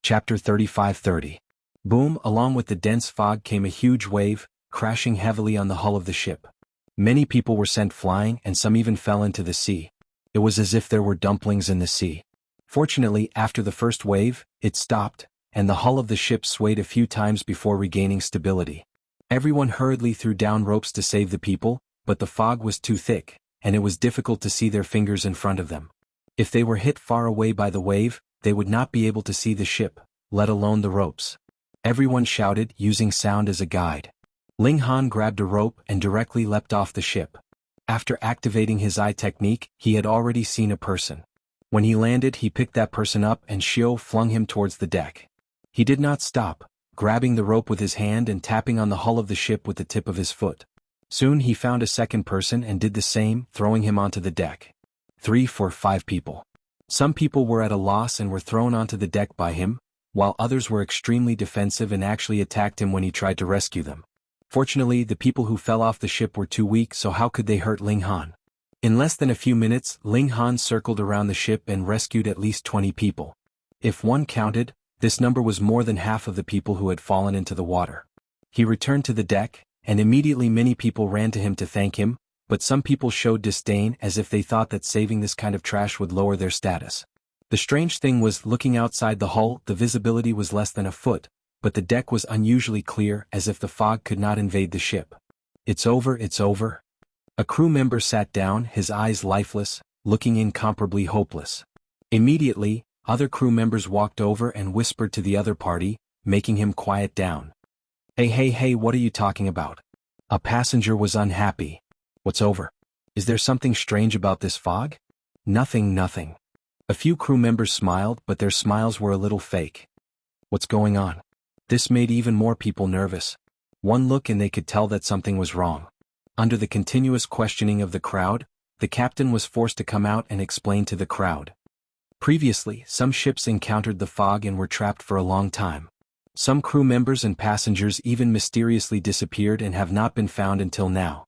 Chapter 35:30. Boom! Along with the dense fog came a huge wave, crashing heavily on the hull of the ship. Many people were sent flying and some even fell into the sea. It was as if there were dumplings in the sea. Fortunately, after the first wave, it stopped, and the hull of the ship swayed a few times before regaining stability. Everyone hurriedly threw down ropes to save the people, but the fog was too thick, and it was difficult to see their fingers in front of them. If they were hit far away by the wave, they would not be able to see the ship, let alone the ropes. Everyone shouted, using sound as a guide. Ling Han grabbed a rope and directly leapt off the ship. After activating his eye technique, he had already seen a person. When he landed, he picked that person up and Xiao flung him towards the deck. He did not stop, grabbing the rope with his hand and tapping on the hull of the ship with the tip of his foot. Soon he found a second person and did the same, throwing him onto the deck. 3, 4, 5 people. Some people were at a loss and were thrown onto the deck by him, while others were extremely defensive and actually attacked him when he tried to rescue them. Fortunately, the people who fell off the ship were too weak, so how could they hurt Ling Han? In less than a few minutes, Ling Han circled around the ship and rescued at least 20 people. If one counted, this number was more than half of the people who had fallen into the water. He returned to the deck, and immediately many people ran to him to thank him, but some people showed disdain as if they thought that saving this kind of trash would lower their status. The strange thing was, looking outside the hull, the visibility was less than a foot, but the deck was unusually clear, as if the fog could not invade the ship. It's over, it's over. A crew member sat down, his eyes lifeless, looking incomparably hopeless. Immediately, other crew members walked over and whispered to the other party, making him quiet down. Hey, what are you talking about? A passenger was unhappy. What's over? Is there something strange about this fog? Nothing. A few crew members smiled, but their smiles were a little fake. What's going on? This made even more people nervous. One look and they could tell that something was wrong. Under the continuous questioning of the crowd, the captain was forced to come out and explain to the crowd. Previously, some ships encountered the fog and were trapped for a long time. Some crew members and passengers even mysteriously disappeared and have not been found until now.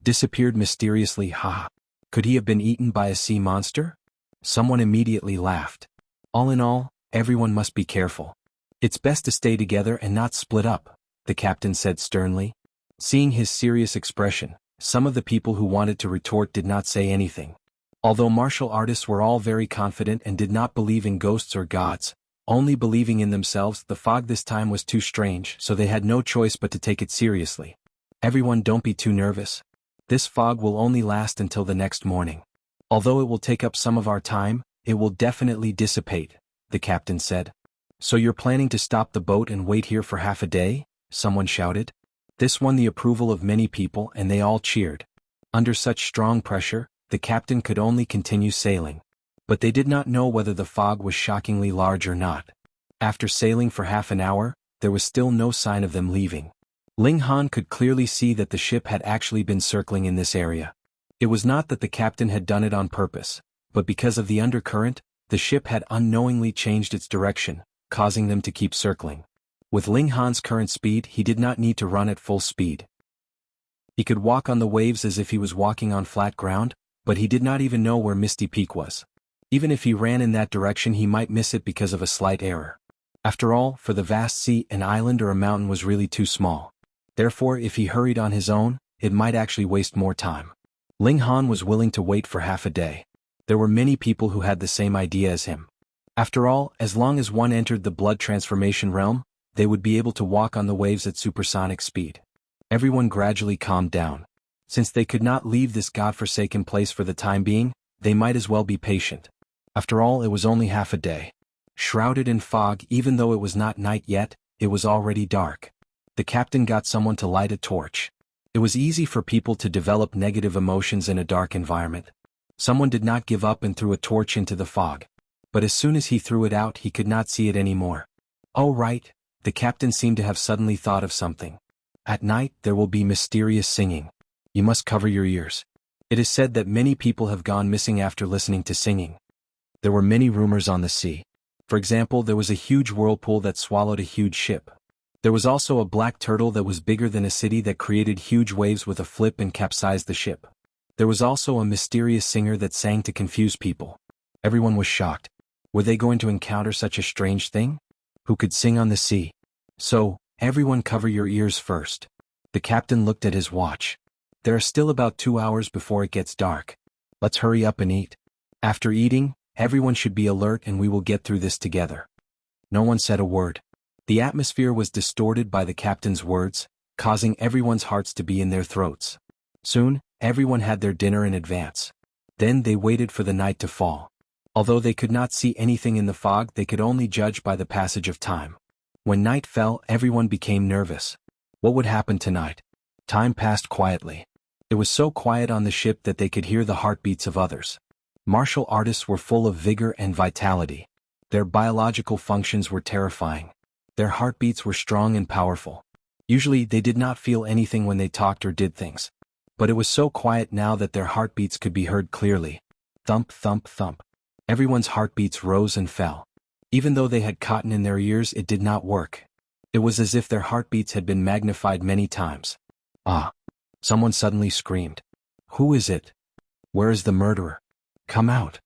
Disappeared mysteriously, haha. Could he have been eaten by a sea monster? Someone immediately laughed. All in all, everyone must be careful. It's best to stay together and not split up, the captain said sternly. Seeing his serious expression, some of the people who wanted to retort did not say anything. Although martial artists were all very confident and did not believe in ghosts or gods, only believing in themselves, the fog this time was too strange, so they had no choice but to take it seriously. Everyone, don't be too nervous. This fog will only last until the next morning. Although it will take up some of our time, it will definitely dissipate, the captain said. So you're planning to stop the boat and wait here for half a day? Someone shouted. This won the approval of many people and they all cheered. Under such strong pressure, the captain could only continue sailing. But they did not know whether the fog was shockingly large or not. After sailing for half an hour, there was still no sign of them leaving. Ling Han could clearly see that the ship had actually been circling in this area. It was not that the captain had done it on purpose, but because of the undercurrent, the ship had unknowingly changed its direction, causing them to keep circling. With Ling Han's current speed, he did not need to run at full speed. He could walk on the waves as if he was walking on flat ground, but he did not even know where Misty Peak was. Even if he ran in that direction, he might miss it because of a slight error. After all, for the vast sea, an island or a mountain was really too small. Therefore, if he hurried on his own, it might actually waste more time. Ling Han was willing to wait for half a day. There were many people who had the same idea as him. After all, as long as one entered the blood transformation realm, they would be able to walk on the waves at supersonic speed. Everyone gradually calmed down. Since they could not leave this godforsaken place for the time being, they might as well be patient. After all, it was only half a day. Shrouded in fog, even though it was not night yet, it was already dark. The captain got someone to light a torch. It was easy for people to develop negative emotions in a dark environment. Someone did not give up and threw a torch into the fog. But as soon as he threw it out, he could not see it anymore. Oh right, the captain seemed to have suddenly thought of something. At night, there will be mysterious singing. You must cover your ears. It is said that many people have gone missing after listening to singing. There were many rumors on the sea. For example, there was a huge whirlpool that swallowed a huge ship. There was also a black turtle that was bigger than a city that created huge waves with a flip and capsized the ship. There was also a mysterious singer that sang to confuse people. Everyone was shocked. Were they going to encounter such a strange thing? Who could sing on the sea? So, everyone cover your ears first. The captain looked at his watch. There are still about 2 hours before it gets dark. Let's hurry up and eat. After eating, everyone should be alert and we will get through this together. No one said a word. The atmosphere was distorted by the captain's words, causing everyone's hearts to be in their throats. Soon, everyone had their dinner in advance. Then they waited for the night to fall. Although they could not see anything in the fog, they could only judge by the passage of time. When night fell, everyone became nervous. What would happen tonight? Time passed quietly. It was so quiet on the ship that they could hear the heartbeats of others. Martial artists were full of vigor and vitality. Their biological functions were terrifying. Their heartbeats were strong and powerful. Usually they did not feel anything when they talked or did things. But it was so quiet now that their heartbeats could be heard clearly. Thump, thump, thump. Everyone's heartbeats rose and fell. Even though they had cotton in their ears, it did not work. It was as if their heartbeats had been magnified many times. Ah! Someone suddenly screamed. Who is it? Where is the murderer? Come out!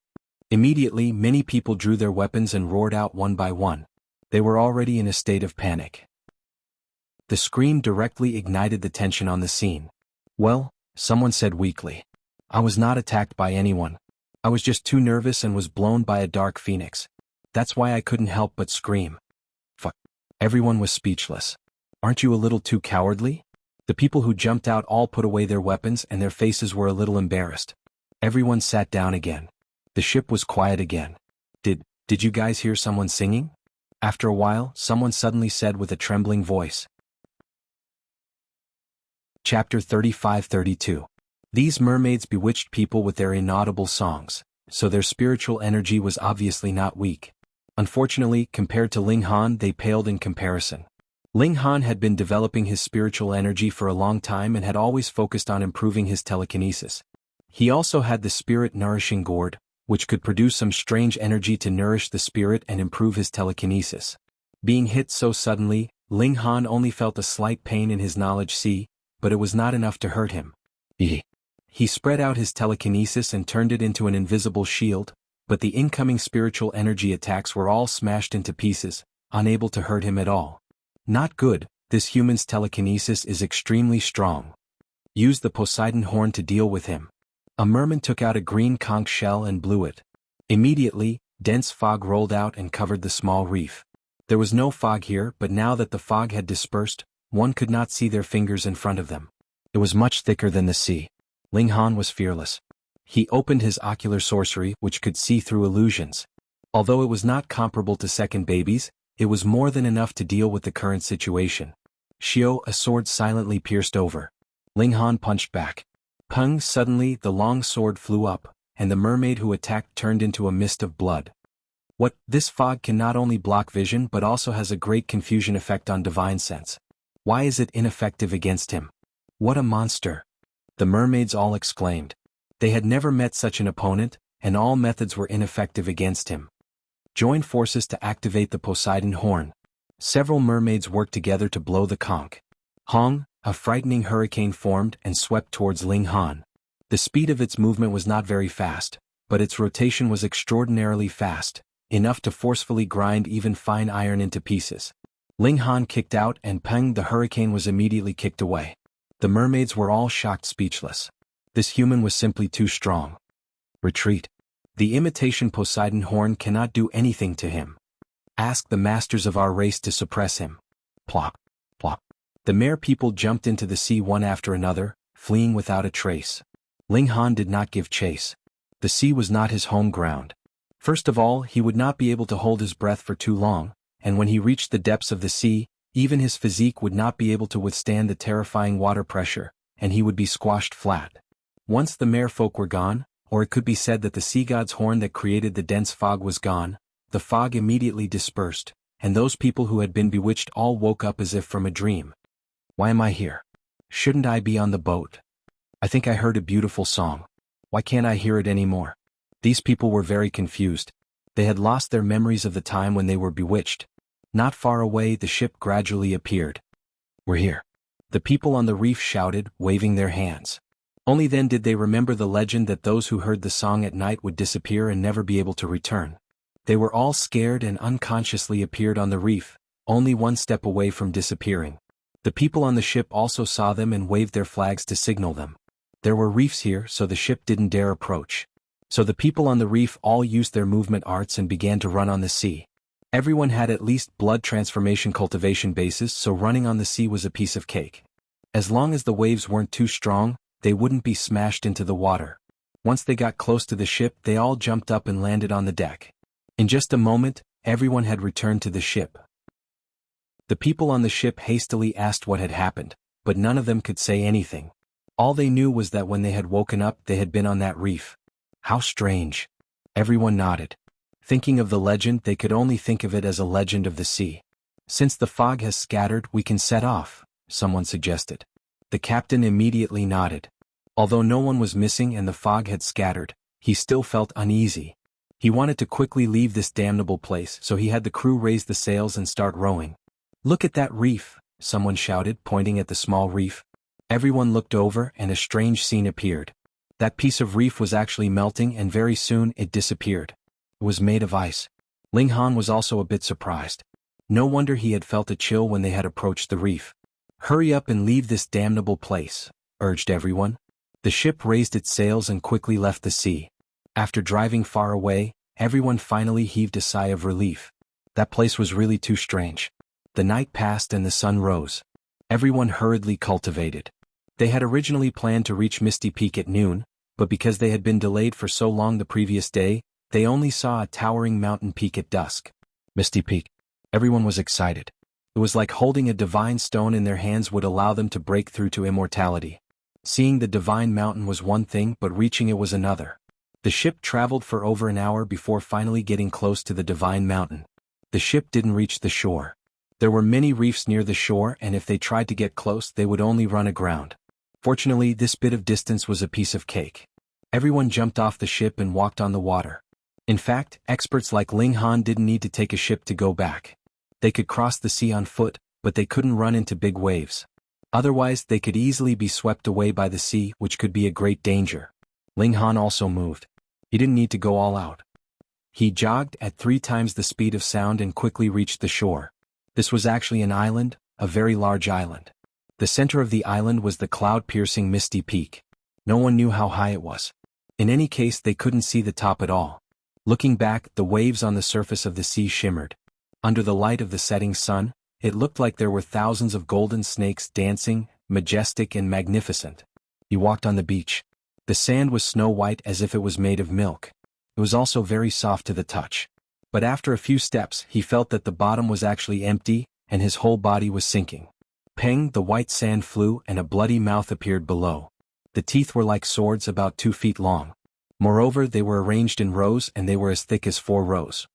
Immediately, many people drew their weapons and roared out one by one. They were already in a state of panic. The scream directly ignited the tension on the scene. Well, someone said weakly. I was not attacked by anyone. I was just too nervous and was blown by a dark phoenix. That's why I couldn't help but scream. Fuck. Everyone was speechless. Aren't you a little too cowardly? The people who jumped out all put away their weapons and their faces were a little embarrassed. Everyone sat down again. The ship was quiet again. Did you guys hear someone singing? After a while, someone suddenly said with a trembling voice. Chapter 35-32. These mermaids bewitched people with their inaudible songs, so their spiritual energy was obviously not weak. Unfortunately, compared to Ling Han, they paled in comparison. Ling Han had been developing his spiritual energy for a long time and had always focused on improving his telekinesis. He also had the spirit-nourishing gourd, which could produce some strange energy to nourish the spirit and improve his telekinesis. Being hit so suddenly, Ling Han only felt a slight pain in his knowledge sea, but it was not enough to hurt him. He spread out his telekinesis and turned it into an invisible shield, but the incoming spiritual energy attacks were all smashed into pieces, unable to hurt him at all. Not good, this human's telekinesis is extremely strong. Use the Poseidon horn to deal with him. A merman took out a green conch shell and blew it. Immediately, dense fog rolled out and covered the small reef. There was no fog here, but now that the fog had dispersed, one could not see their fingers in front of them. It was much thicker than the sea. Ling Han was fearless. He opened his ocular sorcery, which could see through illusions. Although it was not comparable to second babies, it was more than enough to deal with the current situation. Xiao, a sword silently pierced over. Ling Han punched back. Peng, suddenly the long sword flew up, and the mermaid who attacked turned into a mist of blood. What? This fog can not only block vision but also has a great confusion effect on divine sense. Why is it ineffective against him? What a monster! The mermaids all exclaimed. They had never met such an opponent, and all methods were ineffective against him. Join forces to activate the Poseidon horn. Several mermaids worked together to blow the conch. Hong, a frightening hurricane formed and swept towards Ling Han. The speed of its movement was not very fast, but its rotation was extraordinarily fast, enough to forcefully grind even fine iron into pieces. Ling Han kicked out and Peng, the hurricane, was immediately kicked away. The mermaids were all shocked, speechless. This human was simply too strong. Retreat. The imitation Poseidon horn cannot do anything to him. Ask the masters of our race to suppress him. Plop, plop. The mere people jumped into the sea one after another, fleeing without a trace. Ling Han did not give chase. The sea was not his home ground. First of all, he would not be able to hold his breath for too long, and when he reached the depths of the sea, even his physique would not be able to withstand the terrifying water pressure, and he would be squashed flat. Once the merfolk were gone, or it could be said that the sea god's horn that created the dense fog was gone, the fog immediately dispersed, and those people who had been bewitched all woke up as if from a dream. Why am I here? Shouldn't I be on the boat? I think I heard a beautiful song. Why can't I hear it anymore? These people were very confused. They had lost their memories of the time when they were bewitched. Not far away, the ship gradually appeared. We're here. The people on the reef shouted, waving their hands. Only then did they remember the legend that those who heard the song at night would disappear and never be able to return. They were all scared and unconsciously appeared on the reef, only one step away from disappearing. The people on the ship also saw them and waved their flags to signal them. There were reefs here, so the ship didn't dare approach. So the people on the reef all used their movement arts and began to run on the sea. Everyone had at least blood transformation cultivation bases, so running on the sea was a piece of cake. As long as the waves weren't too strong, they wouldn't be smashed into the water. Once they got close to the ship, they all jumped up and landed on the deck. In just a moment, everyone had returned to the ship. The people on the ship hastily asked what had happened, but none of them could say anything. All they knew was that when they had woken up, they had been on that reef. How strange. Everyone nodded. Thinking of the legend, they could only think of it as a legend of the sea. Since the fog has scattered, we can set off, someone suggested. The captain immediately nodded. Although no one was missing and the fog had scattered, he still felt uneasy. He wanted to quickly leave this damnable place, so he had the crew raise the sails and start rowing. "Look at that reef," someone shouted, pointing at the small reef. Everyone looked over and a strange scene appeared. That piece of reef was actually melting and very soon it disappeared. It was made of ice. Ling Han was also a bit surprised. No wonder he had felt a chill when they had approached the reef. "Hurry up and leave this damnable place," urged everyone. The ship raised its sails and quickly left the sea. After driving far away, everyone finally heaved a sigh of relief. That place was really too strange. The night passed and the sun rose. Everyone hurriedly cultivated. They had originally planned to reach Misty Peak at noon, but because they had been delayed for so long the previous day, they only saw a towering mountain peak at dusk. Misty Peak. Everyone was excited. It was like holding a divine stone in their hands would allow them to break through to immortality. Seeing the divine mountain was one thing, but reaching it was another. The ship traveled for over an hour before finally getting close to the divine mountain. The ship didn't reach the shore. There were many reefs near the shore, and if they tried to get close, they would only run aground. Fortunately, this bit of distance was a piece of cake. Everyone jumped off the ship and walked on the water. In fact, experts like Ling Han didn't need to take a ship to go back. They could cross the sea on foot, but they couldn't run into big waves. Otherwise, they could easily be swept away by the sea, which could be a great danger. Ling Han also moved. He didn't need to go all out. He jogged at 3 times the speed of sound and quickly reached the shore. This was actually an island, a very large island. The center of the island was the cloud-piercing Misty Peak. No one knew how high it was. In any case, they couldn't see the top at all. Looking back, the waves on the surface of the sea shimmered. Under the light of the setting sun, it looked like there were thousands of golden snakes dancing, majestic and magnificent. He walked on the beach. The sand was snow-white as if it was made of milk. It was also very soft to the touch. But after a few steps, he felt that the bottom was actually empty, and his whole body was sinking. Peng, the white sand flew and a bloody mouth appeared below. The teeth were like swords about 2 feet long. Moreover, they were arranged in rows and they were as thick as 4 rows.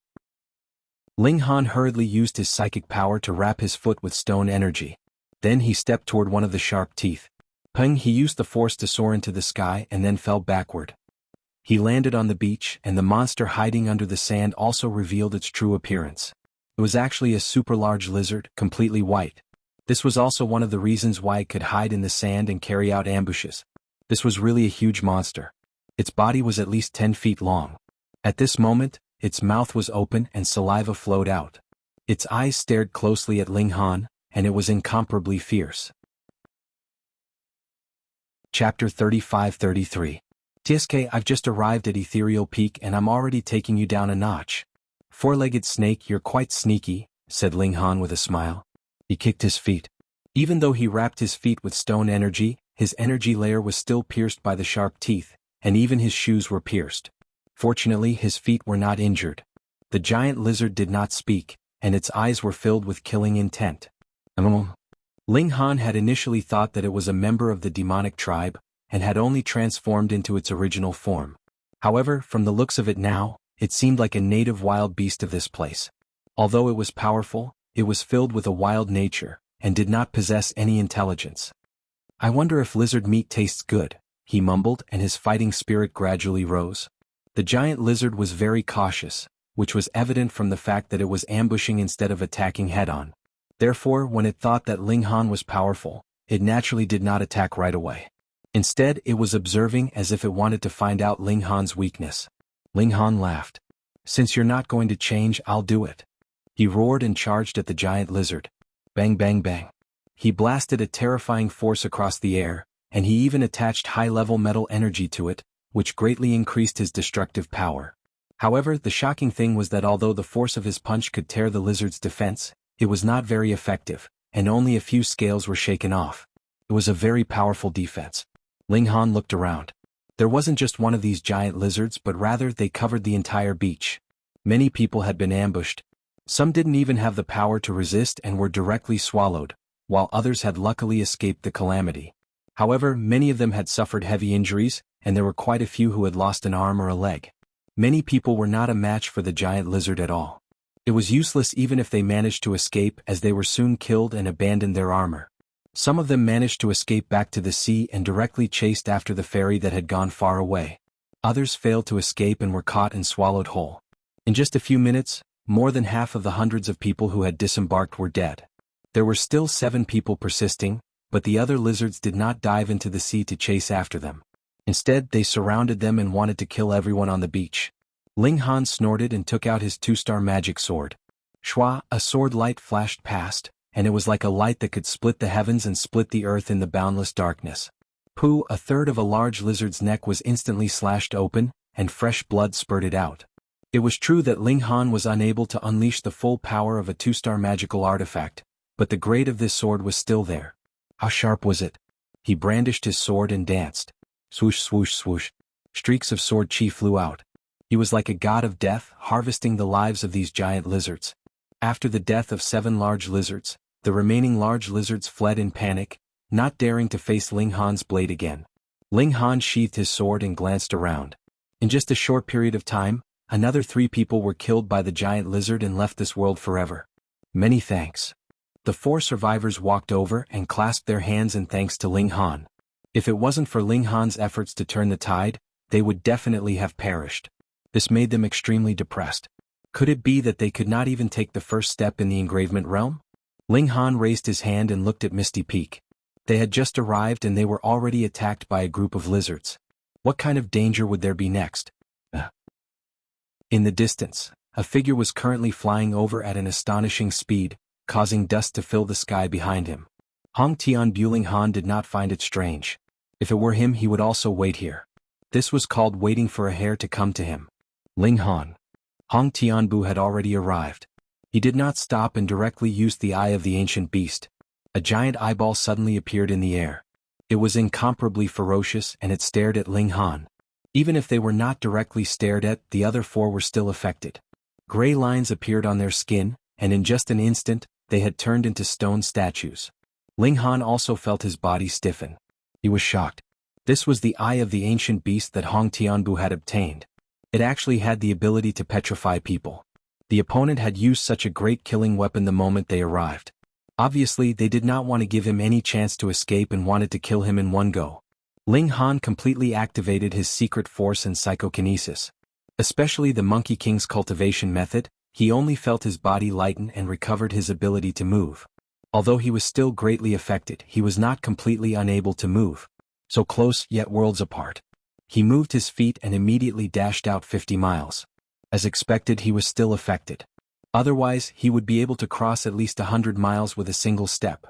Ling Han hurriedly used his psychic power to wrap his foot with stone energy. Then he stepped toward one of the sharp teeth. Peng, he used the force to soar into the sky and then fell backward. He landed on the beach, and the monster hiding under the sand also revealed its true appearance. It was actually a super large lizard, completely white. This was also one of the reasons why it could hide in the sand and carry out ambushes. This was really a huge monster. Its body was at least 10 feet long. At this moment, its mouth was open and saliva flowed out. Its eyes stared closely at Ling Han, and it was incomparably fierce. Chapter 35-33. TSK, I've just arrived at Ethereal Peak and I'm already taking you down a notch. 4-legged snake, you're quite sneaky, said Ling Han with a smile. He kicked his feet. Even though he wrapped his feet with stone energy, his energy layer was still pierced by the sharp teeth, and even his shoes were pierced. Fortunately, his feet were not injured. The giant lizard did not speak, and its eyes were filled with killing intent. Ling Han had initially thought that it was a member of the demonic tribe, and had only transformed into its original form. However, from the looks of it now, it seemed like a native wild beast of this place. Although it was powerful, it was filled with a wild nature, and did not possess any intelligence. I wonder if lizard meat tastes good, he mumbled, and his fighting spirit gradually rose. The giant lizard was very cautious, which was evident from the fact that it was ambushing instead of attacking head-on. Therefore, when it thought that Ling Han was powerful, it naturally did not attack right away. Instead, it was observing as if it wanted to find out Ling Han's weakness. Ling Han laughed. Since you're not going to change, I'll do it. He roared and charged at the giant lizard. Bang bang bang. He blasted a terrifying force across the air, and he even attached high-level metal energy to it, which greatly increased his destructive power. However, the shocking thing was that although the force of his punch could tear the lizard's defense, it was not very effective, and only a few scales were shaken off. It was a very powerful defense. Ling Han looked around. There wasn't just one of these giant lizards, but rather they covered the entire beach. Many people had been ambushed. Some didn't even have the power to resist and were directly swallowed, while others had luckily escaped the calamity. However, many of them had suffered heavy injuries, and there were quite a few who had lost an arm or a leg. Many people were not a match for the giant lizard at all. It was useless even if they managed to escape, as they were soon killed and abandoned their armor. Some of them managed to escape back to the sea and directly chased after the ferry that had gone far away. Others failed to escape and were caught and swallowed whole. In just a few minutes, more than half of the hundreds of people who had disembarked were dead. There were still 7 people persisting, but the other lizards did not dive into the sea to chase after them. Instead, they surrounded them and wanted to kill everyone on the beach. Ling Han snorted and took out his 2-star magic sword. Shua, a sword light flashed past, and it was like a light that could split the heavens and split the earth in the boundless darkness. Pu, a third of a large lizard's neck was instantly slashed open, and fresh blood spurted out. It was true that Ling Han was unable to unleash the full power of a 2-star magical artifact, but the grade of this sword was still there. How sharp was it? He brandished his sword and danced. Swoosh swoosh swoosh. Streaks of sword chi flew out. He was like a god of death, harvesting the lives of these giant lizards. After the death of 7 large lizards, the remaining large lizards fled in panic, not daring to face Ling Han's blade again. Ling Han sheathed his sword and glanced around. In just a short period of time, another 3 people were killed by the giant lizard and left this world forever. Many thanks. The 4 survivors walked over and clasped their hands in thanks to Ling Han. If it wasn't for Ling Han's efforts to turn the tide, they would definitely have perished. This made them extremely depressed. Could it be that they could not even take the first step in the engravement realm? Ling Han raised his hand and looked at Misty Peak. They had just arrived and they were already attacked by a group of lizards. What kind of danger would there be next? In the distance, a figure was currently flying over at an astonishing speed, causing dust to fill the sky behind him. Hong Tianbu. Ling Han did not find it strange. If it were him, he would also wait here. This was called waiting for a hare to come to him. Ling Han. Hong Tianbu had already arrived. He did not stop and directly used the eye of the ancient beast. A giant eyeball suddenly appeared in the air. It was incomparably ferocious and it stared at Ling Han. Even if they were not directly stared at, the other 4 were still affected. Gray lines appeared on their skin, and in just an instant, they had turned into stone statues. Ling Han also felt his body stiffen. He was shocked. This was the eye of the ancient beast that Hong Tianbu had obtained. It actually had the ability to petrify people. The opponent had used such a great killing weapon the moment they arrived. Obviously, they did not want to give him any chance to escape and wanted to kill him in one go. Ling Han completely activated his secret force and psychokinesis. Especially the Monkey King's cultivation method, he only felt his body lighten and recovered his ability to move. Although he was still greatly affected, he was not completely unable to move. So close, yet worlds apart. He moved his feet and immediately dashed out 50 miles. As expected, he was still affected. Otherwise, he would be able to cross at least 100 miles with a single step.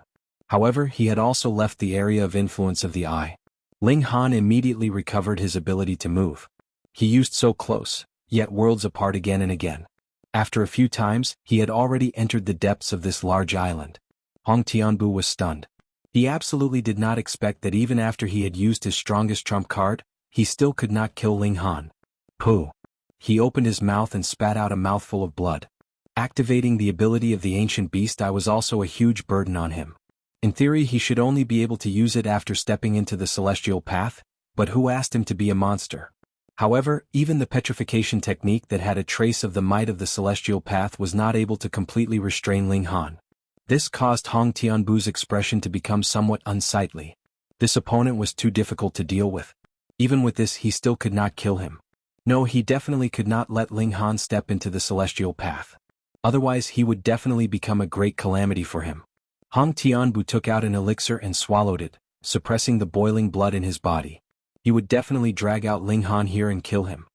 However, he had also left the area of influence of the eye. Ling Han immediately recovered his ability to move. He used so close, yet worlds apart again and again. After a few times, he had already entered the depths of this large island. Hong Tianbu was stunned. He absolutely did not expect that even after he had used his strongest trump card, he still could not kill Ling Han. Pooh. He opened his mouth and spat out a mouthful of blood. Activating the ability of the ancient beast eye was also a huge burden on him. In theory, he should only be able to use it after stepping into the celestial path, but who asked him to be a monster? However, even the petrification technique that had a trace of the might of the celestial path was not able to completely restrain Ling Han. This caused Hong Tianbu's expression to become somewhat unsightly. This opponent was too difficult to deal with. Even with this, he still could not kill him. No, he definitely could not let Ling Han step into the celestial path. Otherwise, he would definitely become a great calamity for him. Hong Tianbu took out an elixir and swallowed it, suppressing the boiling blood in his body. He would definitely drag out Ling Han here and kill him.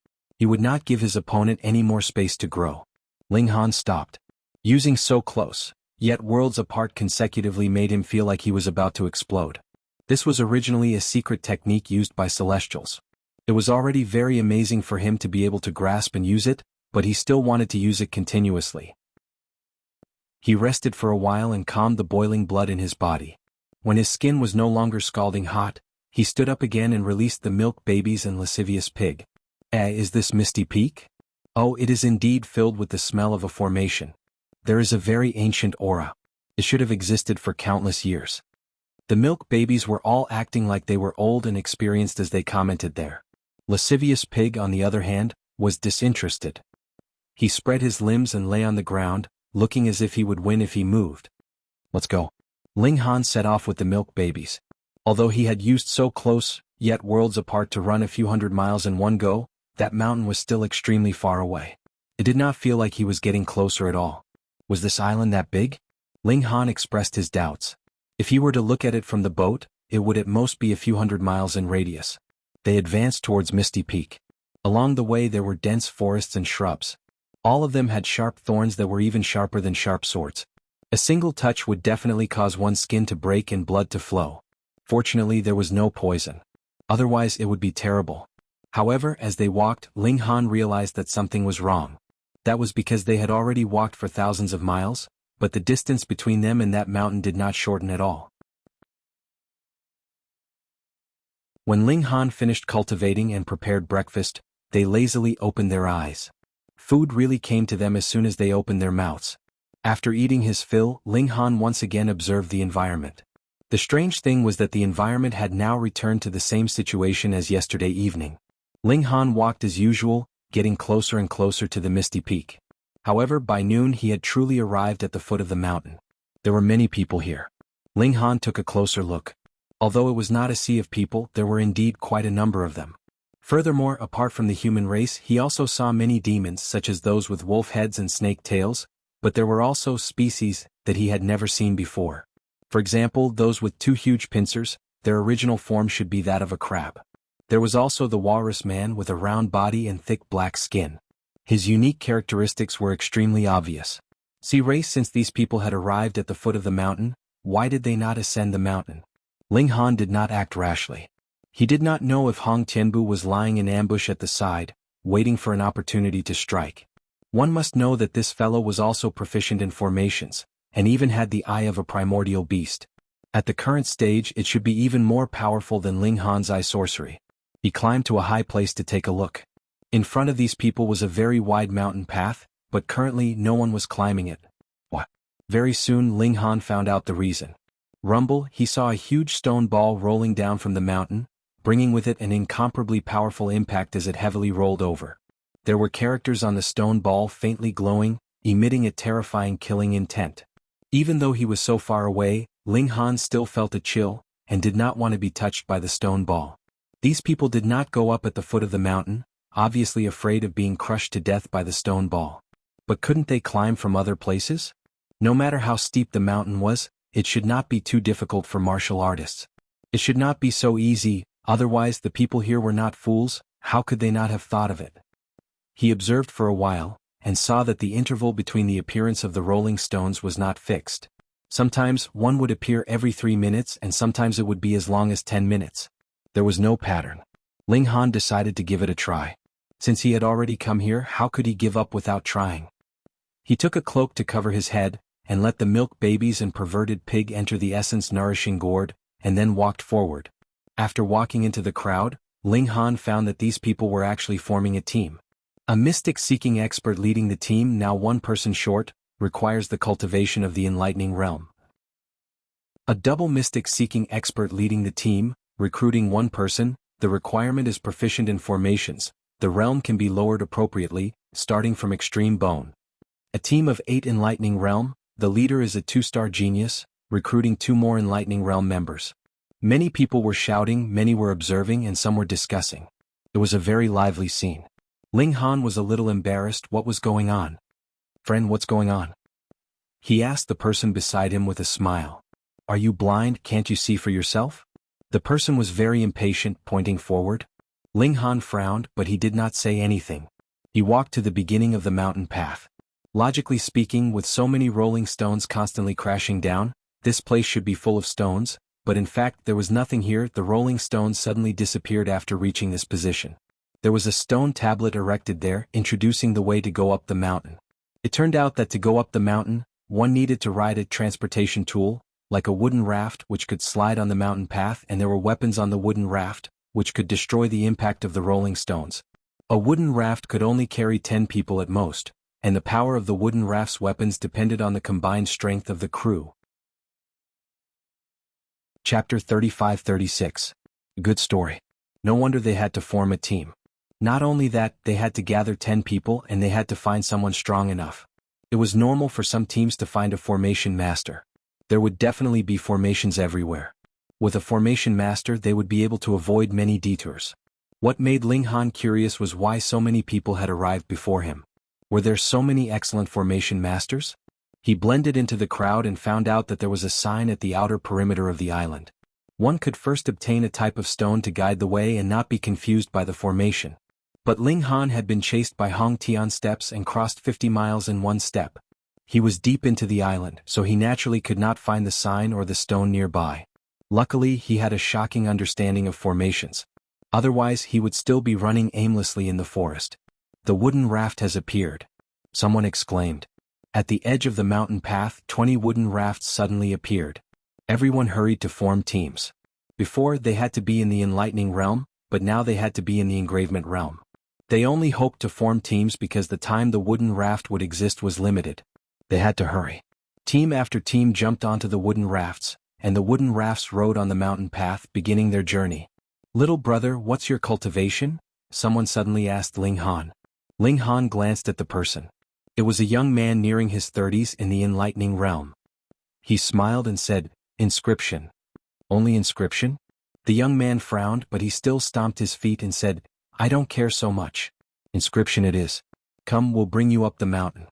He would not give his opponent any more space to grow. Ling Han stopped. Using so close, yet worlds apart consecutively made him feel like he was about to explode. This was originally a secret technique used by Celestials. It was already very amazing for him to be able to grasp and use it, but he still wanted to use it continuously. He rested for a while and calmed the boiling blood in his body. When his skin was no longer scalding hot, he stood up again and released the milk babies and lascivious pig. Is this Misty Peak? Oh, it is indeed filled with the smell of a formation. There is a very ancient aura. It should have existed for countless years. The milk babies were all acting like they were old and experienced as they commented there. Lascivious pig, on the other hand, was disinterested. He spread his limbs and lay on the ground, looking as if he would win if he moved. Let's go. Ling Han set off with the milk babies. Although he had used so close, yet worlds apart to run a few hundred miles in one go, that mountain was still extremely far away. It did not feel like he was getting closer at all. Was this island that big? Ling Han expressed his doubts. If he were to look at it from the boat, it would at most be a few hundred miles in radius. They advanced towards Misty Peak. Along the way there were dense forests and shrubs. All of them had sharp thorns that were even sharper than sharp swords. A single touch would definitely cause one's skin to break and blood to flow. Fortunately there was no poison. Otherwise it would be terrible. However, as they walked, Ling Han realized that something was wrong. That was because they had already walked for thousands of miles, but the distance between them and that mountain did not shorten at all. When Ling Han finished cultivating and prepared breakfast, they lazily opened their eyes. Food really came to them as soon as they opened their mouths. After eating his fill, Ling Han once again observed the environment. The strange thing was that the environment had now returned to the same situation as yesterday evening. Ling Han walked as usual, getting closer and closer to the Misty Peak. However, by noon he had truly arrived at the foot of the mountain. There were many people here. Ling Han took a closer look. Although it was not a sea of people, there were indeed quite a number of them. Furthermore, apart from the human race, he also saw many demons such as those with wolf heads and snake tails, but there were also species that he had never seen before. For example, those with two huge pincers, their original form should be that of a crab. There was also the walrus man with a round body and thick black skin. His unique characteristics were extremely obvious. See race, since these people had arrived at the foot of the mountain, why did they not ascend the mountain? Ling Han did not act rashly. He did not know if Hong Tianbu was lying in ambush at the side, waiting for an opportunity to strike. One must know that this fellow was also proficient in formations, and even had the eye of a primordial beast. At the current stage it should be even more powerful than Ling Han's eye sorcery. He climbed to a high place to take a look. In front of these people was a very wide mountain path, but currently no one was climbing it. What? Very soon Ling Han found out the reason. Rumble, he saw a huge stone ball rolling down from the mountain, bringing with it an incomparably powerful impact as it heavily rolled over. There were characters on the stone ball faintly glowing, emitting a terrifying killing intent. Even though he was so far away, Ling Han still felt a chill, and did not want to be touched by the stone ball. These people did not go up at the foot of the mountain, obviously afraid of being crushed to death by the stone ball. But couldn't they climb from other places? No matter how steep the mountain was, it should not be too difficult for martial artists. It should not be so easy, otherwise the people here were not fools. How could they not have thought of it? He observed for a while, and saw that the interval between the appearance of the rolling stones was not fixed. Sometimes one would appear every 3 minutes and sometimes it would be as long as 10 minutes. There was no pattern. Ling Han decided to give it a try. Since he had already come here, how could he give up without trying? He took a cloak to cover his head, and let the milk babies and perverted pig enter the essence-nourishing gourd, and then walked forward. After walking into the crowd, Ling Han found that these people were actually forming a team. A mystic-seeking expert leading the team, now one person short, requires the cultivation of the enlightening realm. A double mystic-seeking expert leading the team, recruiting one person, the requirement is proficient in formations. The realm can be lowered appropriately, starting from extreme bone. A team of 8 enlightening realm, the leader is a 2-star genius, recruiting 2 more enlightening realm members. Many people were shouting, many were observing, and some were discussing. It was a very lively scene. Ling Han was a little embarrassed. What was going on? Friend, what's going on? He asked the person beside him with a smile. Are you blind? Can't you see for yourself? The person was very impatient, pointing forward. Ling Han frowned, but he did not say anything. He walked to the beginning of the mountain path. Logically speaking, with so many rolling stones constantly crashing down, this place should be full of stones, but in fact there was nothing here. The rolling stones suddenly disappeared after reaching this position. There was a stone tablet erected there, introducing the way to go up the mountain. It turned out that to go up the mountain, one needed to ride a transportation tool, like a wooden raft which could slide on the mountain path, and there were weapons on the wooden raft, which could destroy the impact of the rolling stones. A wooden raft could only carry 10 people at most, and the power of the wooden raft's weapons depended on the combined strength of the crew. Chapter 35-36. Good story. No wonder they had to form a team. Not only that, they had to gather 10 people and they had to find someone strong enough. It was normal for some teams to find a formation master. There would definitely be formations everywhere. With a formation master they would be able to avoid many detours. What made Ling Han curious was why so many people had arrived before him. Were there so many excellent formation masters? He blended into the crowd and found out that there was a sign at the outer perimeter of the island. One could first obtain a type of stone to guide the way and not be confused by the formation. But Ling Han had been chased by Hong Tian steps and crossed 50 miles in one step. He was deep into the island, so he naturally could not find the sign or the stone nearby. Luckily, he had a shocking understanding of formations. Otherwise, he would still be running aimlessly in the forest. The wooden raft has appeared. Someone exclaimed. At the edge of the mountain path, 20 wooden rafts suddenly appeared. Everyone hurried to form teams. Before, they had to be in the enlightening realm, but now they had to be in the engravement realm. They only hoped to form teams because the time the wooden raft would exist was limited. They had to hurry. Team after team jumped onto the wooden rafts, and the wooden rafts rode on the mountain path, beginning their journey. "Little brother, what's your cultivation?" someone suddenly asked Ling Han. Ling Han glanced at the person. It was a young man nearing his 30s in the enlightening realm. He smiled and said, "Inscription." "Only inscription?" The young man frowned, but he still stomped his feet and said, "I don't care so much. Inscription it is. Come, we'll bring you up the mountain."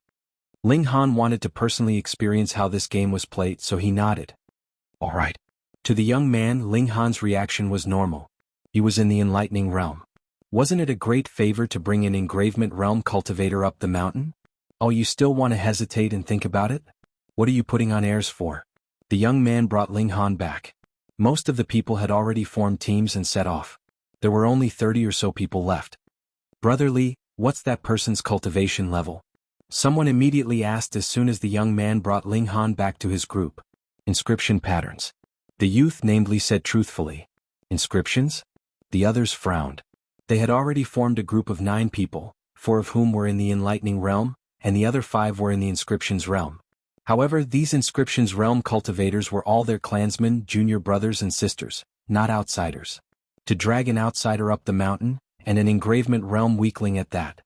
Ling Han wanted to personally experience how this game was played, so he nodded. "All right." To the young man, Ling Han's reaction was normal. He was in the enlightening realm. Wasn't it a great favor to bring an engravement realm cultivator up the mountain? Oh, you still want to hesitate and think about it? What are you putting on airs for? The young man brought Ling Han back. Most of the people had already formed teams and set off. There were only 30 or so people left. "Brother Li, what's that person's cultivation level?" Someone immediately asked as soon as the young man brought Ling Han back to his group. "Inscription patterns." The youth named Li said truthfully. "Inscriptions?" The others frowned. They had already formed a group of 9 people, 4 of whom were in the enlightening realm, and the other 5 were in the inscriptions realm. However, these inscriptions realm cultivators were all their clansmen, junior brothers and sisters, not outsiders. To drag an outsider up the mountain, and an engravement realm weakling at that.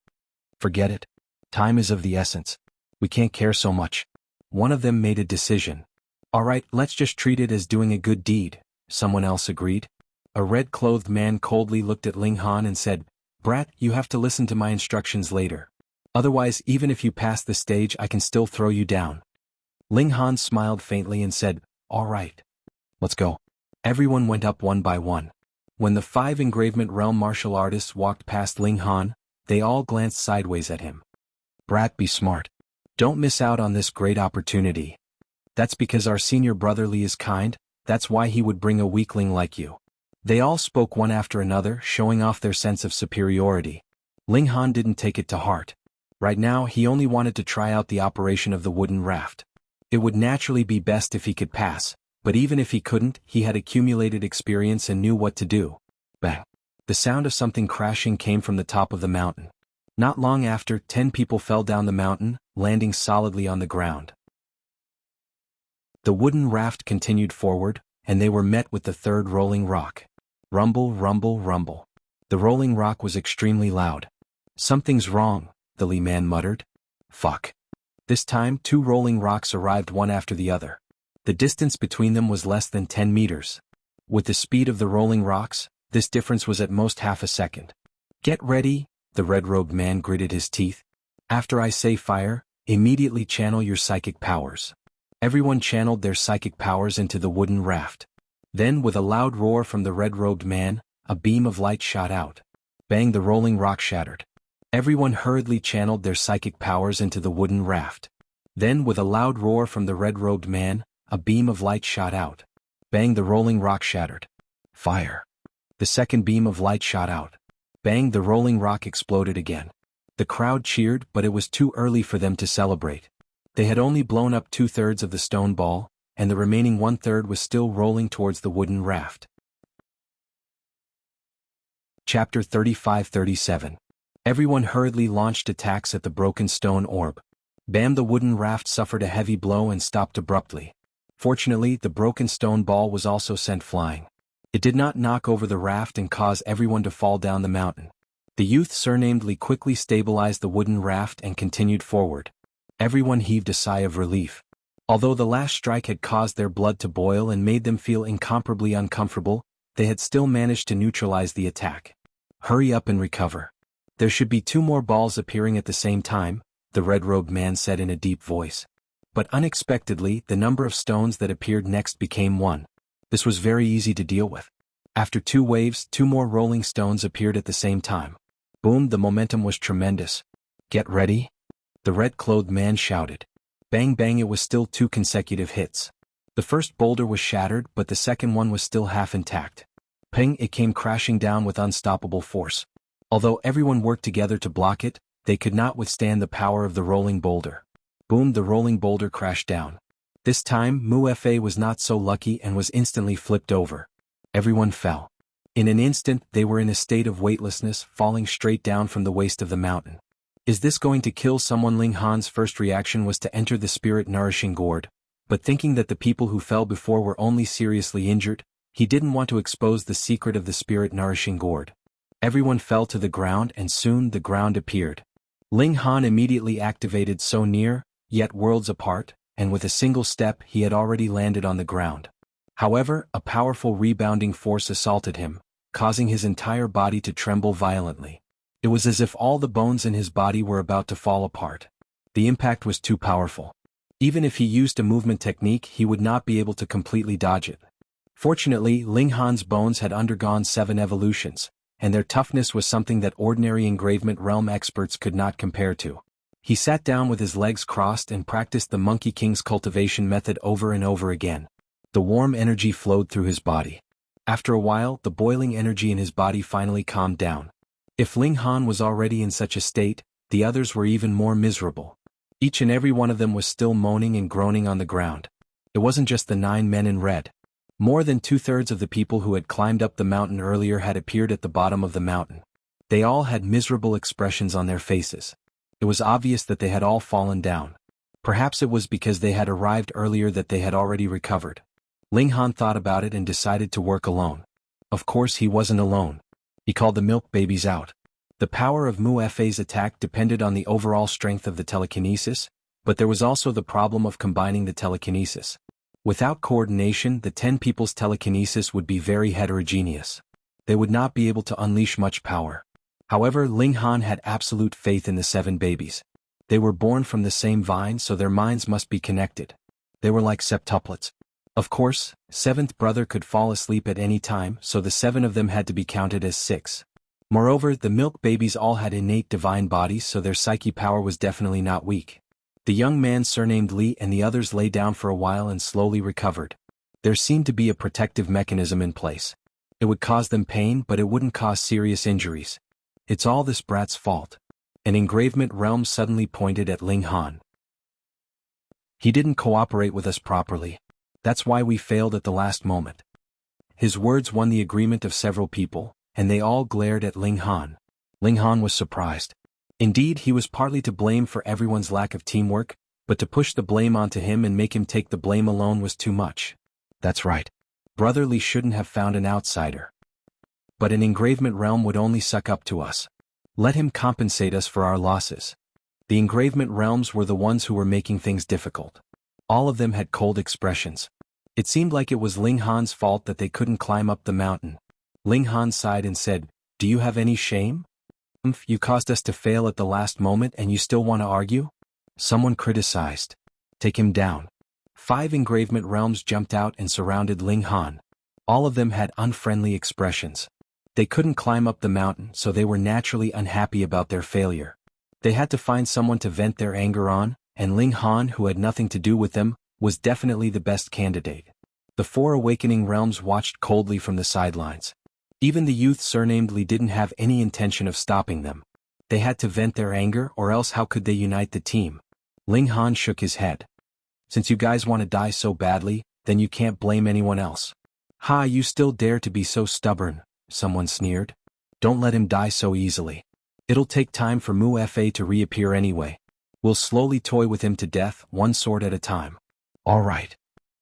Forget it. Time is of the essence. We can't care so much. One of them made a decision. "All right, let's just treat it as doing a good deed," someone else agreed. A red-clothed man coldly looked at Ling Han and said, "Brat, you have to listen to my instructions later. Otherwise, even if you pass the stage, I can still throw you down." Ling Han smiled faintly and said, "All right. Let's go." Everyone went up one by one. When the 5 engravement realm martial artists walked past Ling Han, they all glanced sideways at him. "Brat, be smart. Don't miss out on this great opportunity. That's because our senior brother Li is kind, that's why he would bring a weakling like you." They all spoke one after another, showing off their sense of superiority. Ling Han didn't take it to heart. Right now, he only wanted to try out the operation of the wooden raft. It would naturally be best if he could pass, but even if he couldn't, he had accumulated experience and knew what to do. Bang! The sound of something crashing came from the top of the mountain. Not long after, 10 people fell down the mountain, landing solidly on the ground. The wooden raft continued forward, and they were met with the 3rd rolling rock. Rumble, rumble, rumble. The rolling rock was extremely loud. "Something's wrong," the Li man muttered. "Fuck." This time, 2 rolling rocks arrived one after the other. The distance between them was less than 10 meters. With the speed of the rolling rocks, this difference was at most half a second. "Get ready," the red-robed man gritted his teeth. "After I say fire, immediately channel your psychic powers." Everyone channeled their psychic powers into the wooden raft. Then, with a loud roar from the red-robed man, a beam of light shot out. Bang! The rolling rock shattered. Everyone hurriedly channeled their psychic powers into the wooden raft. Then, with a loud roar from the red-robed man, a beam of light shot out. Bang! The rolling rock shattered. Fire! The second beam of light shot out. Bang! The rolling rock exploded again. The crowd cheered, but it was too early for them to celebrate. They had only blown up 2/3 of the stone ball, and the remaining 1/3 was still rolling towards the wooden raft. Chapter 35-37. Everyone hurriedly launched attacks at the broken stone orb. Bam! The wooden raft suffered a heavy blow and stopped abruptly. Fortunately, the broken stone ball was also sent flying. It did not knock over the raft and cause everyone to fall down the mountain. The youth surnamed Li quickly stabilized the wooden raft and continued forward. Everyone heaved a sigh of relief. Although the last strike had caused their blood to boil and made them feel incomparably uncomfortable, they had still managed to neutralize the attack. Hurry up and recover. There should be 2 more balls appearing at the same time, the red-robed man said in a deep voice. But unexpectedly, the number of stones that appeared next became 1. This was very easy to deal with. After 2 waves, 2 more rolling stones appeared at the same time. Boom! The momentum was tremendous. Get ready? The red-clothed man shouted. Bang bang! It was still 2 consecutive hits. The first boulder was shattered, but the second one was still half intact. Ping! It came crashing down with unstoppable force. Although everyone worked together to block it, they could not withstand the power of the rolling boulder. Boom! The rolling boulder crashed down. This time, Mu-Fa was not so lucky and was instantly flipped over. Everyone fell. In an instant, they were in a state of weightlessness, falling straight down from the waist of the mountain. Is this going to kill someone? Ling Han's first reaction was to enter the spirit-nourishing gourd, but thinking that the people who fell before were only seriously injured, he didn't want to expose the secret of the spirit-nourishing gourd. Everyone fell to the ground and soon the ground appeared. Ling Han immediately activated so near, yet worlds apart, and with a single step he had already landed on the ground. However, a powerful rebounding force assaulted him, causing his entire body to tremble violently. It was as if all the bones in his body were about to fall apart. The impact was too powerful. Even if he used a movement technique, he would not be able to completely dodge it. Fortunately, Ling Han's bones had undergone 7 evolutions, and their toughness was something that ordinary engravement realm experts could not compare to. He sat down with his legs crossed and practiced the Monkey King's cultivation method over and over again. The warm energy flowed through his body. After a while, the boiling energy in his body finally calmed down. If Ling Han was already in such a state, the others were even more miserable. Each and every one of them was still moaning and groaning on the ground. It wasn't just the 9 men in red. More than 2/3 of the people who had climbed up the mountain earlier had appeared at the bottom of the mountain. They all had miserable expressions on their faces. It was obvious that they had all fallen down. Perhaps it was because they had arrived earlier that they had already recovered. Ling Han thought about it and decided to work alone. Of course he wasn't alone. He called the milk babies out. The power of Mu-Fa's attack depended on the overall strength of the telekinesis, but there was also the problem of combining the telekinesis. Without coordination, the 10 people's telekinesis would be very heterogeneous. They would not be able to unleash much power. However, Ling Han had absolute faith in the 7 babies. They were born from the same vine, so their minds must be connected. They were like septuplets. Of course, 7th brother could fall asleep at any time, so the 7 of them had to be counted as 6. Moreover, the milk babies all had innate divine bodies, so their psyche power was definitely not weak. The young man surnamed Li and the others lay down for a while and slowly recovered. There seemed to be a protective mechanism in place. It would cause them pain, but it wouldn't cause serious injuries. It's all this brat's fault. An engravement realm suddenly pointed at Ling Han. He didn't cooperate with us properly. That's why we failed at the last moment. His words won the agreement of several people, and they all glared at Ling Han. Ling Han was surprised. Indeed, he was partly to blame for everyone's lack of teamwork, but to push the blame onto him and make him take the blame alone was too much. That's right. Brother Li shouldn't have found an outsider. But an engravement realm would only suck up to us. Let him compensate us for our losses. The engravement realms were the ones who were making things difficult. All of them had cold expressions. It seemed like it was Ling Han's fault that they couldn't climb up the mountain. Ling Han sighed and said, "Do you have any shame? You caused us to fail at the last moment and you still want to argue?" Someone criticized. "Take him down." 5 engravement realms jumped out and surrounded Ling Han. All of them had unfriendly expressions. They couldn't climb up the mountain, so they were naturally unhappy about their failure. They had to find someone to vent their anger on, and Ling Han, who had nothing to do with them, was definitely the best candidate. The four awakening realms watched coldly from the sidelines. Even the youth surnamed Li didn't have any intention of stopping them. They had to vent their anger, or else how could they unite the team? Ling Han shook his head. Since you guys want to die so badly, then you can't blame anyone else. Ha, you still dare to be so stubborn, someone sneered. Don't let him die so easily. It'll take time for Mu Fa to reappear anyway. We'll slowly toy with him to death, one sword at a time. All right.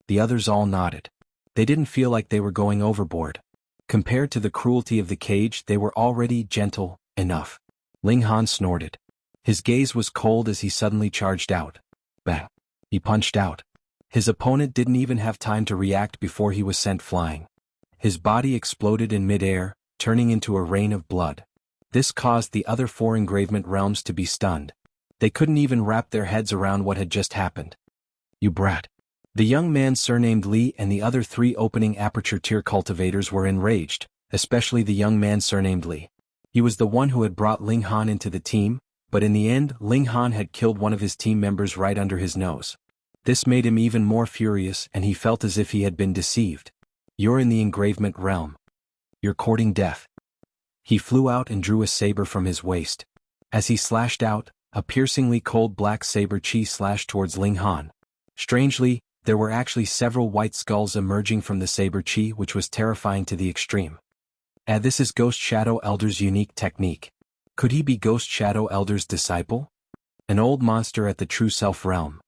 The others all nodded. They didn't feel like they were going overboard. Compared to the cruelty of the cage, they were already gentle enough. Ling Han snorted. His gaze was cold as he suddenly charged out. Bang. He punched out. His opponent didn't even have time to react before he was sent flying. His body exploded in midair, turning into a rain of blood. This caused the other four engravement realms to be stunned. They couldn't even wrap their heads around what had just happened. You brat. The young man surnamed Li and the other three opening aperture tier cultivators were enraged, especially the young man surnamed Li. He was the one who had brought Ling Han into the team, but in the end Ling Han had killed one of his team members right under his nose. This made him even more furious, and he felt as if he had been deceived. You're in the engravement realm. You're courting death. He flew out and drew a saber from his waist. As he slashed out, a piercingly cold black saber chi slashed towards Ling Han. Strangely, there were actually several white skulls emerging from the saber chi, which was terrifying to the extreme. This is Ghost Shadow Elder's unique technique. Could he be Ghost Shadow Elder's disciple? An old monster at the True Self realm.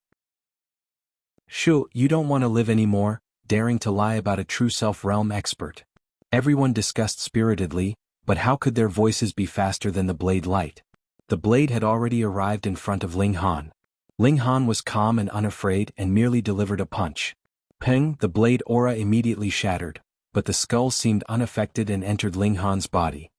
Shoo, you don't want to live anymore, daring to lie about a True Self realm expert. Everyone discussed spiritedly, but how could their voices be faster than the blade light? The blade had already arrived in front of Ling Han. Ling Han was calm and unafraid and merely delivered a punch. Peng, the blade aura immediately shattered, but the skull seemed unaffected and entered Ling Han's body.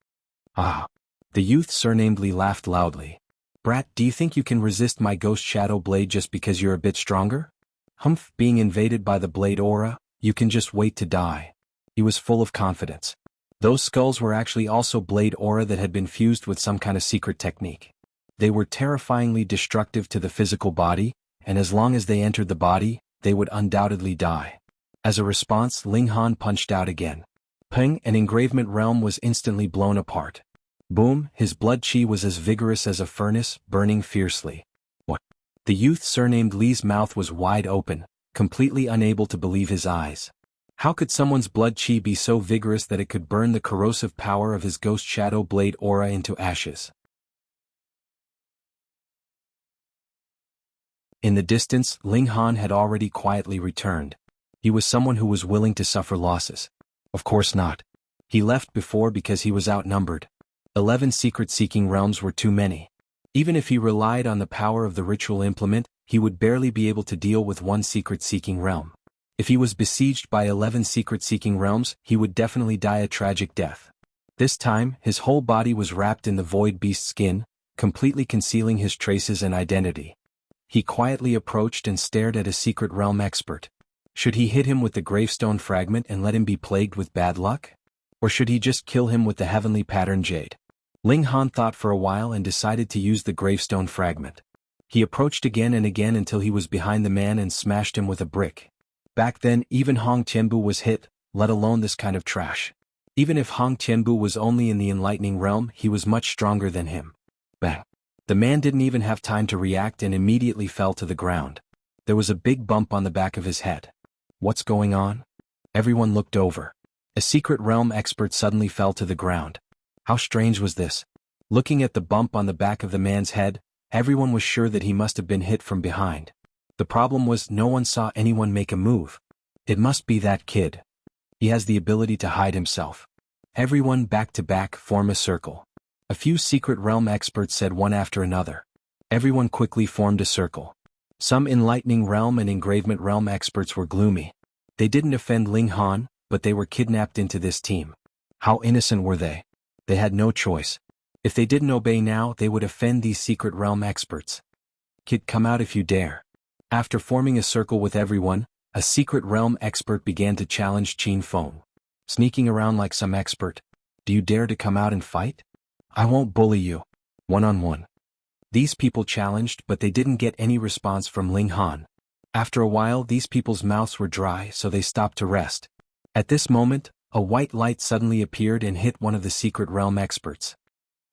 Ah! The youth surnamed Li laughed loudly. Brat, do you think you can resist my ghost shadow blade just because you're a bit stronger? Humph, being invaded by the blade aura, you can just wait to die. He was full of confidence. Those skulls were actually also blade aura that had been fused with some kind of secret technique. They were terrifyingly destructive to the physical body, and as long as they entered the body, they would undoubtedly die. As a response, Ling Han punched out again. Peng, an engravement realm was instantly blown apart. Boom, his blood chi was as vigorous as a furnace, burning fiercely. What? The youth surnamed Li's mouth was wide open, completely unable to believe his eyes. How could someone's blood chi be so vigorous that it could burn the corrosive power of his ghost shadow blade aura into ashes? In the distance, Ling Han had already quietly returned. He was someone who was willing to suffer losses. Of course not. He left before because he was outnumbered. 11 secret-seeking realms were too many. Even if he relied on the power of the ritual implement, he would barely be able to deal with one secret-seeking realm. If he was besieged by 11 secret-seeking realms, he would definitely die a tragic death. This time, his whole body was wrapped in the void beast skin, completely concealing his traces and identity. He quietly approached and stared at a secret realm expert. Should he hit him with the gravestone fragment and let him be plagued with bad luck? Or should he just kill him with the heavenly pattern jade? Ling Han thought for a while and decided to use the gravestone fragment. He approached again and again until he was behind the man and smashed him with a brick. Back then, even Hong Tianbu was hit, let alone this kind of trash. Even if Hong Tianbu was only in the enlightening realm, he was much stronger than him. Bang! The man didn't even have time to react and immediately fell to the ground. There was a big bump on the back of his head. What's going on? Everyone looked over. A secret realm expert suddenly fell to the ground. How strange was this? Looking at the bump on the back of the man's head, everyone was sure that he must have been hit from behind. The problem was no one saw anyone make a move. It must be that kid. He has the ability to hide himself. Everyone back to back form a circle. A few secret realm experts said one after another. Everyone quickly formed a circle. Some enlightening realm and engravement realm experts were gloomy. They didn't offend Ling Han, but they were kidnapped into this team. How innocent were they? They had no choice. If they didn't obey now, they would offend these secret realm experts. Kid, come out if you dare. After forming a circle with everyone, a secret realm expert began to challenge Qin Feng. Sneaking around like some expert. Do you dare to come out and fight? I won't bully you. One-on-one. These people challenged, but they didn't get any response from Ling Han. After a while, these people's mouths were dry, so they stopped to rest. At this moment, a white light suddenly appeared and hit one of the Secret Realm experts.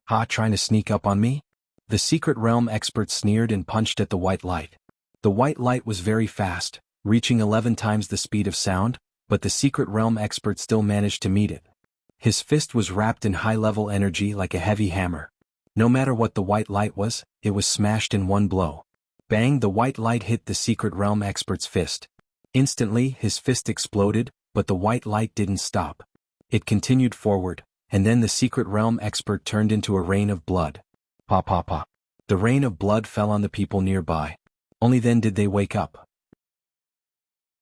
Ha, trying to sneak up on me? The Secret Realm expert sneered and punched at the white light. The white light was very fast, reaching 11 times the speed of sound, but the Secret Realm expert still managed to meet it. His fist was wrapped in high-level energy like a heavy hammer. No matter what the white light was, it was smashed in one blow. Bang, the white light hit the Secret Realm expert's fist. Instantly, his fist exploded, but the white light didn't stop. It continued forward, and then the Secret Realm expert turned into a rain of blood. Pa pa pa. The rain of blood fell on the people nearby. Only then did they wake up.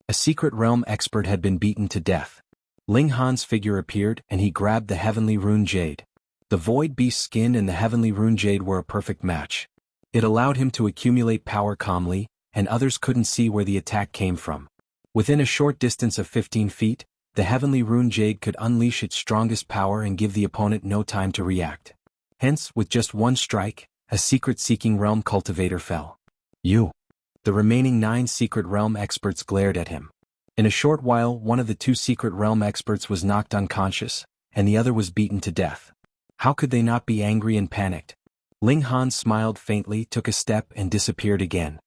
A Secret Realm expert had been beaten to death. Ling Han's figure appeared and he grabbed the Heavenly Rune Jade. The Void Beast's skin and the Heavenly Rune Jade were a perfect match. It allowed him to accumulate power calmly, and others couldn't see where the attack came from. Within a short distance of 15 feet, the Heavenly Rune Jade could unleash its strongest power and give the opponent no time to react. Hence, with just one strike, a secret-seeking realm cultivator fell. You. The remaining 9 Secret Realm experts glared at him. In a short while, one of the 2 Secret Realm experts was knocked unconscious, and the other was beaten to death. How could they not be angry and panicked? Ling Han smiled faintly, took a step, and disappeared again.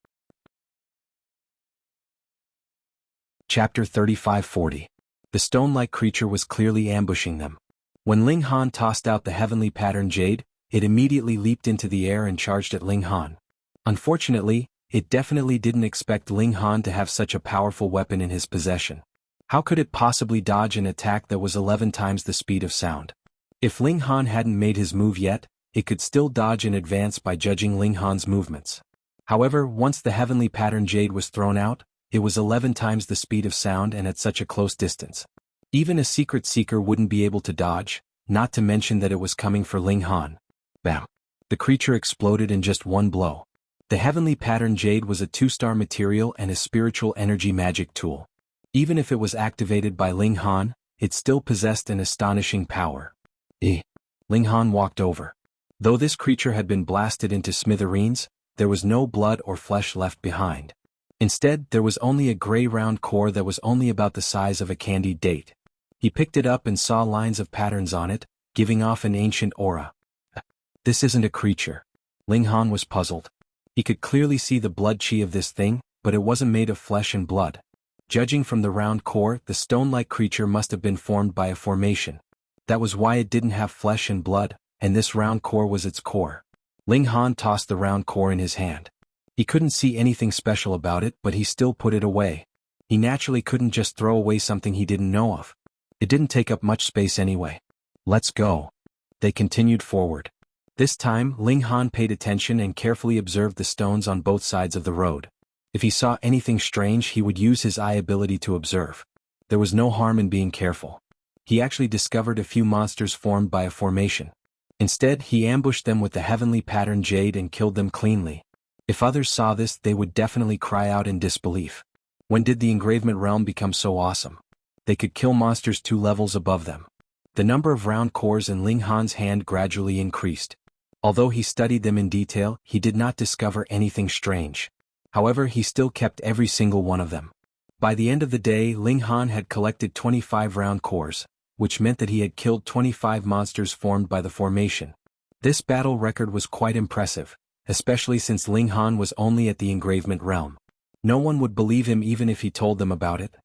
Chapter 35-40. The stone-like creature was clearly ambushing them. When Ling Han tossed out the heavenly pattern jade, it immediately leaped into the air and charged at Ling Han. Unfortunately, it definitely didn't expect Ling Han to have such a powerful weapon in his possession. How could it possibly dodge an attack that was 11 times the speed of sound? If Ling Han hadn't made his move yet, it could still dodge in advance by judging Ling Han's movements. However, once the heavenly pattern jade was thrown out, it was 11 times the speed of sound and at such a close distance. Even a secret seeker wouldn't be able to dodge, not to mention that it was coming for Ling Han. Bam! The creature exploded in just one blow. The heavenly pattern jade was a 2-star material and a spiritual energy magic tool. Even if it was activated by Ling Han, it still possessed an astonishing power. Ling Han walked over. Though this creature had been blasted into smithereens, there was no blood or flesh left behind. Instead, there was only a gray round core that was only about the size of a candied date. He picked it up and saw lines of patterns on it, giving off an ancient aura. This isn't a creature. Ling Han was puzzled. He could clearly see the blood chi of this thing, but it wasn't made of flesh and blood. Judging from the round core, the stone-like creature must have been formed by a formation. That was why it didn't have flesh and blood, and this round core was its core. Ling Han tossed the round core in his hand. He couldn't see anything special about it, but he still put it away. He naturally couldn't just throw away something he didn't know of. It didn't take up much space anyway. Let's go. They continued forward. This time, Ling Han paid attention and carefully observed the stones on both sides of the road. If he saw anything strange, he would use his eye ability to observe. There was no harm in being careful. He actually discovered a few monsters formed by a formation. Instead, he ambushed them with the heavenly pattern jade and killed them cleanly. If others saw this, they would definitely cry out in disbelief. When did the engravement realm become so awesome? They could kill monsters 2 levels above them. The number of round cores in Ling Han's hand gradually increased. Although he studied them in detail, he did not discover anything strange. However, he still kept every single one of them. By the end of the day, Ling Han had collected 25 round cores, which meant that he had killed 25 monsters formed by the formation. This battle record was quite impressive, especially since Ling Han was only at the engravement realm. No one would believe him even if he told them about it.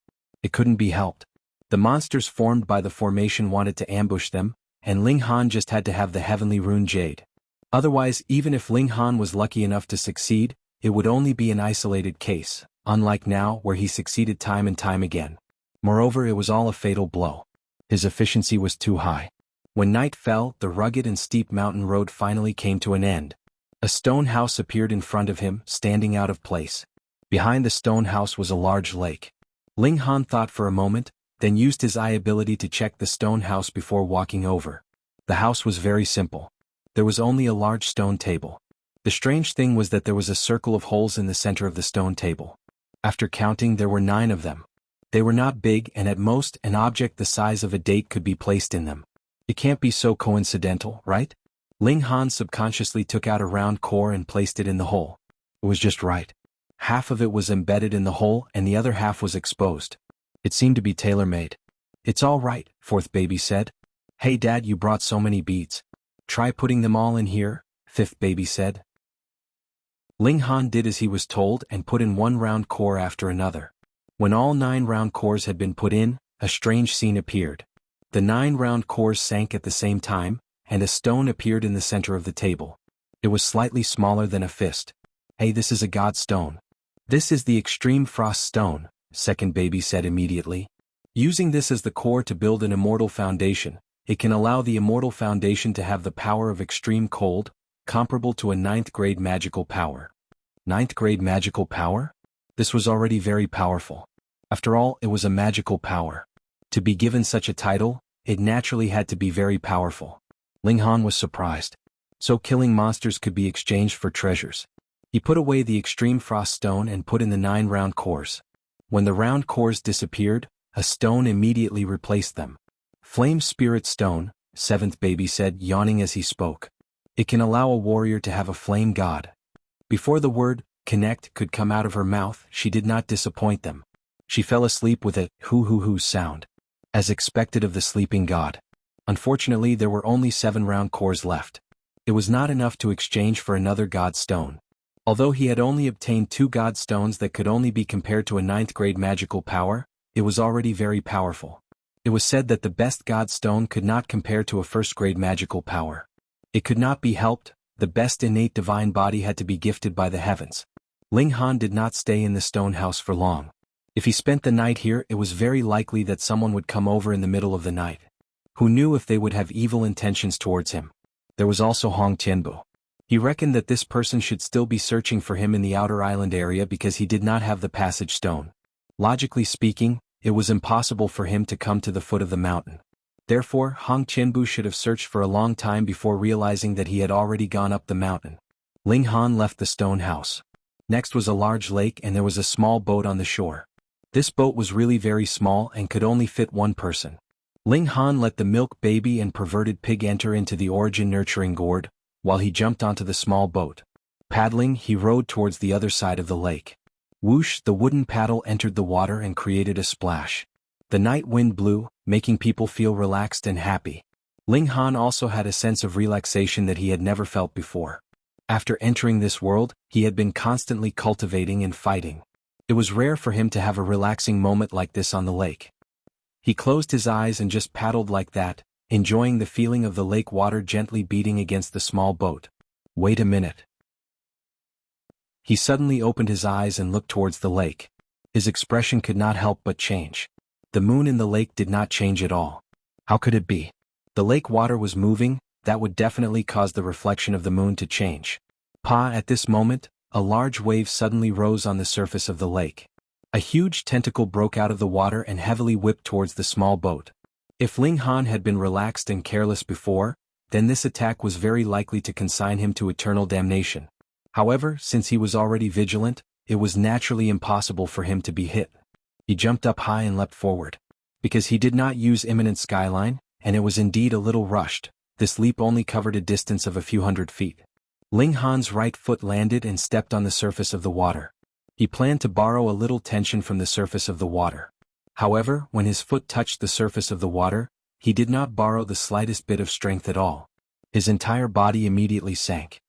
It couldn't be helped. The monsters formed by the formation wanted to ambush them, and Ling Han just had to have the heavenly rune jade. Otherwise, even if Ling Han was lucky enough to succeed, it would only be an isolated case, unlike now where he succeeded time and time again. Moreover, it was all a fatal blow. His efficiency was too high. When night fell, the rugged and steep mountain road finally came to an end. A stone house appeared in front of him, standing out of place. Behind the stone house was a large lake. Ling Han thought for a moment, then used his eye ability to check the stone house before walking over. The house was very simple. There was only a large stone table. The strange thing was that there was a circle of holes in the center of the stone table. After counting, there were 9 of them. They were not big, and at most, an object the size of a date could be placed in them. It can't be so coincidental, right? Ling Han subconsciously took out a round core and placed it in the hole. It was just right. Half of it was embedded in the hole and the other half was exposed. It seemed to be tailor-made. It's all right, fourth baby said. Hey Dad, you brought so many beads. Try putting them all in here, fifth baby said. Ling Han did as he was told and put in one round core after another. When all 9 round cores had been put in, a strange scene appeared. The 9 round cores sank at the same time, and a stone appeared in the center of the table. It was slightly smaller than a fist. Hey, this is a god stone. This is the extreme frost stone, second baby said immediately. Using this as the core to build an immortal foundation, it can allow the immortal foundation to have the power of extreme cold, comparable to a 9th grade magical power. 9th grade magical power? This was already very powerful. After all, it was a magical power. To be given such a title, it naturally had to be very powerful. Ling Han was surprised. So killing monsters could be exchanged for treasures. He put away the extreme frost stone and put in the 9 round cores. When the round cores disappeared, a stone immediately replaced them. Flame Spirit Stone, 7th baby said, yawning as he spoke. It can allow a warrior to have a flame god. Before the word, connect, could come out of her mouth, she did not disappoint them. She fell asleep with a hoo-hoo-hoo sound, as expected of the sleeping god. Unfortunately, there were only 7 round cores left. It was not enough to exchange for another god stone. Although he had only obtained 2 god stones that could only be compared to a 9th grade magical power, it was already very powerful. It was said that the best god stone could not compare to a 1st grade magical power. It could not be helped, the best innate divine body had to be gifted by the heavens. Ling Han did not stay in the stone house for long. If he spent the night here, it was very likely that someone would come over in the middle of the night. Who knew if they would have evil intentions towards him? There was also Hong Tianbu. He reckoned that this person should still be searching for him in the outer island area because he did not have the passage stone. Logically speaking, it was impossible for him to come to the foot of the mountain. Therefore, Hong Tianbu should have searched for a long time before realizing that he had already gone up the mountain. Ling Han left the stone house. Next was a large lake and there was a small boat on the shore. This boat was really very small and could only fit 1 person. Ling Han let the milk baby and perverted pig enter into the origin nurturing gourd, while he jumped onto the small boat. Paddling, he rowed towards the other side of the lake. Whoosh, the wooden paddle entered the water and created a splash. The night wind blew, making people feel relaxed and happy. Ling Han also had a sense of relaxation that he had never felt before. After entering this world, he had been constantly cultivating and fighting. It was rare for him to have a relaxing moment like this on the lake. He closed his eyes and just paddled like that, enjoying the feeling of the lake water gently beating against the small boat. Wait a minute. He suddenly opened his eyes and looked towards the lake. His expression could not help but change. The moon in the lake did not change at all. How could it be? The lake water was moving, that would definitely cause the reflection of the moon to change. At this moment, a large wave suddenly rose on the surface of the lake. A huge tentacle broke out of the water and heavily whipped towards the small boat. If Ling Han had been relaxed and careless before, then this attack was very likely to consign him to eternal damnation. However, since he was already vigilant, it was naturally impossible for him to be hit. He jumped up high and leapt forward. Because he did not use imminent skyline, and it was indeed a little rushed, this leap only covered a distance of a few hundred feet. Ling Han's right foot landed and stepped on the surface of the water. He planned to borrow a little tension from the surface of the water. However, when his foot touched the surface of the water, he did not borrow the slightest bit of strength at all. His entire body immediately sank.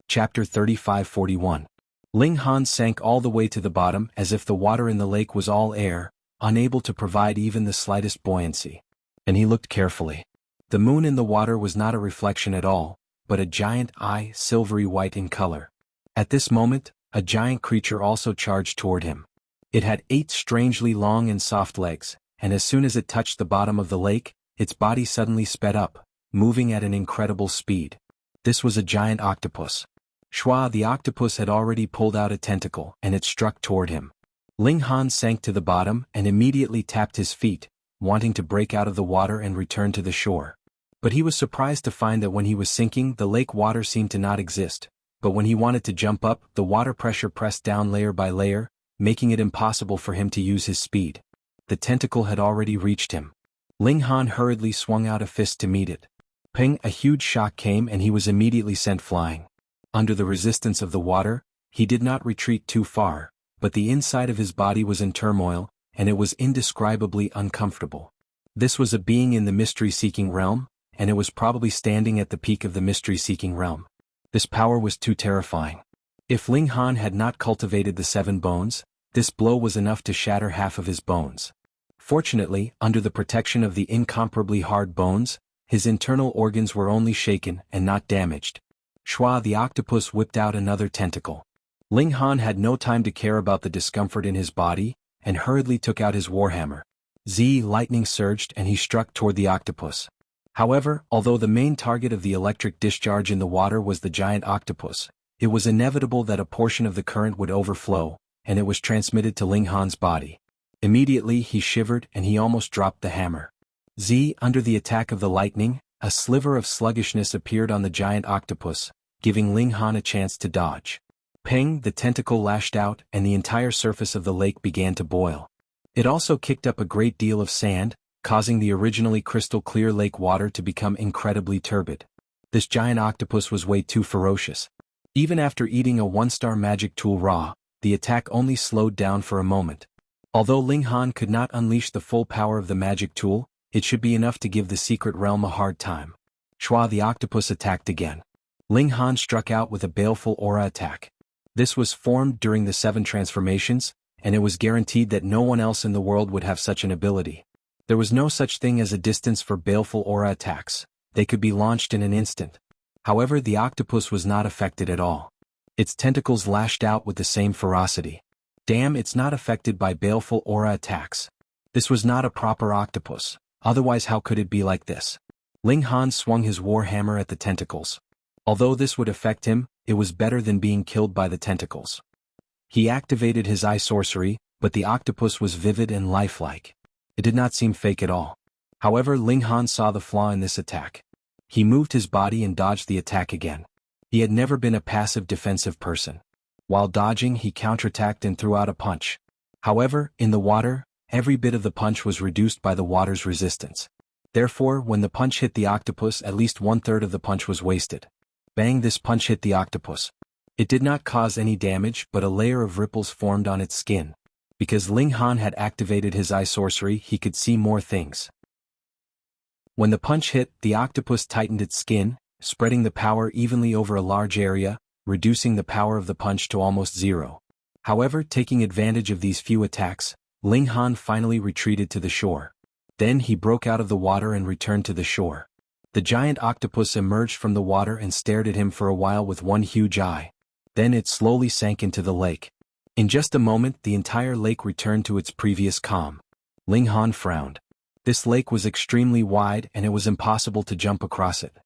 Chapter 35-41. Ling Han sank all the way to the bottom as if the water in the lake was all air, unable to provide even the slightest buoyancy. And he looked carefully. The moon in the water was not a reflection at all, but a giant eye, silvery white in color. At this moment, a giant creature also charged toward him. It had 8 strangely long and soft legs, and as soon as it touched the bottom of the lake, its body suddenly sped up, moving at an incredible speed. This was a giant octopus. Shua the octopus had already pulled out a tentacle and it struck toward him. Ling Han sank to the bottom and immediately tapped his feet, wanting to break out of the water and return to the shore. But he was surprised to find that when he was sinking, the lake water seemed to not exist, but when he wanted to jump up, the water pressure pressed down layer by layer, making it impossible for him to use his speed. the tentacle had already reached him. Ling Han hurriedly swung out a fist to meet it. Ping, a huge shock came and he was immediately sent flying. Under the resistance of the water, he did not retreat too far, but the inside of his body was in turmoil, and it was indescribably uncomfortable. This was a being in the mystery-seeking realm, and it was probably standing at the peak of the mystery-seeking realm. This power was too terrifying. If Ling Han had not cultivated the 7 bones, this blow was enough to shatter half of his bones. Fortunately, under the protection of the incomparably hard bones, his internal organs were only shaken and not damaged. Shua the octopus whipped out another tentacle. Ling Han had no time to care about the discomfort in his body, and hurriedly took out his warhammer. Lightning surged and he struck toward the octopus. However, although the main target of the electric discharge in the water was the giant octopus, it was inevitable that a portion of the current would overflow, and it was transmitted to Ling Han's body. Immediately he shivered and he almost dropped the hammer. Under the attack of the lightning, a sliver of sluggishness appeared on the giant octopus, giving Ling Han a chance to dodge. Ping, the tentacle lashed out and the entire surface of the lake began to boil. It also kicked up a great deal of sand, causing the originally crystal-clear lake water to become incredibly turbid. This giant octopus was way too ferocious. Even after eating a 1-star magic tool raw, the attack only slowed down for a moment. Although Ling Han could not unleash the full power of the magic tool, it should be enough to give the secret realm a hard time. Shua the octopus attacked again. Ling Han struck out with a baleful aura attack. This was formed during the 7 transformations, and it was guaranteed that no one else in the world would have such an ability. There was no such thing as a distance for baleful aura attacks. They could be launched in an instant. However, the octopus was not affected at all. Its tentacles lashed out with the same ferocity. Damn, it's not affected by baleful aura attacks. This was not a proper octopus, otherwise how could it be like this? Ling Han swung his warhammer at the tentacles. Although this would affect him, it was better than being killed by the tentacles. He activated his eye sorcery, but the octopus was vivid and lifelike. It did not seem fake at all. However, Ling Han saw the flaw in this attack. He moved his body and dodged the attack again. He had never been a passive defensive person. While dodging, he counterattacked and threw out a punch. However, in the water, every bit of the punch was reduced by the water's resistance. Therefore, when the punch hit the octopus, at least 1/3 of the punch was wasted. Bang! This punch hit the octopus. It did not cause any damage, but a layer of ripples formed on its skin. Because Ling Han had activated his eye sorcery, he could see more things. When the punch hit, the octopus tightened its skin, spreading the power evenly over a large area, reducing the power of the punch to almost 0. However, taking advantage of these few attacks, Ling Han finally retreated to the shore. Then he broke out of the water and returned to the shore. The giant octopus emerged from the water and stared at him for a while with one huge eye. Then it slowly sank into the lake. In just a moment, the entire lake returned to its previous calm. Ling Han frowned. This lake was extremely wide and it was impossible to jump across it.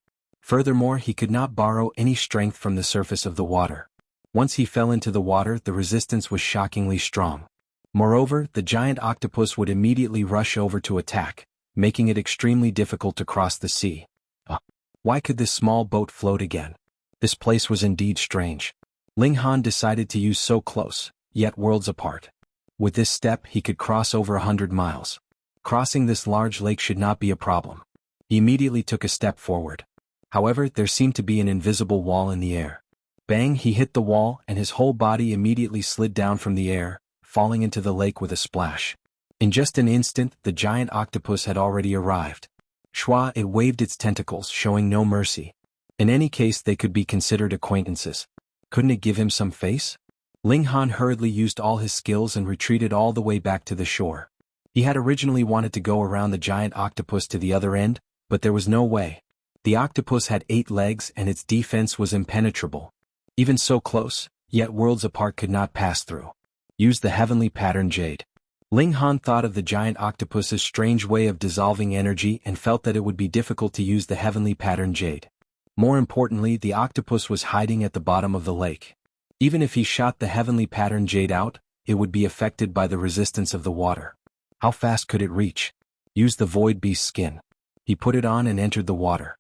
Furthermore, he could not borrow any strength from the surface of the water. Once he fell into the water, the resistance was shockingly strong. Moreover, the giant octopus would immediately rush over to attack, making it extremely difficult to cross the sea. Why could this small boat float again? This place was indeed strange. Ling Han decided to use so close, yet worlds apart. With this step, he could cross over 100 miles. Crossing this large lake should not be a problem. He immediately took a step forward. However, there seemed to be an invisible wall in the air. Bang! He hit the wall and his whole body immediately slid down from the air, falling into the lake with a splash. In just an instant, the giant octopus had already arrived. Shua, it waved its tentacles, showing no mercy. In any case, they could be considered acquaintances. Couldn't it give him some face? Ling Han hurriedly used all his skills and retreated all the way back to the shore. He had originally wanted to go around the giant octopus to the other end, but there was no way. The octopus had 8 legs and its defense was impenetrable. Even so close, yet worlds apart could not pass through. Use the heavenly pattern jade. Ling Han thought of the giant octopus's strange way of dissolving energy and felt that it would be difficult to use the heavenly pattern jade. More importantly, the octopus was hiding at the bottom of the lake. Even if he shot the heavenly pattern jade out, it would be affected by the resistance of the water. How fast could it reach? Use the void beast skin. He put it on and entered the water.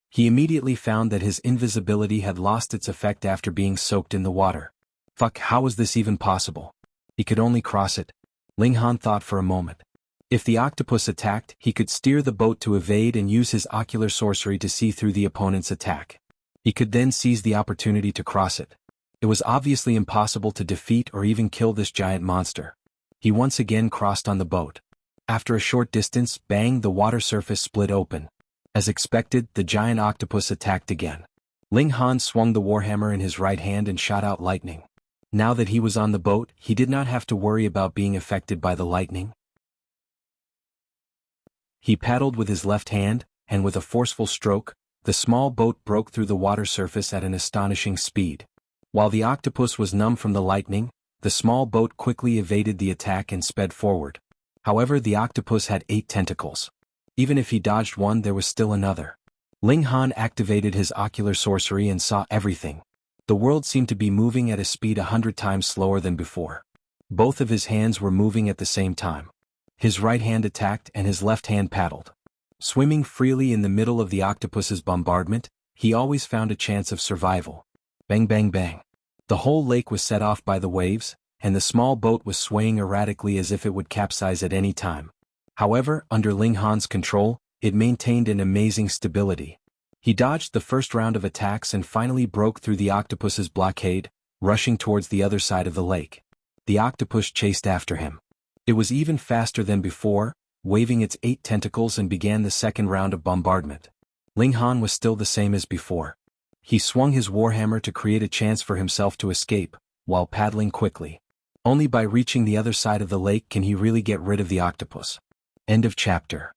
He immediately found that his invisibility had lost its effect after being soaked in the water. Fuck, how was this even possible? He could only cross it. Ling Han thought for a moment. If the octopus attacked, he could steer the boat to evade and use his ocular sorcery to see through the opponent's attack. He could then seize the opportunity to cross it. It was obviously impossible to defeat or even kill this giant monster. He once again crossed on the boat. After a short distance, bang, the water surface split open. As expected, the giant octopus attacked again. Ling Han swung the warhammer in his right hand and shot out lightning. Now that he was on the boat, he did not have to worry about being affected by the lightning. He paddled with his left hand, and with a forceful stroke, the small boat broke through the water surface at an astonishing speed. While the octopus was numb from the lightning, the small boat quickly evaded the attack and sped forward. However, the octopus had 8 tentacles. Even if he dodged one, there was still another. Ling Han activated his ocular sorcery and saw everything. The world seemed to be moving at a speed 100 times slower than before. Both of his hands were moving at the same time. His right hand attacked and his left hand paddled. Swimming freely in the middle of the octopus's bombardment, he always found a chance of survival. Bang bang bang. The whole lake was set off by the waves, and the small boat was swaying erratically as if it would capsize at any time. However, under Ling Han's control, it maintained an amazing stability. He dodged the first round of attacks and finally broke through the octopus's blockade, rushing towards the other side of the lake. The octopus chased after him. It was even faster than before, waving its 8 tentacles, and began the second round of bombardment. Ling Han was still the same as before. He swung his warhammer to create a chance for himself to escape, while paddling quickly. Only by reaching the other side of the lake can he really get rid of the octopus. End of chapter.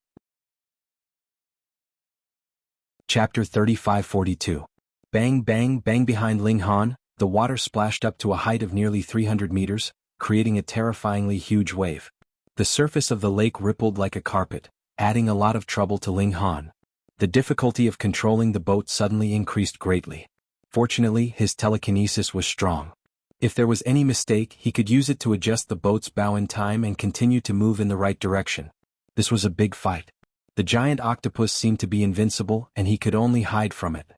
Chapter 3542. Bang bang bang. Behind Ling Han, the water splashed up to a height of nearly 300 meters, creating a terrifyingly huge wave. The surface of the lake rippled like a carpet, adding a lot of trouble to Ling Han. The difficulty of controlling the boat suddenly increased greatly. Fortunately, his telekinesis was strong. If there was any mistake, he could use it to adjust the boat's bow in time and continue to move in the right direction. This was a big fight. The giant octopus seemed to be invincible, and he could only hide from it.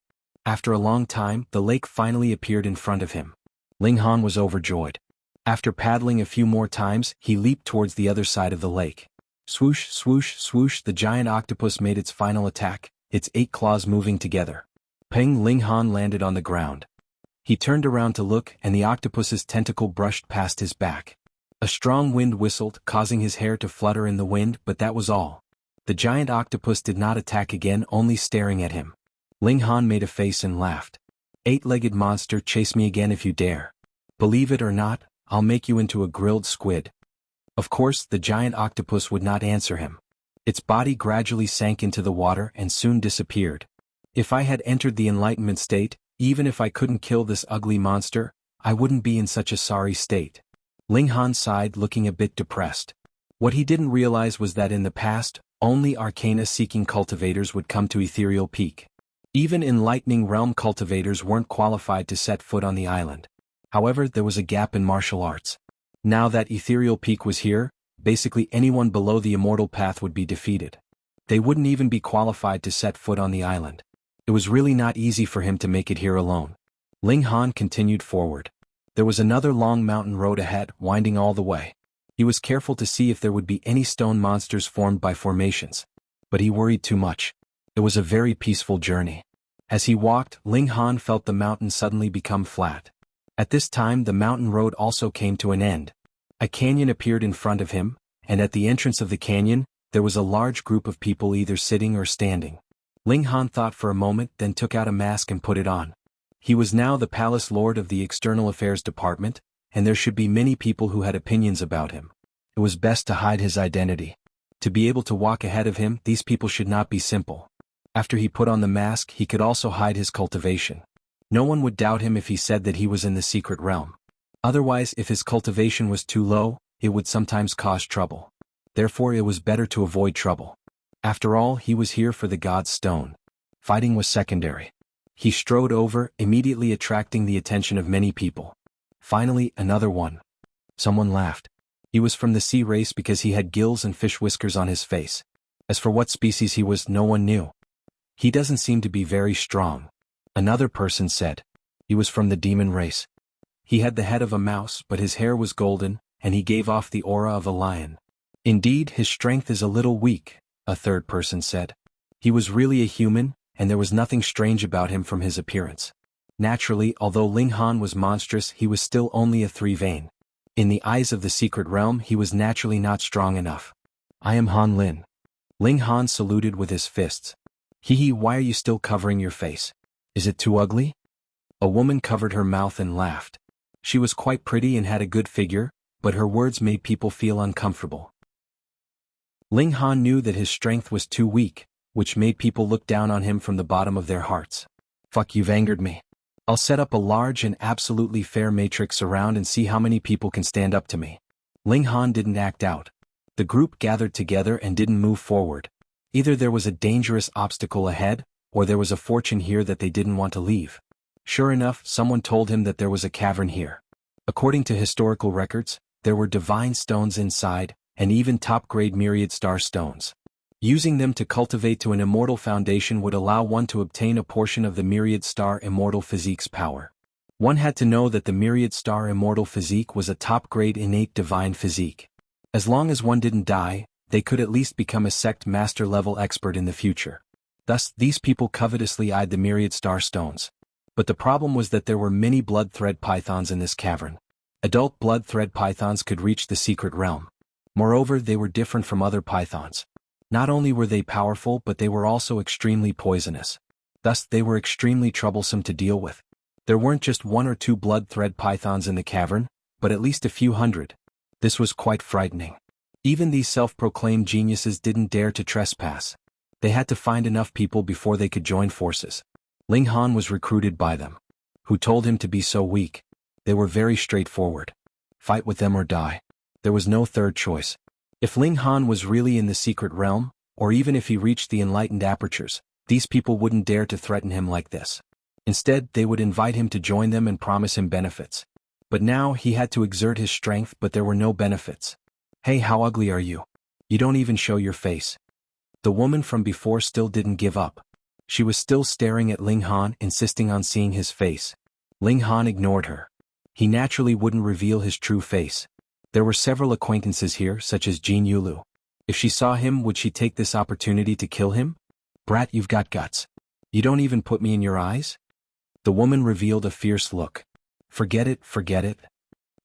After a long time, the lake finally appeared in front of him. Ling Han was overjoyed. After paddling a few more times, he leaped towards the other side of the lake. Swoosh, swoosh, swoosh, the giant octopus made its final attack, its 8 claws moving together. Peng. Ling Han landed on the ground. He turned around to look, and the octopus's tentacle brushed past his back. A strong wind whistled, causing his hair to flutter in the wind, but that was all. The giant octopus did not attack again, only staring at him. Ling Han made a face and laughed. 8-legged monster, chase me again if you dare. Believe it or not, I'll make you into a grilled squid. Of course, the giant octopus would not answer him. Its body gradually sank into the water and soon disappeared. If I had entered the enlightenment state, even if I couldn't kill this ugly monster, I wouldn't be in such a sorry state. Ling Han sighed, looking a bit depressed. What he didn't realize was that in the past, only arcana-seeking cultivators would come to Ethereal Peak. Even enlightening realm cultivators weren't qualified to set foot on the island. However, there was a gap in martial arts. Now that Ethereal Peak was here, basically anyone below the immortal path would be defeated. They wouldn't even be qualified to set foot on the island. It was really not easy for him to make it here alone. Ling Han continued forward. There was another long mountain road ahead, winding all the way. He was careful to see if there would be any stone monsters formed by formations. But he worried too much. It was a very peaceful journey. As he walked, Ling Han felt the mountain suddenly become flat. At this time, the mountain road also came to an end. A canyon appeared in front of him, and at the entrance of the canyon, there was a large group of people either sitting or standing. Ling Han thought for a moment, then took out a mask and put it on. He was now the palace lord of the External Affairs Department, and there should be many people who had opinions about him. It was best to hide his identity. To be able to walk ahead of him, these people should not be simple. After he put on the mask, he could also hide his cultivation. No one would doubt him if he said that he was in the secret realm. Otherwise, if his cultivation was too low, it would sometimes cause trouble. Therefore, it was better to avoid trouble. After all, he was here for the God's Stone. Fighting was secondary. He strode over, immediately attracting the attention of many people. Finally, another one. Someone laughed. He was from the sea race because he had gills and fish whiskers on his face. As for what species he was, no one knew. He doesn't seem to be very strong. Another person said. He was from the demon race. He had the head of a mouse, but his hair was golden, and he gave off the aura of a lion. Indeed, his strength is a little weak, a third person said. He was really a human, and there was nothing strange about him from his appearance. Naturally, although Ling Han was monstrous, he was still only a 3 vein. In the eyes of the secret realm, he was naturally not strong enough. I am Han Lin. Ling Han saluted with his fists. Hee, why are you still covering your face? Is it too ugly? A woman covered her mouth and laughed. She was quite pretty and had a good figure, but her words made people feel uncomfortable. Ling Han knew that his strength was too weak, which made people look down on him from the bottom of their hearts. Fuck, you've angered me. I'll set up a large and absolutely fair matrix around and see how many people can stand up to me. Ling Han didn't act out. The group gathered together and didn't move forward. Either there was a dangerous obstacle ahead, or there was a fortune here that they didn't want to leave. Sure enough, someone told him that there was a cavern here. According to historical records, there were divine stones inside, and even top-grade myriad star stones. Using them to cultivate to an immortal foundation would allow one to obtain a portion of the myriad star immortal physique's power. One had to know that the myriad star immortal physique was a top-grade innate divine physique. As long as one didn't die, they could at least become a sect master-level expert in the future. Thus, these people covetously eyed the myriad star stones. But the problem was that there were many blood thread pythons in this cavern. Adult blood thread pythons could reach the secret realm. Moreover, they were different from other pythons. Not only were they powerful, but they were also extremely poisonous. Thus, they were extremely troublesome to deal with. There weren't just 1 or 2 blood thread pythons in the cavern, but at least a few hundred. This was quite frightening. Even these self-proclaimed geniuses didn't dare to trespass. They had to find enough people before they could join forces. Ling Han was recruited by them. Who told him to be so weak? They were very straightforward. Fight with them or die. There was no third choice. If Ling Han was really in the secret realm, or even if he reached the enlightened apertures, these people wouldn't dare to threaten him like this. Instead, they would invite him to join them and promise him benefits. But now he had to exert his strength, but there were no benefits. Hey, how ugly are you? You don't even show your face. The woman from before still didn't give up. She was still staring at Ling Han, insisting on seeing his face. Ling Han ignored her. He naturally wouldn't reveal his true face. There were several acquaintances here, such as Jianghu. If she saw him, would she take this opportunity to kill him? Brat, you've got guts. You don't even put me in your eyes? The woman revealed a fierce look. Forget it, forget it.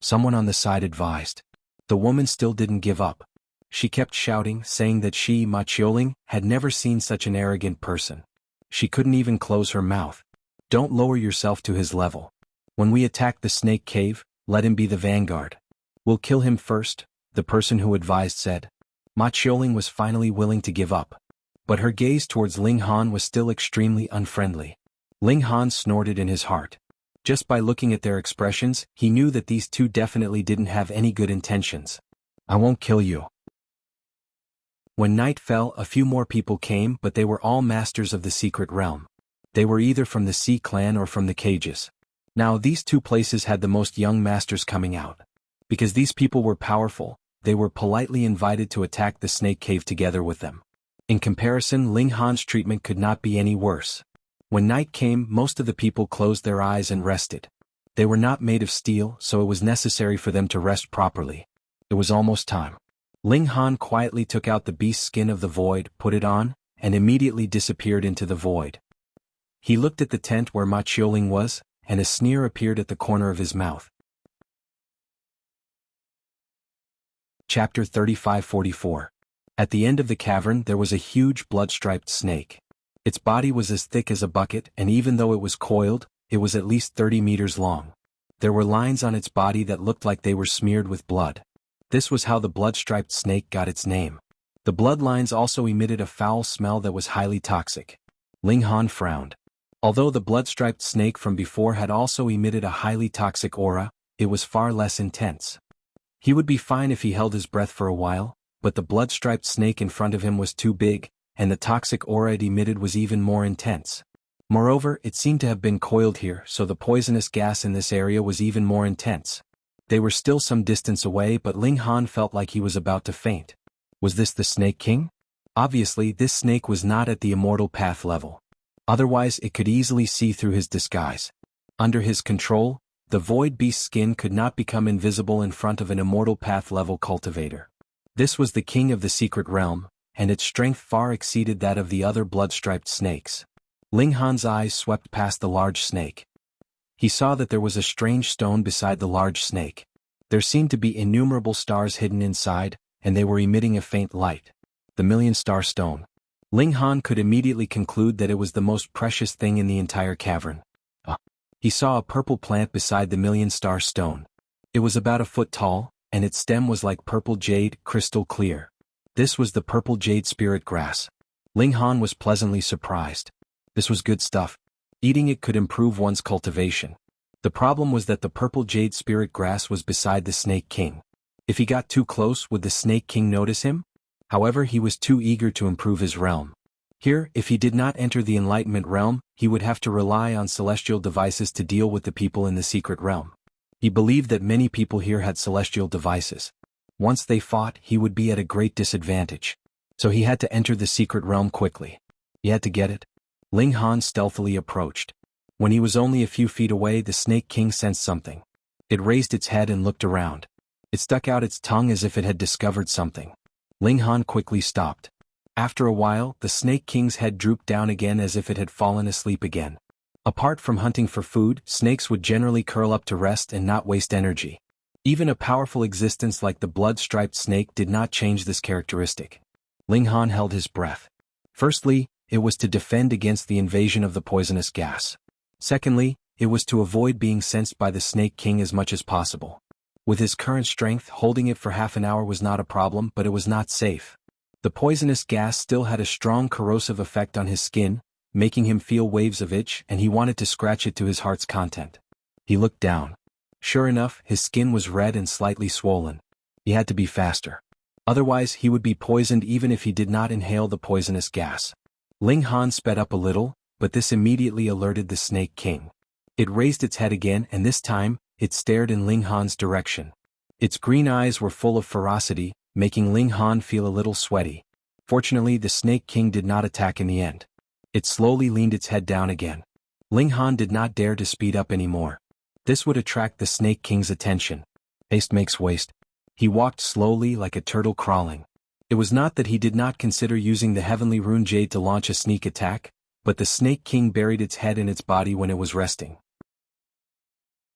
Someone on the side advised. The woman still didn't give up. She kept shouting, saying that she, Ma Qiuling, had never seen such an arrogant person. She couldn't even close her mouth. Don't lower yourself to his level. When we attack the snake cave, let him be the vanguard. We'll kill him first, the person who advised said. Ma Qiuling was finally willing to give up. But her gaze towards Ling Han was still extremely unfriendly. Ling Han snorted in his heart. Just by looking at their expressions, he knew that these two definitely didn't have any good intentions. I won't kill you. When night fell, a few more people came, but they were all masters of the secret realm. They were either from the Sea clan or from the cages. Now these two places had the most young masters coming out. Because these people were powerful, they were politely invited to attack the snake cave together with them. In comparison, Ling Han's treatment could not be any worse. When night came, most of the people closed their eyes and rested. They were not made of steel, so it was necessary for them to rest properly. It was almost time. Ling Han quietly took out the beast skin of the void, put it on, and immediately disappeared into the void. He looked at the tent where Ma Qiuling was, and a sneer appeared at the corner of his mouth. Chapter 35-44. At the end of the cavern there was a huge blood-striped snake. Its body was as thick as a bucket, and even though it was coiled, it was at least 30 meters long. There were lines on its body that looked like they were smeared with blood. This was how the blood-striped snake got its name. The bloodlines also emitted a foul smell that was highly toxic. Ling Han frowned. Although the blood-striped snake from before had also emitted a highly toxic aura, it was far less intense. He would be fine if he held his breath for a while, but the blood-striped snake in front of him was too big, and the toxic aura it emitted was even more intense. Moreover, it seemed to have been coiled here, so the poisonous gas in this area was even more intense. They were still some distance away, but Ling Han felt like he was about to faint. Was this the Snake King? Obviously, this snake was not at the immortal path level. Otherwise, it could easily see through his disguise. Under his control, the void beast's skin could not become invisible in front of an immortal path level cultivator. This was the king of the secret realm, and its strength far exceeded that of the other blood-striped snakes. Ling Han's eyes swept past the large snake. He saw that there was a strange stone beside the large snake. There seemed to be innumerable stars hidden inside, and they were emitting a faint light. The million-star stone. Ling Han could immediately conclude that it was the most precious thing in the entire cavern. He saw a purple plant beside the million-star stone. It was about a foot tall, and its stem was like purple jade, crystal clear. This was the purple jade spirit grass. Ling Han was pleasantly surprised. This was good stuff. Eating it could improve one's cultivation. The problem was that the purple jade spirit grass was beside the Snake King. If he got too close, would the Snake King notice him? However, he was too eager to improve his realm. Here, if he did not enter the Enlightenment realm, he would have to rely on celestial devices to deal with the people in the secret realm. He believed that many people here had celestial devices. Once they fought, he would be at a great disadvantage. So he had to enter the secret realm quickly. He had to get it. Ling Han stealthily approached. When he was only a few feet away, the Snake King sensed something. It raised its head and looked around. It stuck out its tongue as if it had discovered something. Ling Han quickly stopped. After a while, the Snake King's head drooped down again as if it had fallen asleep again. Apart from hunting for food, snakes would generally curl up to rest and not waste energy. Even a powerful existence like the blood-striped snake did not change this characteristic. Ling Han held his breath. Firstly, it was to defend against the invasion of the poisonous gas. Secondly, it was to avoid being sensed by the Snake King as much as possible. With his current strength, holding it for half an hour was not a problem, but it was not safe. The poisonous gas still had a strong corrosive effect on his skin, making him feel waves of itch, and he wanted to scratch it to his heart's content. He looked down. Sure enough, his skin was red and slightly swollen. He had to be faster. Otherwise, he would be poisoned even if he did not inhale the poisonous gas. Ling Han sped up a little, but this immediately alerted the Snake King. It raised its head again, and this time, it stared in Ling Han's direction. Its green eyes were full of ferocity, making Ling Han feel a little sweaty. Fortunately, the Snake King did not attack in the end. It slowly leaned its head down again. Ling Han did not dare to speed up anymore. This would attract the Snake King's attention. Haste makes waste. He walked slowly like a turtle crawling. It was not that he did not consider using the heavenly rune jade to launch a sneak attack, but the Snake King buried its head in its body when it was resting.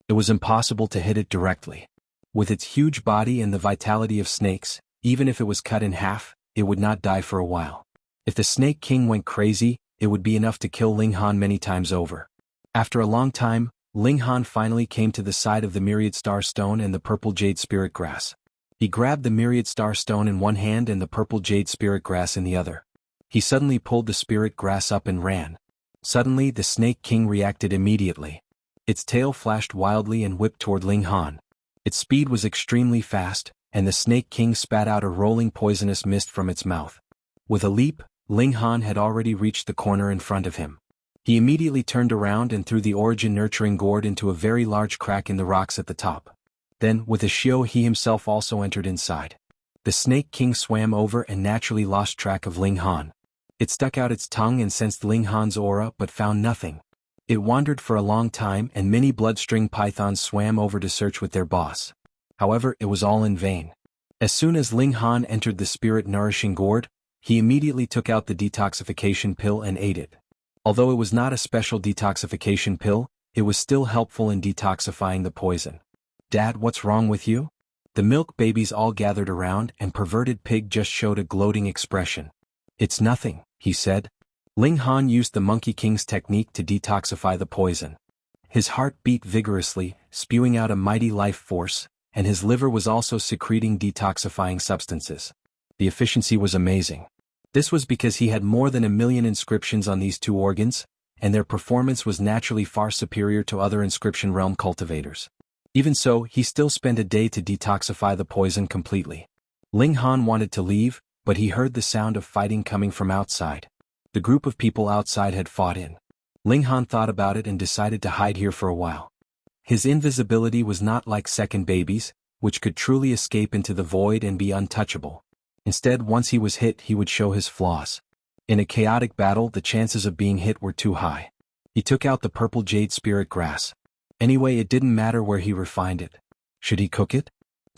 It was impossible to hit it directly. With its huge body and the vitality of snakes, even if it was cut in half, it would not die for a while. If the Snake King went crazy, it would be enough to kill Ling Han many times over. After a long time, Ling Han finally came to the side of the Myriad Star Stone and the purple jade spirit grass. He grabbed the Myriad Star Stone in one hand and the purple jade spirit grass in the other. He suddenly pulled the spirit grass up and ran. Suddenly, the Snake King reacted immediately. Its tail flashed wildly and whipped toward Ling Han. Its speed was extremely fast, and the Snake King spat out a rolling poisonous mist from its mouth. With a leap, Ling Han had already reached the corner in front of him. He immediately turned around and threw the origin nurturing gourd into a very large crack in the rocks at the top. Then, with a shio, he himself also entered inside. The Snake King swam over and naturally lost track of Ling Han. It stuck out its tongue and sensed Ling Han's aura but found nothing. It wandered for a long time and many bloodstring pythons swam over to search with their boss. However, it was all in vain. As soon as Ling Han entered the spirit nourishing gourd, he immediately took out the detoxification pill and ate it. Although it was not a special detoxification pill, it was still helpful in detoxifying the poison. "Dad, what's wrong with you?" The milk babies all gathered around and Perverted Pig just showed a gloating expression. "It's nothing," he said. Ling Han used the Monkey King's technique to detoxify the poison. His heart beat vigorously, spewing out a mighty life force, and his liver was also secreting detoxifying substances. The efficiency was amazing. This was because he had more than 1,000,000 inscriptions on these two organs, and their performance was naturally far superior to other inscription realm cultivators. Even so, he still spent a day to detoxify the poison completely. Ling Han wanted to leave, but he heard the sound of fighting coming from outside. The group of people outside had fought in. Ling Han thought about it and decided to hide here for a while. His invisibility was not like second babies, which could truly escape into the void and be untouchable. Instead, once he was hit, he would show his flaws. In a chaotic battle, the chances of being hit were too high. He took out the purple jade spirit grass. Anyway, it didn't matter where he refined it. Should he cook it?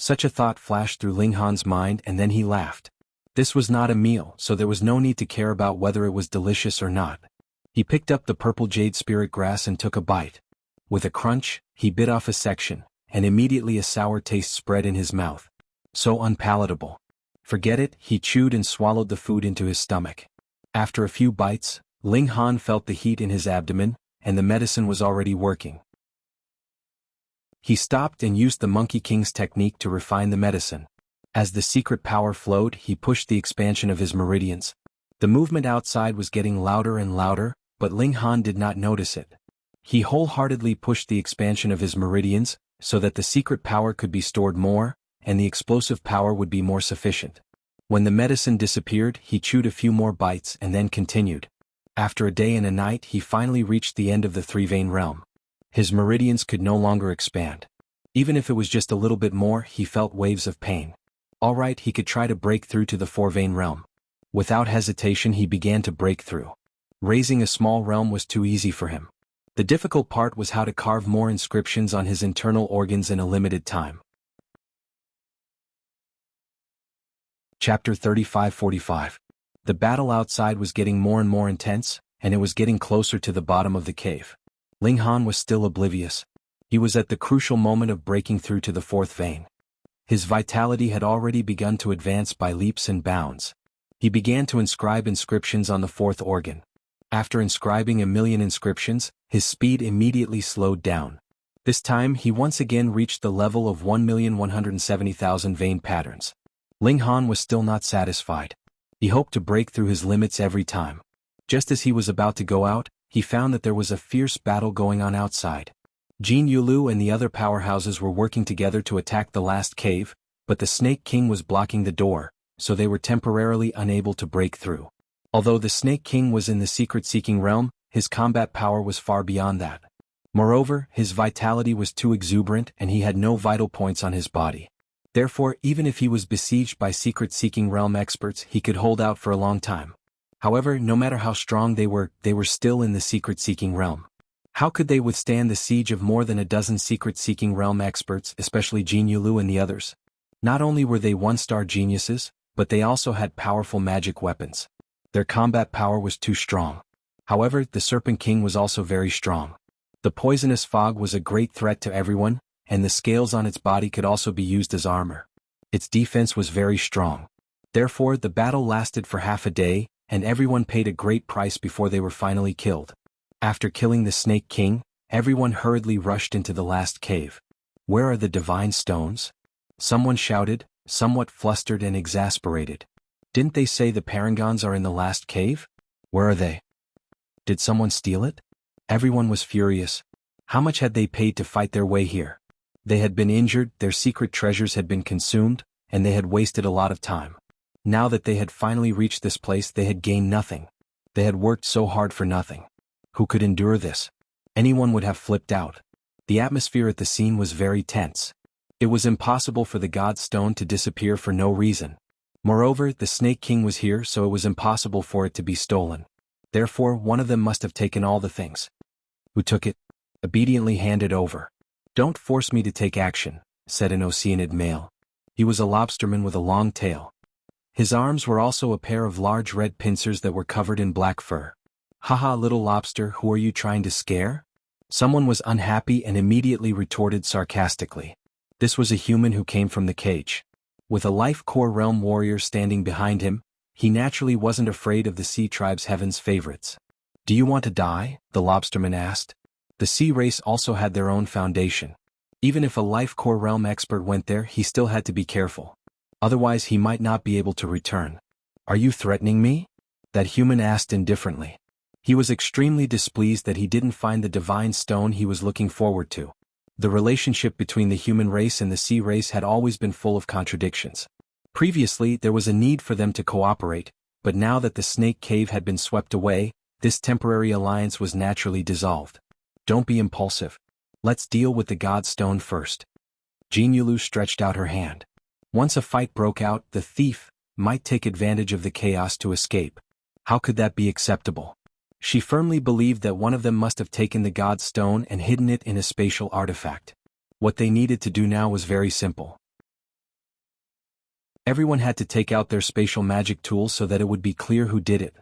Such a thought flashed through Ling Han's mind, and then he laughed. This was not a meal, so there was no need to care about whether it was delicious or not. He picked up the purple jade spirit grass and took a bite. With a crunch, he bit off a section, and immediately a sour taste spread in his mouth. So unpalatable. Forget it, he chewed and swallowed the food into his stomach. After a few bites, Ling Han felt the heat in his abdomen, and the medicine was already working. He stopped and used the Monkey King's technique to refine the medicine. As the secret power flowed, he pushed the expansion of his meridians. The movement outside was getting louder and louder, but Ling Han did not notice it. He wholeheartedly pushed the expansion of his meridians, so that the secret power could be stored more, and the explosive power would be more sufficient. When the medicine disappeared, he chewed a few more bites and then continued. After a day and a night, he finally reached the end of the three-vein realm. His meridians could no longer expand. Even if it was just a little bit more, he felt waves of pain. All right, he could try to break through to the four-vein realm. Without hesitation, he began to break through. Raising a small realm was too easy for him. The difficult part was how to carve more inscriptions on his internal organs in a limited time. Chapter 35-45. The battle outside was getting more and more intense, and it was getting closer to the bottom of the cave. Ling Han was still oblivious. He was at the crucial moment of breaking through to the fourth vein. His vitality had already begun to advance by leaps and bounds. He began to inscribe inscriptions on the fourth organ. After inscribing 1,000,000 inscriptions, his speed immediately slowed down. This time he once again reached the level of 1,170,000 vein patterns. Ling Han was still not satisfied. He hoped to break through his limits every time. Just as he was about to go out, he found that there was a fierce battle going on outside. Jianghu and the other powerhouses were working together to attack the last cave, but the Snake King was blocking the door, so they were temporarily unable to break through. Although the Snake King was in the secret-seeking realm, his combat power was far beyond that. Moreover, his vitality was too exuberant and he had no vital points on his body. Therefore, even if he was besieged by secret-seeking realm experts, he could hold out for a long time. However, no matter how strong they were still in the secret-seeking realm. How could they withstand the siege of more than a dozen secret-seeking realm experts, especially Jianghu and the others? Not only were they one-star geniuses, but they also had powerful magic weapons. Their combat power was too strong. However, the Serpent King was also very strong. The poisonous fog was a great threat to everyone, and the scales on its body could also be used as armor. Its defense was very strong. Therefore, the battle lasted for half a day, and everyone paid a great price before they were finally killed. After killing the Snake King, everyone hurriedly rushed into the last cave. "Where are the divine stones?" someone shouted, somewhat flustered and exasperated. "Didn't they say the parangons are in the last cave? Where are they? Did someone steal it?" Everyone was furious. How much had they paid to fight their way here? They had been injured, their secret treasures had been consumed, and they had wasted a lot of time. Now that they had finally reached this place, they had gained nothing. They had worked so hard for nothing. Who could endure this? Anyone would have flipped out. The atmosphere at the scene was very tense. It was impossible for the God Stone to disappear for no reason. Moreover, the Snake King was here, so it was impossible for it to be stolen. Therefore, one of them must have taken all the things. Who took it? Obediently hand it over. "Don't force me to take action," said an Oceanid male. He was a lobsterman with a long tail. His arms were also a pair of large red pincers that were covered in black fur. "Haha, little lobster, who are you trying to scare?" Someone was unhappy and immediately retorted sarcastically. This was a human who came from the cage. With a life core realm warrior standing behind him, he naturally wasn't afraid of the Sea Tribe's Heaven's favorites. "Do you want to die?" the lobsterman asked. The Sea race also had their own foundation. Even if a life core realm expert went there, he still had to be careful. Otherwise he might not be able to return. "Are you threatening me?" that human asked indifferently. He was extremely displeased that he didn't find the divine stone he was looking forward to. The relationship between the human race and the sea race had always been full of contradictions. Previously, there was a need for them to cooperate, but now that the Snake Cave had been swept away, this temporary alliance was naturally dissolved. "Don't be impulsive. Let's deal with the God Stone first." Jianghu stretched out her hand. Once a fight broke out, the thief might take advantage of the chaos to escape. How could that be acceptable? She firmly believed that one of them must have taken the God Stone and hidden it in a spatial artifact. What they needed to do now was very simple. Everyone had to take out their spatial magic tools so that it would be clear who did it.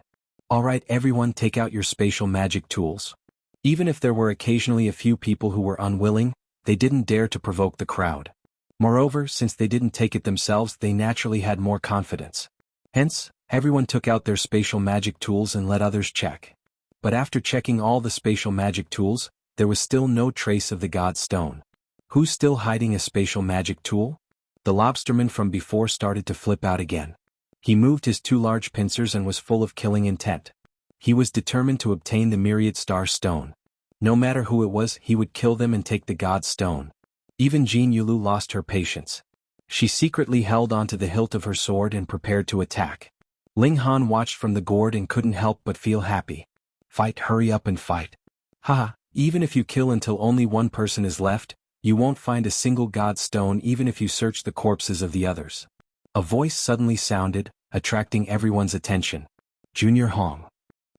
Alright everyone, take out your spatial magic tools. Even if there were occasionally a few people who were unwilling, they didn't dare to provoke the crowd. Moreover, since they didn't take it themselves, they naturally had more confidence. Hence, everyone took out their spatial magic tools and let others check. But after checking all the spatial magic tools, there was still no trace of the god stone. Who's still hiding a spatial magic tool? The lobsterman from before started to flip out again. He moved his two large pincers and was full of killing intent. He was determined to obtain the myriad star stone. No matter who it was, he would kill them and take the god stone. Even Jianghu lost her patience. She secretly held onto the hilt of her sword and prepared to attack. Ling Han watched from the gourd and couldn't help but feel happy. Fight, hurry up and fight. Haha, even if you kill until only one person is left, you won't find a single god stone even if you search the corpses of the others. A voice suddenly sounded, attracting everyone's attention. Junior Hong.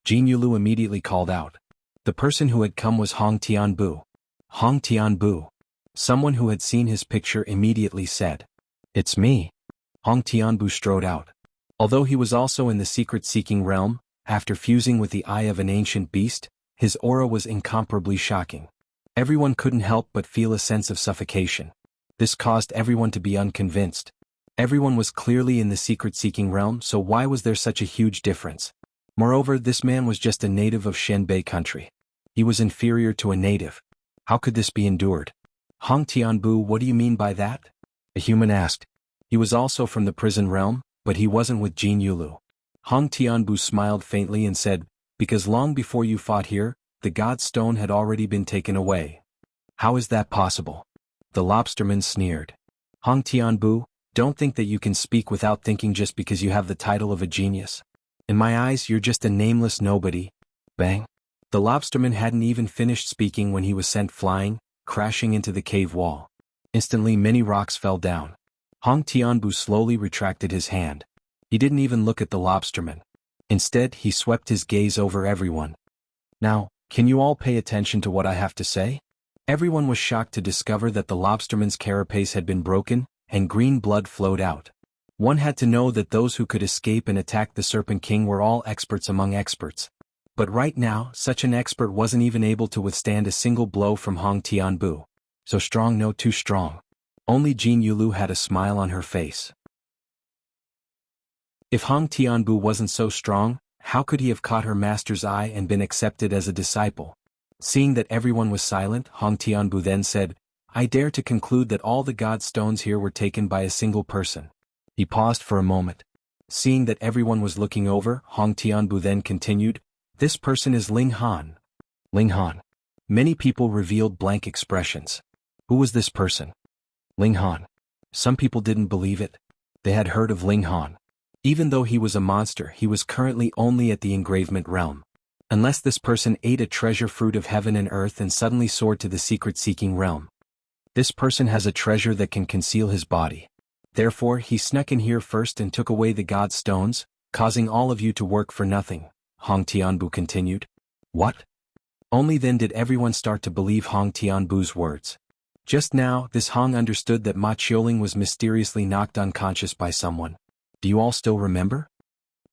Jianghu immediately called out. The person who had come was Hong Tianbu. Hong Tianbu. Someone who had seen his picture immediately said. It's me. Hong Tianbu strode out. Although he was also in the secret-seeking realm, after fusing with the eye of an ancient beast, his aura was incomparably shocking. Everyone couldn't help but feel a sense of suffocation. This caused everyone to be unconvinced. Everyone was clearly in the secret-seeking realm, so why was there such a huge difference? Moreover, this man was just a native of Shenbei country. He was inferior to a native. How could this be endured? Hong Tianbu, what do you mean by that? A human asked. He was also from the prison realm, but he wasn't with Jianghu. Hong Tianbu smiled faintly and said, because long before you fought here, the god stone had already been taken away. How is that possible? The lobsterman sneered. Hong Tianbu, don't think that you can speak without thinking just because you have the title of a genius. In my eyes, you're just a nameless nobody. Bang. The lobsterman hadn't even finished speaking when he was sent flying, crashing into the cave wall. Instantly many rocks fell down. Hong Tianbu slowly retracted his hand. He didn't even look at the lobsterman. Instead, he swept his gaze over everyone. Now, can you all pay attention to what I have to say? Everyone was shocked to discover that the lobsterman's carapace had been broken, and green blood flowed out. One had to know that those who could escape and attack the Serpent King were all experts among experts. But right now, such an expert wasn't even able to withstand a single blow from Hong Tianbu. So strong, no, too strong. Only Jianghu had a smile on her face. If Hong Tianbu wasn't so strong, how could he have caught her master's eye and been accepted as a disciple? Seeing that everyone was silent, Hong Tianbu then said, I dare to conclude that all the god stones here were taken by a single person. He paused for a moment. Seeing that everyone was looking over, Hong Tianbu then continued, this person is Ling Han. Ling Han. Many people revealed blank expressions. Who was this person? Ling Han. Some people didn't believe it. They had heard of Ling Han. Even though he was a monster, he was currently only at the engravement realm. Unless this person ate a treasure fruit of heaven and earth and suddenly soared to the secret-seeking realm. This person has a treasure that can conceal his body. Therefore, he snuck in here first and took away the god stones, causing all of you to work for nothing, Hong Tianbu continued. What? Only then did everyone start to believe Hong Tianbu's words. Just now, this Hong understood that Ma Qiuling was mysteriously knocked unconscious by someone. Do you all still remember?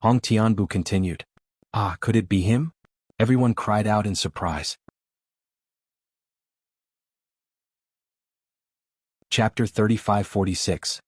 Hong Tianbu continued. Ah, could it be him? Everyone cried out in surprise. Chapter 35-46.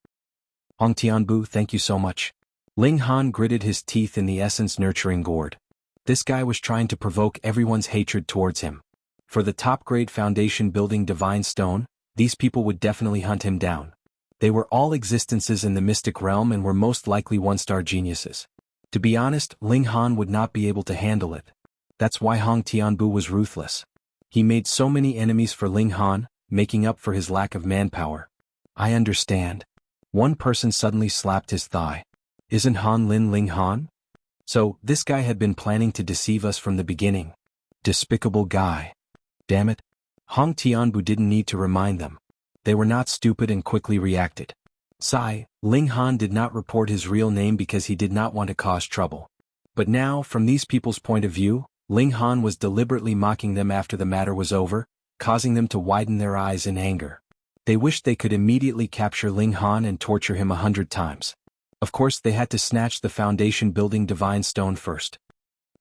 Hong Tianbu, thank you so much. Ling Han gritted his teeth in the essence-nurturing gourd. This guy was trying to provoke everyone's hatred towards him. For the top-grade foundation building divine stone, these people would definitely hunt him down. They were all existences in the mystic realm and were most likely one-star geniuses. To be honest, Ling Han would not be able to handle it. That's why Hong Tianbu was ruthless. He made so many enemies for Ling Han, making up for his lack of manpower. I understand. One person suddenly slapped his thigh. Isn't Han Lin Ling Han? So, this guy had been planning to deceive us from the beginning. Despicable guy. Damn it. Hong Tianbu didn't need to remind them. They were not stupid and quickly reacted. Sigh, Ling Han did not report his real name because he did not want to cause trouble. But now, from these people's point of view, Ling Han was deliberately mocking them after the matter was over, causing them to widen their eyes in anger. They wished they could immediately capture Ling Han and torture him 100 times. Of course they had to snatch the foundation building divine stone first.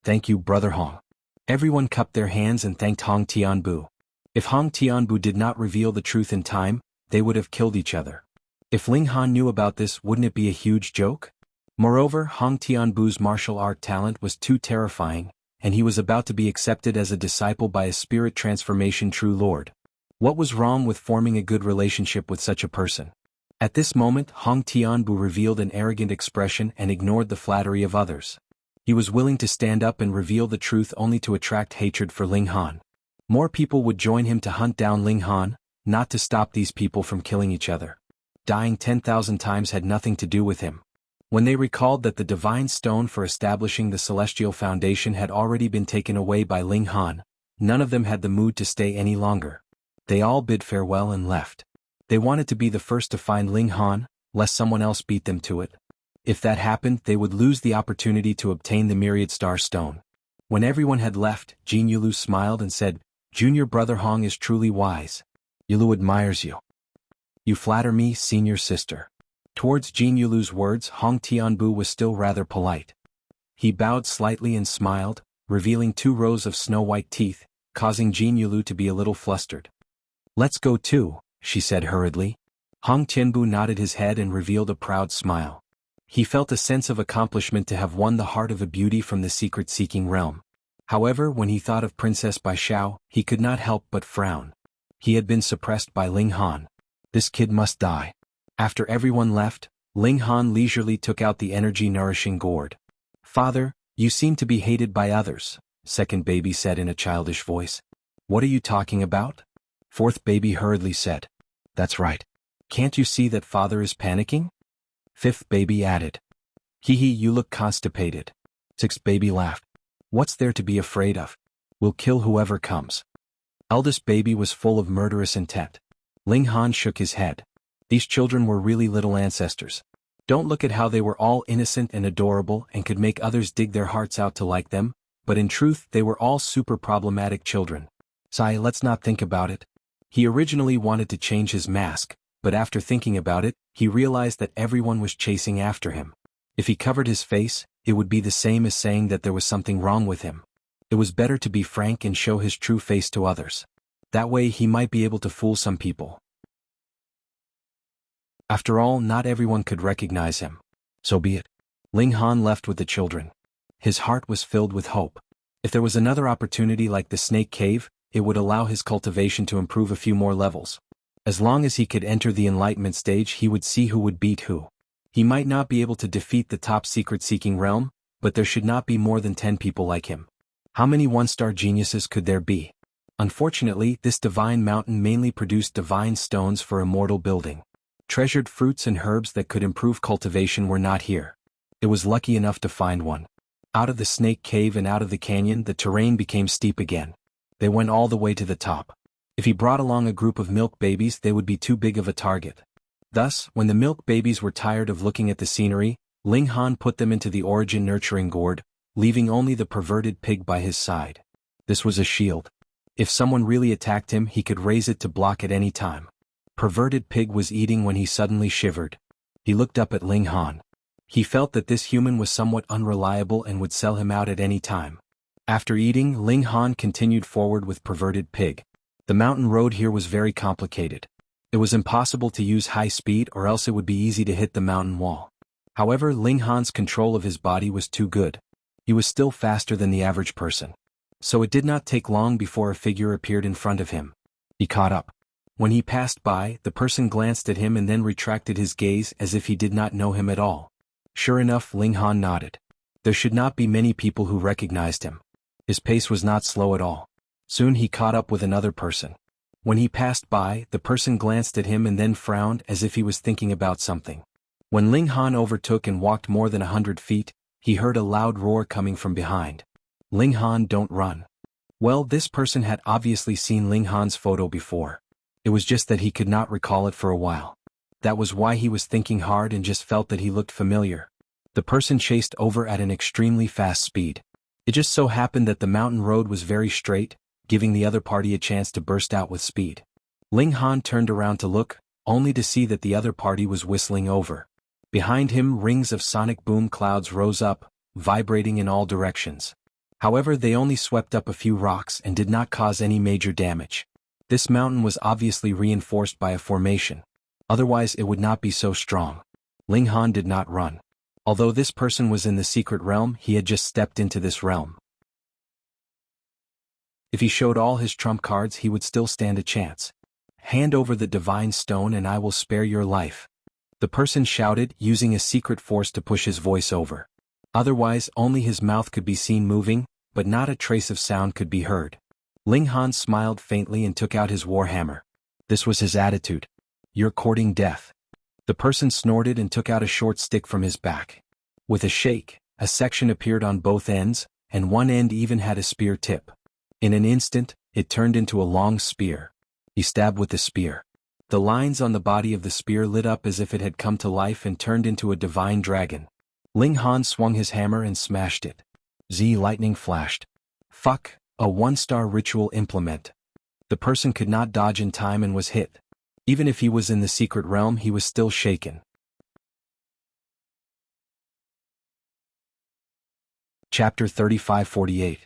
Thank you, Brother Hong. Everyone cupped their hands and thanked Hong Tianbu. If Hong Tianbu did not reveal the truth in time, they would have killed each other. If Ling Han knew about this, wouldn't it be a huge joke? Moreover, Hong Tianbu's martial art talent was too terrifying, and he was about to be accepted as a disciple by a spirit transformation true lord. What was wrong with forming a good relationship with such a person? At this moment, Hong Tianbu revealed an arrogant expression and ignored the flattery of others. He was willing to stand up and reveal the truth only to attract hatred for Ling Han. More people would join him to hunt down Ling Han, not to stop these people from killing each other. Dying 10,000 times had nothing to do with him. When they recalled that the divine stone for establishing the celestial foundation had already been taken away by Ling Han, none of them had the mood to stay any longer. They all bid farewell and left. They wanted to be the first to find Ling Han, lest someone else beat them to it. If that happened, they would lose the opportunity to obtain the Myriad Star Stone. When everyone had left, Jin Yulu smiled and said, "Junior brother Hong is truly wise. Yulu admires you. You flatter me, senior sister." Towards Jin Yulu's words, Hong Tianbu was still rather polite. He bowed slightly and smiled, revealing 2 rows of snow-white teeth, causing Jin Yulu to be a little flustered. "Let's go too," she said hurriedly. Hong Tianbu nodded his head and revealed a proud smile. He felt a sense of accomplishment to have won the heart of a beauty from the secret-seeking realm. However, when he thought of Princess Bai Xiao, he could not help but frown. He had been suppressed by Ling Han. This kid must die. After everyone left, Ling Han leisurely took out the energy-nourishing gourd. "Father, you seem to be hated by others," second baby said in a childish voice. "What are you talking about?" Fourth baby hurriedly said. "That's right. Can't you see that father is panicking?" Fifth baby added. "Hee hee, you look constipated." Sixth baby laughed. "What's there to be afraid of? We'll kill whoever comes." Eldest baby was full of murderous intent. Ling Han shook his head. These children were really little ancestors. Don't look at how they were all innocent and adorable and could make others dig their hearts out to like them, but in truth they were all super problematic children. Sai, let's not think about it. He originally wanted to change his mask, but after thinking about it, he realized that everyone was chasing after him. If he covered his face, it would be the same as saying that there was something wrong with him. It was better to be frank and show his true face to others. That way he might be able to fool some people. After all, not everyone could recognize him. So be it. Ling Han left with the children. His heart was filled with hope. If there was another opportunity like the Snake Cave, it would allow his cultivation to improve a few more levels. As long as he could enter the enlightenment stage, he would see who would beat who. He might not be able to defeat the top secret-seeking realm, but there should not be more than 10 people like him. How many one-star geniuses could there be? Unfortunately, this divine mountain mainly produced divine stones for immortal building. Treasured fruits and herbs that could improve cultivation were not here. It was lucky enough to find one. Out of the Snake Cave and out of the canyon, the terrain became steep again. They went all the way to the top. If he brought along a group of milk babies, they would be too big of a target. Thus, when the milk babies were tired of looking at the scenery, Ling Han put them into the origin nurturing gourd, leaving only the perverted pig by his side. This was a shield. If someone really attacked him, he could raise it to block at any time. Perverted pig was eating when he suddenly shivered. He looked up at Ling Han. He felt that this human was somewhat unreliable and would sell him out at any time. After eating, Ling Han continued forward with perverted pig. The mountain road here was very complicated. It was impossible to use high speed or else it would be easy to hit the mountain wall. However, Ling Han's control of his body was too good. He was still faster than the average person. So it did not take long before a figure appeared in front of him. He caught up. When he passed by, the person glanced at him and then retracted his gaze as if he did not know him at all. Sure enough, Ling Han nodded. There should not be many people who recognized him. His pace was not slow at all. Soon he caught up with another person. When he passed by, the person glanced at him and then frowned as if he was thinking about something. When Ling Han overtook and walked more than 100 feet, he heard a loud roar coming from behind. Ling Han, don't run. Well, this person had obviously seen Ling Han's photo before. It was just that he could not recall it for a while. That was why he was thinking hard and just felt that he looked familiar. The person chased over at an extremely fast speed. It just so happened that the mountain road was very straight, giving the other party a chance to burst out with speed. Ling Han turned around to look, only to see that the other party was whistling over. Behind him, rings of sonic boom clouds rose up, vibrating in all directions. However, they only swept up a few rocks and did not cause any major damage. This mountain was obviously reinforced by a formation. Otherwise it would not be so strong. Ling Han did not run. Although this person was in the secret realm, he had just stepped into this realm. If he showed all his trump cards, he would still stand a chance. Hand over the divine stone and I will spare your life. The person shouted, using a secret force to push his voice over. Otherwise, only his mouth could be seen moving, but not a trace of sound could be heard. Ling Han smiled faintly and took out his warhammer. This was his attitude. You're courting death. The person snorted and took out a short stick from his back. With a shake, a section appeared on both ends, and one end even had a spear tip. In an instant, it turned into a long spear. He stabbed with the spear. The lines on the body of the spear lit up as if it had come to life and turned into a divine dragon. Ling Han swung his hammer and smashed it. Lightning flashed. Fuck, a 1-star ritual implement. The person could not dodge in time and was hit. Even if he was in the secret realm, he was still shaken. Chapter 35-48.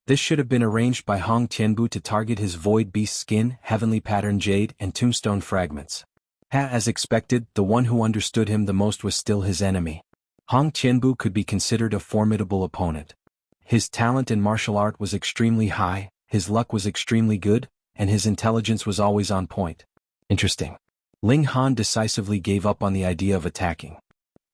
This should have been arranged by Hong Tianbu to target his void beast skin, heavenly pattern jade, and tombstone fragments. As expected, the one who understood him the most was still his enemy. Hong Tianbu could be considered a formidable opponent. His talent in martial art was extremely high, his luck was extremely good, and his intelligence was always on point. Interesting. Ling Han decisively gave up on the idea of attacking.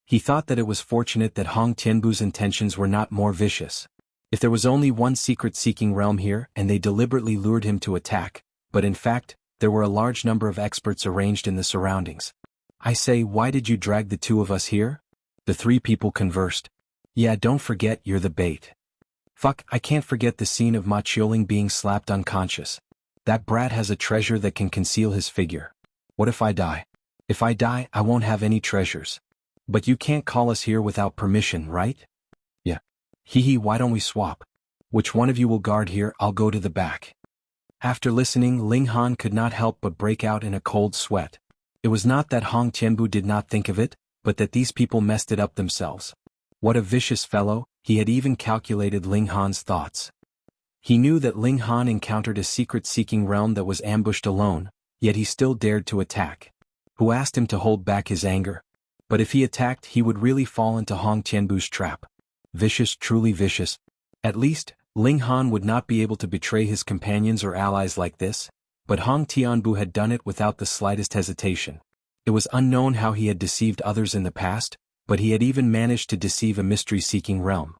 He thought that it was fortunate that Hong Tianbu's intentions were not more vicious. If there was only one secret-seeking realm here and they deliberately lured him to attack, but in fact, there were a large number of experts arranged in the surroundings. I say, why did you drag the two of us here? The three people conversed. Yeah, don't forget you're the bait. Fuck, I can't forget the scene of Ma Qiuling being slapped unconscious. That brat has a treasure that can conceal his figure. What if I die? If I die, I won't have any treasures. But you can't call us here without permission, right? Yeah. Hee, why don't we swap? Which one of you will guard here? I'll go to the back. After listening, Ling Han could not help but break out in a cold sweat. It was not that Hong Tianbu did not think of it, but that these people messed it up themselves. What a vicious fellow, he had even calculated Ling Han's thoughts. He knew that Ling Han encountered a secret-seeking realm that was ambushed alone, yet he still dared to attack. Who asked him to hold back his anger? But if he attacked, he would really fall into Hong Tianbu's trap. Vicious, truly vicious. At least, Ling Han would not be able to betray his companions or allies like this, but Hong Tianbu had done it without the slightest hesitation. It was unknown how he had deceived others in the past, but he had even managed to deceive a mystery-seeking realm.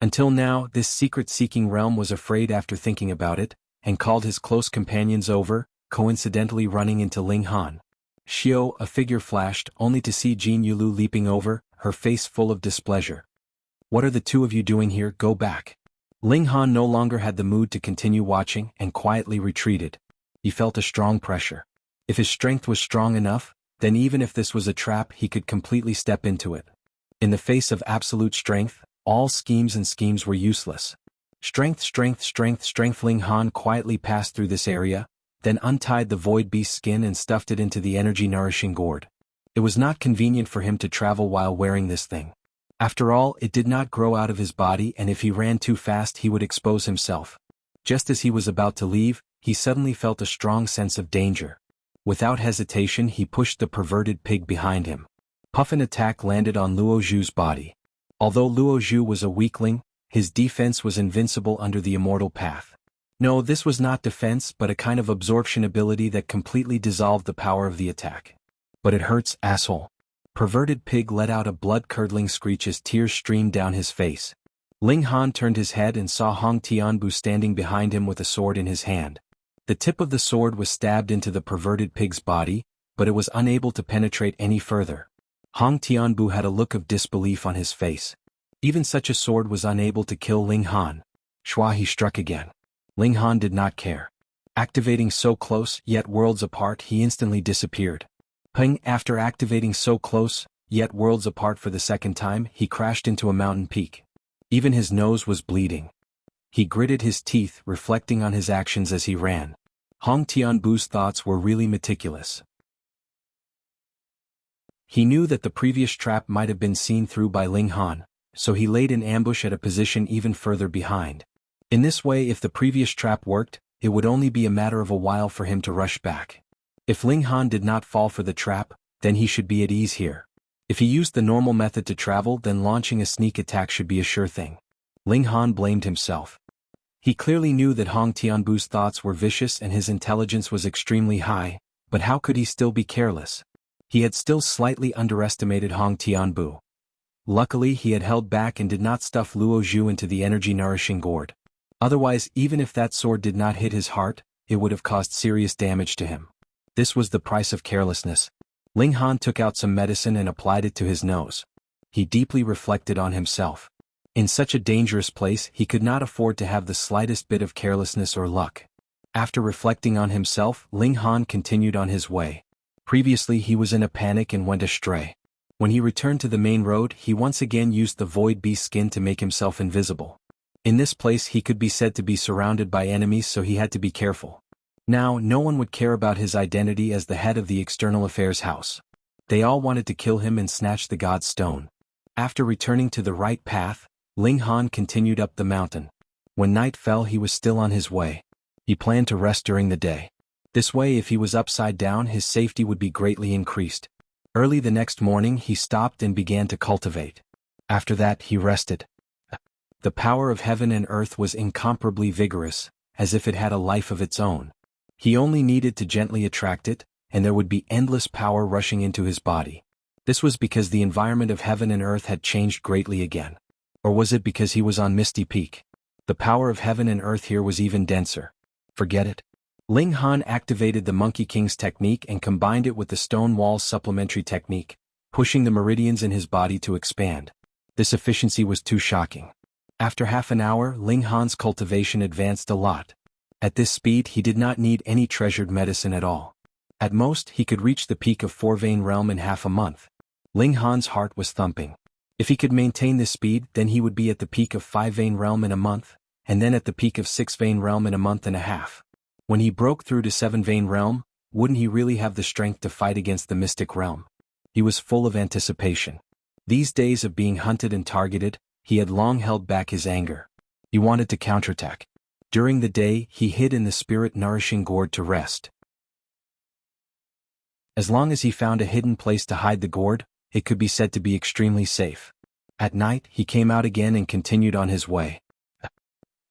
Until now, this secret-seeking realm was afraid after thinking about it, and called his close companions over, coincidentally running into Ling Han. Xiao, a figure flashed, only to see Jin Yulu leaping over, her face full of displeasure. What are the two of you doing here? Go back. Ling Han no longer had the mood to continue watching and quietly retreated. He felt a strong pressure. If his strength was strong enough, then even if this was a trap, he could completely step into it. In the face of absolute strength, all schemes were useless. Strength. Ling Han quietly passed through this area, then untied the void beast skin and stuffed it into the energy-nourishing gourd. It was not convenient for him to travel while wearing this thing. After all, it did not grow out of his body, and if he ran too fast he would expose himself. Just as he was about to leave, he suddenly felt a strong sense of danger. Without hesitation he pushed the perverted pig behind him. Puffin attack landed on Luo Zhu's body. Although Luo Zhu was a weakling, his defense was invincible under the immortal path. No, this was not defense but a kind of absorption ability that completely dissolved the power of the attack. But it hurts, asshole. Perverted pig let out a blood-curdling screech as tears streamed down his face. Ling Han turned his head and saw Hong Tianbu standing behind him with a sword in his hand. The tip of the sword was stabbed into the perverted pig's body, but it was unable to penetrate any further. Hong Tianbu had a look of disbelief on his face. Even such a sword was unable to kill Ling Han. Shua, he struck again. Ling Han did not care. Activating so close, yet worlds apart, he instantly disappeared. Ping, after activating so close, yet worlds apart for the second time, he crashed into a mountain peak. Even his nose was bleeding. He gritted his teeth, reflecting on his actions as he ran. Hong Tianbu's thoughts were really meticulous. He knew that the previous trap might have been seen through by Ling Han, so he laid an ambush at a position even further behind. In this way, if the previous trap worked, it would only be a matter of a while for him to rush back. If Ling Han did not fall for the trap, then he should be at ease here. If he used the normal method to travel, then launching a sneak attack should be a sure thing. Ling Han blamed himself. He clearly knew that Hong Tianbu's thoughts were vicious and his intelligence was extremely high, but how could he still be careless? He had still slightly underestimated Hong Tianbu. Luckily, he had held back and did not stuff Luo Zhu into the energy-nourishing gourd. Otherwise, even if that sword did not hit his heart, it would have caused serious damage to him. This was the price of carelessness. Ling Han took out some medicine and applied it to his nose. He deeply reflected on himself. In such a dangerous place, he could not afford to have the slightest bit of carelessness or luck. After reflecting on himself, Ling Han continued on his way. Previously, he was in a panic and went astray. When he returned to the main road, he once again used the void beast skin to make himself invisible. In this place, he could be said to be surrounded by enemies, so he had to be careful. Now, no one would care about his identity as the head of the External Affairs House. They all wanted to kill him and snatch the God's Stone. After returning to the right path, Ling Han continued up the mountain. When night fell, he was still on his way. He planned to rest during the day. This way, if he was upside down, his safety would be greatly increased. Early the next morning, he stopped and began to cultivate. After that, he rested. The power of heaven and earth was incomparably vigorous, as if it had a life of its own. He only needed to gently attract it, and there would be endless power rushing into his body. This was because the environment of heaven and earth had changed greatly again. Or was it because he was on Misty Peak? The power of heaven and earth here was even denser. Forget it. Ling Han activated the Monkey King's technique and combined it with the Stone Wall's supplementary technique, pushing the meridians in his body to expand. This efficiency was too shocking. After half an hour, Ling Han's cultivation advanced a lot. At this speed, he did not need any treasured medicine at all. At most, he could reach the peak of 4-vein realm in half a month. Ling Han's heart was thumping. If he could maintain this speed, then he would be at the peak of 5-vein realm in a month, and then at the peak of 6-vein realm in a month and a half. When he broke through to 7-vein realm, wouldn't he really have the strength to fight against the mystic realm? He was full of anticipation. These days of being hunted and targeted, he had long held back his anger. He wanted to counterattack. During the day, he hid in the spirit-nourishing gourd to rest. As long as he found a hidden place to hide the gourd, it could be said to be extremely safe. At night, he came out again and continued on his way.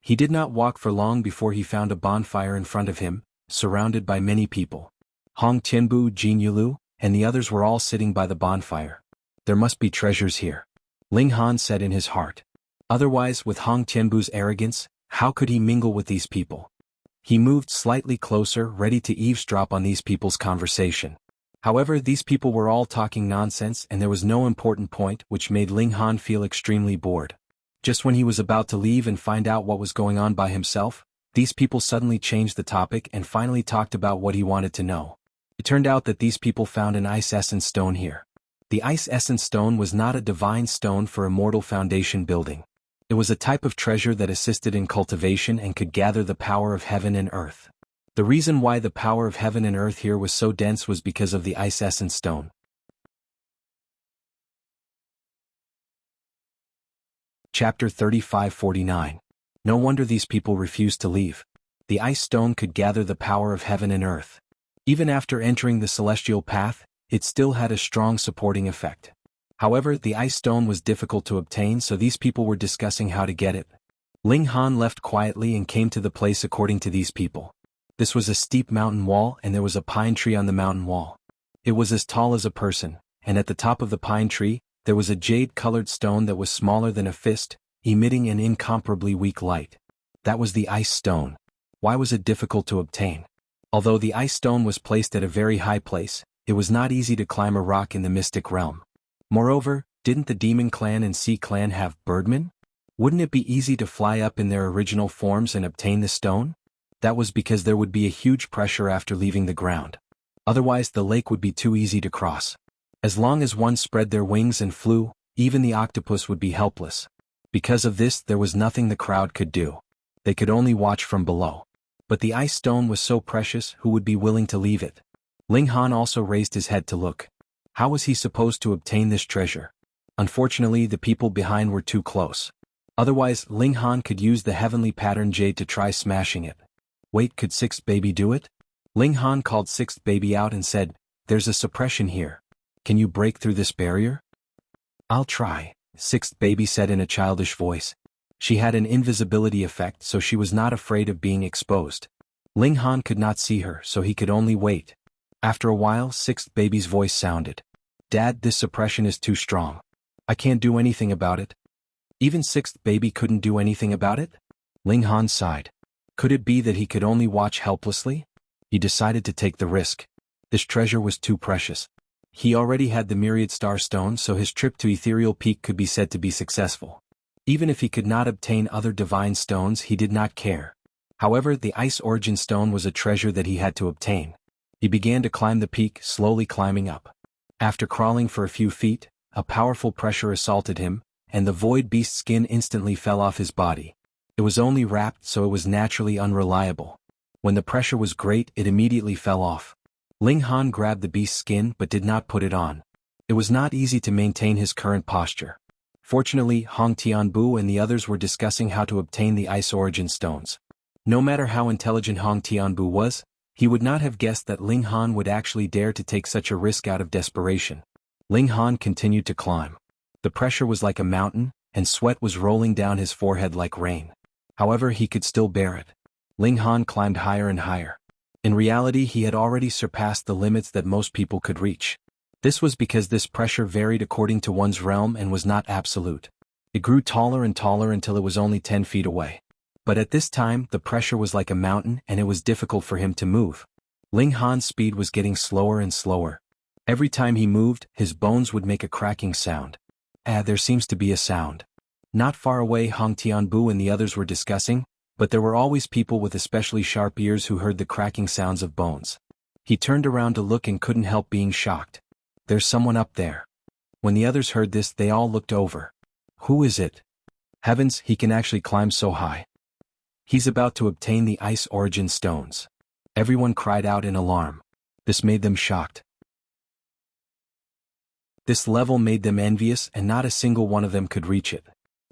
He did not walk for long before he found a bonfire in front of him, surrounded by many people. Hong Tianbu, Jin Yulu, and the others were all sitting by the bonfire. There must be treasures here, Ling Han said in his heart. Otherwise, with Hong Tianbu's arrogance, how could he mingle with these people? He moved slightly closer, ready to eavesdrop on these people's conversation. However, these people were all talking nonsense and there was no important point, which made Ling Han feel extremely bored. Just when he was about to leave and find out what was going on by himself, these people suddenly changed the topic and finally talked about what he wanted to know. It turned out that these people found an ice essence stone here. The ice essence stone was not a divine stone for immortal foundation building. It was a type of treasure that assisted in cultivation and could gather the power of heaven and earth. The reason why the power of heaven and earth here was so dense was because of the ice essence stone. Chapter 35-49. No wonder these people refused to leave. The ice stone could gather the power of heaven and earth. Even after entering the celestial path, it still had a strong supporting effect. However, the ice stone was difficult to obtain, so these people were discussing how to get it. Ling Han left quietly and came to the place according to these people. This was a steep mountain wall and there was a pine tree on the mountain wall. It was as tall as a person, and at the top of the pine tree, there was a jade-colored stone that was smaller than a fist, emitting an incomparably weak light. That was the ice stone. Why was it difficult to obtain? Although the ice stone was placed at a very high place, it was not easy to climb a rock in the mystic realm. Moreover, didn't the Demon Clan and Sea Clan have birdmen? Wouldn't it be easy to fly up in their original forms and obtain the stone? That was because there would be a huge pressure after leaving the ground. Otherwise, the lake would be too easy to cross. As long as one spread their wings and flew, even the octopus would be helpless. Because of this, there was nothing the crowd could do. They could only watch from below. But the ice stone was so precious, who would be willing to leave it? Ling Han also raised his head to look. How was he supposed to obtain this treasure? Unfortunately, the people behind were too close. Otherwise, Ling Han could use the heavenly pattern jade to try smashing it. Wait, could Sixth Baby do it? Ling Han called Sixth Baby out and said, "There's a suppression here. Can you break through this barrier?" "I'll try," Sixth Baby said in a childish voice. She had an invisibility effect, so she was not afraid of being exposed. Ling Han could not see her, so he could only wait. After a while, Sixth Baby's voice sounded. "Dad, this suppression is too strong. I can't do anything about it." Even Sixth Baby couldn't do anything about it? Ling Han sighed. Could it be that he could only watch helplessly? He decided to take the risk. This treasure was too precious. He already had the myriad star stone, so his trip to Ethereal Peak could be said to be successful. Even if he could not obtain other divine stones, he did not care. However, the Ice Origin Stone was a treasure that he had to obtain. He began to climb the peak, slowly climbing up. After crawling for a few feet, a powerful pressure assaulted him, and the void beast skin instantly fell off his body. It was only wrapped, so it was naturally unreliable. When the pressure was great, it immediately fell off. Ling Han grabbed the beast's skin but did not put it on. It was not easy to maintain his current posture. Fortunately, Hong Tianbu and the others were discussing how to obtain the Ice Origin Stones. No matter how intelligent Hong Tianbu was, he would not have guessed that Ling Han would actually dare to take such a risk out of desperation. Ling Han continued to climb. The pressure was like a mountain, and sweat was rolling down his forehead like rain. However, he could still bear it. Ling Han climbed higher and higher. In reality, he had already surpassed the limits that most people could reach. This was because this pressure varied according to one's realm and was not absolute. It grew taller and taller until it was only 10 feet away. But at this time, the pressure was like a mountain and it was difficult for him to move. Ling Han's speed was getting slower and slower. Every time he moved, his bones would make a cracking sound. There seems to be a sound. Not far away, Hong Tianbu and the others were discussing, but there were always people with especially sharp ears who heard the cracking sounds of bones. He turned around to look and couldn't help being shocked. There's someone up there. When the others heard this, they all looked over. Who is it? Heavens, he can actually climb so high. He's about to obtain the Ice Origin Stones. Everyone cried out in alarm. This made them shocked. This level made them envious and not a single one of them could reach it.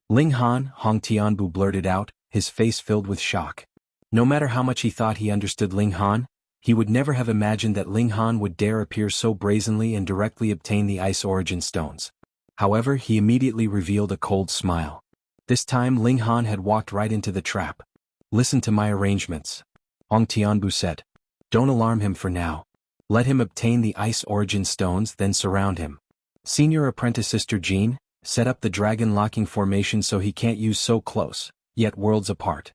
Ling Han, Hong Tianbu blurted out, his face filled with shock. No matter how much he thought he understood Ling Han, he would never have imagined that Ling Han would dare appear so brazenly and directly obtain the Ice Origin Stones. However, he immediately revealed a cold smile. This time Ling Han had walked right into the trap. Listen to my arrangements, Hong Tianbu said. Don't alarm him for now. Let him obtain the Ice Origin Stones, then surround him. Senior Apprentice Sister Jean, set up the dragon locking formation so he can't use so close, yet worlds apart.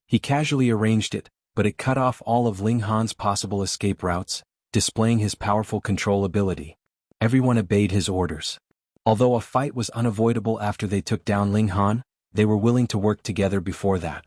He casually arranged it, but it cut off all of Ling Han's possible escape routes, displaying his powerful control ability. Everyone obeyed his orders. Although a fight was unavoidable after they took down Ling Han, they were willing to work together before that.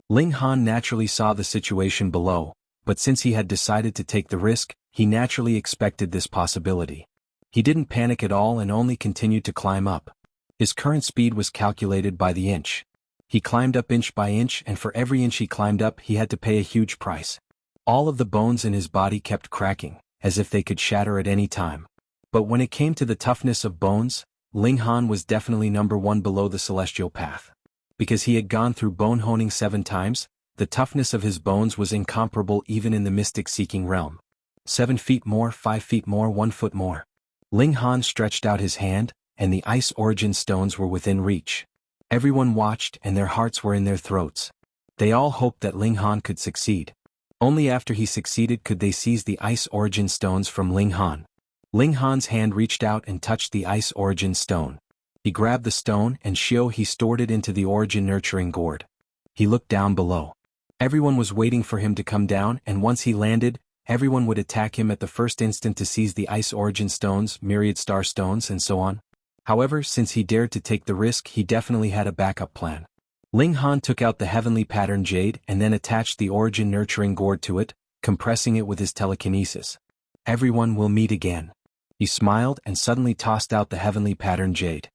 Ling Han naturally saw the situation below, but since he had decided to take the risk, he naturally expected this possibility. He didn't panic at all and only continued to climb up. His current speed was calculated by the inch. He climbed up inch by inch, and for every inch he climbed up he had to pay a huge price. All of the bones in his body kept cracking, as if they could shatter at any time. But when it came to the toughness of bones, Ling Han was definitely number one below the celestial path. Because he had gone through bone honing 7 times, the toughness of his bones was incomparable even in the mystic-seeking realm. 7 feet more, 5 feet more, 1 foot more. Ling Han stretched out his hand, and the Ice Origin Stones were within reach. Everyone watched and their hearts were in their throats. They all hoped that Ling Han could succeed. Only after he succeeded could they seize the Ice Origin Stones from Ling Han. Ling Han's hand reached out and touched the Ice Origin Stone. He grabbed the stone and he stored it into the Origin Nurturing Gourd. He looked down below. Everyone was waiting for him to come down, and once he landed, everyone would attack him at the first instant to seize the Ice Origin Stones, Myriad Star Stones, and so on. However, since he dared to take the risk, he definitely had a backup plan. Ling Han took out the Heavenly Pattern Jade and then attached the Origin Nurturing Gourd to it, compressing it with his telekinesis. Everyone will meet again. He smiled and suddenly tossed out the Heavenly Pattern Jade.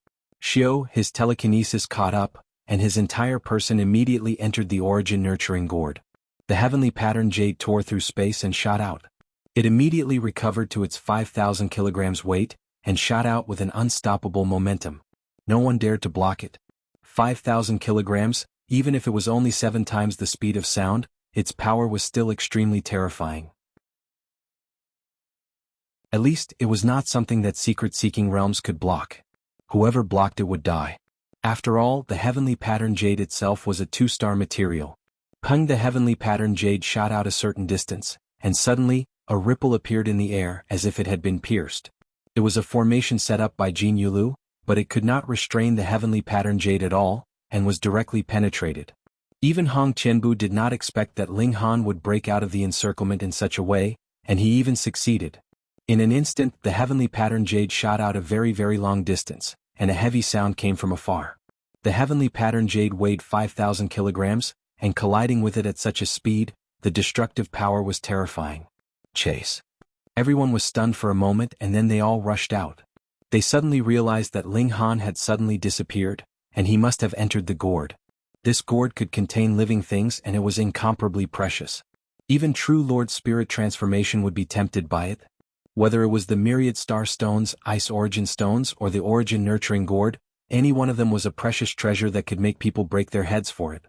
His telekinesis caught up, and his entire person immediately entered the Origin Nurturing Gourd. The Heavenly Pattern Jade tore through space and shot out. It immediately recovered to its 5,000 kilograms weight, and shot out with an unstoppable momentum. No one dared to block it. 5,000 kilograms, even if it was only 7 times the speed of sound, its power was still extremely terrifying. At least, it was not something that secret-seeking realms could block. Whoever blocked it would die. After all, the heavenly pattern jade itself was a 2-star material. Pung, the heavenly pattern jade shot out a certain distance, and suddenly, a ripple appeared in the air as if it had been pierced. It was a formation set up by Jianghu, but it could not restrain the heavenly pattern jade at all, and was directly penetrated. Even Hong Qianbu did not expect that Ling Han would break out of the encirclement in such a way, and he even succeeded. In an instant, the heavenly pattern jade shot out a very long distance, and a heavy sound came from afar. The heavenly pattern jade weighed 5,000 kilograms, and colliding with it at such a speed, the destructive power was terrifying. Chase. Everyone was stunned for a moment, and then they all rushed out. They suddenly realized that Ling Han had suddenly disappeared, and he must have entered the gourd. This gourd could contain living things, and it was incomparably precious. Even true Lord Spirit transformation would be tempted by it. Whether it was the myriad star stones, ice origin stones, or the origin nurturing gourd, any one of them was a precious treasure that could make people break their heads for it.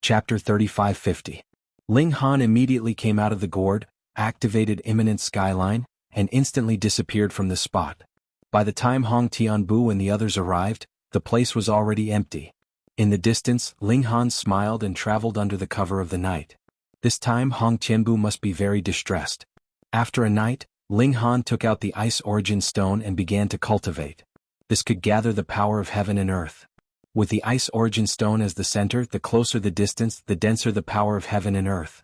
Chapter 3550. Ling Han immediately came out of the gourd, activated imminent skyline, and instantly disappeared from the spot. By the time Hong Tianbu and the others arrived, the place was already empty. In the distance, Ling Han smiled and traveled under the cover of the night. This time Hong Qianbu must be very distressed. After a night, Ling Han took out the ice origin stone and began to cultivate. This could gather the power of heaven and earth. With the ice origin stone as the center, the closer the distance, the denser the power of heaven and earth.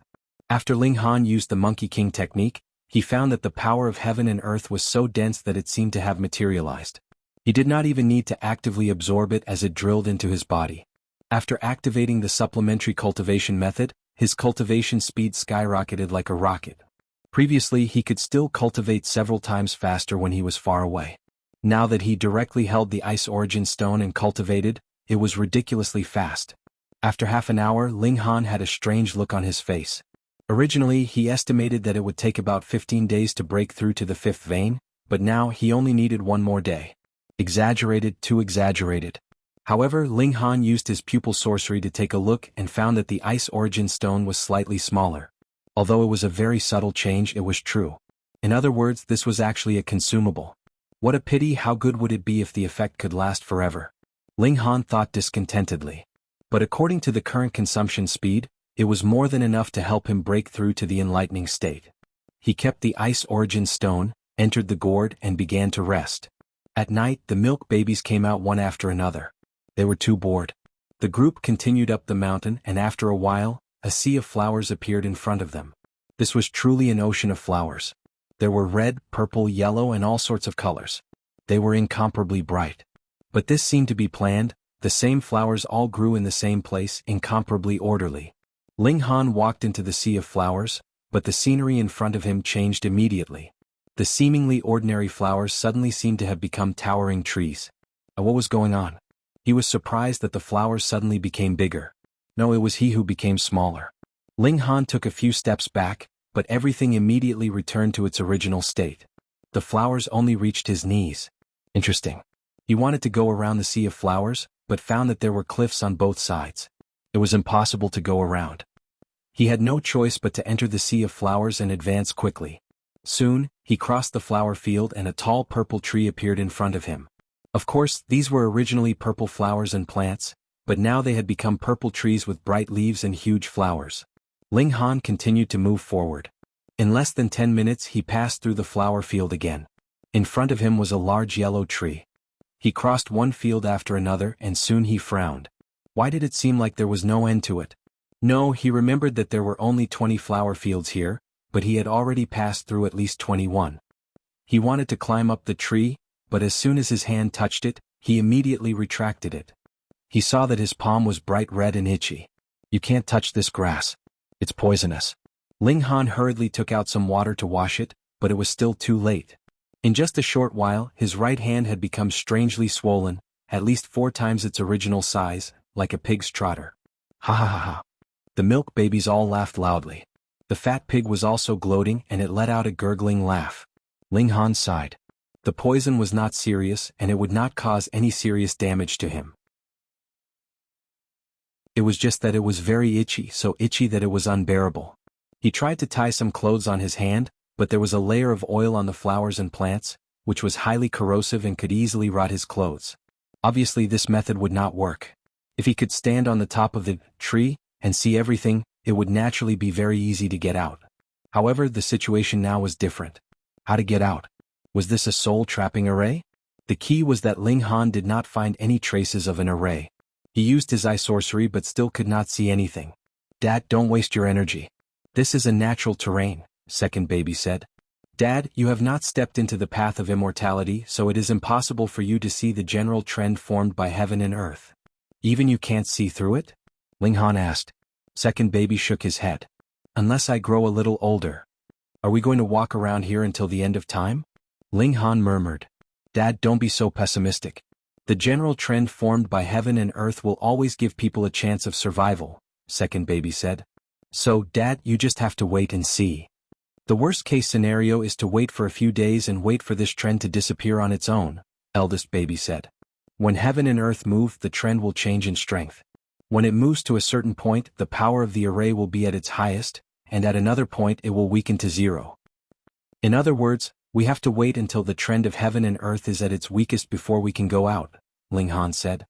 After Ling Han used the Monkey King technique, he found that the power of heaven and earth was so dense that it seemed to have materialized. He did not even need to actively absorb it as it drilled into his body. After activating the supplementary cultivation method, his cultivation speed skyrocketed like a rocket. Previously, he could still cultivate several times faster when he was far away. Now that he directly held the ice origin stone and cultivated, it was ridiculously fast. After half an hour, Ling Han had a strange look on his face. Originally, he estimated that it would take about 15 days to break through to the 5th vein, but now he only needed 1 more day. Exaggerated, too exaggerated. However, Ling Han used his pupil sorcery to take a look and found that the ice origin stone was slightly smaller. Although it was a very subtle change, it was true. In other words, this was actually a consumable. What a pity! How good would it be if the effect could last forever? Ling Han thought discontentedly. But according to the current consumption speed, it was more than enough to help him break through to the enlightening state. He kept the ice origin stone, entered the gourd, and began to rest. At night, the milk babies came out one after another. They were too bored. The group continued up the mountain, and after a while, a sea of flowers appeared in front of them. This was truly an ocean of flowers. There were red, purple, yellow, and all sorts of colors. They were incomparably bright. But this seemed to be planned. The same flowers all grew in the same place, incomparably orderly. Ling Han walked into the sea of flowers, but the scenery in front of him changed immediately. The seemingly ordinary flowers suddenly seemed to have become towering trees. What was going on? He was surprised that the flowers suddenly became bigger. No, it was he who became smaller. Ling Han took a few steps back, but everything immediately returned to its original state. The flowers only reached his knees. Interesting. He wanted to go around the sea of flowers, but found that there were cliffs on both sides. It was impossible to go around. He had no choice but to enter the sea of flowers and advance quickly. Soon, he crossed the flower field and a tall purple tree appeared in front of him. Of course, these were originally purple flowers and plants, but now they had become purple trees with bright leaves and huge flowers. Ling Han continued to move forward. In less than 10 minutes he passed through the flower field again. In front of him was a large yellow tree. He crossed one field after another and soon he frowned. Why did it seem like there was no end to it? No, he remembered that there were only 20 flower fields here, but he had already passed through at least 21. He wanted to climb up the tree, but as soon as his hand touched it, he immediately retracted it. He saw that his palm was bright red and itchy. You can't touch this grass. It's poisonous. Ling Han hurriedly took out some water to wash it, but it was still too late. In just a short while, his right hand had become strangely swollen, at least 4 times its original size, like a pig's trotter. Ha ha ha ha. The milk babies all laughed loudly. The fat pig was also gloating and it let out a gurgling laugh. Ling Han sighed. The poison was not serious and it would not cause any serious damage to him. It was just that it was very itchy, so itchy that it was unbearable. He tried to tie some clothes on his hand, but there was a layer of oil on the flowers and plants, which was highly corrosive and could easily rot his clothes. Obviously this method would not work. If he could stand on the top of the tree and see everything, it would naturally be very easy to get out. However, the situation now was different. How to get out? Was this a soul-trapping array? The key was that Ling Han did not find any traces of an array. He used his eye sorcery but still could not see anything. Dad, don't waste your energy. This is a natural terrain, second baby said. Dad, you have not stepped into the path of immortality, so it is impossible for you to see the general trend formed by heaven and earth. Even you can't see through it? Ling Han asked. Second baby shook his head. Unless I grow a little older. Are we going to walk around here until the end of time? Ling Han murmured. Dad, don't be so pessimistic. The general trend formed by heaven and earth will always give people a chance of survival, second baby said. So, Dad, you just have to wait and see. The worst-case scenario is to wait for a few days and wait for this trend to disappear on its own, eldest baby said. When heaven and earth move, the trend will change in strength. When it moves to a certain point, the power of the array will be at its highest, and at another point it will weaken to zero. In other words, we have to wait until the trend of heaven and earth is at its weakest before we can go out, Ling Han said.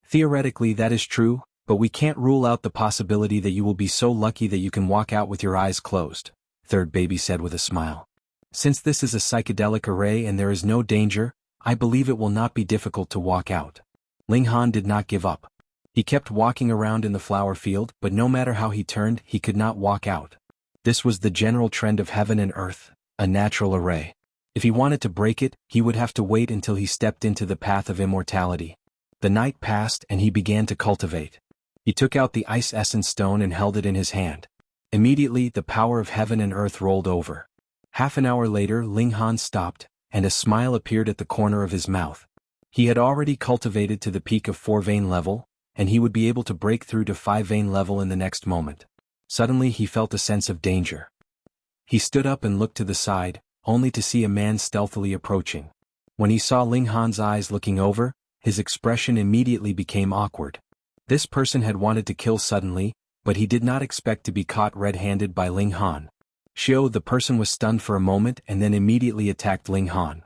Theoretically that is true, but we can't rule out the possibility that you will be so lucky that you can walk out with your eyes closed, third baby said with a smile. Since this is a psychedelic array and there is no danger, I believe it will not be difficult to walk out. Ling Han did not give up. He kept walking around in the flower field, but no matter how he turned, he could not walk out. This was the general trend of heaven and earth, a natural array. If he wanted to break it, he would have to wait until he stepped into the path of immortality. The night passed and he began to cultivate. He took out the ice essence stone and held it in his hand. Immediately, the power of heaven and earth rolled over. Half an hour later, Ling Han stopped, and a smile appeared at the corner of his mouth. He had already cultivated to the peak of 4-vein level, and he would be able to break through to 5-vein level in the next moment. Suddenly he felt a sense of danger. He stood up and looked to the side, only to see a man stealthily approaching. When he saw Ling Han's eyes looking over, his expression immediately became awkward. This person had wanted to kill suddenly, but he did not expect to be caught red-handed by Ling Han. Xiao, the person was stunned for a moment and then immediately attacked Ling Han.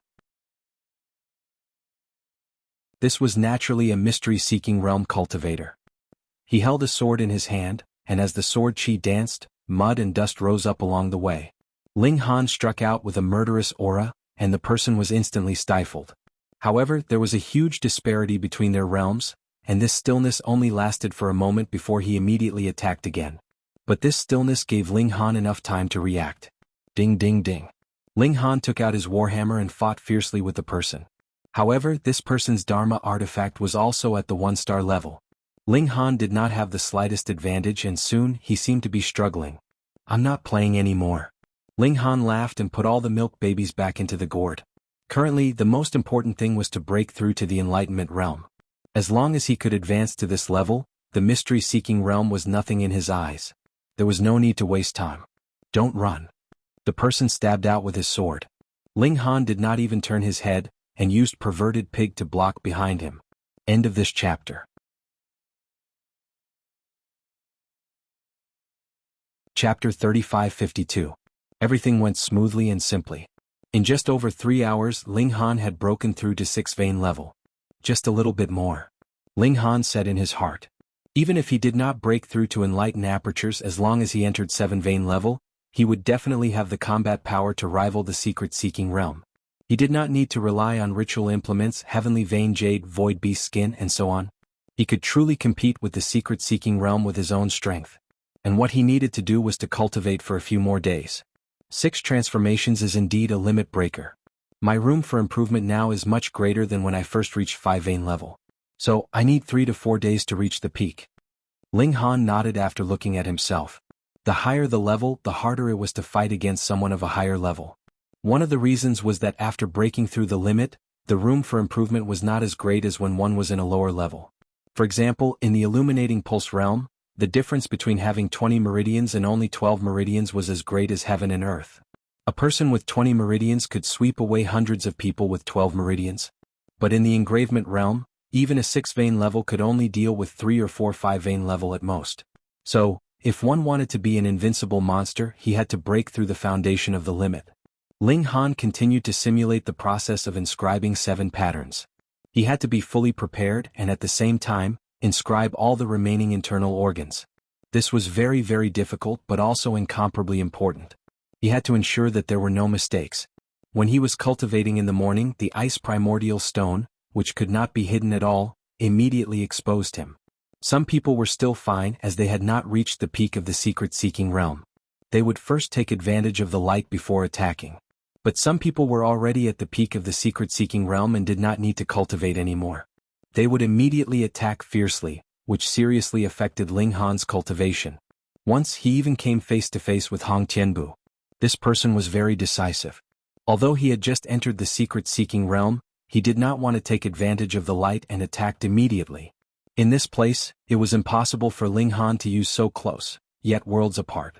This was naturally a mystery-seeking realm cultivator. He held a sword in his hand, and as the sword chi danced, mud and dust rose up along the way. Ling Han struck out with a murderous aura, and the person was instantly stifled. However, there was a huge disparity between their realms, and this stillness only lasted for a moment before he immediately attacked again. But this stillness gave Ling Han enough time to react. Ding ding ding. Ling Han took out his warhammer and fought fiercely with the person. However, this person's Dharma artifact was also at the 1-star level. Ling Han did not have the slightest advantage and soon he seemed to be struggling. I'm not playing anymore. Ling Han laughed and put all the milk babies back into the gourd. Currently, the most important thing was to break through to the enlightenment realm. As long as he could advance to this level, the mystery-seeking realm was nothing in his eyes. There was no need to waste time. Don't run. The person stabbed out with his sword. Ling Han did not even turn his head, and used perverted pig to block behind him. End of this chapter. Chapter 3552. Everything went smoothly and simply. In just over 3 hours, Ling Han had broken through to 6-vein level. Just a little bit more. Ling Han said in his heart. Even if he did not break through to enlightened apertures as long as he entered 7-vein level, he would definitely have the combat power to rival the secret-seeking realm. He did not need to rely on ritual implements, heavenly vein jade, void beast skin, and so on. He could truly compete with the secret-seeking realm with his own strength. And what he needed to do was to cultivate for a few more days. 6 transformations is indeed a limit breaker. My room for improvement now is much greater than when I first reached 5-vein level. So, I need 3 to 4 days to reach the peak. Ling Han nodded after looking at himself. The higher the level, the harder it was to fight against someone of a higher level. One of the reasons was that after breaking through the limit, the room for improvement was not as great as when one was in a lower level. For example, in the illuminating pulse realm, The difference between having 20 meridians and only 12 meridians was as great as heaven and earth. A person with 20 meridians could sweep away hundreds of people with 12 meridians. But in the engravement realm, even a 6-vein level could only deal with 3 or 4 5-vein level at most. So, if one wanted to be an invincible monster, he had to break through the foundation of the limit. Ling Han continued to simulate the process of inscribing 7 patterns. He had to be fully prepared and at the same time, inscribe all the remaining internal organs. This was very, very difficult but also incomparably important. He had to ensure that there were no mistakes. When he was cultivating in the morning, the ice primordial stone, which could not be hidden at all, immediately exposed him. Some people were still fine as they had not reached the peak of the secret-seeking realm. They would first take advantage of the light before attacking. But some people were already at the peak of the secret-seeking realm and did not need to cultivate anymore. They would immediately attack fiercely, which seriously affected Ling Han's cultivation. Once he even came face to face with Hong Tianbu. This person was very decisive. Although he had just entered the secret-seeking realm, he did not want to take advantage of the light and attacked immediately. In this place, it was impossible for Ling Han to use so close, yet worlds apart.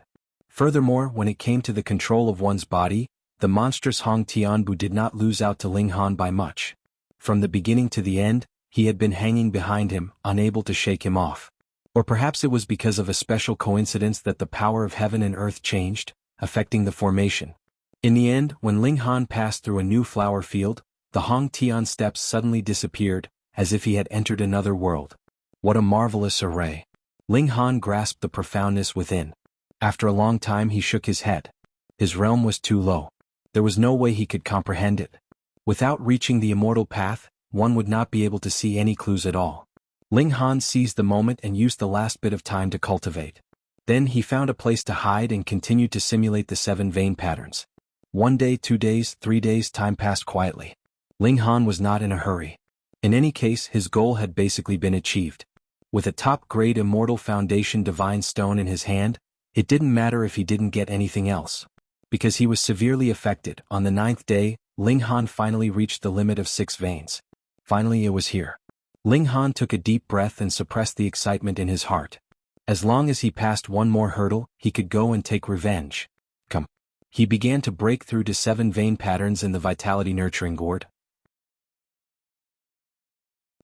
Furthermore, when it came to the control of one's body, the monstrous Hong Tianbu did not lose out to Ling Han by much. From the beginning to the end, he had been hanging behind him, unable to shake him off. Or perhaps it was because of a special coincidence that the power of heaven and earth changed, affecting the formation. In the end, when Ling Han passed through a new flower field, the Hong Tian steps suddenly disappeared, as if he had entered another world. What a marvelous array! Ling Han grasped the profoundness within. After a long time he shook his head. His realm was too low. There was no way he could comprehend it. Without reaching the immortal path, one would not be able to see any clues at all. Ling Han seized the moment and used the last bit of time to cultivate. Then he found a place to hide and continued to simulate the 7 vein patterns. 1 day, 2 days, 3 days, time passed quietly. Ling Han was not in a hurry. In any case, his goal had basically been achieved. With a top-grade immortal foundation divine stone in his hand, it didn't matter if he didn't get anything else. Because he was severely affected, on the 9th day, Ling Han finally reached the limit of 6 veins. Finally it was here. Ling Han took a deep breath and suppressed the excitement in his heart. As long as he passed one more hurdle, he could go and take revenge. Come. He began to break through to 7 vein patterns in the vitality nurturing gourd.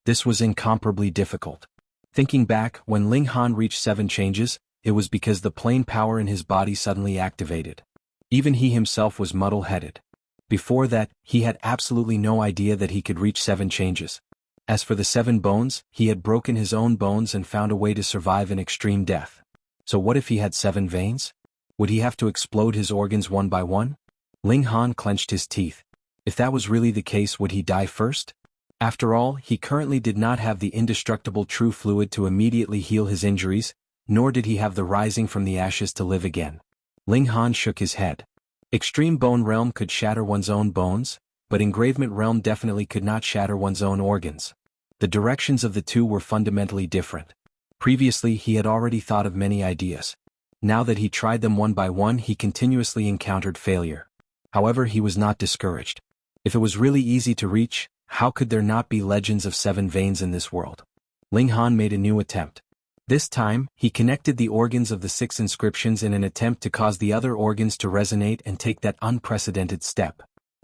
This was incomparably difficult. Thinking back, when Ling Han reached 7 changes, it was because the plain power in his body suddenly activated. Even he himself was muddle-headed. Before that, he had absolutely no idea that he could reach 7 changes. As for the 7 bones, he had broken his own bones and found a way to survive an extreme death. So what if he had 7 veins? Would he have to explode his organs one by one? Ling Han clenched his teeth. If that was really the case, would he die first? After all, he currently did not have the indestructible true fluid to immediately heal his injuries, nor did he have the rising from the ashes to live again. Ling Han shook his head. Extreme Bone Realm could shatter one's own bones, but Engravement Realm definitely could not shatter one's own organs. The directions of the two were fundamentally different. Previously he had already thought of many ideas. Now that he tried them one by one, he continuously encountered failure. However, he was not discouraged. If it was really easy to reach, how could there not be legends of 7 veins in this world? Ling Han made a new attempt. This time, he connected the organs of the 6 inscriptions in an attempt to cause the other organs to resonate and take that unprecedented step.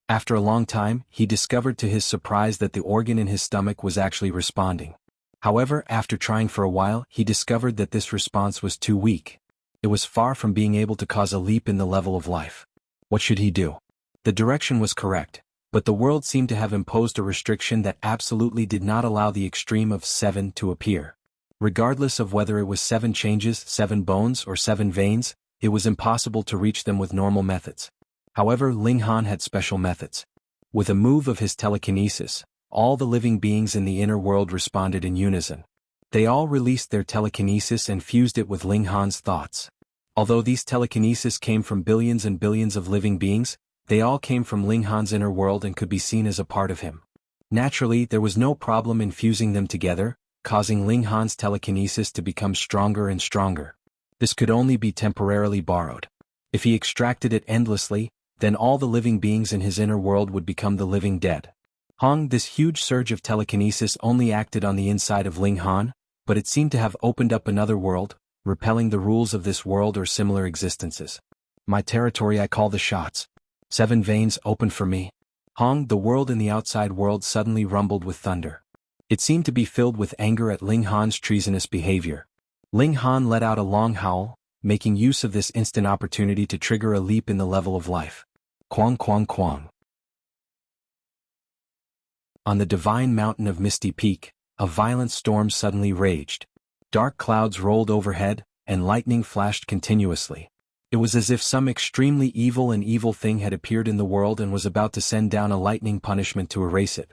After a long time, he discovered to his surprise that the organ in his stomach was actually responding. However, after trying for a while, he discovered that this response was too weak. It was far from being able to cause a leap in the level of life. What should he do? The direction was correct, but the world seemed to have imposed a restriction that absolutely did not allow the extreme of 7 to appear. Regardless of whether it was 7 changes, 7 bones, or 7 veins, it was impossible to reach them with normal methods. However, Ling Han had special methods. With a move of his telekinesis, all the living beings in the inner world responded in unison. They all released their telekinesis and fused it with Ling Han's thoughts. Although these telekinesis came from billions and billions of living beings, they all came from Ling Han's inner world and could be seen as a part of him. Naturally, there was no problem in fusing them together, causing Ling Han's telekinesis to become stronger and stronger. This could only be temporarily borrowed. If he extracted it endlessly, then all the living beings in his inner world would become the living dead. This huge surge of telekinesis only acted on the inside of Ling Han, but it seemed to have opened up another world, repelling the rules of this world or similar existences. My territory, I call the shots. 7 veins open for me. Hong, the world in the outside world suddenly rumbled with thunder. It seemed to be filled with anger at Ling Han's treasonous behavior. Ling Han let out a long howl, making use of this instant opportunity to trigger a leap in the level of life. Quang quang quang. On the divine mountain of Misty Peak, a violent storm suddenly raged. Dark clouds rolled overhead, and lightning flashed continuously. It was as if some extremely evil thing had appeared in the world and was about to send down a lightning punishment to erase it.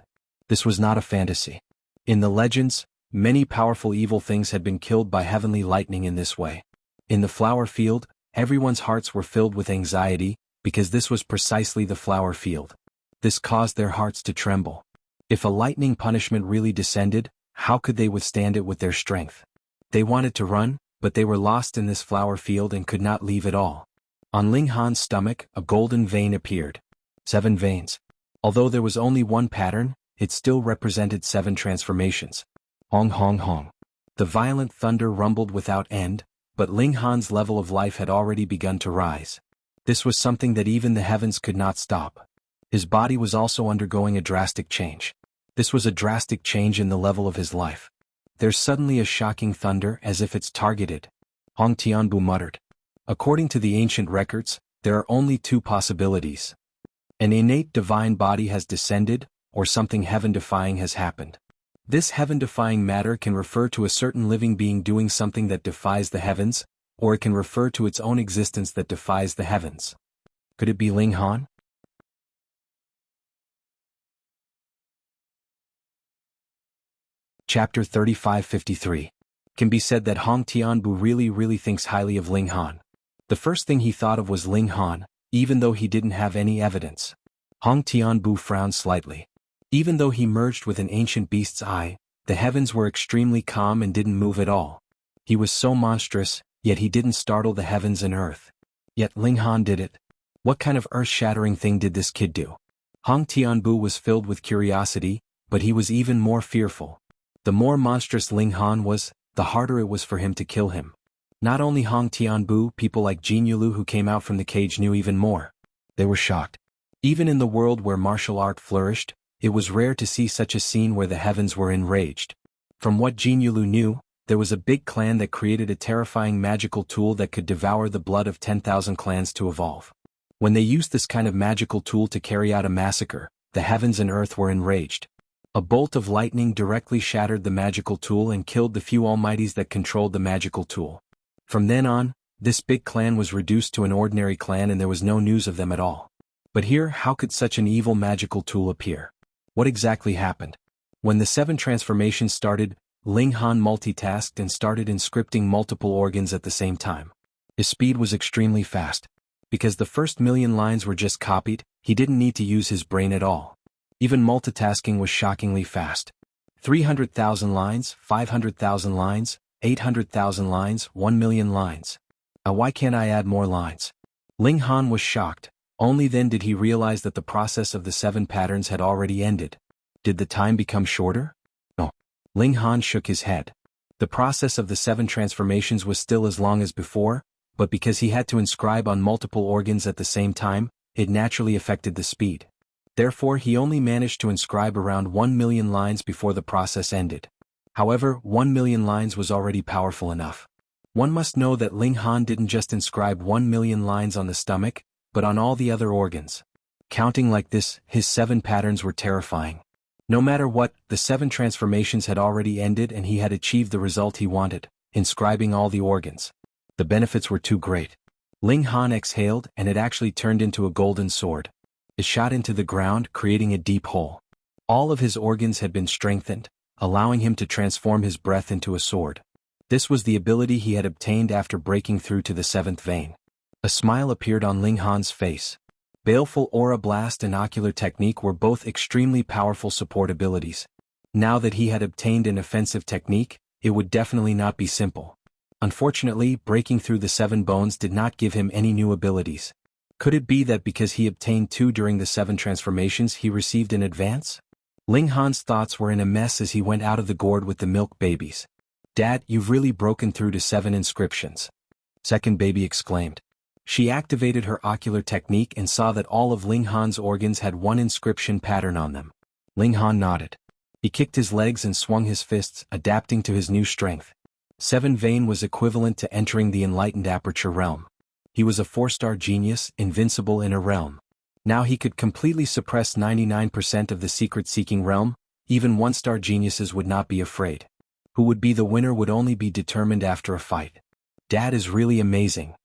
This was not a fantasy. In the legends, many powerful evil things had been killed by heavenly lightning in this way. In the flower field, everyone's hearts were filled with anxiety, because this was precisely the flower field. This caused their hearts to tremble. If a lightning punishment really descended, how could they withstand it with their strength? They wanted to run, but they were lost in this flower field and could not leave at all. On Ling Han's stomach, a golden vein appeared. 7 veins. Although there was only one pattern, it still represented 7 transformations. Hong hong hong. The violent thunder rumbled without end, but Ling Han's level of life had already begun to rise. This was something that even the heavens could not stop. His body was also undergoing a drastic change. This was a drastic change in the level of his life. There's suddenly a shocking thunder as if it's targeted. Hong Tianbu muttered. According to the ancient records, there are only 2 possibilities. An innate divine body has descended, or something heaven-defying has happened. This heaven-defying matter can refer to a certain living being doing something that defies the heavens, or it can refer to its own existence that defies the heavens. Could it be Ling Han? Chapter 3553. Can be said that Hong Tianbu really thinks highly of Ling Han. The first thing he thought of was Ling Han, even though he didn't have any evidence. Hong Tianbu frowned slightly. Even though he merged with an ancient beast's eye, the heavens were extremely calm and didn't move at all. He was so monstrous, yet he didn't startle the heavens and earth. Yet Ling Han did it. What kind of earth-shattering thing did this kid do? Hong Tianbu was filled with curiosity, but he was even more fearful. The more monstrous Ling Han was, the harder it was for him to kill him. Not only Hong Tianbu, people like Jianghu who came out from the cage knew even more. They were shocked. Even in the world where martial art flourished, it was rare to see such a scene where the heavens were enraged. From what Jianghu knew, there was a big clan that created a terrifying magical tool that could devour the blood of 10,000 clans to evolve. When they used this kind of magical tool to carry out a massacre, the heavens and earth were enraged. A bolt of lightning directly shattered the magical tool and killed the few almighties that controlled the magical tool. From then on, this big clan was reduced to an ordinary clan and there was no news of them at all. But here, how could such an evil magical tool appear? What exactly happened? When the 7 transformations started, Ling Han multitasked and started inscripting multiple organs at the same time. His speed was extremely fast. Because the first million lines were just copied, he didn't need to use his brain at all. Even multitasking was shockingly fast. 300,000 lines, 500,000 lines, 800,000 lines, 1 million lines. Now why can't I add more lines? Ling Han was shocked. Only then did he realize that the process of the 7 patterns had already ended. Did the time become shorter? No. Ling Han shook his head. The process of the 7 transformations was still as long as before, but because he had to inscribe on multiple organs at the same time, it naturally affected the speed. Therefore he only managed to inscribe around 1 million lines before the process ended. However, 1 million lines was already powerful enough. One must know that Ling Han didn't just inscribe 1 million lines on the stomach, but on all the other organs. Counting like this, his 7 patterns were terrifying. No matter what, the 7 transformations had already ended and he had achieved the result he wanted, inscribing all the organs. The benefits were too great. Ling Han exhaled and it actually turned into a golden sword. It shot into the ground, creating a deep hole. All of his organs had been strengthened, allowing him to transform his breath into a sword. This was the ability he had obtained after breaking through to the 7th vein. A smile appeared on Ling Han's face. Baleful Aura Blast and Ocular Technique were both extremely powerful support abilities. Now that he had obtained an offensive technique, it would definitely not be simple. Unfortunately, breaking through the 7 bones did not give him any new abilities. Could it be that because he obtained 2 during the 7 transformations he received in advance? Ling Han's thoughts were in a mess as he went out of the gourd with the milk babies. Dad, you've really broken through to 7 inscriptions. Second baby exclaimed. She activated her ocular technique and saw that all of Ling Han's organs had one inscription pattern on them. Ling Han nodded. He kicked his legs and swung his fists, adapting to his new strength. 7 Vein was equivalent to entering the enlightened aperture realm. He was a 4-star genius, invincible in a realm. Now he could completely suppress 99% of the secret-seeking realm. Even 1-star geniuses would not be afraid. Who would be the winner would only be determined after a fight. Dad is really amazing.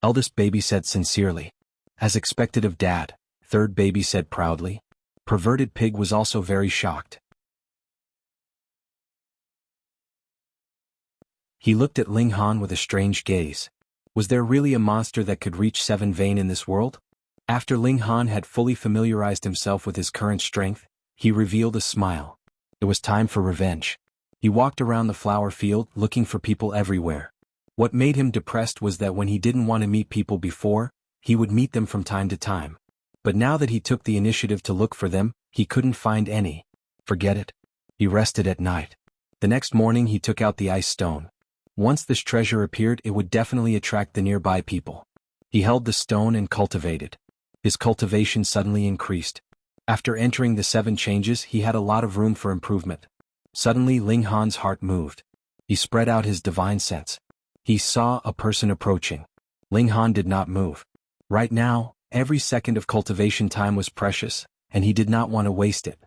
Eldest baby said sincerely. As expected of Dad, third baby said proudly. Perverted Pig was also very shocked. He looked at Ling Han with a strange gaze. Was there really a monster that could reach 7 Vein in this world? After Ling Han had fully familiarized himself with his current strength, he revealed a smile. It was time for revenge. He walked around the flower field looking for people everywhere. What made him depressed was that when he didn't want to meet people before, he would meet them from time to time. But now that he took the initiative to look for them, he couldn't find any. Forget it. He rested at night. The next morning he took out the ice stone. Once this treasure appeared, it would definitely attract the nearby people. He held the stone and cultivated. His cultivation suddenly increased. After entering the 7 changes, he had a lot of room for improvement. Suddenly Ling Han's heart moved. He spread out his divine sense. He saw a person approaching. Ling Han did not move. Right now, every second of cultivation time was precious, and he did not want to waste it.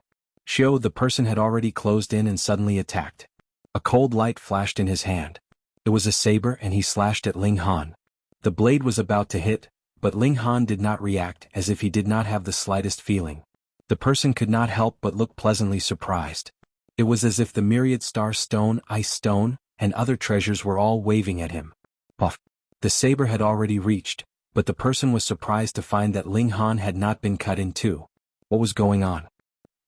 The person had already closed in and suddenly attacked. A cold light flashed in his hand. It was a saber and he slashed at Ling Han. The blade was about to hit, but Ling Han did not react, as if he did not have the slightest feeling. The person could not help but look pleasantly surprised. It was as if the myriad star stone, ice stone, and other treasures were all waving at him. Puff! The saber had already reached, but the person was surprised to find that Ling Han had not been cut in two. What was going on?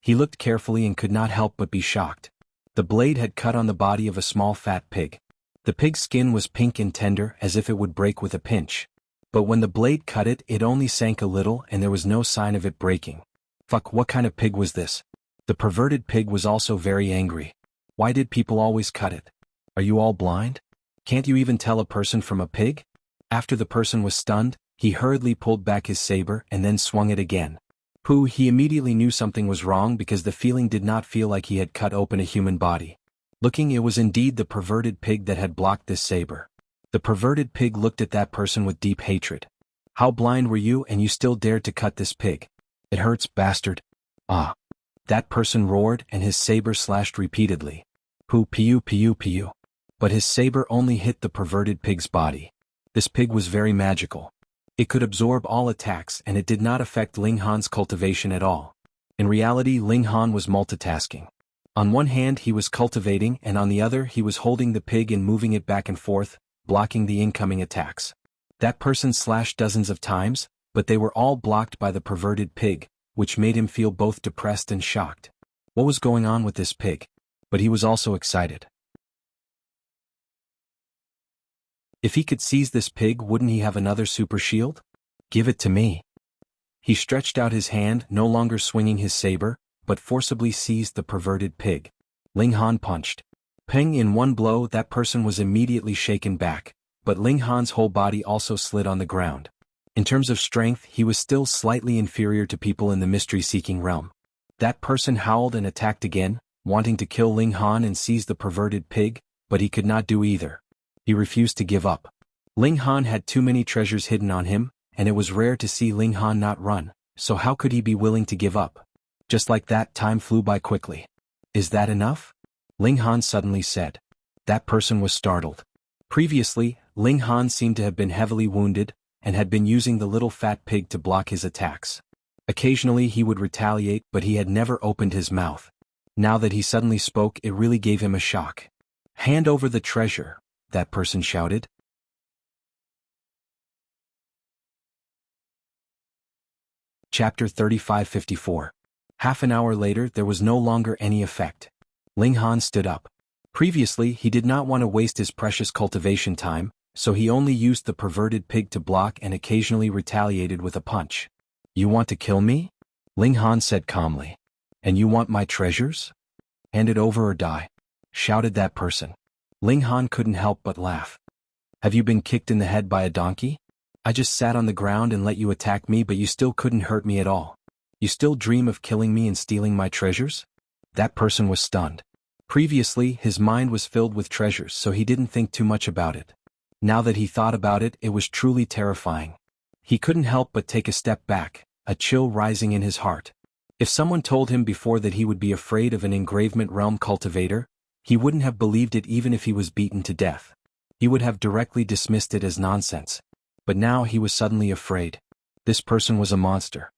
He looked carefully and could not help but be shocked. The blade had cut on the body of a small fat pig. The pig's skin was pink and tender, as if it would break with a pinch. But when the blade cut it, it only sank a little and there was no sign of it breaking. Fuck, what kind of pig was this? The perverted pig was also very angry. Why did people always cut it? Are you all blind? Can't you even tell a person from a pig? After the person was stunned, he hurriedly pulled back his saber and then swung it again. He immediately knew something was wrong because the feeling did not feel like he had cut open a human body. Looking, it was indeed the perverted pig that had blocked this saber. The perverted pig looked at that person with deep hatred. How blind were you and you still dared to cut this pig? It hurts, bastard. Ah. That person roared and his saber slashed repeatedly. Pew. But his saber only hit the perverted pig's body. This pig was very magical. It could absorb all attacks and it did not affect Ling Han's cultivation at all. In reality, Ling Han was multitasking. On one hand he was cultivating and on the other he was holding the pig and moving it back and forth, blocking the incoming attacks. That person slashed dozens of times, but they were all blocked by the perverted pig, which made him feel both depressed and shocked. What was going on with this pig? But he was also excited. If he could seize this pig, wouldn't he have another super shield? Give it to me. He stretched out his hand, no longer swinging his saber, but forcibly seized the perverted pig. Ling Han punched. Ping! In one blow, that person was immediately shaken back, but Ling Han's whole body also slid on the ground. In terms of strength, he was still slightly inferior to people in the mystery-seeking realm. That person howled and attacked again, wanting to kill Ling Han and seize the perverted pig, but he could not do either. He refused to give up. Ling Han had too many treasures hidden on him, and it was rare to see Ling Han not run, so how could he be willing to give up? Just like that, time flew by quickly. Is that enough? Ling Han suddenly said. That person was startled. Previously, Ling Han seemed to have been heavily wounded, and had been using the little fat pig to block his attacks. Occasionally he would retaliate, but he had never opened his mouth. Now that he suddenly spoke, it really gave him a shock. Hand over the treasure, that person shouted. Chapter 3554. Half an hour later, there was no longer any effect. Ling Han stood up. Previously, he did not want to waste his precious cultivation time, so he only used the perverted pig to block and occasionally retaliated with a punch. You want to kill me? Ling Han said calmly. And you want my treasures? Hand it over or die, shouted that person. Ling Han couldn't help but laugh. Have you been kicked in the head by a donkey? I just sat on the ground and let you attack me, but you still couldn't hurt me at all. You still dream of killing me and stealing my treasures? That person was stunned. Previously, his mind was filled with treasures, so he didn't think too much about it. Now that he thought about it, it was truly terrifying. He couldn't help but take a step back, a chill rising in his heart. If someone told him before that he would be afraid of an engravement realm cultivator, he wouldn't have believed it even if he was beaten to death. He would have directly dismissed it as nonsense. But now he was suddenly afraid. This person was a monster.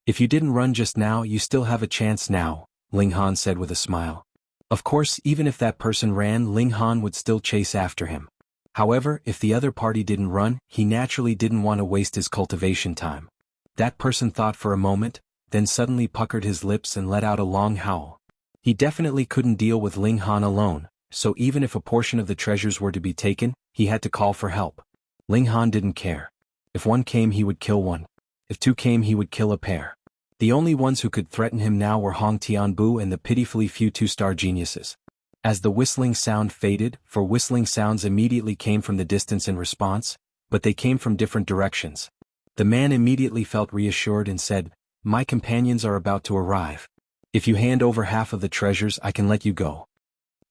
If you didn't run just now, you still have a chance now, Ling Han said with a smile. Of course, even if that person ran, Ling Han would still chase after him. However, if the other party didn't run, he naturally didn't want to waste his cultivation time. That person thought for a moment, then suddenly puckered his lips and let out a long howl. He definitely couldn't deal with Ling Han alone, so even if a portion of the treasures were to be taken, he had to call for help. Ling Han didn't care. If one came, he would kill one. If two came, he would kill a pair. The only ones who could threaten him now were Hong Tianbu and the pitifully few two-star geniuses. As the whistling sound faded, for whistling sounds immediately came from the distance in response, but they came from different directions. The man immediately felt reassured and said, "My companions are about to arrive. If you hand over half of the treasures, I can let you go."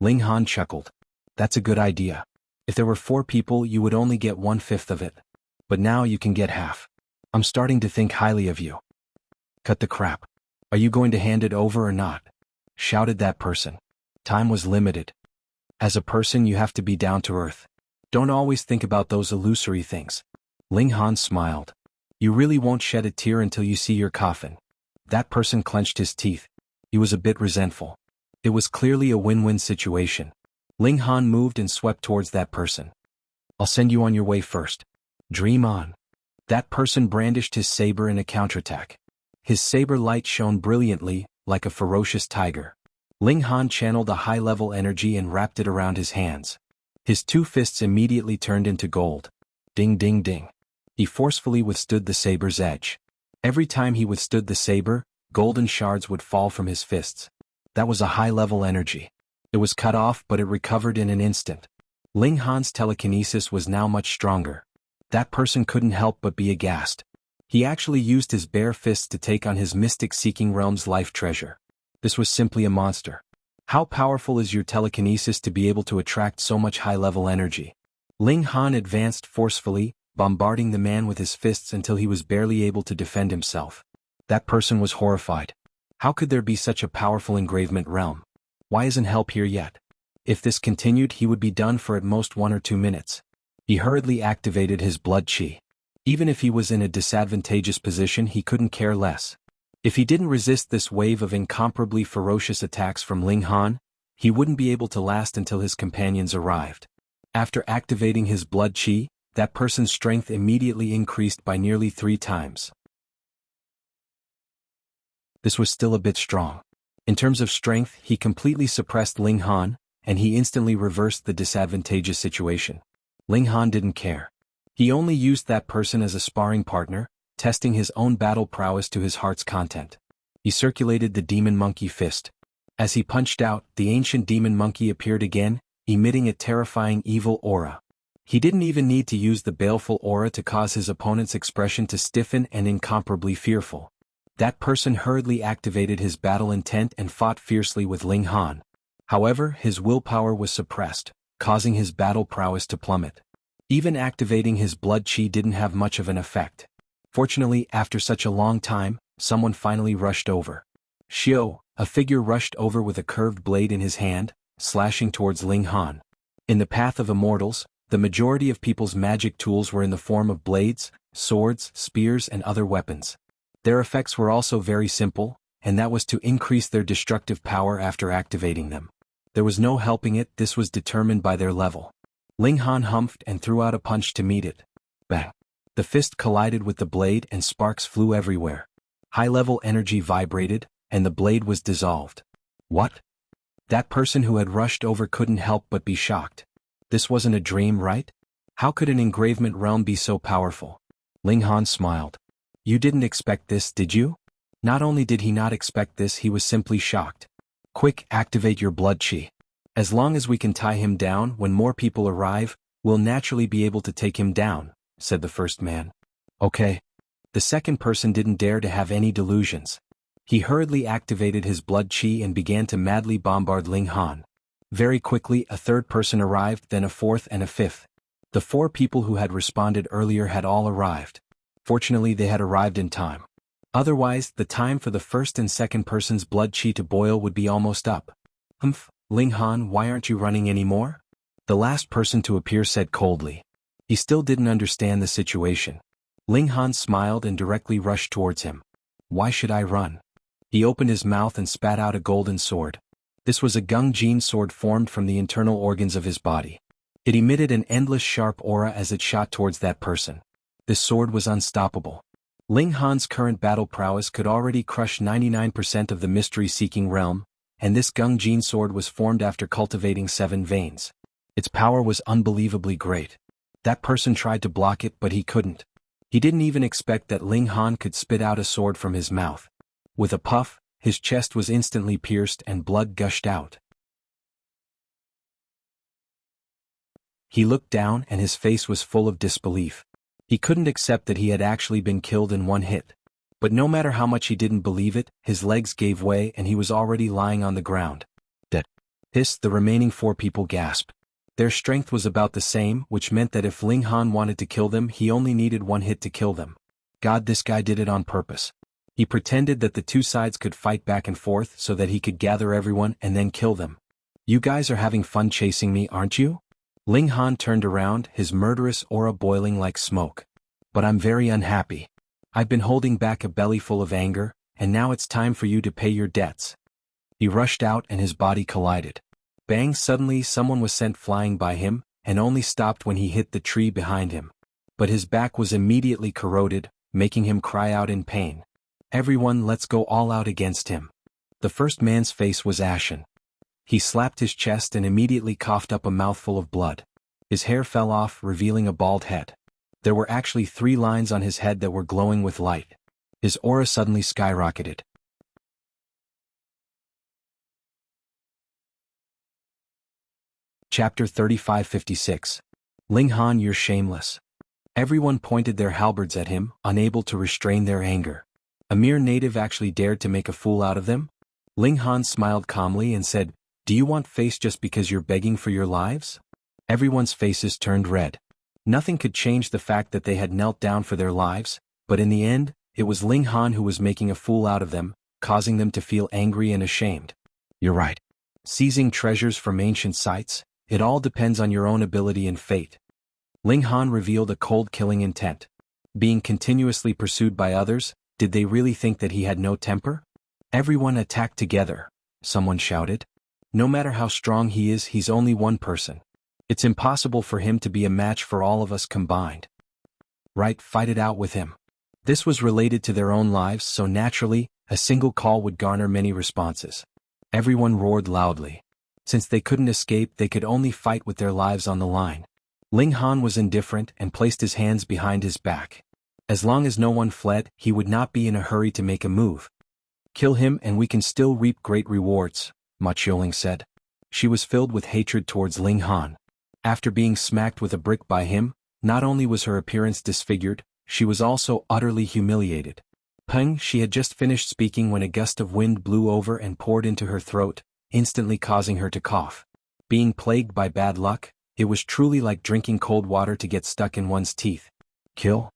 Ling Han chuckled. That's a good idea. If there were 4 people, you would only get 1/5 of it. But now you can get half. I'm starting to think highly of you. Cut the crap. Are you going to hand it over or not? Shouted that person. Time was limited. As a person, you have to be down to earth. Don't always think about those illusory things. Ling Han smiled. You really won't shed a tear until you see your coffin. That person clenched his teeth. He was a bit resentful. It was clearly a win-win situation. Ling Han moved and swept towards that person. I'll send you on your way first. Dream on. That person brandished his saber in a counterattack. His saber light shone brilliantly, like a ferocious tiger. Ling Han channeled a high-level energy and wrapped it around his hands. His 2 fists immediately turned into gold. Ding ding ding. He forcefully withstood the saber's edge. Every time he withstood the saber, golden shards would fall from his fists. That was a high-level energy. It was cut off, but it recovered in an instant. Ling Han's telekinesis was now much stronger. That person couldn't help but be aghast. He actually used his bare fists to take on his mystic-seeking realm's life treasure. This was simply a monster. How powerful is your telekinesis to be able to attract so much high-level energy? Ling Han advanced forcefully, bombarding the man with his fists until he was barely able to defend himself. That person was horrified. How could there be such a powerful engravement realm? Why isn't help here yet? If this continued, he would be done for at most 1 or 2 minutes. He hurriedly activated his blood chi. Even if he was in a disadvantageous position, he couldn't care less. If he didn't resist this wave of incomparably ferocious attacks from Ling Han, he wouldn't be able to last until his companions arrived. After activating his blood chi, that person's strength immediately increased by nearly 3 times. This was still a bit strong. In terms of strength, he completely suppressed Ling Han, and he instantly reversed the disadvantageous situation. Ling Han didn't care. He only used that person as a sparring partner, testing his own battle prowess to his heart's content. He circulated the demon monkey fist. As he punched out, the ancient demon monkey appeared again, emitting a terrifying evil aura. He didn't even need to use the baleful aura to cause his opponent's expression to stiffen and incomparably fearful. That person hurriedly activated his battle intent and fought fiercely with Ling Han. However, his willpower was suppressed, causing his battle prowess to plummet. Even activating his blood chi didn't have much of an effect. Fortunately, after such a long time, someone finally rushed over. Xiao, a figure rushed over with a curved blade in his hand, slashing towards Ling Han. In the path of immortals, the majority of people's magic tools were in the form of blades, swords, spears, and other weapons. Their effects were also very simple, and that was to increase their destructive power after activating them. There was no helping it, this was determined by their level. Ling Han humphed and threw out a punch to meet it. Bang! The fist collided with the blade and sparks flew everywhere. High-level energy vibrated, and the blade was dissolved. What? That person who had rushed over couldn't help but be shocked. This wasn't a dream, right? How could an engravement realm be so powerful? Ling Han smiled. You didn't expect this, did you? Not only did he not expect this, he was simply shocked. Quick, activate your blood chi. As long as we can tie him down when more people arrive, we'll naturally be able to take him down, said the first man. Okay. The second person didn't dare to have any delusions. He hurriedly activated his blood chi and began to madly bombard Ling Han. Very quickly a third person arrived, then a fourth and a fifth. The 4 people who had responded earlier had all arrived. Fortunately they had arrived in time. Otherwise, the time for the first and second person's blood chi to boil would be almost up. Ling Han, why aren't you running anymore? The last person to appear said coldly. He still didn't understand the situation. Ling Han smiled and directly rushed towards him. Why should I run? He opened his mouth and spat out a golden sword. This was a Gung Jin sword formed from the internal organs of his body. It emitted an endless sharp aura as it shot towards that person. This sword was unstoppable. Ling Han's current battle prowess could already crush 99% of the mystery-seeking realm, and this Gung Jin sword was formed after cultivating 7 veins. Its power was unbelievably great. That person tried to block it but he couldn't. He didn't even expect that Ling Han could spit out a sword from his mouth. With a puff, his chest was instantly pierced and blood gushed out. He looked down and his face was full of disbelief. He couldn't accept that he had actually been killed in one hit. But no matter how much he didn't believe it, his legs gave way and he was already lying on the ground. Dead. The remaining 4 people gasped. Their strength was about the same, which meant that if Ling Han wanted to kill them, he only needed 1 hit to kill them. God, this guy did it on purpose. He pretended that the 2 sides could fight back and forth so that he could gather everyone and then kill them. You guys are having fun chasing me, aren't you? Ling Han turned around, his murderous aura boiling like smoke. But I'm very unhappy. I've been holding back a belly full of anger, and now it's time for you to pay your debts. He rushed out and his body collided. Bang! Suddenly someone was sent flying by him, and only stopped when he hit the tree behind him. But his back was immediately corroded, making him cry out in pain. Everyone, let's go all out against him. The first man's face was ashen. He slapped his chest and immediately coughed up a mouthful of blood. His hair fell off, revealing a bald head. There were actually 3 lines on his head that were glowing with light. His aura suddenly skyrocketed. Chapter 3556. Ling Han, you're shameless. Everyone pointed their halberds at him, unable to restrain their anger. A mere native actually dared to make a fool out of them? Ling Han smiled calmly and said, Do you want face just because you're begging for your lives? Everyone's faces turned red. Nothing could change the fact that they had knelt down for their lives, but in the end, it was Ling Han who was making a fool out of them, causing them to feel angry and ashamed. You're right. Seizing treasures from ancient sites, it all depends on your own ability and fate. Ling Han revealed a cold killing intent. Being continuously pursued by others, did they really think that he had no temper? Everyone attacked together, someone shouted. No matter how strong he is, he's only one person. It's impossible for him to be a match for all of us combined. Right, fight it out with him. This was related to their own lives, so naturally, a single call would garner many responses. Everyone roared loudly. Since they couldn't escape, they could only fight with their lives on the line. Ling Han was indifferent and placed his hands behind his back. As long as no one fled, he would not be in a hurry to make a move. Kill him and we can still reap great rewards, Ma Qiuling said. She was filled with hatred towards Ling Han. After being smacked with a brick by him, not only was her appearance disfigured, she was also utterly humiliated. Peng, she had just finished speaking when a gust of wind blew over and poured into her throat, instantly causing her to cough. Being plagued by bad luck, it was truly like drinking cold water to get stuck in one's teeth. Kill?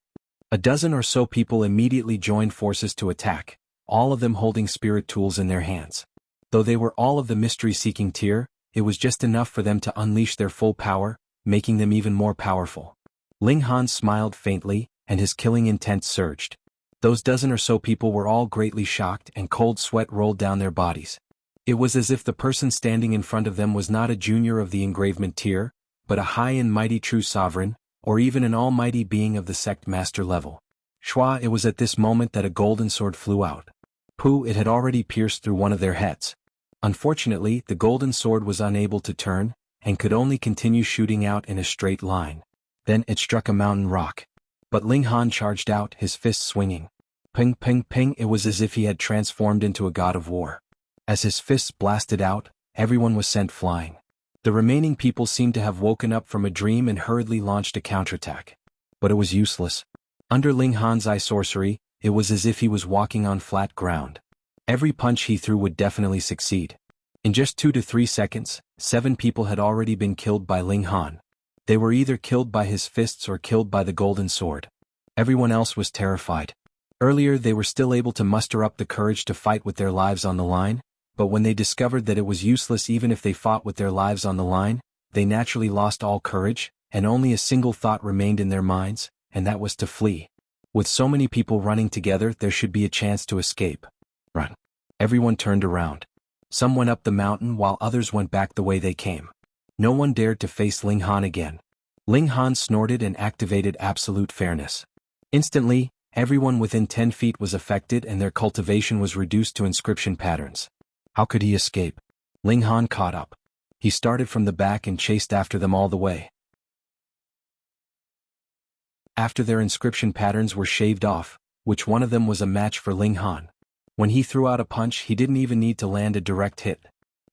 A dozen or so people immediately joined forces to attack, all of them holding spirit tools in their hands. Though they were all of the mystery-seeking tier, it was just enough for them to unleash their full power, making them even more powerful. Ling Han smiled faintly, and his killing intent surged. Those dozen or so people were all greatly shocked and cold sweat rolled down their bodies. It was as if the person standing in front of them was not a junior of the engravement tier, but a high and mighty true sovereign, or even an almighty being of the sect master level. Shua, it was at this moment that a golden sword flew out. Pooh, it had already pierced through one of their heads. Unfortunately, the golden sword was unable to turn, and could only continue shooting out in a straight line. Then it struck a mountain rock. But Ling Han charged out, his fists swinging. Ping, ping, ping, it was as if he had transformed into a god of war. As his fists blasted out, everyone was sent flying. The remaining people seemed to have woken up from a dream and hurriedly launched a counterattack. But it was useless. Under Ling Han's eye sorcery, it was as if he was walking on flat ground. Every punch he threw would definitely succeed. In just 2 to 3 seconds, 7 people had already been killed by Ling Han. They were either killed by his fists or killed by the golden sword. Everyone else was terrified. Earlier they were still able to muster up the courage to fight with their lives on the line, but when they discovered that it was useless even if they fought with their lives on the line, they naturally lost all courage, and only a single thought remained in their minds, and that was to flee. With so many people running together, there should be a chance to escape. Run. Everyone turned around. Some went up the mountain while others went back the way they came. No one dared to face Ling Han again. Ling Han snorted and activated absolute fairness. Instantly, everyone within 10 feet was affected and their cultivation was reduced to inscription patterns. How could he escape? Ling Han caught up. He started from the back and chased after them all the way. After their inscription patterns were shaved off, which one of them was a match for Ling Han. When he threw out a punch, he didn't even need to land a direct hit.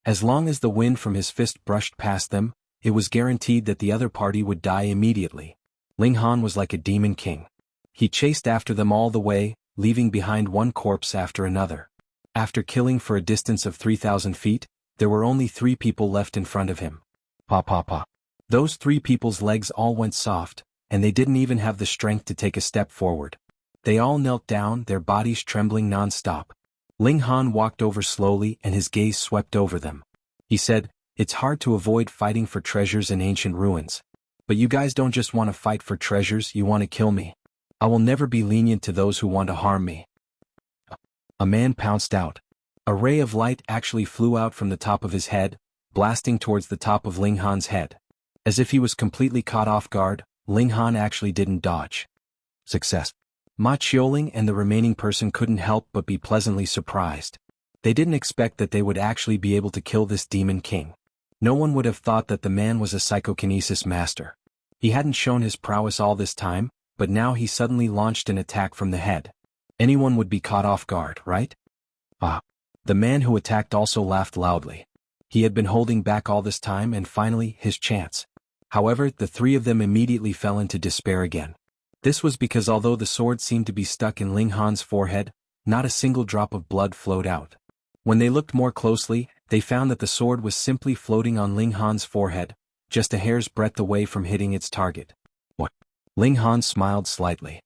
As long as the wind from his fist brushed past them, it was guaranteed that the other party would die immediately. Ling Han was like a demon king. He chased after them all the way, leaving behind one corpse after another. After killing for a distance of 3,000 feet, there were only 3 people left in front of him. Pa pa pa. Those 3 people's legs all went soft, and they didn't even have the strength to take a step forward. They all knelt down, their bodies trembling non-stop. Ling Han walked over slowly and his gaze swept over them. He said, "It's hard to avoid fighting for treasures in ancient ruins. But you guys don't just want to fight for treasures, you want to kill me. I will never be lenient to those who want to harm me." A man pounced out. A ray of light actually flew out from the top of his head, blasting towards the top of Ling Han's head. As if he was completely caught off guard, Ling Han actually didn't dodge. Success. Ma Qiuling and the remaining person couldn't help but be pleasantly surprised. They didn't expect that they would actually be able to kill this demon king. No one would have thought that the man was a psychokinesis master. He hadn't shown his prowess all this time, but now he suddenly launched an attack from the head. Anyone would be caught off guard, right? Ah. The man who attacked also laughed loudly. He had been holding back all this time and finally, his chance. However, the 3 of them immediately fell into despair again. This was because although the sword seemed to be stuck in Ling Han's forehead, not a single drop of blood flowed out. When they looked more closely, they found that the sword was simply floating on Ling Han's forehead, just a hair's breadth away from hitting its target. What? Ling Han smiled slightly.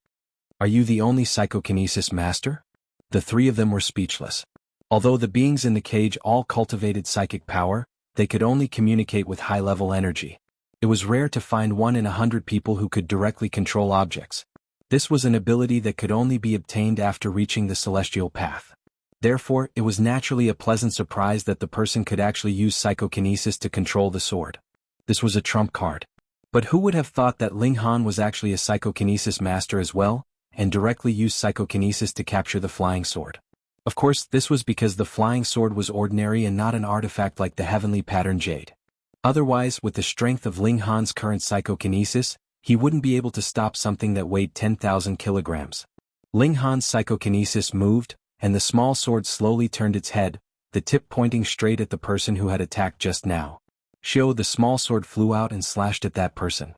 Are you the only psychokinesis master? The 3 of them were speechless. Although the beings in the cage all cultivated psychic power, they could only communicate with high-level energy. It was rare to find 1 in 100 people who could directly control objects. This was an ability that could only be obtained after reaching the celestial path. Therefore, it was naturally a pleasant surprise that the person could actually use psychokinesis to control the sword. This was a trump card. But who would have thought that Ling Han was actually a psychokinesis master as well, and directly used psychokinesis to capture the flying sword? Of course, this was because the flying sword was ordinary and not an artifact like the heavenly pattern jade. Otherwise, with the strength of Ling Han's current psychokinesis, he wouldn't be able to stop something that weighed 10,000 kilograms. Ling Han's psychokinesis moved, and the small sword slowly turned its head, the tip pointing straight at the person who had attacked just now. The small sword flew out and slashed at that person.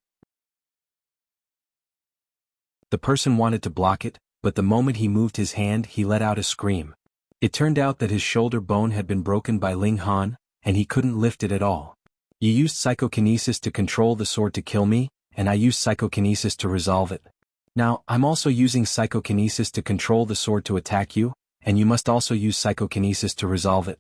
The person wanted to block it, but the moment he moved his hand, he let out a scream. It turned out that his shoulder bone had been broken by Ling Han, and he couldn't lift it at all. You used psychokinesis to control the sword to kill me, and I used psychokinesis to resolve it. Now, I'm also using psychokinesis to control the sword to attack you, and you must also use psychokinesis to resolve it.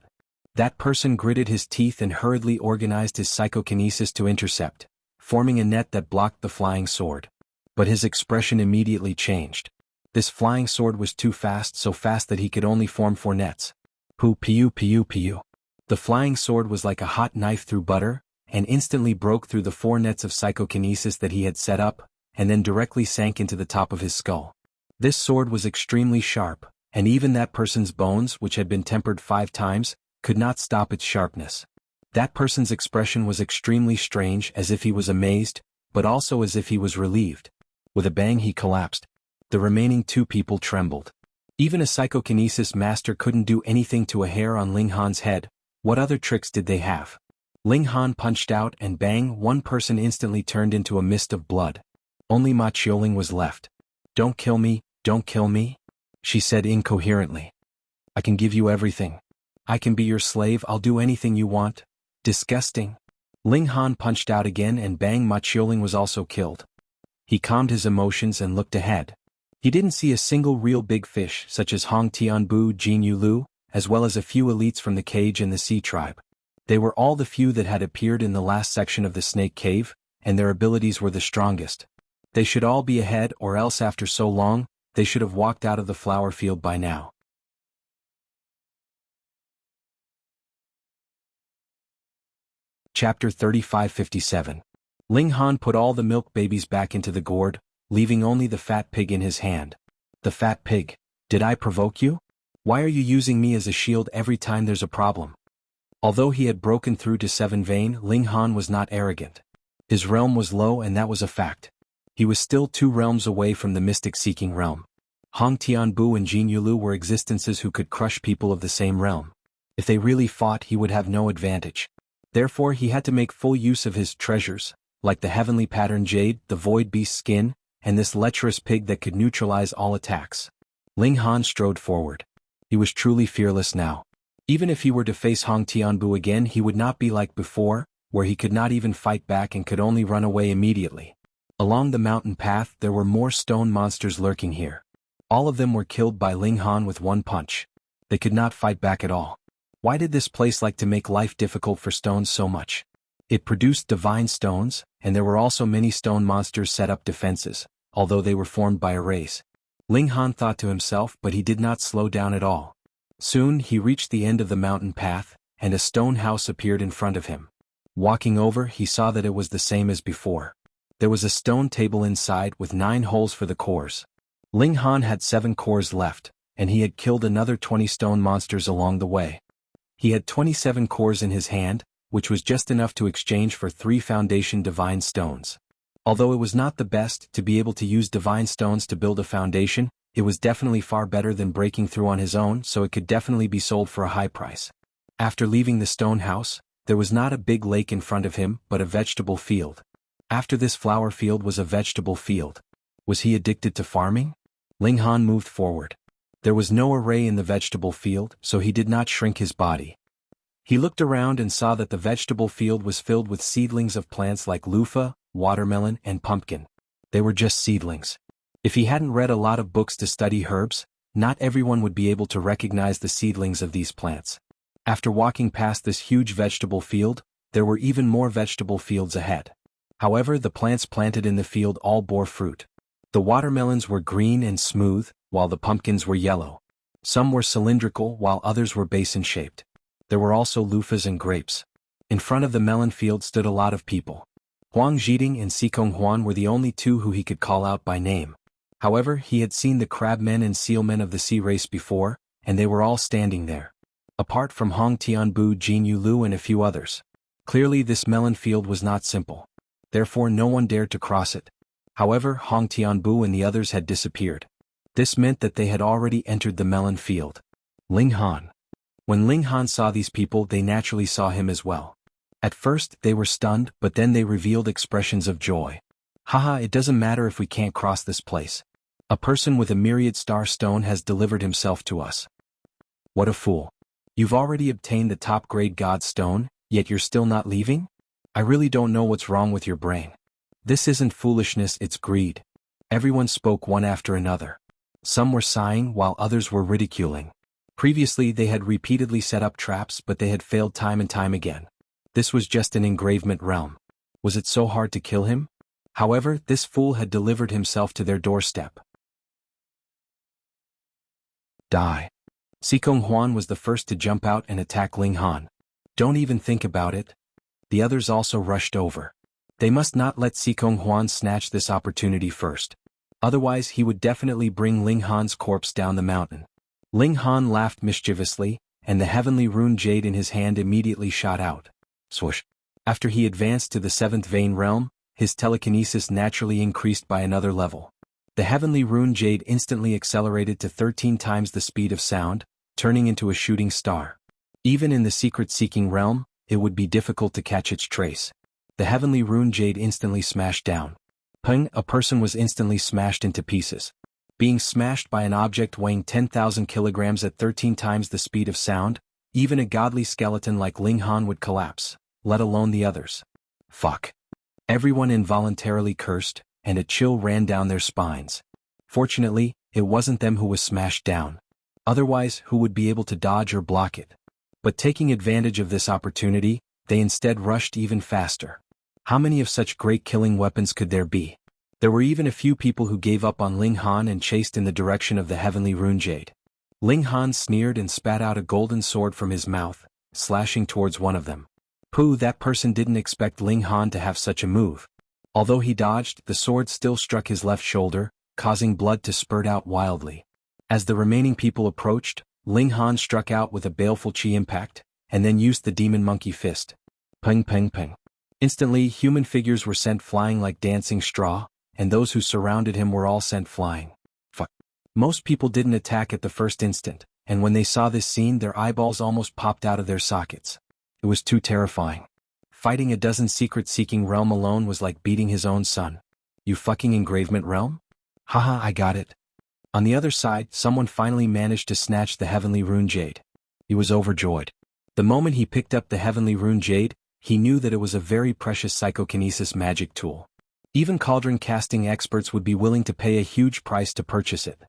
That person gritted his teeth and hurriedly organized his psychokinesis to intercept, forming a net that blocked the flying sword. But his expression immediately changed. This flying sword was too fast, so fast that he could only form 4 nets. Pu piu piu piu. The flying sword was like a hot knife through butter, and instantly broke through the 4 nets of psychokinesis that he had set up, and then directly sank into the top of his skull. This sword was extremely sharp, and even that person's bones, which had been tempered 5 times, could not stop its sharpness. That person's expression was extremely strange, as if he was amazed, but also as if he was relieved. With a bang he collapsed. The remaining 2 people trembled. Even a psychokinesis master couldn't do anything to a hair on Ling Han's head. What other tricks did they have? Ling Han punched out and bang, one person instantly turned into a mist of blood. Only Ma Qiuling was left. "Don't kill me, don't kill me," she said incoherently. "I can give you everything. I can be your slave, I'll do anything you want." Disgusting. Ling Han punched out again and bang, Ma Qiuling was also killed. He calmed his emotions and looked ahead. He didn't see a single real big fish such as Hong Tianbu, Jin Yulu, as well as a few elites from the Cage and the Sea tribe. They were all the few that had appeared in the last section of the Snake Cave, and their abilities were the strongest. They should all be ahead, or else after so long, they should have walked out of the flower field by now. Chapter 3557. Ling Han put all the milk babies back into the gourd, leaving only the fat pig in his hand. The fat pig. "Did I provoke you? Why are you using me as a shield every time there's a problem?" Although he had broken through to 7 Vein, Ling Han was not arrogant. His realm was low and that was a fact. He was still 2 realms away from the mystic-seeking realm. Hong Tianbu and Jin Yulu were existences who could crush people of the same realm. If they really fought, he would have no advantage. Therefore he had to make full use of his treasures, like the heavenly pattern jade, the void beast skin, and this lecherous pig that could neutralize all attacks. Ling Han strode forward. He was truly fearless now. Even if he were to face Hong Tianbu again, he would not be like before, where he could not even fight back and could only run away immediately. Along the mountain path there were more stone monsters lurking here. All of them were killed by Ling Han with one punch. They could not fight back at all. Why did this place like to make life difficult for stones so much? It produced divine stones, and there were also many stone monsters set up defenses, although they were formed by a race. Ling Han thought to himself, but he did not slow down at all. Soon he reached the end of the mountain path, and a stone house appeared in front of him. Walking over, he saw that it was the same as before. There was a stone table inside with 9 holes for the cores. Ling Han had 7 cores left, and he had killed another 20 stone monsters along the way. He had 27 cores in his hand, which was just enough to exchange for 3 foundation divine stones. Although it was not the best to be able to use divine stones to build a foundation, it was definitely far better than breaking through on his own, so it could definitely be sold for a high price. After leaving the stone house, there was not a big lake in front of him, but a vegetable field. After this flower field was a vegetable field. Was he addicted to farming? Ling Han moved forward. There was no array in the vegetable field, so he did not shrink his body. He looked around and saw that the vegetable field was filled with seedlings of plants like loofah, watermelon, and pumpkin. They were just seedlings. If he hadn't read a lot of books to study herbs, not everyone would be able to recognize the seedlings of these plants. After walking past this huge vegetable field, there were even more vegetable fields ahead. However, the plants planted in the field all bore fruit. The watermelons were green and smooth, while the pumpkins were yellow. Some were cylindrical while others were basin-shaped. There were also loofahs and grapes. In front of the melon field stood a lot of people. Huang Zhiding and Xikong Huan were the only 2 who he could call out by name. However, he had seen the crabmen and sealmen of the sea race before, and they were all standing there. Apart from Hong Tianbu, Jin Yulu and a few others. Clearly this melon field was not simple. Therefore no one dared to cross it. However, Hong Tianbu and the others had disappeared. This meant that they had already entered the melon field. Ling Han. When Ling Han saw these people, they naturally saw him as well. At first, they were stunned, but then they revealed expressions of joy. "Haha, it doesn't matter if we can't cross this place. A person with a myriad star stone has delivered himself to us." "What a fool. You've already obtained the top-grade god stone, yet you're still not leaving? I really don't know what's wrong with your brain. This isn't foolishness, it's greed." Everyone spoke one after another. Some were sighing while others were ridiculing. Previously they had repeatedly set up traps, but they had failed time and time again. This was just an engravement realm. Was it so hard to kill him? However, this fool had delivered himself to their doorstep. Die. Xikong Huan was the first to jump out and attack Ling Han. "Don't even think about it." The others also rushed over. They must not let Xikong Huan snatch this opportunity first. Otherwise he would definitely bring Ling Han's corpse down the mountain. Ling Han laughed mischievously, and the heavenly rune jade in his hand immediately shot out. Swoosh. After he advanced to the 7th vein realm, his telekinesis naturally increased by another level. The heavenly rune jade instantly accelerated to 13 times the speed of sound, turning into a shooting star. Even in the secret-seeking realm, it would be difficult to catch its trace. The heavenly rune jade instantly smashed down. Peng, a person was instantly smashed into pieces. Being smashed by an object weighing 10,000 kilograms at 13 times the speed of sound, even a godly skeleton like Ling Han would collapse, let alone the others. Fuck. Everyone involuntarily cursed, and a chill ran down their spines. Fortunately, it wasn't them who was smashed down. Otherwise, who would be able to dodge or block it? But taking advantage of this opportunity, they instead rushed even faster. How many of such great killing weapons could there be? There were even a few people who gave up on Ling Han and chased in the direction of the heavenly rune jade. Ling Han sneered and spat out a golden sword from his mouth, slashing towards one of them. Pooh, that person didn't expect Ling Han to have such a move. Although he dodged, the sword still struck his left shoulder, causing blood to spurt out wildly. As the remaining people approached, Ling Han struck out with a baleful chi impact, and then used the demon monkey fist. Peng peng peng. Instantly, human figures were sent flying like dancing straw, and those who surrounded him were all sent flying. Fuck. Most people didn't attack at the first instant, and when they saw this scene their eyeballs almost popped out of their sockets. It was too terrifying. Fighting a dozen secret-seeking realm alone was like beating his own son. You fucking engravement realm? Haha, I got it. On the other side, someone finally managed to snatch the heavenly rune jade. He was overjoyed. The moment he picked up the heavenly rune jade, he knew that it was a very precious psychokinesis magic tool. Even cauldron casting experts would be willing to pay a huge price to purchase it.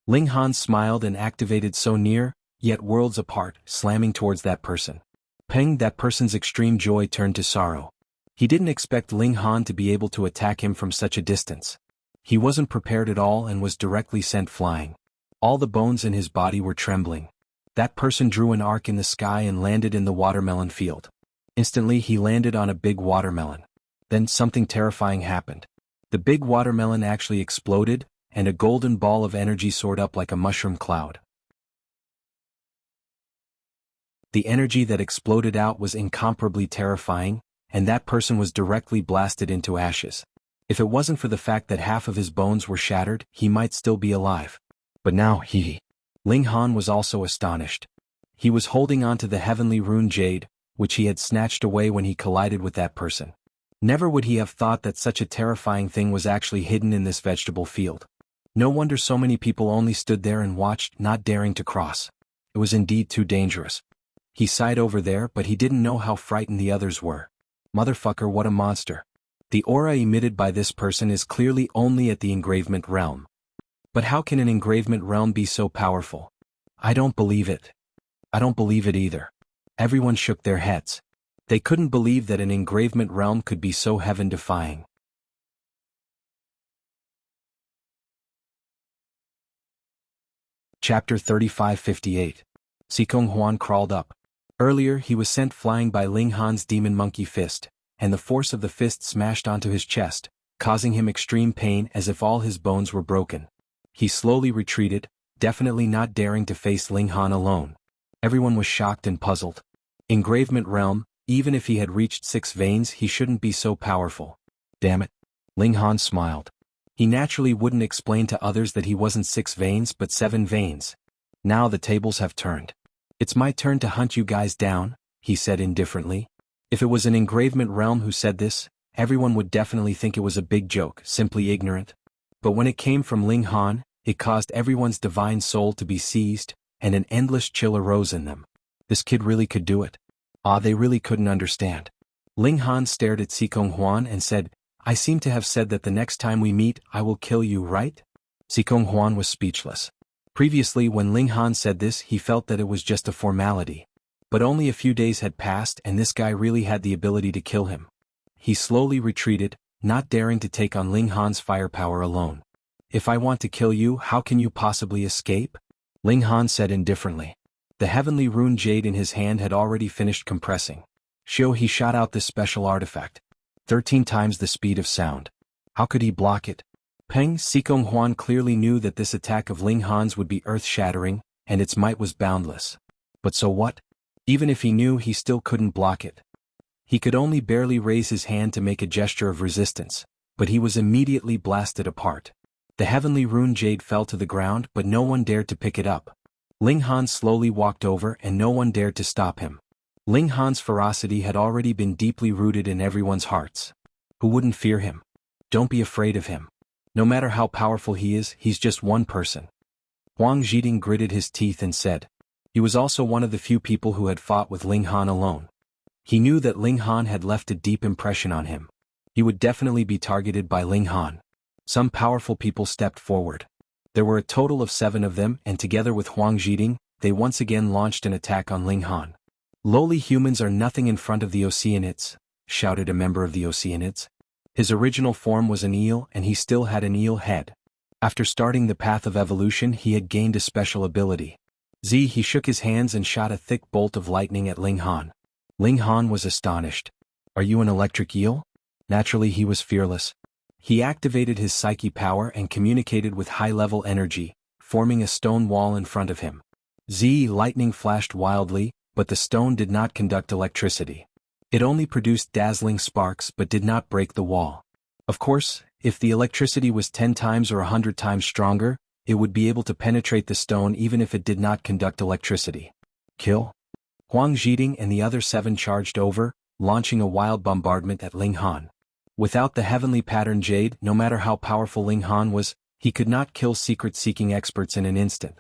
Ling Han smiled and activated so near, yet worlds apart, slamming towards that person. Peng, that person's extreme joy turned to sorrow. He didn't expect Ling Han to be able to attack him from such a distance. He wasn't prepared at all and was directly sent flying. All the bones in his body were trembling. That person drew an arc in the sky and landed in the watermelon field. Instantly he landed on a big watermelon. Then something terrifying happened. The big watermelon actually exploded, and a golden ball of energy soared up like a mushroom cloud. The energy that exploded out was incomparably terrifying, and that person was directly blasted into ashes. If it wasn't for the fact that half of his bones were shattered, he might still be alive. But now Ling Han was also astonished. He was holding on to the heavenly rune jade, which he had snatched away when he collided with that person. Never would he have thought that such a terrifying thing was actually hidden in this vegetable field. No wonder so many people only stood there and watched, not daring to cross. It was indeed too dangerous. He sighed over there, but he didn't know how frightened the others were. Motherfucker, what a monster. The aura emitted by this person is clearly only at the engravement realm. But how can an engravement realm be so powerful? I don't believe it. I don't believe it either. Everyone shook their heads. They couldn't believe that an engravement realm could be so heaven-defying. Chapter 3558. Sikong Huan crawled up. Earlier he was sent flying by Ling Han's demon monkey fist, and the force of the fist smashed onto his chest, causing him extreme pain as if all his bones were broken. He slowly retreated, definitely not daring to face Ling Han alone. Everyone was shocked and puzzled. Engravement realm, even if he had reached 6 veins he shouldn't be so powerful. Damn it. Ling Han smiled. He naturally wouldn't explain to others that he wasn't 6 veins but 7 veins. Now the tables have turned. It's my turn to hunt you guys down, he said indifferently. If it was an engravement realm who said this, everyone would definitely think it was a big joke, simply ignorant. But when it came from Ling Han, it caused everyone's divine soul to be seized, and an endless chill arose in them. This kid really could do it. They really couldn't understand. Ling Han stared at Sikong Huan and said, I seem to have said that the next time we meet I will kill you, right? Sikong Huan was speechless. Previously when Ling Han said this he felt that it was just a formality. But only a few days had passed and this guy really had the ability to kill him. He slowly retreated, not daring to take on Ling Han's firepower alone. If I want to kill you, how can you possibly escape? Ling Han said indifferently. The heavenly rune jade in his hand had already finished compressing. He shot out this special artifact. 13 times the speed of sound. How could he block it? Peng Sikong Huan clearly knew that this attack of Ling Han's would be earth-shattering, and its might was boundless. But so what? Even if he knew, he still couldn't block it. He could only barely raise his hand to make a gesture of resistance, but he was immediately blasted apart. The heavenly rune jade fell to the ground but no one dared to pick it up. Ling Han slowly walked over and no one dared to stop him. Ling Han's ferocity had already been deeply rooted in everyone's hearts. Who wouldn't fear him? Don't be afraid of him. No matter how powerful he is, he's just one person. Huang Zhiding gritted his teeth and said. He was also one of the few people who had fought with Ling Han alone. He knew that Ling Han had left a deep impression on him. He would definitely be targeted by Ling Han. Some powerful people stepped forward. There were a total of 7 of them, and together with Huang Zhiding, they once again launched an attack on Ling Han. Lowly humans are nothing in front of the Oceanids, shouted a member of the Oceanids. His original form was an eel and he still had an eel head. After starting the path of evolution he had gained a special ability. He shook his hands and shot a thick bolt of lightning at Ling Han. Ling Han was astonished. Are you an electric eel? Naturally he was fearless. He activated his psyche power and communicated with high-level energy, forming a stone wall in front of him. Lightning flashed wildly, but the stone did not conduct electricity. It only produced dazzling sparks but did not break the wall. Of course, if the electricity was 10 times or 100 times stronger, it would be able to penetrate the stone even if it did not conduct electricity. Kill? Huang Zhiding and the other 7 charged over, launching a wild bombardment at Ling Han. Without the heavenly pattern jade, no matter how powerful Ling Han was, he could not kill secret-seeking experts in an instant.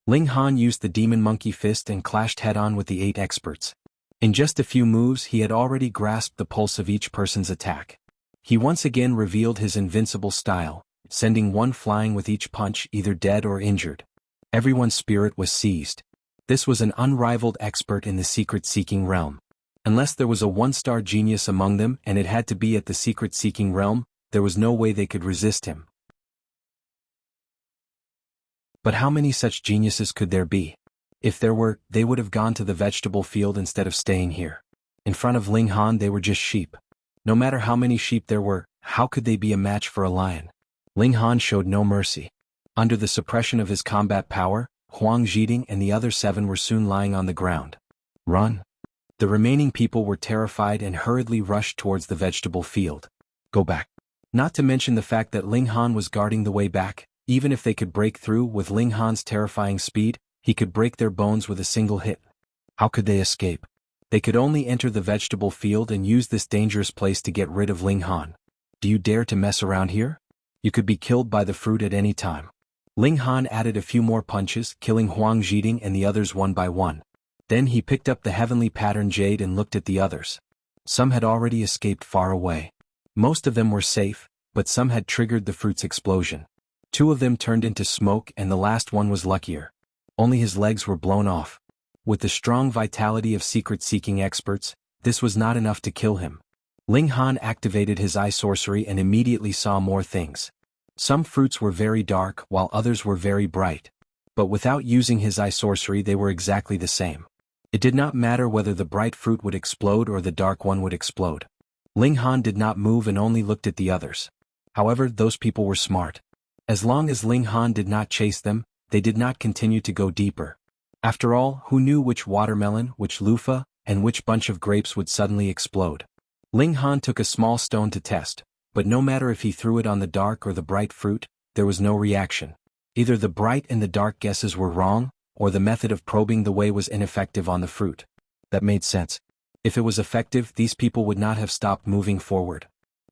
Ling Han used the demon monkey fist and clashed head-on with the 8 experts. In just a few moves he had already grasped the pulse of each person's attack. He once again revealed his invincible style, sending one flying with each punch either dead or injured. Everyone's spirit was seized. This was an unrivaled expert in the secret-seeking realm. Unless there was a 1-star genius among them and it had to be at the secret-seeking realm, there was no way they could resist him. But how many such geniuses could there be? If there were, they would have gone to the vegetable field instead of staying here. In front of Ling Han they were just sheep. No matter how many sheep there were, how could they be a match for a lion? Ling Han showed no mercy. Under the suppression of his combat power, Huang Zhiding and the other 7 were soon lying on the ground. Run! The remaining people were terrified and hurriedly rushed towards the vegetable field. Go back. Not to mention the fact that Ling Han was guarding the way back. Even if they could break through with Ling Han's terrifying speed, he could break their bones with a single hit. How could they escape? They could only enter the vegetable field and use this dangerous place to get rid of Ling Han. Do you dare to mess around here? You could be killed by the fruit at any time. Ling Han added a few more punches, killing Huang Zhiding and the others one by one. Then he picked up the heavenly pattern jade and looked at the others. Some had already escaped far away. Most of them were safe, but some had triggered the fruit's explosion. 2 of them turned into smoke and the last one was luckier. Only his legs were blown off. With the strong vitality of secret-seeking experts, this was not enough to kill him. Ling Han activated his eye sorcery and immediately saw more things. Some fruits were very dark while others were very bright. But without using his eye sorcery they were exactly the same. It did not matter whether the bright fruit would explode or the dark one would explode. Ling Han did not move and only looked at the others. However, those people were smart. As long as Ling Han did not chase them, they did not continue to go deeper. After all, who knew which watermelon, which loofah, and which bunch of grapes would suddenly explode? Ling Han took a small stone to test, but no matter if he threw it on the dark or the bright fruit, there was no reaction. Either the bright and the dark guesses were wrong, or the method of probing the way was ineffective on the fruit. That made sense. If it was effective, these people would not have stopped moving forward.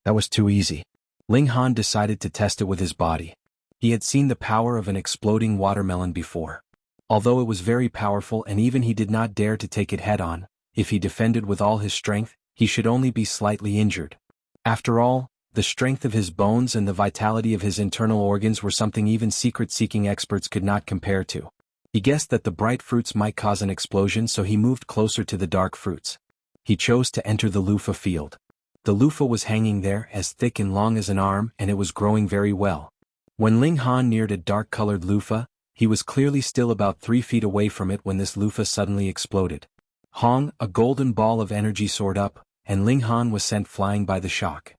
That was too easy. Ling Han decided to test it with his body. He had seen the power of an exploding watermelon before. Although it was very powerful and even he did not dare to take it head-on, if he defended with all his strength, he should only be slightly injured. After all, the strength of his bones and the vitality of his internal organs were something even secret-seeking experts could not compare to. He guessed that the bright fruits might cause an explosion, so he moved closer to the dark fruits. He chose to enter the loofah field. The loofah was hanging there, as thick and long as an arm, and it was growing very well. When Ling Han neared a dark-colored loofah, he was clearly still about 3 feet away from it when this loofah suddenly exploded. Hong, a golden ball of energy soared up, and Ling Han was sent flying by the shock.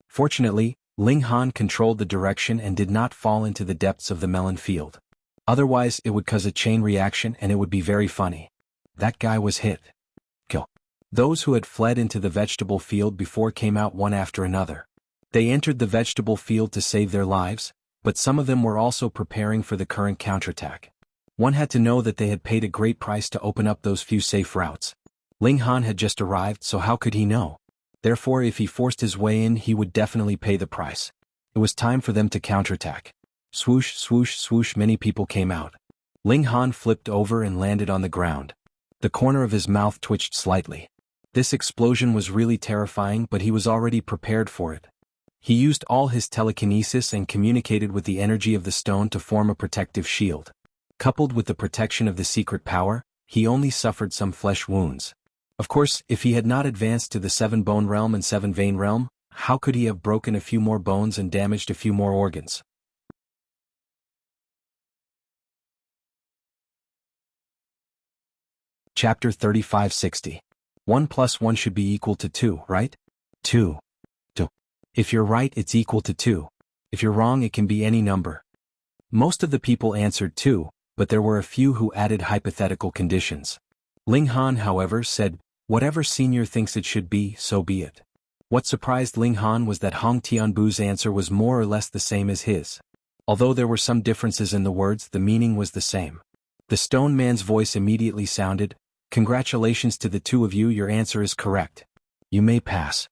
Fortunately, Ling Han controlled the direction and did not fall into the depths of the melon field. Otherwise it would cause a chain reaction and it would be very funny. That guy was hit. Kill. Those who had fled into the vegetable field before came out one after another. They entered the vegetable field to save their lives, but some of them were also preparing for the current counterattack. One had to know that they had paid a great price to open up those few safe routes. Ling Han had just arrived, so how could he know? Therefore, if he forced his way in, he would definitely pay the price. It was time for them to counterattack. Swoosh, swoosh, swoosh, many people came out. Ling Han flipped over and landed on the ground. The corner of his mouth twitched slightly. This explosion was really terrifying, but he was already prepared for it. He used all his telekinesis and communicated with the energy of the stone to form a protective shield. Coupled with the protection of the secret power, he only suffered some flesh wounds. Of course, if he had not advanced to the 7-bone realm and 7-vein realm, how could he have broken a few more bones and damaged a few more organs? Chapter 3560. 1 plus 1 should be equal to 2, right? 2. If you're right, it's equal to 2. If you're wrong, it can be any number. Most of the people answered 2, but there were a few who added hypothetical conditions. Ling Han, however, said, "Whatever senior thinks it should be, so be it." What surprised Ling Han was that Hong Tianbu's answer was more or less the same as his. Although there were some differences in the words, the meaning was the same. The stone man's voice immediately sounded, "Congratulations to the two of you, your answer is correct. You may pass."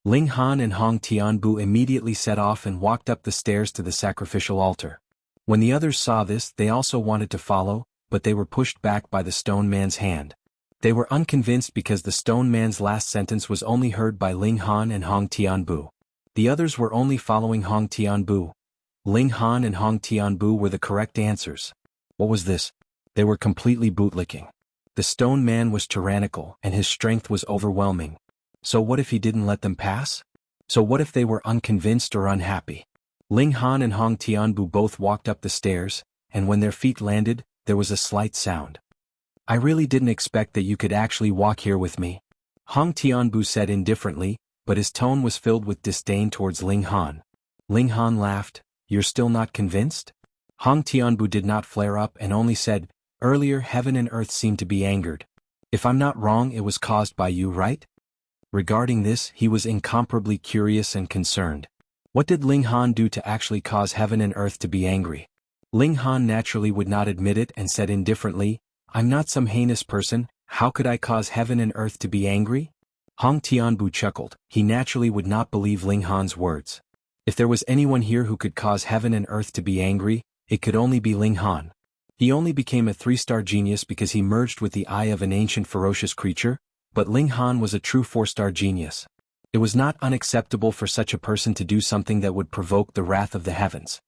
Ling Han and Hong Tianbu immediately set off and walked up the stairs to the sacrificial altar. When the others saw this, they also wanted to follow, but they were pushed back by the stone man's hand. They were unconvinced because the stone man's last sentence was only heard by Ling Han and Hong Tianbu. The others were only following Hong Tianbu. Ling Han and Hong Tianbu were the correct answers. What was this? They were completely bootlicking. The stone man was tyrannical and his strength was overwhelming. So what if he didn't let them pass? So what if they were unconvinced or unhappy? Ling Han and Hong Tianbu both walked up the stairs, and when their feet landed, there was a slight sound. "I really didn't expect that you could actually walk here with me," Hong Tianbu said indifferently, but his tone was filled with disdain towards Ling Han. Ling Han laughed. "You're still not convinced?" Hong Tianbu did not flare up and only said, "Earlier heaven and earth seemed to be angered. If I'm not wrong, it was caused by you, right?" Regarding this, he was incomparably curious and concerned. What did Ling Han do to actually cause heaven and earth to be angry? Ling Han naturally would not admit it and said indifferently, "I'm not some heinous person, how could I cause heaven and earth to be angry?" Hong Tianbu chuckled. He naturally would not believe Ling Han's words. If there was anyone here who could cause heaven and earth to be angry, it could only be Ling Han. He only became a 3-star genius because he merged with the eye of an ancient ferocious creature, but Ling Han was a true 4-star genius. It was not unacceptable for such a person to do something that would provoke the wrath of the heavens.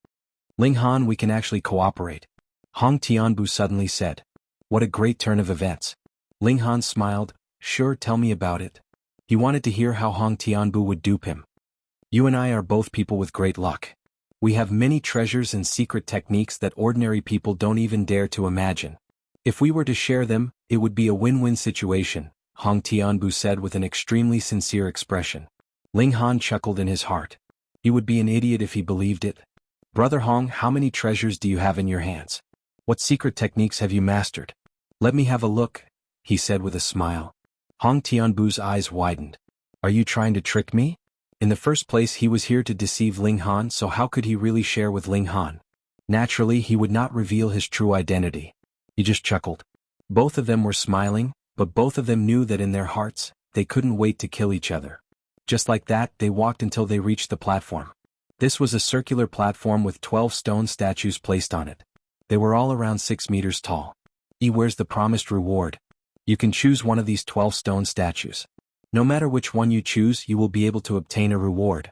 "Ling Han, we can actually cooperate," Hong Tianbu suddenly said. What a great turn of events. Ling Han smiled. "Sure, tell me about it." He wanted to hear how Hong Tianbu would dupe him. "You and I are both people with great luck. We have many treasures and secret techniques that ordinary people don't even dare to imagine. If we were to share them, it would be a win-win situation," Hong Tianbu said with an extremely sincere expression. Ling Han chuckled in his heart. He would be an idiot if he believed it. "Brother Hong, how many treasures do you have in your hands? What secret techniques have you mastered? Let me have a look," he said with a smile. Hong Tianbu's eyes widened. "Are you trying to trick me?" In the first place, he was here to deceive Ling Han, so how could he really share with Ling Han? Naturally, he would not reveal his true identity. He just chuckled. Both of them were smiling, but both of them knew that in their hearts, they couldn't wait to kill each other. Just like that, they walked until they reached the platform. This was a circular platform with 12 stone statues placed on it. They were all around 6 meters tall. Where's the promised reward? You can choose one of these 12 stone statues. No matter which one you choose, you will be able to obtain a reward.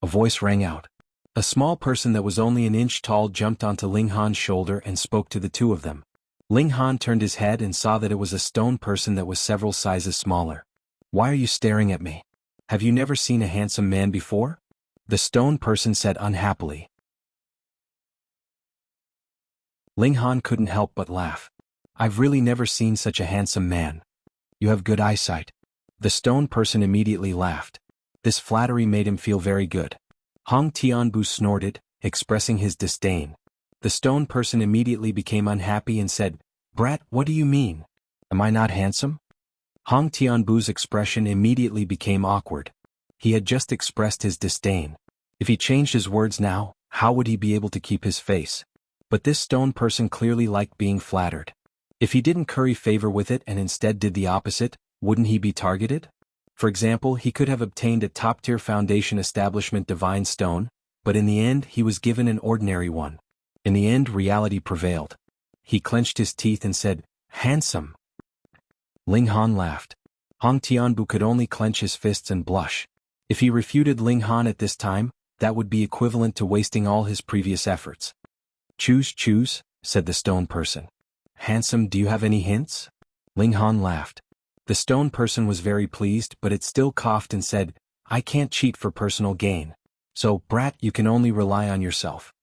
A voice rang out. A small person that was only an inch tall jumped onto Ling Han's shoulder and spoke to the two of them. Ling Han turned his head and saw that it was a stone person that was several sizes smaller. "Why are you staring at me? Have you never seen a handsome man before?" the stone person said unhappily. Ling Han couldn't help but laugh. "I've really never seen such a handsome man. You have good eyesight." The stone person immediately laughed. This flattery made him feel very good. Hong Tianbu snorted, expressing his disdain. The stone person immediately became unhappy and said, "Brat, what do you mean? Am I not handsome?" Hong Tianbu's expression immediately became awkward. He had just expressed his disdain. If he changed his words now, how would he be able to keep his face? But this stone person clearly liked being flattered. If he didn't curry favor with it and instead did the opposite, wouldn't he be targeted? For example, he could have obtained a top-tier foundation establishment divine stone, but in the end he was given an ordinary one. In the end, reality prevailed. He clenched his teeth and said, "Handsome." Ling Han laughed. Hong Tianbu could only clench his fists and blush. If he refuted Ling Han at this time, that would be equivalent to wasting all his previous efforts. Choose, said the stone person. Handsome, do you have any hints? Ling Han laughed. The stone person was very pleased, but it still coughed and said, I can't cheat for personal gain. So, brat, you can only rely on yourself.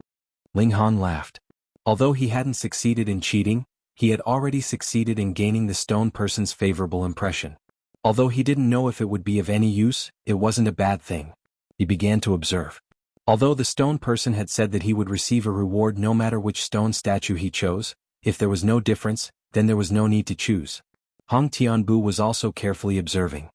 Ling Han laughed. Although he hadn't succeeded in cheating, he had already succeeded in gaining the stone person's favorable impression. Although he didn't know if it would be of any use, it wasn't a bad thing. He began to observe. Although the stone person had said that he would receive a reward no matter which stone statue he chose, if there was no difference, then there was no need to choose. Hong Tianbu was also carefully observing.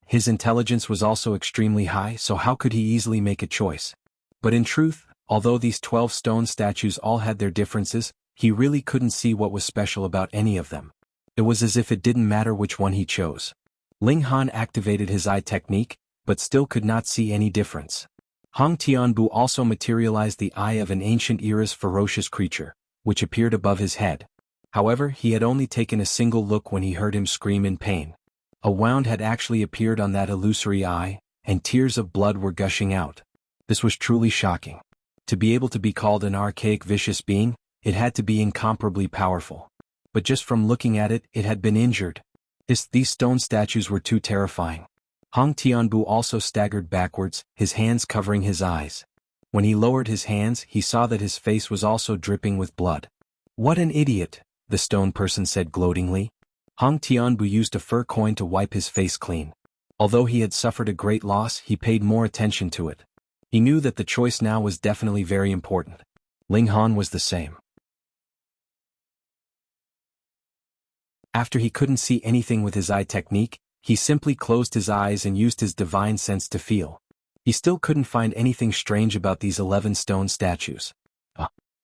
His intelligence was also extremely high, so how could he easily make a choice? But in truth, although these 12 stone statues all had their differences, he really couldn't see what was special about any of them. It was as if it didn't matter which one he chose. Ling Han activated his eye technique, but still could not see any difference. Hong Tianbu also materialized the eye of an ancient era's ferocious creature, which appeared above his head. However, he had only taken a single look when he heard him scream in pain. A wound had actually appeared on that illusory eye, and tears of blood were gushing out. This was truly shocking. To be able to be called an archaic vicious being, it had to be incomparably powerful. But just from looking at it, it had been injured. These stone statues were too terrifying. Hong Tianbu also staggered backwards, his hands covering his eyes. When he lowered his hands, he saw that his face was also dripping with blood. What an idiot, the stone person said gloatingly. Hong Tianbu used a fur coin to wipe his face clean. Although he had suffered a great loss, he paid more attention to it. He knew that the choice now was definitely very important. Ling Han was the same. After he couldn't see anything with his eye technique, he simply closed his eyes and used his divine sense to feel. He still couldn't find anything strange about these 11 stone statues.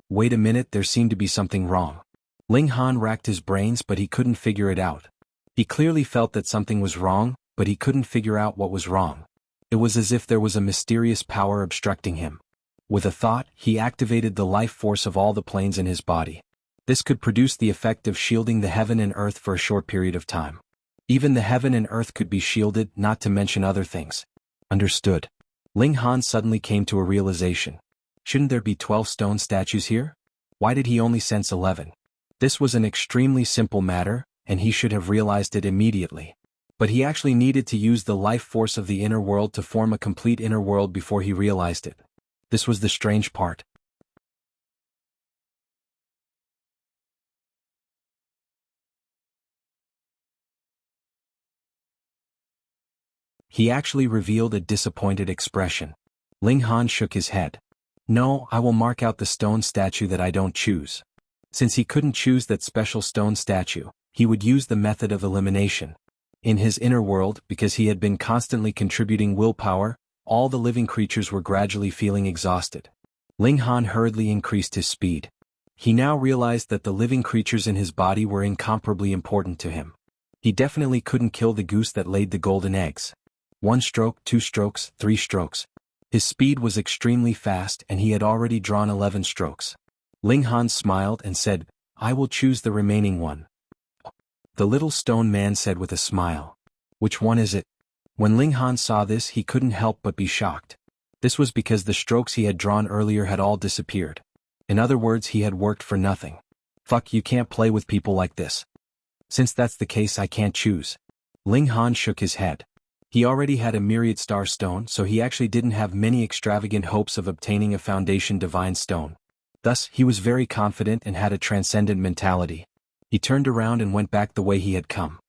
Wait a minute, there seemed to be something wrong. Ling Han racked his brains, but he couldn't figure it out. He clearly felt that something was wrong, but he couldn't figure out what was wrong. It was as if there was a mysterious power obstructing him. With a thought, he activated the life force of all the planes in his body. This could produce the effect of shielding the heaven and earth for a short period of time. Even the heaven and earth could be shielded, not to mention other things. Understood. Ling Han suddenly came to a realization. Shouldn't there be 12 stone statues here? Why did he only sense 11? This was an extremely simple matter, and he should have realized it immediately. But he actually needed to use the life force of the inner world to form a complete inner world before he realized it. This was the strange part. He actually revealed a disappointed expression. Ling Han shook his head. No, I will mark out the stone statue that I don't choose. Since he couldn't choose that special stone statue, he would use the method of elimination. In his inner world, because he had been constantly contributing willpower, all the living creatures were gradually feeling exhausted. Ling Han hurriedly increased his speed. He now realized that the living creatures in his body were incomparably important to him. He definitely couldn't kill the goose that laid the golden eggs. 1 stroke, 2 strokes, 3 strokes. His speed was extremely fast and he had already drawn 11 strokes. Ling Han smiled and said, I will choose the remaining one. The little stone man said with a smile. Which one is it? When Ling Han saw this, he couldn't help but be shocked. This was because the strokes he had drawn earlier had all disappeared. In other words, he had worked for nothing. Fuck, you can't play with people like this. Since that's the case, I can't choose. Ling Han shook his head. He already had a myriad star stone, so he actually didn't have many extravagant hopes of obtaining a foundation divine stone. Thus, he was very confident and had a transcendent mentality. He turned around and went back the way he had come.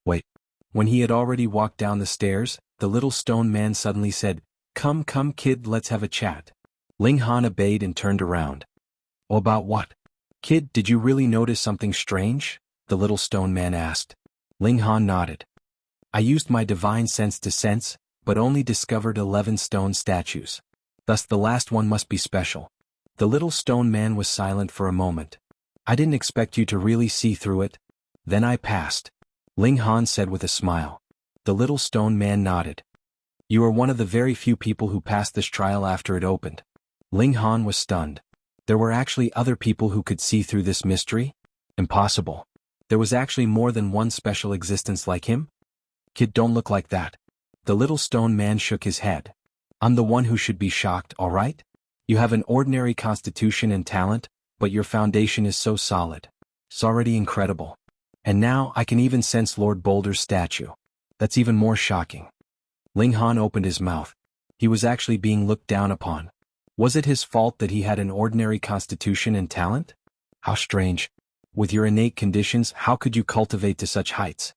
Wait. When he had already walked down the stairs, the little stone man suddenly said, Come kid, let's have a chat. Ling Han obeyed and turned around. Oh, about what? Kid, did you really notice something strange? The little stone man asked. Ling Han nodded. I used my divine sense to sense, but only discovered 11 stone statues. Thus the last one must be special. The little stone man was silent for a moment. I didn't expect you to really see through it. Then I passed. Ling Han said with a smile. The little stone man nodded. You are one of the very few people who passed this trial after it opened. Ling Han was stunned. There were actually other people who could see through this mystery? Impossible. There was actually more than one special existence like him? Kid, don't look like that. The little stone man shook his head. I'm the one who should be shocked, all right? You have an ordinary constitution and talent, but your foundation is so solid. It's already incredible. And now I can even sense Lord Boulder's statue. That's even more shocking. Ling Han opened his mouth. He was actually being looked down upon. Was it his fault that he had an ordinary constitution and talent? How strange. With your innate conditions, how could you cultivate to such heights?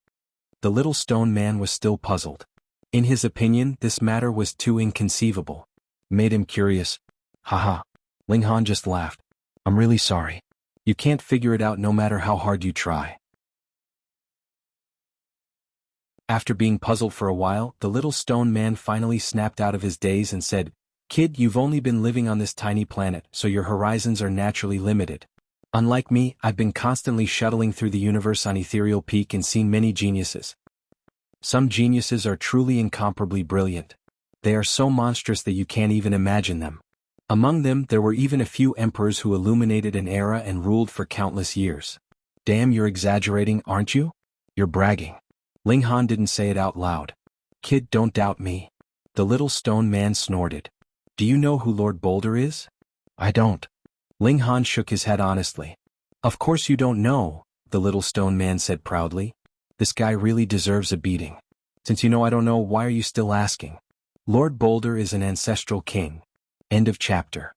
The little stone man was still puzzled. In his opinion, this matter was too inconceivable. Made him curious. Haha. Ling Han just laughed. I'm really sorry. You can't figure it out no matter how hard you try. After being puzzled for a while, the little stone man finally snapped out of his daze and said, Kid, you've only been living on this tiny planet, so your horizons are naturally limited. Unlike me, I've been constantly shuttling through the universe on Ethereal Peak and seen many geniuses. Some geniuses are truly incomparably brilliant. They are so monstrous that you can't even imagine them. Among them, there were even a few emperors who illuminated an era and ruled for countless years. Damn, you're exaggerating, aren't you? You're bragging. Ling Han didn't say it out loud. Kid, don't doubt me. The little stone man snorted. Do you know who Lord Boulder is? I don't. Ling Han shook his head honestly. Of course you don't know, the little stone man said proudly. This guy really deserves a beating. Since you know I don't know, why are you still asking? Lord Boulder is an ancestral king. End of chapter.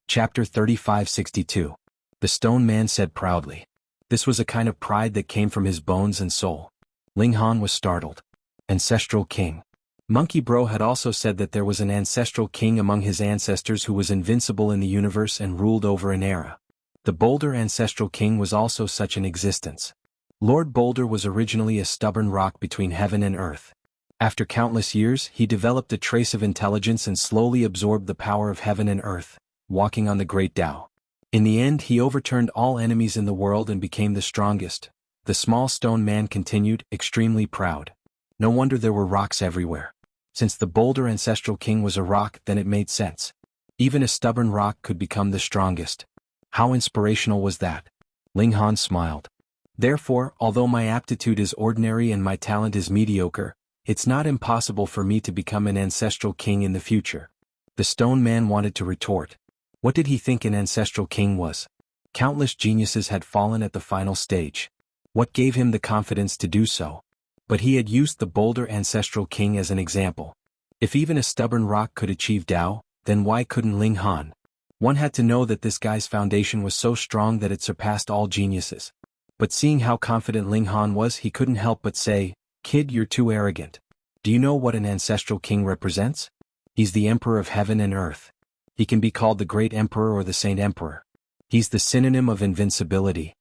Chapter 3562. The stone man said proudly. This was a kind of pride that came from his bones and soul. Ling Han was startled. Ancestral king. Monkey Bro had also said that there was an ancestral king among his ancestors who was invincible in the universe and ruled over an era. The Boulder ancestral king was also such an existence. Lord Boulder was originally a stubborn rock between heaven and earth. After countless years, he developed a trace of intelligence and slowly absorbed the power of heaven and earth, walking on the great Tao. In the end, he overturned all enemies in the world and became the strongest. The small stone man continued, extremely proud. No wonder there were rocks everywhere. Since the Boulder ancestral king was a rock, then it made sense. Even a stubborn rock could become the strongest. How inspirational was that? Ling Han smiled. Therefore, although my aptitude is ordinary and my talent is mediocre, it's not impossible for me to become an ancestral king in the future. The stone man wanted to retort. What did he think an ancestral king was? Countless geniuses had fallen at the final stage. What gave him the confidence to do so? But he had used the Boulder ancestral king as an example. If even a stubborn rock could achieve Tao, then why couldn't Ling Han? One had to know that this guy's foundation was so strong that it surpassed all geniuses. But seeing how confident Ling Han was, he couldn't help but say, Kid, you're too arrogant. Do you know what an ancestral king represents? He's the emperor of heaven and earth. He can be called the great emperor or the saint emperor. He's the synonym of invincibility.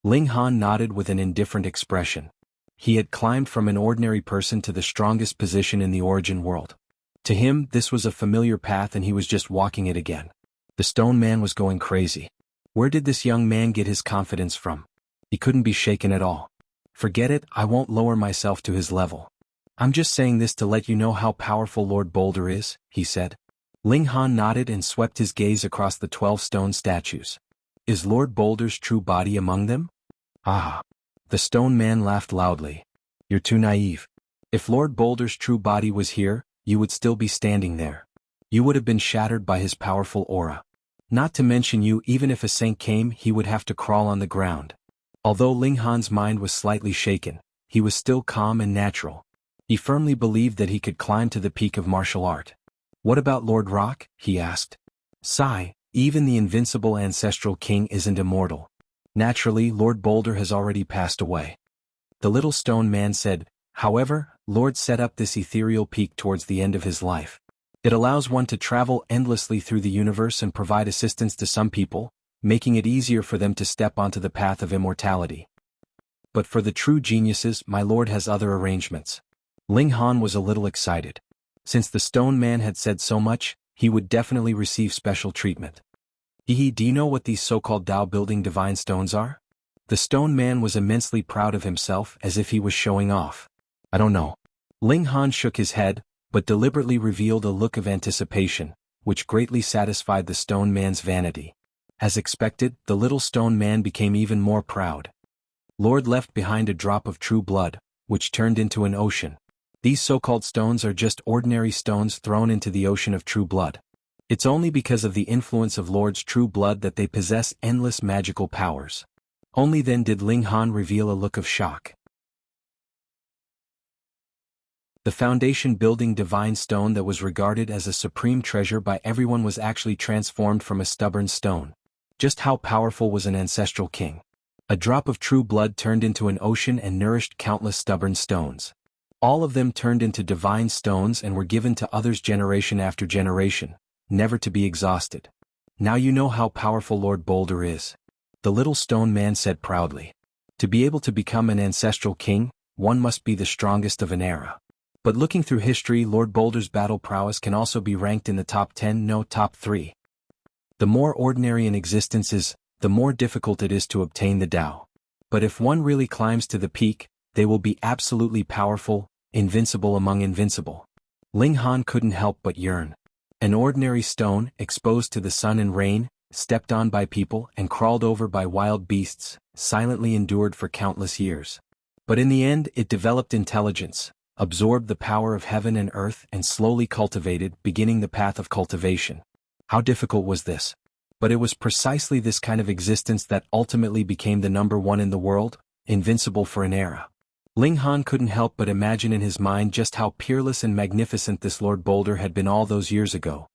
Ling Han nodded with an indifferent expression. He had climbed from an ordinary person to the strongest position in the origin world. To him, this was a familiar path and he was just walking it again. The stone man was going crazy. Where did this young man get his confidence from? He couldn't be shaken at all. Forget it, I won't lower myself to his level. I'm just saying this to let you know how powerful Lord Boulder is, he said. Ling Han nodded and swept his gaze across the 12 stone statues. Is Lord Boulder's true body among them? Ah. The stone man laughed loudly. You're too naive. If Lord Boulder's true body was here, you would still be standing there. You would have been shattered by his powerful aura. Not to mention you, even if a saint came, he would have to crawl on the ground. Although Ling Han's mind was slightly shaken, he was still calm and natural. He firmly believed that he could climb to the peak of martial art. What about Lord Rock? He asked. Sigh, even the invincible ancestral king isn't immortal. Naturally, Lord Boulder has already passed away. The little stone man said, however, Lord set up this ethereal peak towards the end of his life. It allows one to travel endlessly through the universe and provide assistance to some people, making it easier for them to step onto the path of immortality. But for the true geniuses, my lord has other arrangements. Ling Han was a little excited. Since the stone man had said so much, he would definitely receive special treatment. Do you know what these so-called Tao-building divine stones are? The stone man was immensely proud of himself as if he was showing off. I don't know. Ling Han shook his head, but deliberately revealed a look of anticipation, which greatly satisfied the stone man's vanity. As expected, the little stone man became even more proud. Lord left behind a drop of true blood, which turned into an ocean. These so-called stones are just ordinary stones thrown into the ocean of true blood. It's only because of the influence of Lord's true blood that they possess endless magical powers. Only then did Ling Han reveal a look of shock. The foundation-building divine stone that was regarded as a supreme treasure by everyone was actually transformed from a stubborn stone. Just how powerful was an ancestral king? A drop of true blood turned into an ocean and nourished countless stubborn stones. All of them turned into divine stones and were given to others generation after generation, never to be exhausted. Now you know how powerful Lord Boulder is. The little stone man said proudly. To be able to become an ancestral king, one must be the strongest of an era. But looking through history, Lord Boulder's battle prowess can also be ranked in the top 10, no top 3. The more ordinary an existence is, the more difficult it is to obtain the Tao. But if one really climbs to the peak, they will be absolutely powerful, invincible among invincible. Ling Han couldn't help but yearn. An ordinary stone, exposed to the sun and rain, stepped on by people and crawled over by wild beasts, silently endured for countless years. But in the end it developed intelligence, absorbed the power of heaven and earth and slowly cultivated, beginning the path of cultivation. How difficult was this? But it was precisely this kind of existence that ultimately became the number one in the world, invincible for an era. Ling Han couldn't help but imagine in his mind just how peerless and magnificent this Lord Boulder had been all those years ago.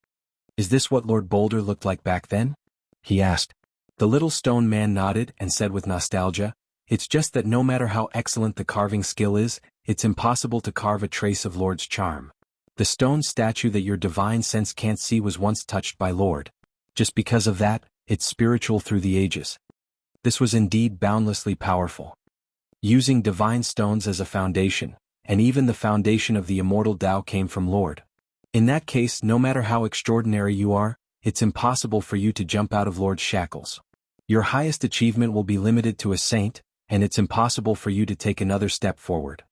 Is this what Lord Boulder looked like back then? He asked. The little stone man nodded and said with nostalgia, "It's just that no matter how excellent the carving skill is, it's impossible to carve a trace of Lord's charm. The stone statue that your divine sense can't see was once touched by Lord. Just because of that, it's spiritual through the ages." This was indeed boundlessly powerful. Using divine stones as a foundation, and even the foundation of the immortal Tao came from Lord. In that case, no matter how extraordinary you are, it's impossible for you to jump out of Lord's shackles. Your highest achievement will be limited to a saint, and it's impossible for you to take another step forward.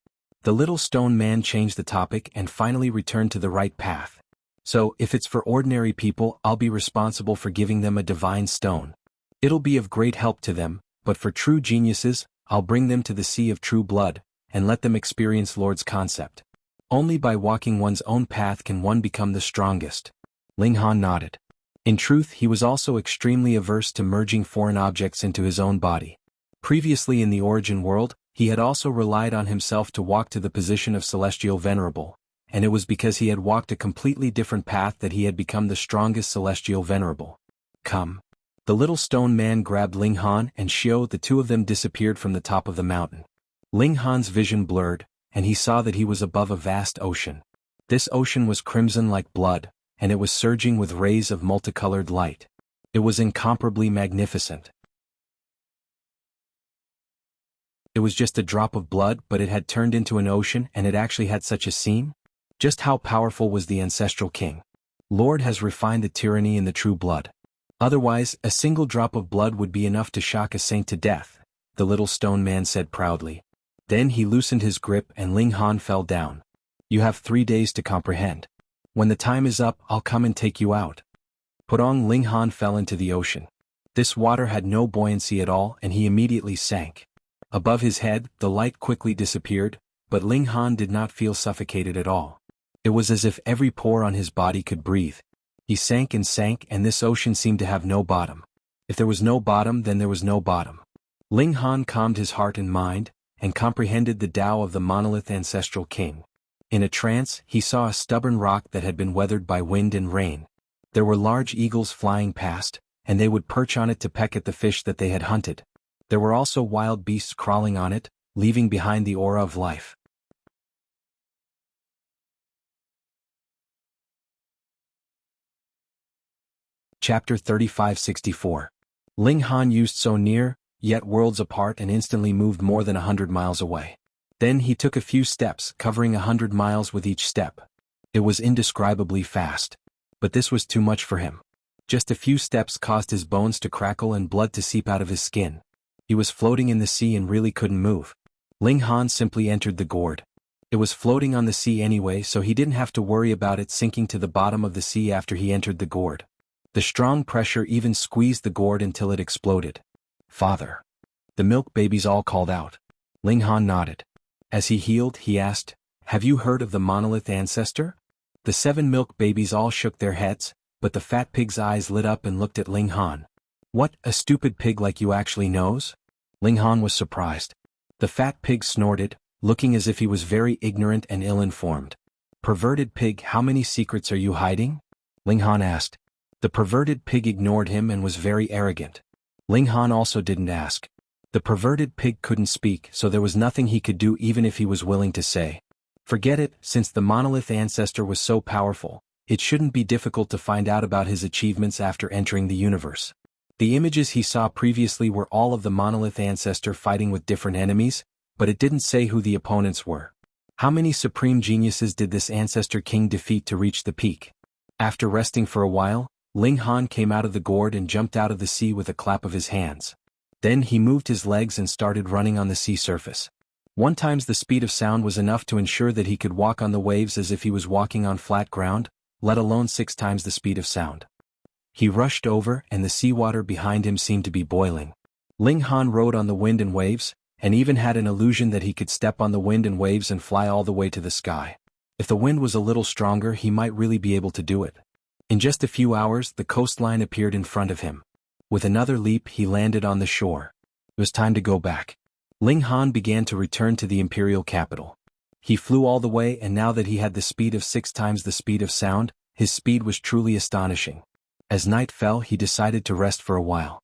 The little stone man changed the topic and finally returned to the right path. So, if it's for ordinary people, I'll be responsible for giving them a divine stone. It'll be of great help to them, but for true geniuses, I'll bring them to the sea of true blood, and let them experience Lord's concept. Only by walking one's own path can one become the strongest. Ling Han nodded. In truth, he was also extremely averse to merging foreign objects into his own body. Previously in the origin world, he had also relied on himself to walk to the position of celestial venerable, and it was because he had walked a completely different path that he had become the strongest celestial venerable. Come. The little stone man grabbed Ling Han and Xiao. The two of them disappeared from the top of the mountain. Ling Han's vision blurred, and he saw that he was above a vast ocean. This ocean was crimson like blood, and it was surging with rays of multicolored light. It was incomparably magnificent. It was just a drop of blood, but it had turned into an ocean, and it actually had such a scene? Just how powerful was the ancestral king? Lord has refined the tyranny in the true blood. Otherwise, a single drop of blood would be enough to shock a saint to death, the little stone man said proudly. Then he loosened his grip and Ling Han fell down. You have 3 days to comprehend. When the time is up, I'll come and take you out. Pudong. Ling Han fell into the ocean. This water had no buoyancy at all and he immediately sank. Above his head, the light quickly disappeared, but Ling Han did not feel suffocated at all. It was as if every pore on his body could breathe. He sank and this ocean seemed to have no bottom. If there was no bottom, then there was no bottom. Ling Han calmed his heart and mind, and comprehended the Tao of the monolith ancestral king. In a trance, he saw a stubborn rock that had been weathered by wind and rain. There were large eagles flying past, and they would perch on it to peck at the fish that they had hunted. There were also wild beasts crawling on it, leaving behind the aura of life. Chapter 3564. Ling Han used so near, yet worlds apart and instantly moved more than 100 miles away. Then he took a few steps, covering 100 miles with each step. It was indescribably fast. But this was too much for him. Just a few steps caused his bones to crackle and blood to seep out of his skin. He was floating in the sea and really couldn't move. Ling Han simply entered the gourd. It was floating on the sea anyway, so he didn't have to worry about it sinking to the bottom of the sea after he entered the gourd. The strong pressure even squeezed the gourd until it exploded. "Father." The milk babies all called out. Ling Han nodded. As he healed, he asked, "Have you heard of the monolith ancestor?" The 7 milk babies all shook their heads, but the fat pig's eyes lit up and looked at Ling Han. "What, a stupid pig like you actually knows?" Ling Han was surprised. The fat pig snorted, looking as if he was very ignorant and ill-informed. "Perverted pig, how many secrets are you hiding?" Ling Han asked. The perverted pig ignored him and was very arrogant. Ling Han also didn't ask. The perverted pig couldn't speak, so there was nothing he could do even if he was willing to say. Forget it, since the monolith ancestor was so powerful, it shouldn't be difficult to find out about his achievements after entering the universe. The images he saw previously were all of the monolith ancestor fighting with different enemies, but it didn't say who the opponents were. How many supreme geniuses did this ancestor king defeat to reach the peak? After resting for a while, Ling Han came out of the gourd and jumped out of the sea with a clap of his hands. Then he moved his legs and started running on the sea surface. 1 times the speed of sound was enough to ensure that he could walk on the waves as if he was walking on flat ground, let alone 6 times the speed of sound. He rushed over, and the seawater behind him seemed to be boiling. Ling Han rode on the wind and waves, and even had an illusion that he could step on the wind and waves and fly all the way to the sky. If the wind was a little stronger, he might really be able to do it. In just a few hours, the coastline appeared in front of him. With another leap, he landed on the shore. It was time to go back. Ling Han began to return to the imperial capital. He flew all the way, and now that he had the speed of 6 times the speed of sound, his speed was truly astonishing. As night fell, he decided to rest for a while.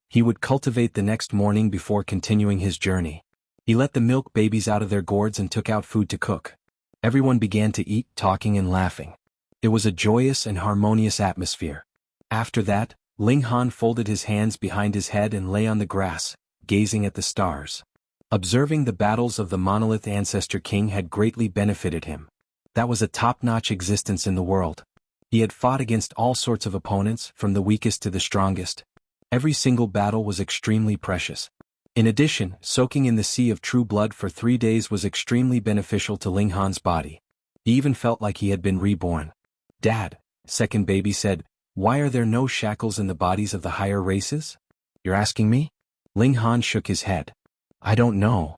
He would cultivate the next morning before continuing his journey. He let the milk babies out of their gourds and took out food to cook. Everyone began to eat, talking and laughing. It was a joyous and harmonious atmosphere. After that, Ling Han folded his hands behind his head and lay on the grass, gazing at the stars. Observing the battles of the monolith ancestor king had greatly benefited him. That was a top-notch existence in the world. He had fought against all sorts of opponents, from the weakest to the strongest. Every single battle was extremely precious. In addition, soaking in the sea of true blood for 3 days was extremely beneficial to Ling Han's body. He even felt like he had been reborn. "Dad," second baby said, "why are there no shackles in the bodies of the higher races?" "You're asking me?" Ling Han shook his head. "I don't know.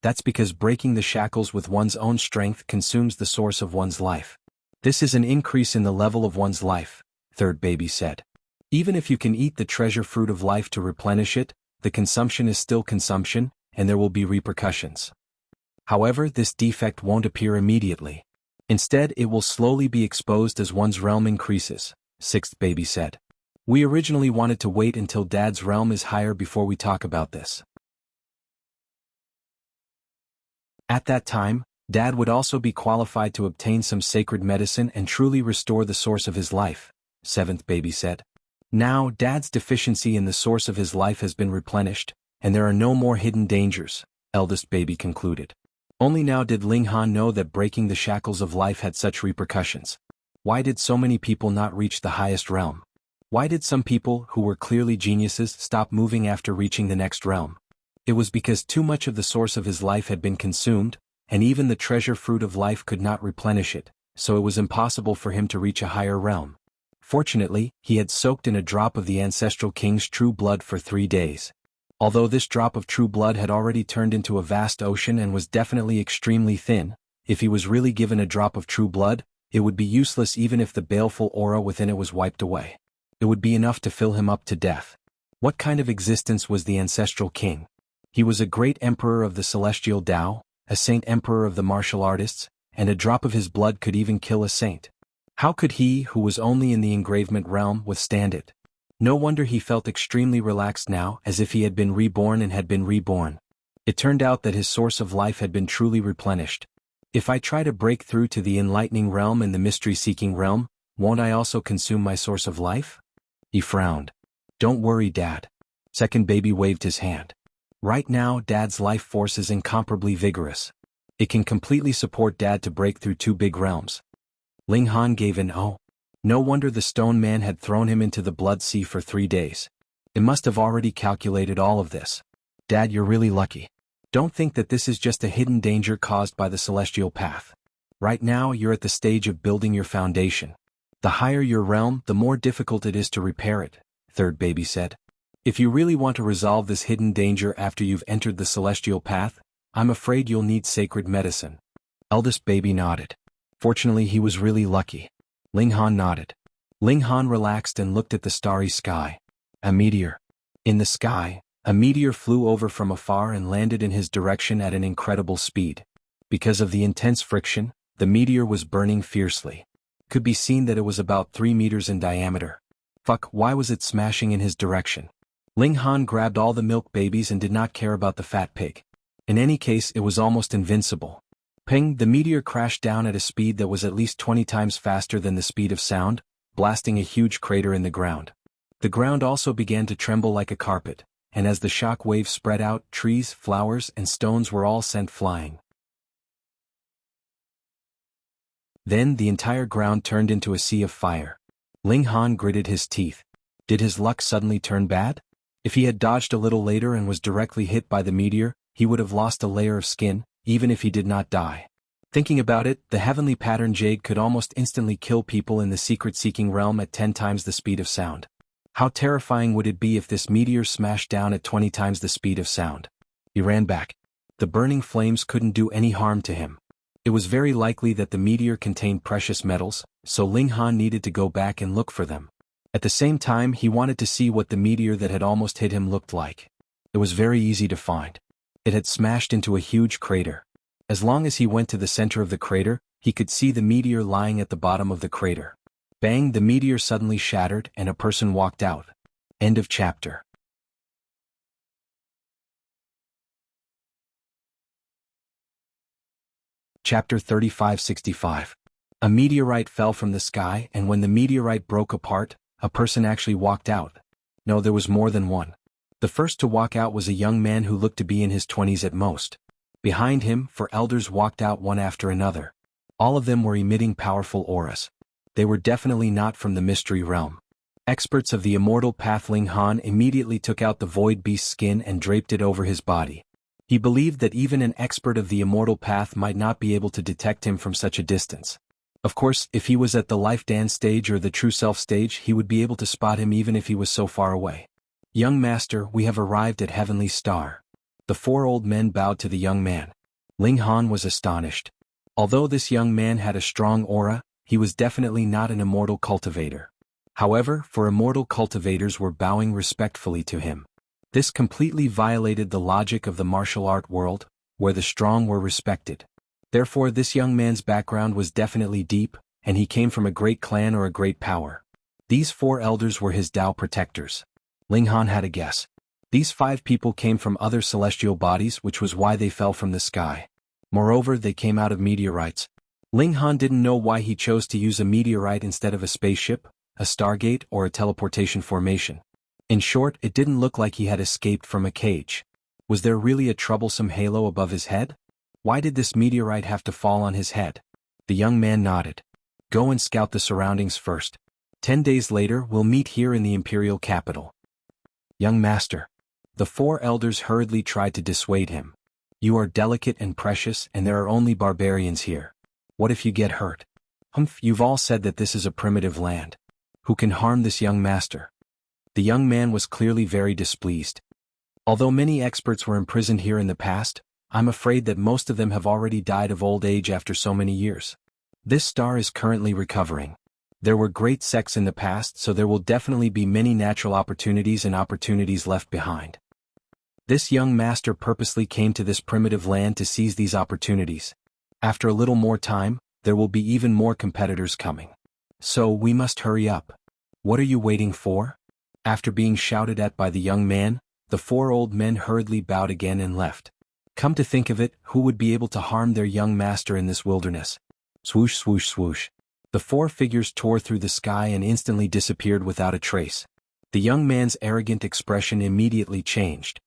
That's because breaking the shackles with one's own strength consumes the source of one's life. This is an increase in the level of one's life," third baby said. "Even if you can eat the treasure fruit of life to replenish it, the consumption is still consumption, and there will be repercussions. However, this defect won't appear immediately. Instead, it will slowly be exposed as one's realm increases," sixth baby said. "We originally wanted to wait until Dad's realm is higher before we talk about this. At that time, Dad would also be qualified to obtain some sacred medicine and truly restore the source of his life," seventh baby said. "Now, Dad's deficiency in the source of his life has been replenished, and there are no more hidden dangers," eldest baby concluded. Only now did Ling Han know that breaking the shackles of life had such repercussions. Why did so many people not reach the highest realm? Why did some people, who were clearly geniuses, stop moving after reaching the next realm? It was because too much of the source of his life had been consumed, and even the treasure fruit of life could not replenish it, so it was impossible for him to reach a higher realm. Fortunately, he had soaked in a drop of the ancestral king's true blood for 3 days. Although this drop of true blood had already turned into a vast ocean and was definitely extremely thin, if he was really given a drop of true blood, it would be useless even if the baleful aura within it was wiped away. It would be enough to fill him up to death. What kind of existence was the ancestral king? He was a great emperor of the celestial Tao, a saint emperor of the martial artists, and a drop of his blood could even kill a saint. How could he, who was only in the engravement realm, withstand it? No wonder he felt extremely relaxed now, as if he had been reborn and had been reborn. It turned out that his source of life had been truly replenished. If I try to break through to the enlightening realm and the mystery-seeking realm, won't I also consume my source of life? He frowned. "Don't worry, Dad." Second baby waved his hand. "Right now, Dad's life force is incomparably vigorous. It can completely support Dad to break through 2 big realms. Ling Han gave in. Oh. No wonder the stone man had thrown him into the blood sea for 3 days. It must have already calculated all of this. Dad, you're really lucky. Don't think that this is just a hidden danger caused by the celestial path. Right now you're at the stage of building your foundation. The higher your realm, the more difficult it is to repair it, third baby said. If you really want to resolve this hidden danger after you've entered the celestial path, I'm afraid you'll need sacred medicine. Eldest baby nodded. Fortunately he was really lucky. Ling Han nodded. Ling Han relaxed and looked at the starry sky. A meteor. In the sky, a meteor flew over from afar and landed in his direction at an incredible speed. Because of the intense friction, the meteor was burning fiercely. Could be seen that it was about 3 meters in diameter. Fuck, why was it smashing in his direction? Ling Han grabbed all the milk babies and did not care about the fat pig. In any case, it was almost invincible. Ping, the meteor crashed down at a speed that was at least 20 times faster than the speed of sound, blasting a huge crater in the ground. The ground also began to tremble like a carpet, and as the shock wave spread out, trees, flowers, and stones were all sent flying. Then the entire ground turned into a sea of fire. Ling Han gritted his teeth. Did his luck suddenly turn bad? If he had dodged a little later and was directly hit by the meteor, he would have lost a layer of skin, even if he did not die. Thinking about it, the heavenly pattern jade could almost instantly kill people in the secret-seeking realm at 10 times the speed of sound. How terrifying would it be if this meteor smashed down at 20 times the speed of sound? He ran back. The burning flames couldn't do any harm to him. It was very likely that the meteor contained precious metals, so Ling Han needed to go back and look for them. At the same time, he wanted to see what the meteor that had almost hit him looked like. It was very easy to find. It had smashed into a huge crater. As long as he went to the center of the crater, he could see the meteor lying at the bottom of the crater. Bang, the meteor suddenly shattered and a person walked out. End of chapter. Chapter 3565. A meteorite fell from the sky, and when the meteorite broke apart, a person actually walked out. No, there was more than one. The first to walk out was a young man who looked to be in his 20s at most. Behind him, 4 elders walked out one after another. All of them were emitting powerful auras. They were definitely not from the mystery realm. Experts of the immortal path. Ling Han immediately took out the void beast skin and draped it over his body. He believed that even an expert of the immortal path might not be able to detect him from such a distance. Of course, if he was at the life dance stage or the true self stage, he would be able to spot him even if he was so far away. Young master, we have arrived at Heavenly Star. The 4 old men bowed to the young man. Ling Han was astonished. Although this young man had a strong aura, he was definitely not an immortal cultivator. However, 4 immortal cultivators were bowing respectfully to him. This completely violated the logic of the martial art world, where the strong were respected. Therefore, this young man's background was definitely deep, and he came from a great clan or a great power. These 4 elders were his Tao protectors. Ling Han had a guess. These 5 people came from other celestial bodies, which was why they fell from the sky. Moreover, they came out of meteorites. Ling Han didn't know why he chose to use a meteorite instead of a spaceship, a stargate, or a teleportation formation. In short, it didn't look like he had escaped from a cage. Was there really a troublesome halo above his head? Why did this meteorite have to fall on his head? The young man nodded. Go and scout the surroundings first. 10 days later, we'll meet here in the imperial capital. Young master. The 4 elders hurriedly tried to dissuade him. You are delicate and precious, and there are only barbarians here. What if you get hurt? Humph, you've all said that this is a primitive land. Who can harm this young master? The young man was clearly very displeased. Although many experts were imprisoned here in the past, I'm afraid that most of them have already died of old age after so many years. This star is currently recovering. There were great sects in the past, so there will definitely be many natural opportunities and opportunities left behind. This young master purposely came to this primitive land to seize these opportunities. After a little more time, there will be even more competitors coming. So we must hurry up. What are you waiting for? After being shouted at by the young man, the 4 old men hurriedly bowed again and left. Come to think of it, who would be able to harm their young master in this wilderness? Swoosh, swoosh, swoosh. The 4 figures tore through the sky and instantly disappeared without a trace. The young man's arrogant expression immediately changed.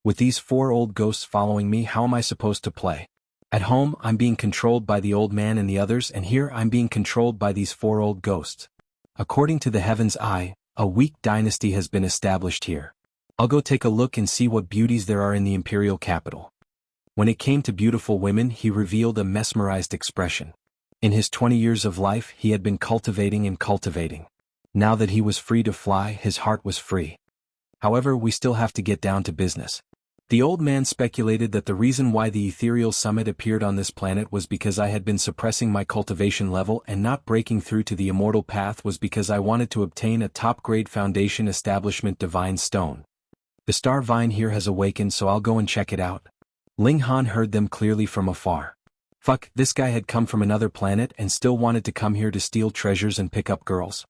With these 4 old ghosts following me, how am I supposed to play? At home, I'm being controlled by the old man and the others, and here I'm being controlled by these 4 old ghosts. According to the Heaven's Eye, a weak dynasty has been established here. I'll go take a look and see what beauties there are in the imperial capital. When it came to beautiful women, he revealed a mesmerized expression. In his 20 years of life, he had been cultivating and cultivating. Now that he was free to fly, his heart was free. However, we still have to get down to business. The old man speculated that the reason why the ethereal summit appeared on this planet was because I had been suppressing my cultivation level and not breaking through to the immortal path was because I wanted to obtain a top-grade foundation establishment divine stone. The star vine here has awakened, so I'll go and check it out. Ling Han heard them clearly from afar. Fuck, this guy had come from another planet and still wanted to come here to steal treasures and pick up girls.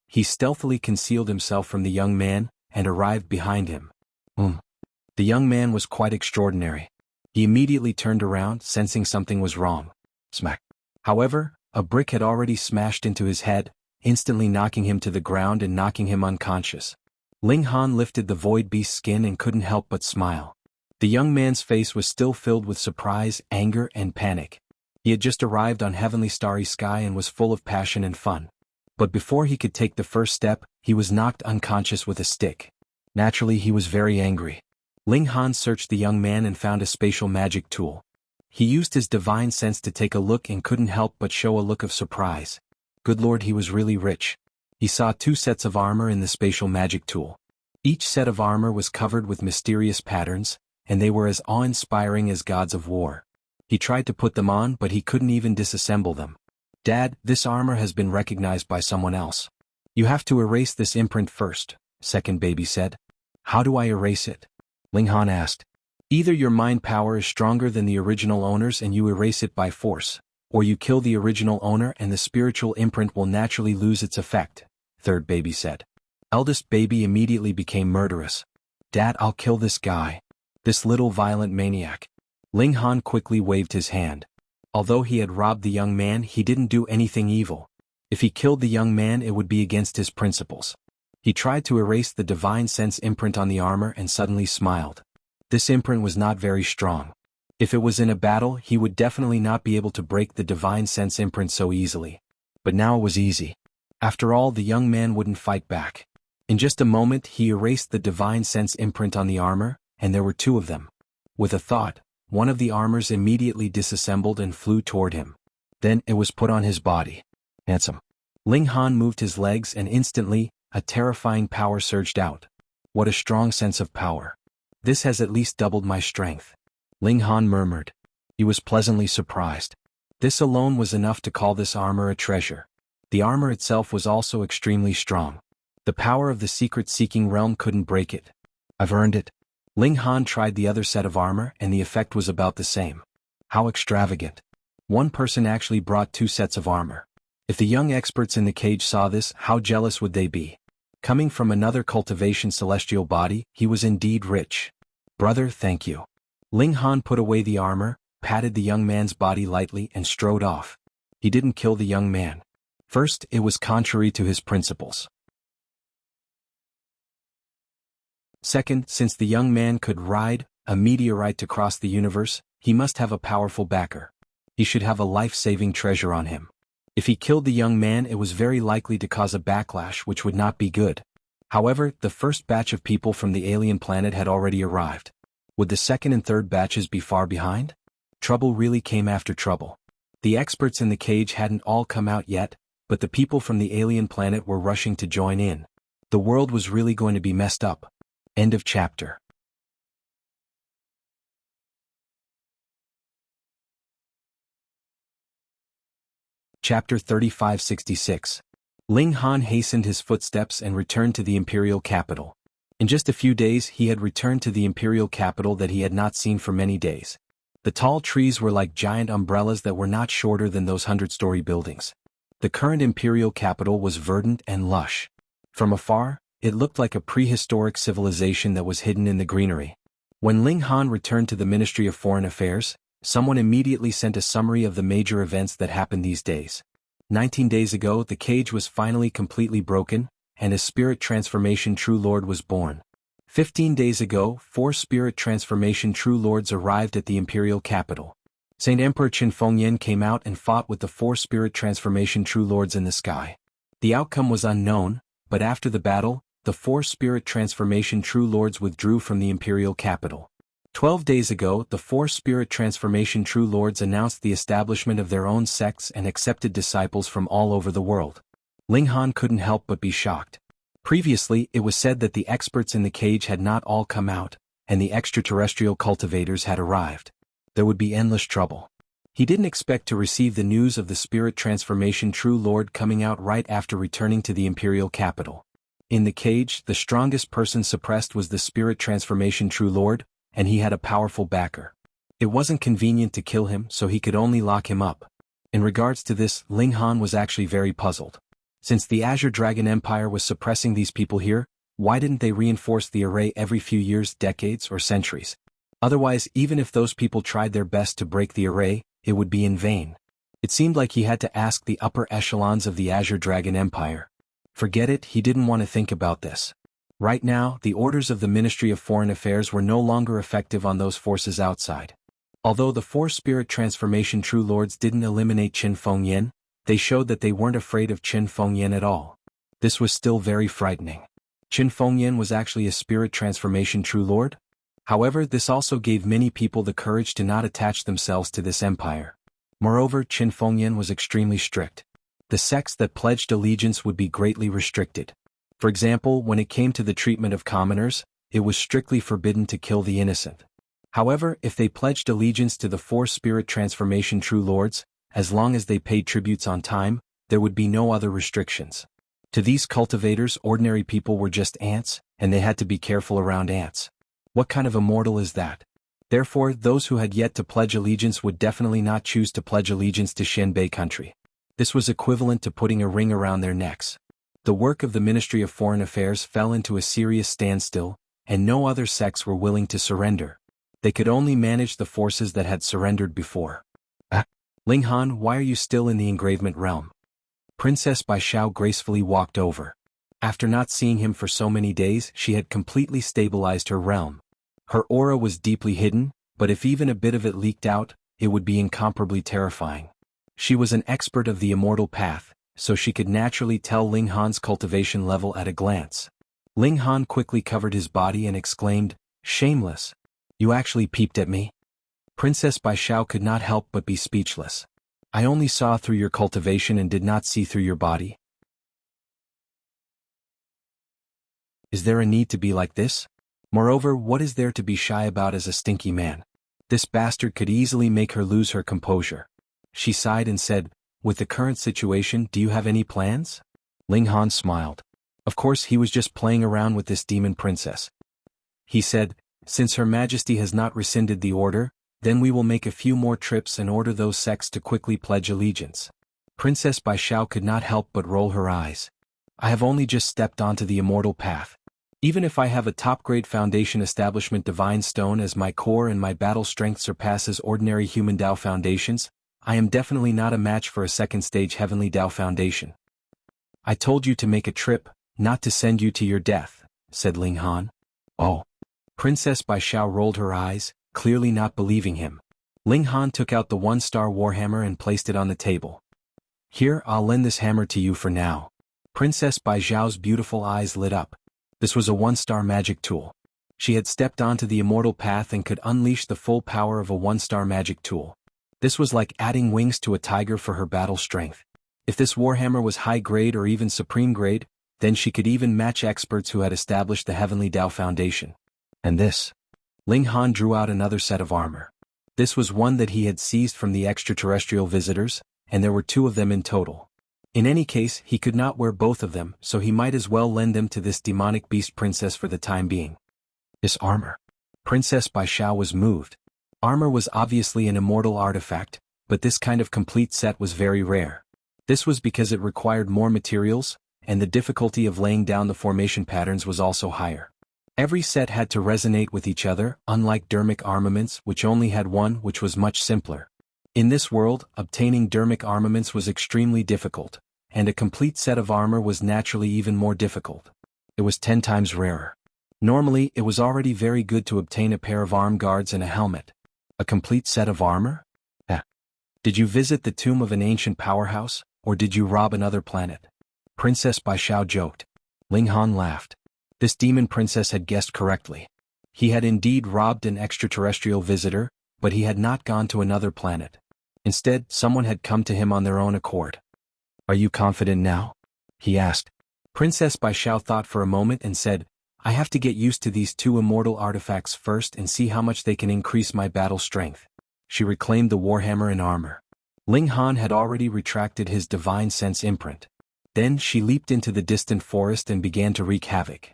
He stealthily concealed himself from the young man and arrived behind him. The young man was quite extraordinary. He immediately turned around, sensing something was wrong. Smack. However, a brick had already smashed into his head, instantly knocking him to the ground and knocking him unconscious. Ling Han lifted the void beast's skin and couldn't help but smile. The young man's face was still filled with surprise, anger, and panic. He had just arrived on heavenly starry sky and was full of passion and fun. But before he could take the first step, he was knocked unconscious with a stick. Naturally, he was very angry. Ling Han searched the young man and found a spatial magic tool. He used his divine sense to take a look and couldn't help but show a look of surprise. Good lord, he was really rich. He saw 2 sets of armor in the spatial magic tool. Each set of armor was covered with mysterious patterns, and they were as awe-inspiring as gods of war. He tried to put them on, but he couldn't even disassemble them. Dad, this armor has been recognized by someone else. You have to erase this imprint first, second baby said. How do I erase it? Ling Han asked. Either your mind power is stronger than the original owner's and you erase it by force, or you kill the original owner and the spiritual imprint will naturally lose its effect, third baby said. Eldest baby immediately became murderous. Dad, I'll kill this guy. This little violent maniac. Ling Han quickly waved his hand. Although he had robbed the young man, he didn't do anything evil. If he killed the young man, it would be against his principles. He tried to erase the divine sense imprint on the armor and suddenly smiled. This imprint was not very strong. If it was in a battle, he would definitely not be able to break the divine sense imprint so easily. But now it was easy. After all, the young man wouldn't fight back. In just a moment, he erased the divine sense imprint on the armor, and there were 2 of them. With a thought, one of the armors immediately disassembled and flew toward him. Then it was put on his body. Handsome. Ling Han moved his legs and instantly, a terrifying power surged out. What a strong sense of power. This has at least doubled my strength. Ling Han murmured. He was pleasantly surprised. This alone was enough to call this armor a treasure. The armor itself was also extremely strong. The power of the secret-seeking realm couldn't break it. I've earned it. Ling Han tried the other set of armor and the effect was about the same. How extravagant. One person actually brought 2 sets of armor. If the young experts in the cage saw this, how jealous would they be? Coming from another cultivation celestial body, he was indeed rich. Brother, thank you. Ling Han put away the armor, patted the young man's body lightly and strode off. He didn't kill the young man. First, it was contrary to his principles. Second, since the young man could ride a meteorite to cross the universe, he must have a powerful backer. He should have a life-saving treasure on him. If he killed the young man, it was very likely to cause a backlash which would not be good. However, the first batch of people from the alien planet had already arrived. Would the second and third batches be far behind? Trouble really came after trouble. The experts in the cage hadn't all come out yet, but the people from the alien planet were rushing to join in. The world was really going to be messed up. End of chapter. Chapter 3566. Ling Han hastened his footsteps and returned to the imperial capital. In just a few days he had returned to the imperial capital that he had not seen for many days. The tall trees were like giant umbrellas that were not shorter than those 100-story buildings. The current imperial capital was verdant and lush. From afar, it looked like a prehistoric civilization that was hidden in the greenery. When Ling Han returned to the Ministry of Foreign Affairs, someone immediately sent a summary of the major events that happened these days. 19 days ago, the cage was finally completely broken, and a spirit transformation true lord was born. 15 days ago, 4 spirit transformation true lords arrived at the imperial capital. Saint Emperor Qin Fengyan came out and fought with the 4 spirit transformation true lords in the sky. The outcome was unknown, but after the battle, the 4 spirit transformation true lords withdrew from the imperial capital. 12 days ago, the 4 spirit transformation true lords announced the establishment of their own sects and accepted disciples from all over the world. Ling Han couldn't help but be shocked. Previously, it was said that the experts in the cage had not all come out, and the extraterrestrial cultivators had arrived. There would be endless trouble. He didn't expect to receive the news of the spirit transformation true lord coming out right after returning to the imperial capital. In the cage, the strongest person suppressed was the spirit transformation true lord, and he had a powerful backer. It wasn't convenient to kill him, so he could only lock him up. In regards to this, Ling Han was actually very puzzled. Since the Azure Dragon Empire was suppressing these people here, why didn't they reinforce the array every few years, decades, or centuries? Otherwise, even if those people tried their best to break the array, it would be in vain. It seemed like he had to ask the upper echelons of the Azure Dragon Empire. Forget it, he didn't want to think about this. Right now, the orders of the Ministry of Foreign Affairs were no longer effective on those forces outside. Although the 4 spirit transformation true lords didn't eliminate Qin Fengyan, they showed that they weren't afraid of Qin Fengyan at all. This was still very frightening. Qin Fengyan was actually a spirit transformation true lord? However, this also gave many people the courage to not attach themselves to this empire. Moreover, Qin Fengyan was extremely strict. The sects that pledged allegiance would be greatly restricted. For example, when it came to the treatment of commoners, it was strictly forbidden to kill the innocent. However, if they pledged allegiance to the 4 spirit transformation true lords, as long as they paid tributes on time, there would be no other restrictions. To these cultivators, ordinary people were just ants, and they had to be careful around ants. What kind of immortal is that? Therefore, those who had yet to pledge allegiance would definitely not choose to pledge allegiance to Xianbei country. This was equivalent to putting a ring around their necks. The work of the Ministry of Foreign Affairs fell into a serious standstill, and no other sects were willing to surrender. They could only manage the forces that had surrendered before. Ling Han, why are you still in the engravement realm? Princess Bai Xiao gracefully walked over. After not seeing him for so many days, she had completely stabilized her realm. Her aura was deeply hidden, but if even a bit of it leaked out, it would be incomparably terrifying. She was an expert of the immortal path, so she could naturally tell Ling Han's cultivation level at a glance. Ling Han quickly covered his body and exclaimed, "Shameless! You actually peeped at me?" Princess Bai Xiao could not help but be speechless. "I only saw through your cultivation and did not see through your body." Is there a need to be like this? Moreover, what is there to be shy about as a stinky man? This bastard could easily make her lose her composure. She sighed and said, "With the current situation, do you have any plans?" Ling Han smiled. Of course, he was just playing around with this demon princess. He said, "Since Her Majesty has not rescinded the order, then we will make a few more trips and order those sects to quickly pledge allegiance." Princess Bai Xiao could not help but roll her eyes. "I have only just stepped onto the immortal path. Even if I have a top-grade foundation establishment divine stone as my core and my battle strength surpasses ordinary human Dao foundations, I am definitely not a match for a second-stage heavenly Dao foundation." "I told you to make a trip, not to send you to your death," said Ling Han. "Oh." Princess Bai Xiao rolled her eyes, clearly not believing him. Ling Han took out the 1-star warhammer and placed it on the table. "Here, I'll lend this hammer to you for now." Princess Bai Xiao's beautiful eyes lit up. This was a 1-star magic tool. She had stepped onto the immortal path and could unleash the full power of a 1-star magic tool. This was like adding wings to a tiger for her battle strength. If this warhammer was high grade or even supreme grade, then she could even match experts who had established the heavenly Dao foundation. And this? Ling Han drew out another set of armor. This was one that he had seized from the extraterrestrial visitors, and there were 2 of them in total. In any case, he could not wear both of them, so he might as well lend them to this demonic beast princess for the time being. This armor. Princess Bai Xiao was moved. Armor was obviously an immortal artifact, but this kind of complete set was very rare. This was because it required more materials, and the difficulty of laying down the formation patterns was also higher. Every set had to resonate with each other, unlike dermic armaments which only had one, which was much simpler. In this world, obtaining dermic armaments was extremely difficult, and a complete set of armor was naturally even more difficult. It was 10 times rarer. Normally, it was already very good to obtain a pair of arm guards and a helmet. A complete set of armor? Did you visit the tomb of an ancient powerhouse, or did you rob another planet? Princess Baishao joked. Ling Han laughed. This demon princess had guessed correctly. He had indeed robbed an extraterrestrial visitor, but he had not gone to another planet. Instead, someone had come to him on their own accord. Are you confident now? He asked. Princess Baishao thought for a moment and said, I have to get used to these two immortal artifacts first and see how much they can increase my battle strength. She reclaimed the warhammer and armor. Ling Han had already retracted his divine sense imprint. Then she leaped into the distant forest and began to wreak havoc.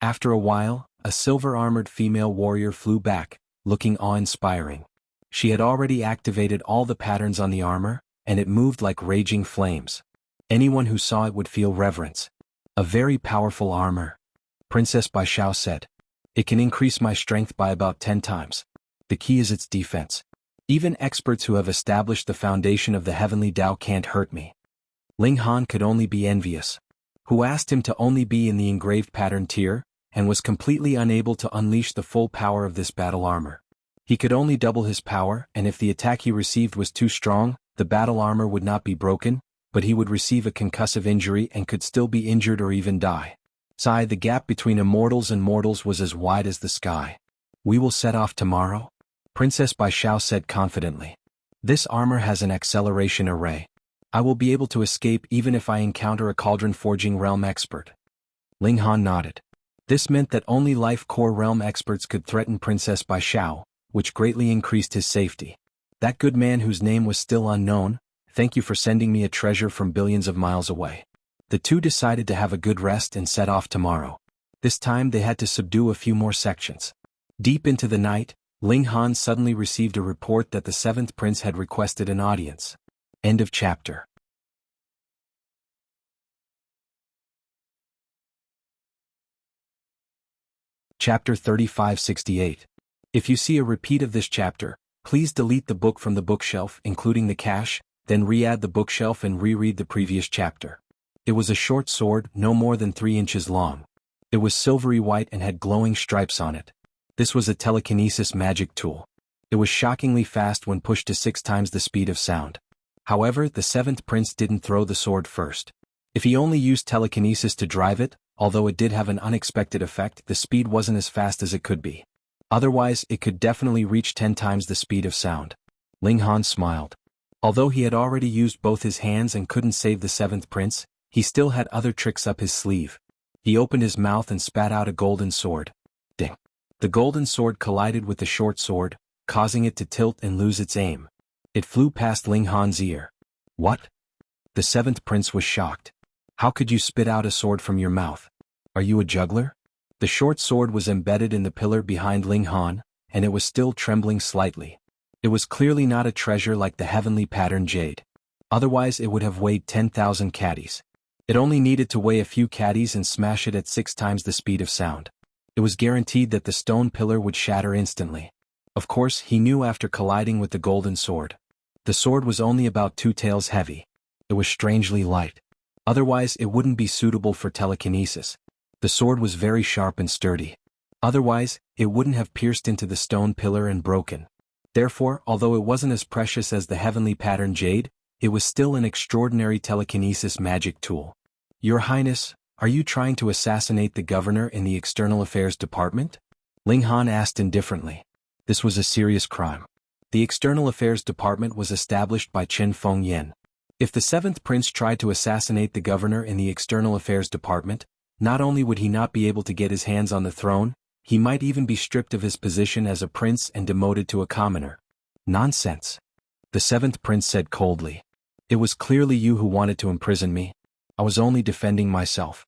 After a while, a silver-armored female warrior flew back, looking awe-inspiring. She had already activated all the patterns on the armor, and it moved like raging flames. Anyone who saw it would feel reverence. A very powerful armor. Princess Baishao said. It can increase my strength by about 10 times. The key is its defense. Even experts who have established the foundation of the heavenly Tao can't hurt me. Ling Han could only be envious. Who asked him to only be in the engraved pattern tier, and was completely unable to unleash the full power of this battle armor. He could only double his power, and if the attack he received was too strong, the battle armor would not be broken, but he would receive a concussive injury and could still be injured or even die. The gap between immortals and mortals was as wide as the sky. We will set off tomorrow? Princess Baishao said confidently. This armor has an acceleration array. I will be able to escape even if I encounter a cauldron forging realm expert. Ling Han nodded. This meant that only life core realm experts could threaten Princess Baishao, which greatly increased his safety. That good man whose name was still unknown, thank you for sending me a treasure from billions of miles away. The two decided to have a good rest and set off tomorrow. This time they had to subdue a few more sections. Deep into the night, Ling Han suddenly received a report that the 7th prince had requested an audience. End of chapter. Chapter 3568. If you see a repeat of this chapter, please delete the book from the bookshelf including the cache, then re-add the bookshelf and reread the previous chapter. It was a short sword, no more than 3 inches long. It was silvery white and had glowing stripes on it. This was a telekinesis magic tool. It was shockingly fast when pushed to 6 times the speed of sound. However, the 7th prince didn't throw the sword first. If he only used telekinesis to drive it, although it did have an unexpected effect, the speed wasn't as fast as it could be. Otherwise, it could definitely reach 10 times the speed of sound. Ling Han smiled. Although he had already used both his hands and couldn't save the 7th prince, he still had other tricks up his sleeve. He opened his mouth and spat out a golden sword. Ding! The golden sword collided with the short sword, causing it to tilt and lose its aim. It flew past Ling Han's ear. What? The 7th prince was shocked. How could you spit out a sword from your mouth? Are you a juggler? The short sword was embedded in the pillar behind Ling Han, and it was still trembling slightly. It was clearly not a treasure like the heavenly pattern jade. Otherwise it would have weighed 10,000 caddies. It only needed to weigh a few caddies and smash it at 6 times the speed of sound. It was guaranteed that the stone pillar would shatter instantly. Of course, he knew after colliding with the golden sword. The sword was only about 2 taels heavy. It was strangely light. Otherwise it wouldn't be suitable for telekinesis. The sword was very sharp and sturdy. Otherwise, it wouldn't have pierced into the stone pillar and broken. Therefore, although it wasn't as precious as the heavenly pattern jade, it was still an extraordinary telekinesis magic tool. Your Highness, are you trying to assassinate the governor in the External Affairs Department? Ling Han asked indifferently. This was a serious crime. The External Affairs Department was established by Chen Fengyan. If the 7th prince tried to assassinate the governor in the External Affairs Department, not only would he not be able to get his hands on the throne, he might even be stripped of his position as a prince and demoted to a commoner. Nonsense. The 7th prince said coldly. It was clearly you who wanted to imprison me. I was only defending myself.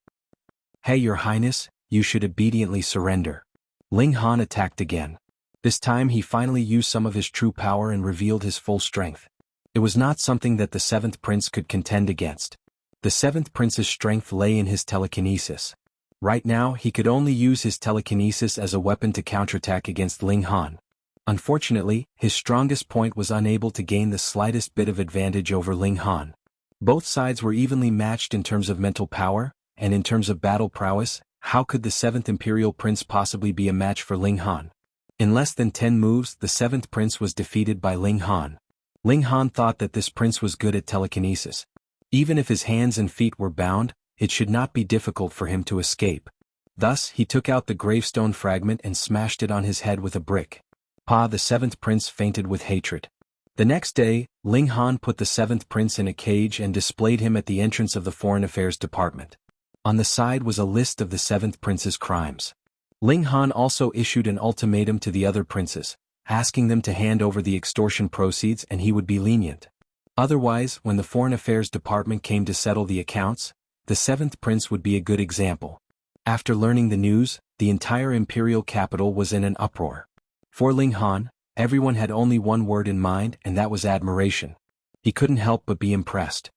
Hey, Your Highness, you should obediently surrender. Ling Han attacked again. This time he finally used some of his true power and revealed his full strength. It was not something that the 7th prince could contend against. The 7th prince's strength lay in his telekinesis. Right now he could only use his telekinesis as a weapon to counterattack against Ling Han. Unfortunately, his strongest point was unable to gain the slightest bit of advantage over Ling Han. Both sides were evenly matched in terms of mental power, and in terms of battle prowess. How could the 7th Imperial Prince possibly be a match for Ling Han? In less than 10 moves, the 7th Prince was defeated by Ling Han. Ling Han thought that this prince was good at telekinesis. Even if his hands and feet were bound, it should not be difficult for him to escape. Thus, he took out the gravestone fragment and smashed it on his head with a brick. The 7th Prince fainted with hatred. The next day, Ling Han put the 7th Prince in a cage and displayed him at the entrance of the Foreign Affairs Department. On the side was a list of the 7th Prince's crimes. Ling Han also issued an ultimatum to the other princes, asking them to hand over the extortion proceeds and he would be lenient. Otherwise, when the Foreign Affairs Department came to settle the accounts, the 7th Prince would be a good example. After learning the news, the entire imperial capital was in an uproar. For Ling Han, everyone had only one word in mind, and that was admiration. He couldn't help but be impressed.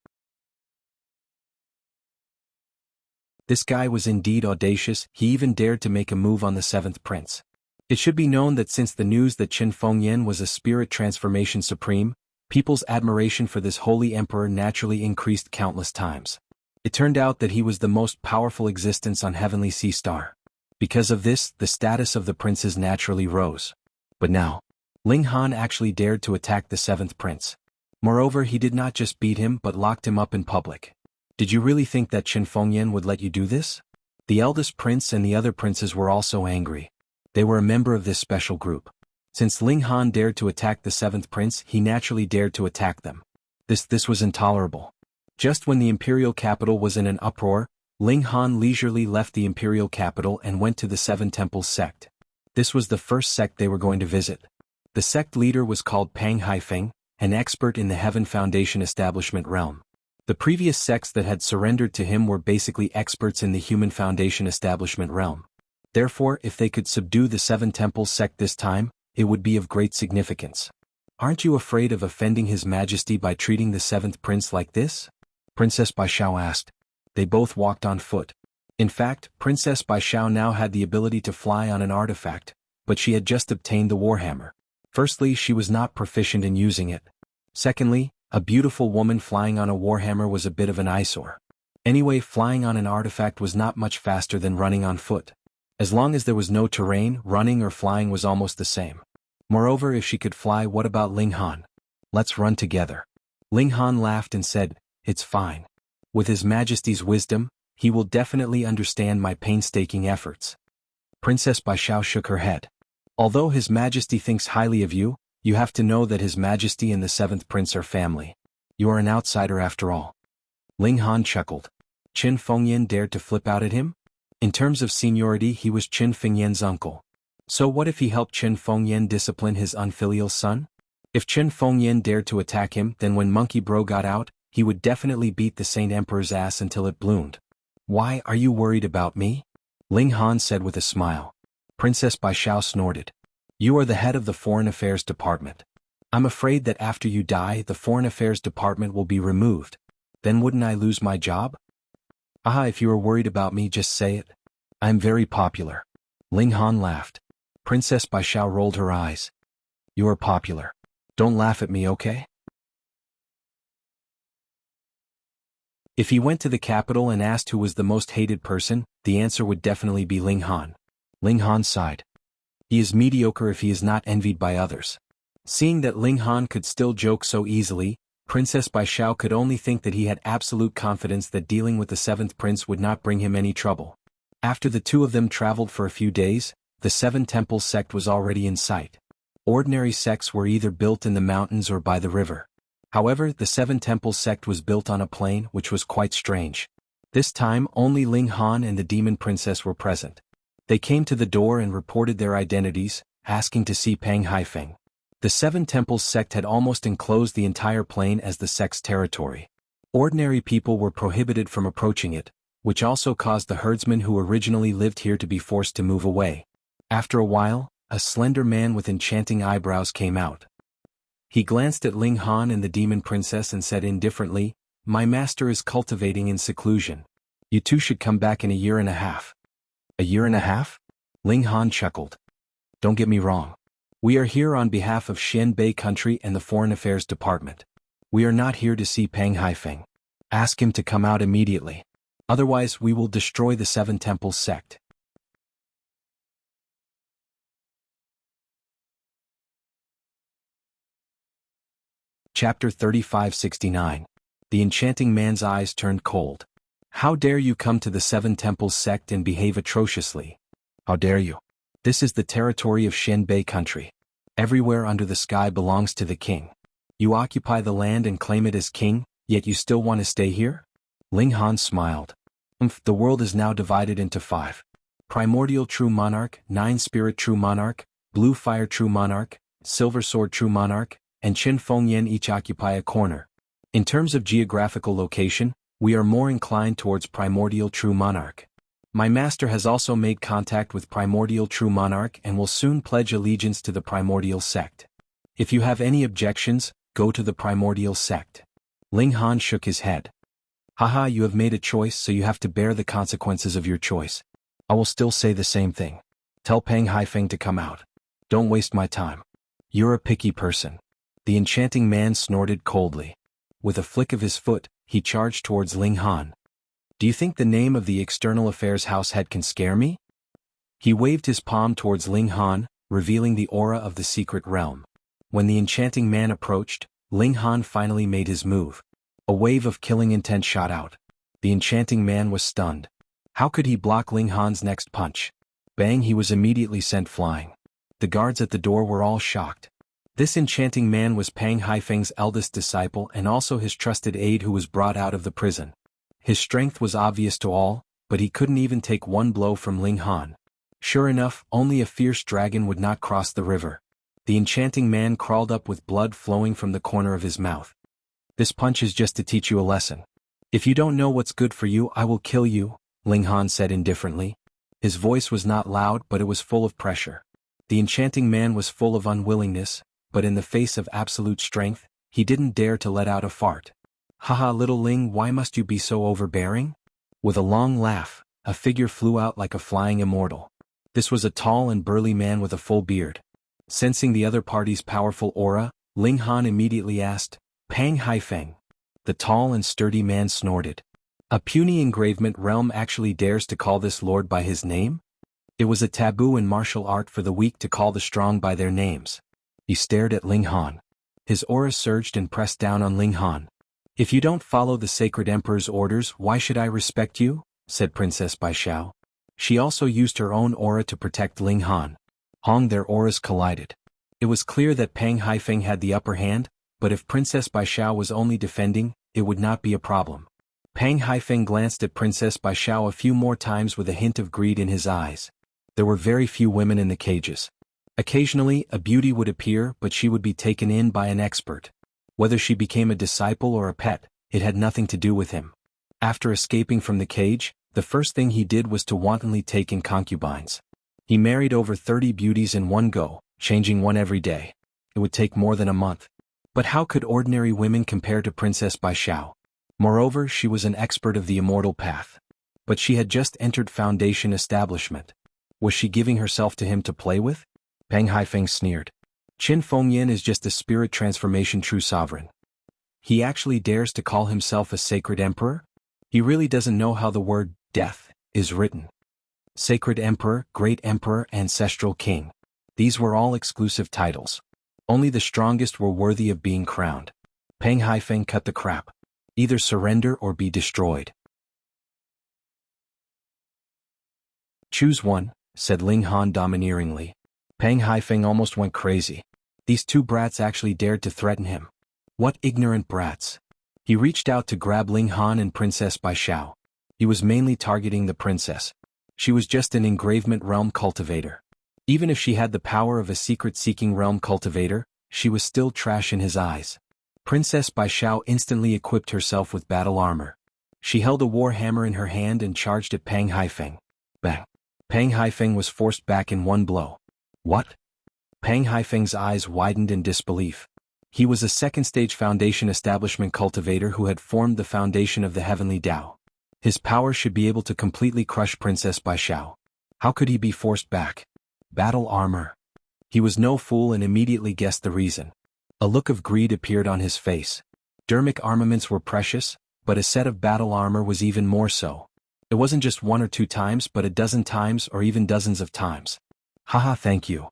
This guy was indeed audacious. He even dared to make a move on the 7th Prince. It should be known that since the news that Qin Fengyan was a spirit transformation supreme, people's admiration for this holy emperor naturally increased countless times. It turned out that he was the most powerful existence on Heavenly Sea Star. Because of this, the status of the princes naturally rose. But now, Ling Han actually dared to attack the 7th Prince. Moreover, he did not just beat him but locked him up in public. Did you really think that Qin Fengyan would let you do this? The eldest prince and the other princes were also angry. They were a member of this special group. Since Ling Han dared to attack the 7th Prince, he naturally dared to attack them. This was intolerable. Just when the imperial capital was in an uproar, Ling Han leisurely left the imperial capital and went to the Seven Temples sect. This was the first sect they were going to visit. The sect leader was called Pang Haifeng, an expert in the Heaven Foundation establishment realm. The previous sects that had surrendered to him were basically experts in the Human Foundation establishment realm. Therefore, if they could subdue the Seven Temples sect this time, it would be of great significance. Aren't you afraid of offending His Majesty by treating the 7th Prince like this? Princess Baishao asked. They both walked on foot. In fact, Princess Baishao now had the ability to fly on an artifact, but she had just obtained the Warhammer. Firstly, she was not proficient in using it. Secondly, a beautiful woman flying on a Warhammer was a bit of an eyesore. Anyway, flying on an artifact was not much faster than running on foot. As long as there was no terrain, running or flying was almost the same. Moreover, if she could fly, what about Ling Han? Let's run together. Ling Han laughed and said, It's fine. With His Majesty's wisdom, he will definitely understand my painstaking efforts. Princess Baishao shook her head. Although His Majesty thinks highly of you, you have to know that His Majesty and the 7th Prince are family. You are an outsider after all. Ling Han chuckled. Qin Fengyan dared to flip out at him? In terms of seniority, he was Qin Fengyan's uncle. So what if he helped Qin Fengyan discipline his unfilial son? If Qin Fengyan dared to attack him, then when Monkey Bro got out, he would definitely beat the Saint Emperor's ass until it bloomed. Why are you worried about me? Ling Han said with a smile. Princess Baishao snorted. You are the head of the Foreign Affairs Department. I'm afraid that after you die, the Foreign Affairs Department will be removed. Then wouldn't I lose my job? If you are worried about me, just say it. I'm very popular. Ling Han laughed. Princess Baishao rolled her eyes. You are popular. Don't laugh at me, okay? If he went to the capital and asked who was the most hated person, the answer would definitely be Ling Han. Ling Han sighed. He is mediocre if he is not envied by others. Seeing that Ling Han could still joke so easily, Princess Baishao could only think that he had absolute confidence that dealing with the 7th Prince would not bring him any trouble. After the two of them traveled for a few days, the Seven Temples sect was already in sight. Ordinary sects were either built in the mountains or by the river. However, the Seven Temples sect was built on a plain, which was quite strange. This time, only Ling Han and the Demon Princess were present. They came to the door and reported their identities, asking to see Pang Haifeng. The Seven Temples sect had almost enclosed the entire plain as the sect's territory. Ordinary people were prohibited from approaching it, which also caused the herdsmen who originally lived here to be forced to move away. After a while, a slender man with enchanting eyebrows came out. He glanced at Ling Han and the Demon Princess and said indifferently, My master is cultivating in seclusion. You two should come back in a year and a half. A year and a half? Ling Han chuckled. Don't get me wrong. We are here on behalf of Xian Bei country and the Foreign Affairs Department. We are not here to see Pang Haifeng. Ask him to come out immediately. Otherwise we will destroy the Seven Temples sect. Chapter 3569. The enchanting man's eyes turned cold. How dare you come to the Seven Temples sect and behave atrociously? How dare you? This is the territory of Xianbei country. Everywhere under the sky belongs to the king. You occupy the land and claim it as king, yet you still want to stay here? Ling Han smiled. The world is now divided into 5. Primordial True Monarch, 9 Spirit True Monarch, Blue Fire True Monarch, Silver Sword True Monarch, and Qin Fengyan each occupy a corner. In terms of geographical location, we are more inclined towards Primordial True Monarch. My master has also made contact with Primordial True Monarch and will soon pledge allegiance to the Primordial sect. If you have any objections, go to the Primordial sect. Ling Han shook his head. Haha, you have made a choice, so you have to bear the consequences of your choice. I will still say the same thing. Tell Peng Haifeng to come out. Don't waste my time. You're a picky person. The enchanting man snorted coldly. With a flick of his foot, he charged towards Ling Han. Do you think the name of the External Affairs House head can scare me? He waved his palm towards Ling Han, revealing the aura of the secret realm. When the enchanting man approached, Ling Han finally made his move. A wave of killing intent shot out. The enchanting man was stunned. How could he block Ling Han's next punch? Bang, he was immediately sent flying. The guards at the door were all shocked. This enchanting man was Peng Haifeng's eldest disciple and also his trusted aide who was brought out of the prison. His strength was obvious to all, but he couldn't even take one blow from Ling Han. Sure enough, only a fierce dragon would not cross the river. The enchanting man crawled up with blood flowing from the corner of his mouth. This punch is just to teach you a lesson. If you don't know what's good for you, I will kill you, Ling Han said indifferently. His voice was not loud, but it was full of pressure. The enchanting man was full of unwillingness, but in the face of absolute strength, he didn't dare to let out a fart. Haha, little Ling, why must you be so overbearing? With a long laugh, a figure flew out like a flying immortal. This was a tall and burly man with a full beard. Sensing the other party's powerful aura, Ling Han immediately asked, Peng Haifeng. The tall and sturdy man snorted. A puny engravement realm actually dares to call this lord by his name? It was a taboo in martial art for the weak to call the strong by their names. He stared at Ling Han. His aura surged and pressed down on Ling Han. If you don't follow the sacred emperor's orders, why should I respect you? Said Princess Baishao. She also used her own aura to protect Ling Han. Their auras collided. It was clear that Peng Haifeng had the upper hand, but if Princess Baishao was only defending, it would not be a problem. Peng Haifeng glanced at Princess Baishao a few more times with a hint of greed in his eyes. There were very few women in the cages. Occasionally, a beauty would appear, but she would be taken in by an expert. Whether she became a disciple or a pet, it had nothing to do with him. After escaping from the cage, the first thing he did was to wantonly take in concubines. He married over 30 beauties in one go, changing one every day. It would take more than a month. But how could ordinary women compare to Princess Baishao? Moreover, she was an expert of the immortal path. But she had just entered Foundation establishment. Was she giving herself to him to play with? Peng Haifeng sneered. Qin Fengyan is just a spirit transformation true sovereign. He actually dares to call himself a sacred emperor? He really doesn't know how the word death is written. Sacred Emperor, Great Emperor, Ancestral King. These were all exclusive titles. Only the strongest were worthy of being crowned. Peng Haifeng cut the crap. Either surrender or be destroyed. Choose one, said Ling Han domineeringly. Peng Haifeng almost went crazy. These two brats actually dared to threaten him. What ignorant brats. He reached out to grab Ling Han and Princess Baishao. He was mainly targeting the princess. She was just an engravement realm cultivator. Even if she had the power of a secret-seeking realm cultivator, she was still trash in his eyes. Princess Baishao instantly equipped herself with battle armor. She held a war hammer in her hand and charged at Peng Haifeng. Bang! Peng Haifeng was forced back in one blow. What? Peng Haifeng's eyes widened in disbelief. He was a second-stage Foundation establishment cultivator who had formed the foundation of the Heavenly Tao. His power should be able to completely crush Princess Baishao. How could he be forced back? Battle armor. He was no fool and immediately guessed the reason. A look of greed appeared on his face. Dermic armaments were precious, but a set of battle armor was even more so. It wasn't just 1 or 2 times but a dozen times or even dozens of times. Haha, thank you.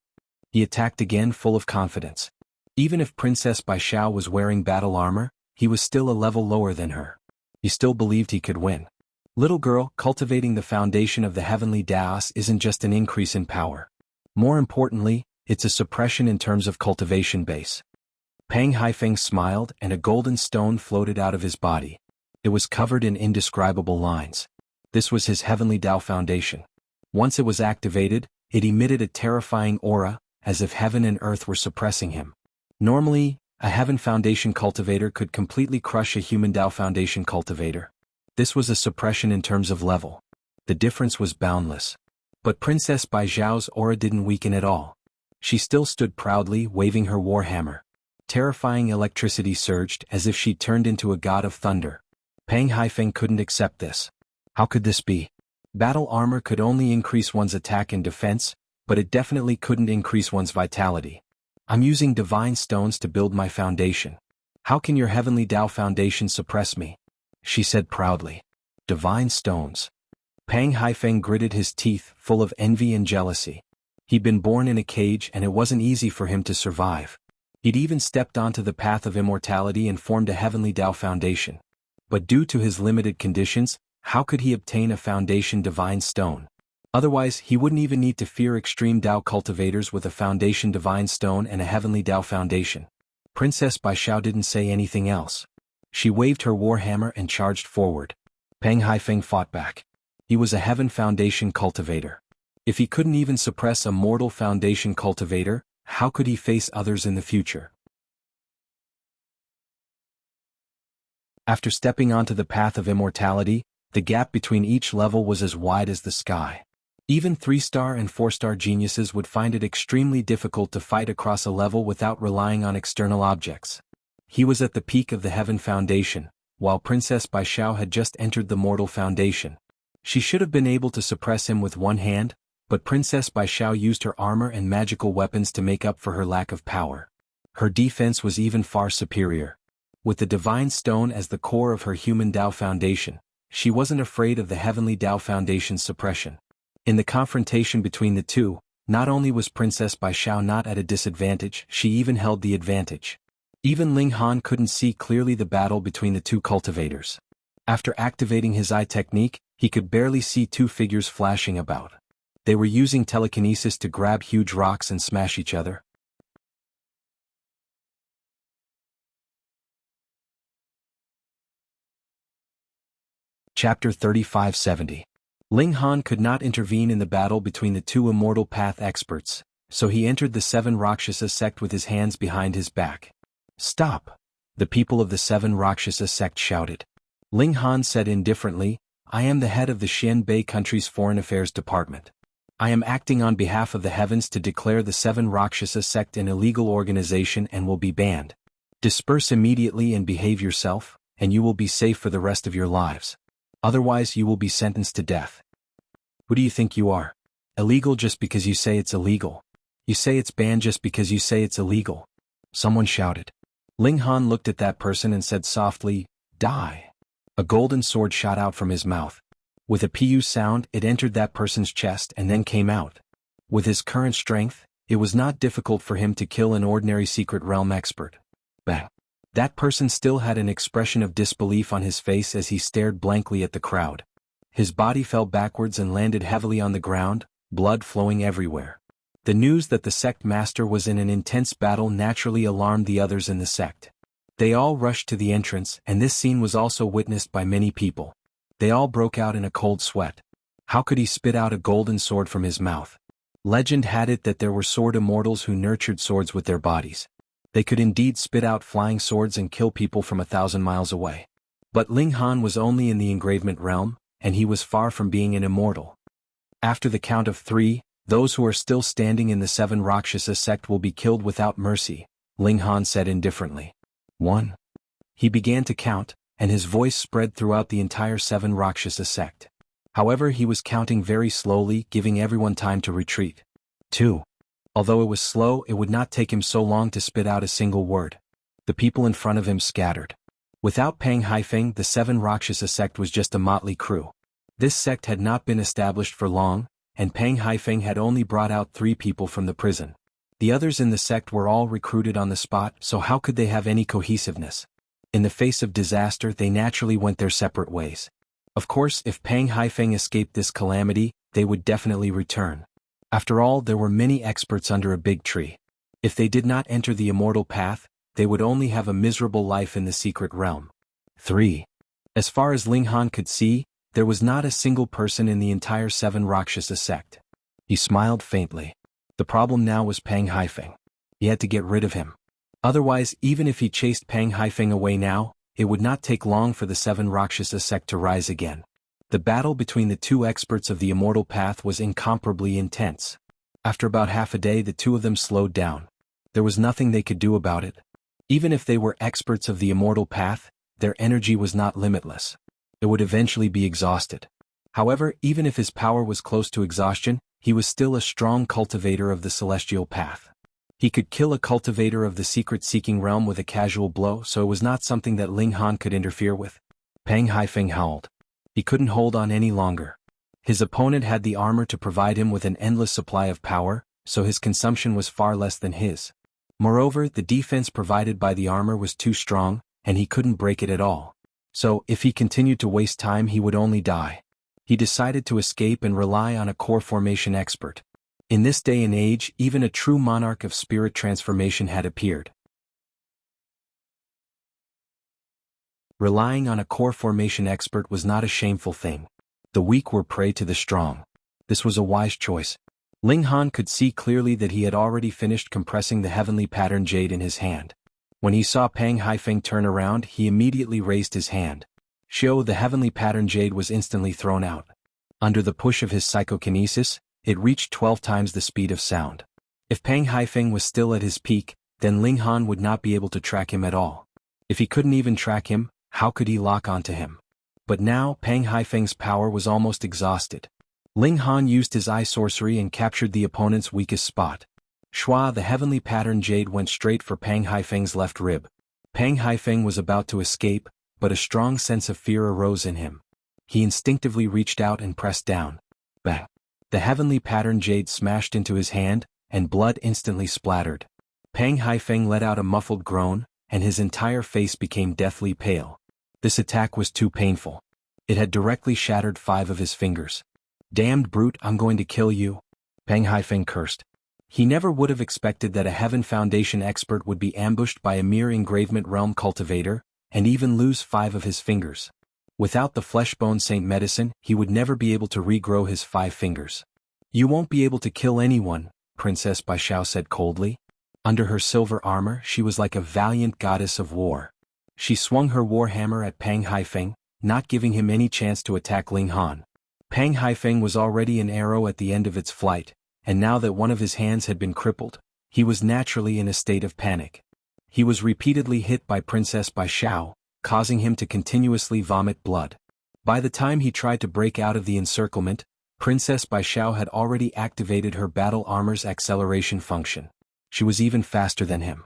He attacked again, full of confidence. Even if Princess Baishao was wearing battle armor, he was still a level lower than her. He still believed he could win. Little girl, cultivating the foundation of the heavenly Daos isn't just an increase in power. More importantly, it's a suppression in terms of cultivation base. Pang Haifeng smiled and a golden stone floated out of his body. It was covered in indescribable lines. This was his heavenly Dao foundation. Once it was activated, it emitted a terrifying aura, as if heaven and earth were suppressing him. Normally, a heaven foundation cultivator could completely crush a human Dao foundation cultivator. This was a suppression in terms of level. The difference was boundless. But Princess Baijiao's aura didn't weaken at all. She still stood proudly, waving her warhammer. Terrifying electricity surged as if she turned into a god of thunder. Pang Haifeng couldn't accept this. How could this be? Battle armor could only increase one's attack and defense, but it definitely couldn't increase one's vitality. I'm using divine stones to build my foundation. How can your heavenly Dao foundation suppress me? She said proudly. Divine stones. Pang Haifeng gritted his teeth, full of envy and jealousy. He'd been born in a cage and it wasn't easy for him to survive. He'd even stepped onto the path of immortality and formed a heavenly Dao foundation. But due to his limited conditions, how could he obtain a foundation divine stone? Otherwise, he wouldn't even need to fear extreme Dao cultivators with a foundation divine stone and a heavenly Dao foundation. Princess Baishao didn't say anything else. She waved her warhammer and charged forward. Pang Haifeng fought back. He was a heaven foundation cultivator. If he couldn't even suppress a mortal foundation cultivator, how could he face others in the future? After stepping onto the path of immortality, the gap between each level was as wide as the sky. Even 3-star and 4-star geniuses would find it extremely difficult to fight across a level without relying on external objects. He was at the peak of the Heaven Foundation, while Princess Baishao had just entered the Mortal Foundation. She should have been able to suppress him with one hand, but Princess Baishao used her armor and magical weapons to make up for her lack of power. Her defense was even far superior. With the Divine Stone as the core of her human Dao Foundation, she wasn't afraid of the Heavenly Dao Foundation's suppression. In the confrontation between the two, not only was Princess Baishao not at a disadvantage, she even held the advantage. Even Ling Han couldn't see clearly the battle between the two cultivators. After activating his eye technique, he could barely see two figures flashing about. They were using telekinesis to grab huge rocks and smash each other. Chapter 3570. Ling Han could not intervene in the battle between the two Immortal Path experts, so he entered the 7 Rakshasa sect with his hands behind his back. Stop! The people of the 7 Rakshasa sect shouted. Ling Han said indifferently, I am the head of the Xianbei country's foreign affairs department. I am acting on behalf of the heavens to declare the 7 Rakshasa sect an illegal organization and will be banned. Disperse immediately and behave yourself, and you will be safe for the rest of your lives. Otherwise you will be sentenced to death. Who do you think you are? Illegal just because you say it's illegal. You say it's banned just because you say it's illegal. Someone shouted. Ling Han looked at that person and said softly, Die. A golden sword shot out from his mouth. With a pu sound, it entered that person's chest and then came out. With his current strength, it was not difficult for him to kill an ordinary secret realm expert. Bang. That person still had an expression of disbelief on his face as he stared blankly at the crowd. His body fell backwards and landed heavily on the ground, blood flowing everywhere. The news that the sect master was in an intense battle naturally alarmed the others in the sect. They all rushed to the entrance, and this scene was also witnessed by many people. They all broke out in a cold sweat. How could he spit out a golden sword from his mouth? Legend had it that there were sword immortals who nurtured swords with their bodies. They could indeed spit out flying swords and kill people from 1,000 miles away. But Ling Han was only in the engravement realm, and he was far from being an immortal. After the count of 3, those who are still standing in the 7 Rakshasa sect will be killed without mercy, Ling Han said indifferently. 1. He began to count, and his voice spread throughout the entire 7 Rakshasa sect. However, he was counting very slowly, giving everyone time to retreat. 2. Although it was slow, it would not take him so long to spit out a single word. The people in front of him scattered. Without Pang Haifeng, the 7 Rakshasa sect was just a motley crew. This sect had not been established for long, and Pang Haifeng had only brought out 3 people from the prison. The others in the sect were all recruited on the spot, so how could they have any cohesiveness? In the face of disaster, they naturally went their separate ways. Of course, if Pang Haifeng escaped this calamity, they would definitely return. After all, there were many experts under a big tree. If they did not enter the immortal path, they would only have a miserable life in the secret realm. 3. As far as Ling Han could see, there was not a single person in the entire 7 Rakshasa sect. He smiled faintly. The problem now was Pang Haifeng. He had to get rid of him. Otherwise, even if he chased Pang Haifeng away now, it would not take long for the 7 Rakshasa sect to rise again. The battle between the 2 experts of the immortal path was incomparably intense. After about half a day, the 2 of them slowed down. There was nothing they could do about it. Even if they were experts of the immortal path, their energy was not limitless. It would eventually be exhausted. However, even if his power was close to exhaustion, he was still a strong cultivator of the celestial path. He could kill a cultivator of the secret-seeking realm with a casual blow, so it was not something that Ling Han could interfere with. Pang Haifeng howled. He couldn't hold on any longer. His opponent had the armor to provide him with an endless supply of power, so his consumption was far less than his. Moreover, the defense provided by the armor was too strong, and he couldn't break it at all. So, if he continued to waste time, he would only die. He decided to escape and rely on a core formation expert. In this day and age, even a true monarch of spirit transformation had appeared. Relying on a core formation expert was not a shameful thing. The weak were prey to the strong. This was a wise choice. Ling Han could see clearly that he had already finished compressing the heavenly pattern jade in his hand. When he saw Pang Haifeng turn around, he immediately raised his hand. Shio, the heavenly pattern jade, was instantly thrown out. Under the push of his psychokinesis, it reached 12 times the speed of sound. If Pang Haifeng was still at his peak, then Ling Han would not be able to track him at all. If he couldn't even track him, how could he lock onto him? But now, Pang Haifeng's power was almost exhausted. Ling Han used his eye sorcery and captured the opponent's weakest spot. Shua, the heavenly pattern jade, went straight for Pang Haifeng's left rib. Pang Haifeng was about to escape, but a strong sense of fear arose in him. He instinctively reached out and pressed down. Bang! The heavenly pattern jade smashed into his hand, and blood instantly splattered. Pang Haifeng let out a muffled groan, and his entire face became deathly pale. This attack was too painful. It had directly shattered 5 of his fingers. Damned brute, I'm going to kill you. Pang Haifeng cursed. He never would have expected that a Heaven Foundation expert would be ambushed by a mere engravement realm cultivator, and even lose 5 of his fingers. Without the Fleshbone Saint medicine, he would never be able to regrow his 5 fingers. You won't be able to kill anyone, Princess Baishao said coldly. Under her silver armor, she was like a valiant goddess of war. She swung her war hammer at Pang Haifeng, not giving him any chance to attack Ling Han. Pang Haifeng was already an arrow at the end of its flight, and now that one of his hands had been crippled, he was naturally in a state of panic. He was repeatedly hit by Princess Baishao, causing him to continuously vomit blood. By the time he tried to break out of the encirclement, Princess Baishao had already activated her battle armor's acceleration function. She was even faster than him.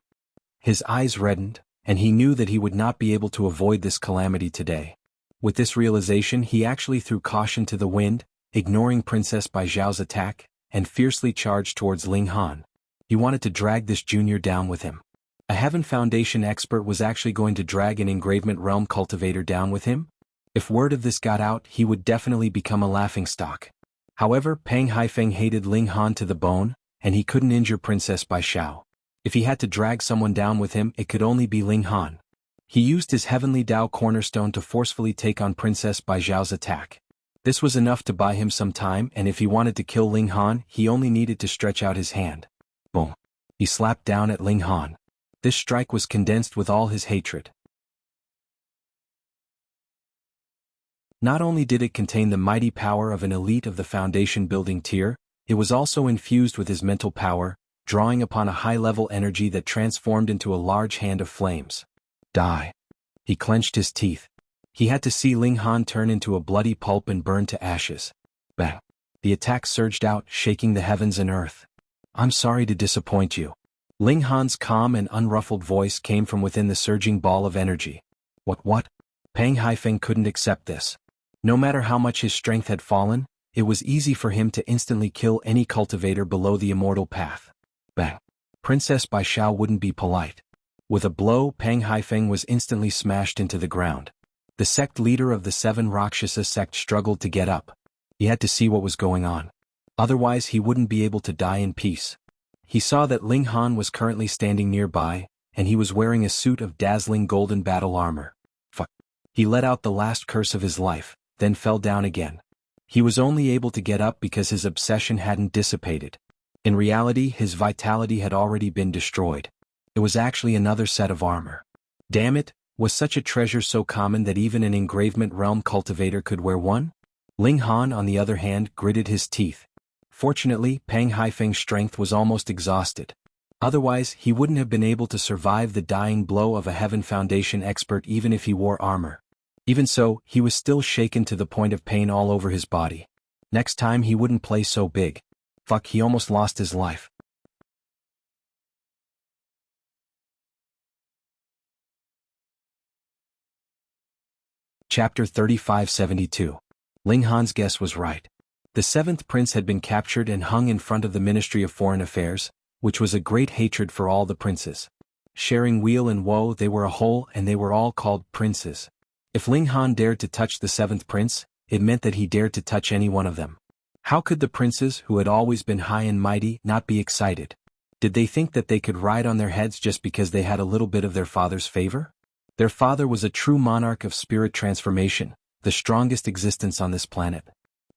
His eyes reddened, and he knew that he would not be able to avoid this calamity today. With this realization, he actually threw caution to the wind, ignoring Princess Baijiao's attack, and fiercely charged towards Ling Han. He wanted to drag this junior down with him. A Heaven Foundation expert was actually going to drag an engravement realm cultivator down with him? If word of this got out, he would definitely become a laughingstock. However, Pang Haifeng hated Ling Han to the bone, and he couldn't injure Princess Baishao. If he had to drag someone down with him, it could only be Ling Han. He used his Heavenly Dao Cornerstone to forcefully take on Princess Baijiao's attack. This was enough to buy him some time, and if he wanted to kill Ling Han, he only needed to stretch out his hand. Boom! He slapped down at Ling Han. This strike was condensed with all his hatred. Not only did it contain the mighty power of an elite of the foundation building tier, it was also infused with his mental power, drawing upon a high-level energy that transformed into a large hand of flames. Die. He clenched his teeth. He had to see Ling Han turn into a bloody pulp and burn to ashes. Bang. The attack surged out, shaking the heavens and earth. I'm sorry to disappoint you. Ling Han's calm and unruffled voice came from within the surging ball of energy. What? Pang Haifeng couldn't accept this. No matter how much his strength had fallen, it was easy for him to instantly kill any cultivator below the immortal path. Bang. Princess Bai Xiao wouldn't be polite. With a blow, Pang Haifeng was instantly smashed into the ground. The sect leader of the 7 Rakshasa sect struggled to get up. He had to see what was going on. Otherwise he wouldn't be able to die in peace. He saw that Ling Han was currently standing nearby, and he was wearing a suit of dazzling golden battle armor. Fuck. He let out the last curse of his life, then fell down again. He was only able to get up because his obsession hadn't dissipated. In reality, his vitality had already been destroyed. It was actually another set of armor. Damn it, was such a treasure so common that even an engravement realm cultivator could wear one? Ling Han, on the other hand, gritted his teeth. Fortunately, Pang Haifeng's strength was almost exhausted. Otherwise, he wouldn't have been able to survive the dying blow of a Heaven Foundation expert even if he wore armor. Even so, he was still shaken to the point of pain all over his body. Next time he wouldn't play so big. Fuck, he almost lost his life. Chapter 3572. Ling Han's guess was right. The 7th prince had been captured and hung in front of the Ministry of Foreign Affairs, which was a great hatred for all the princes. Sharing weal and woe, they were a whole and they were all called princes. If Ling Han dared to touch the 7th prince, it meant that he dared to touch any one of them. How could the princes, who had always been high and mighty, not be excited? Did they think that they could ride on their heads just because they had a little bit of their father's favor? Their father was a true monarch of spirit transformation, the strongest existence on this planet.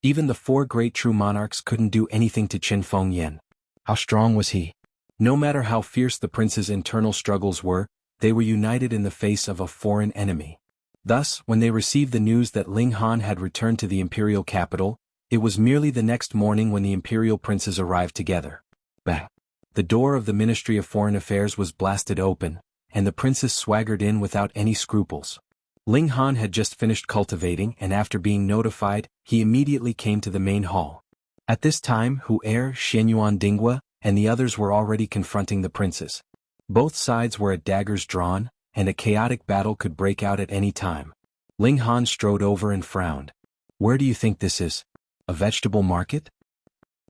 Even the 4 great true monarchs couldn't do anything to Qin Fengyan. How strong was he? No matter how fierce the prince's internal struggles were, they were united in the face of a foreign enemy. Thus, when they received the news that Ling Han had returned to the imperial capital, it was merely the next morning when the imperial princes arrived together. Bang! The door of the Ministry of Foreign Affairs was blasted open, and the princes swaggered in without any scruples. Ling Han had just finished cultivating, and after being notified, he immediately came to the main hall. At this time, Hu Er, Xianyuan Dingwa, and the others were already confronting the princes. Both sides were at daggers drawn, and a chaotic battle could break out at any time. Ling Han strode over and frowned. Where do you think this is? A vegetable market?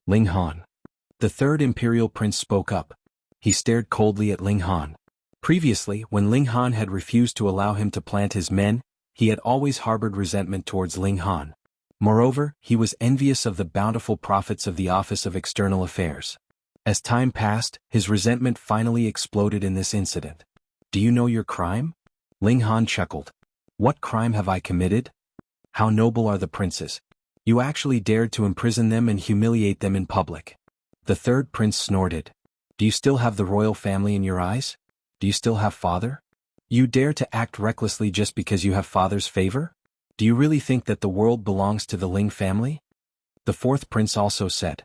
Ling Han. The 3rd imperial prince spoke up. He stared coldly at Ling Han. Previously, when Ling Han had refused to allow him to plant his men, he had always harbored resentment towards Ling Han. Moreover, he was envious of the bountiful profits of the Office of External Affairs. As time passed, his resentment finally exploded in this incident. Do you know your crime? Ling Han chuckled. What crime have I committed? How noble are the princes. You actually dared to imprison them and humiliate them in public. The 3rd prince snorted. Do you still have the royal family in your eyes? Do you still have father? You dare to act recklessly just because you have father's favor? Do you really think that the world belongs to the Ling family? The 4th prince also said.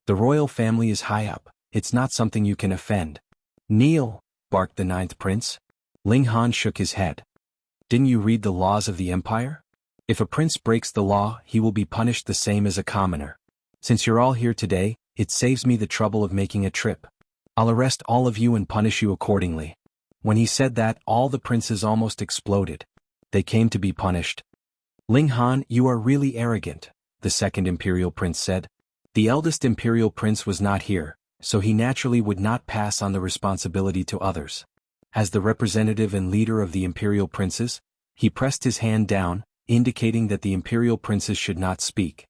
The royal family is high up, it's not something you can offend. Kneel, barked the 9th prince. Ling Han shook his head. Didn't you read the laws of the empire? If a prince breaks the law, he will be punished the same as a commoner. Since you're all here today, it saves me the trouble of making a trip. I'll arrest all of you and punish you accordingly. When he said that, all the princes almost exploded. They came to be punished. Ling Han, you are really arrogant, the 2nd imperial prince said. The eldest imperial prince was not here, so he naturally would not pass on the responsibility to others. As the representative and leader of the imperial princes, he pressed his hand down, indicating that the imperial princes should not speak.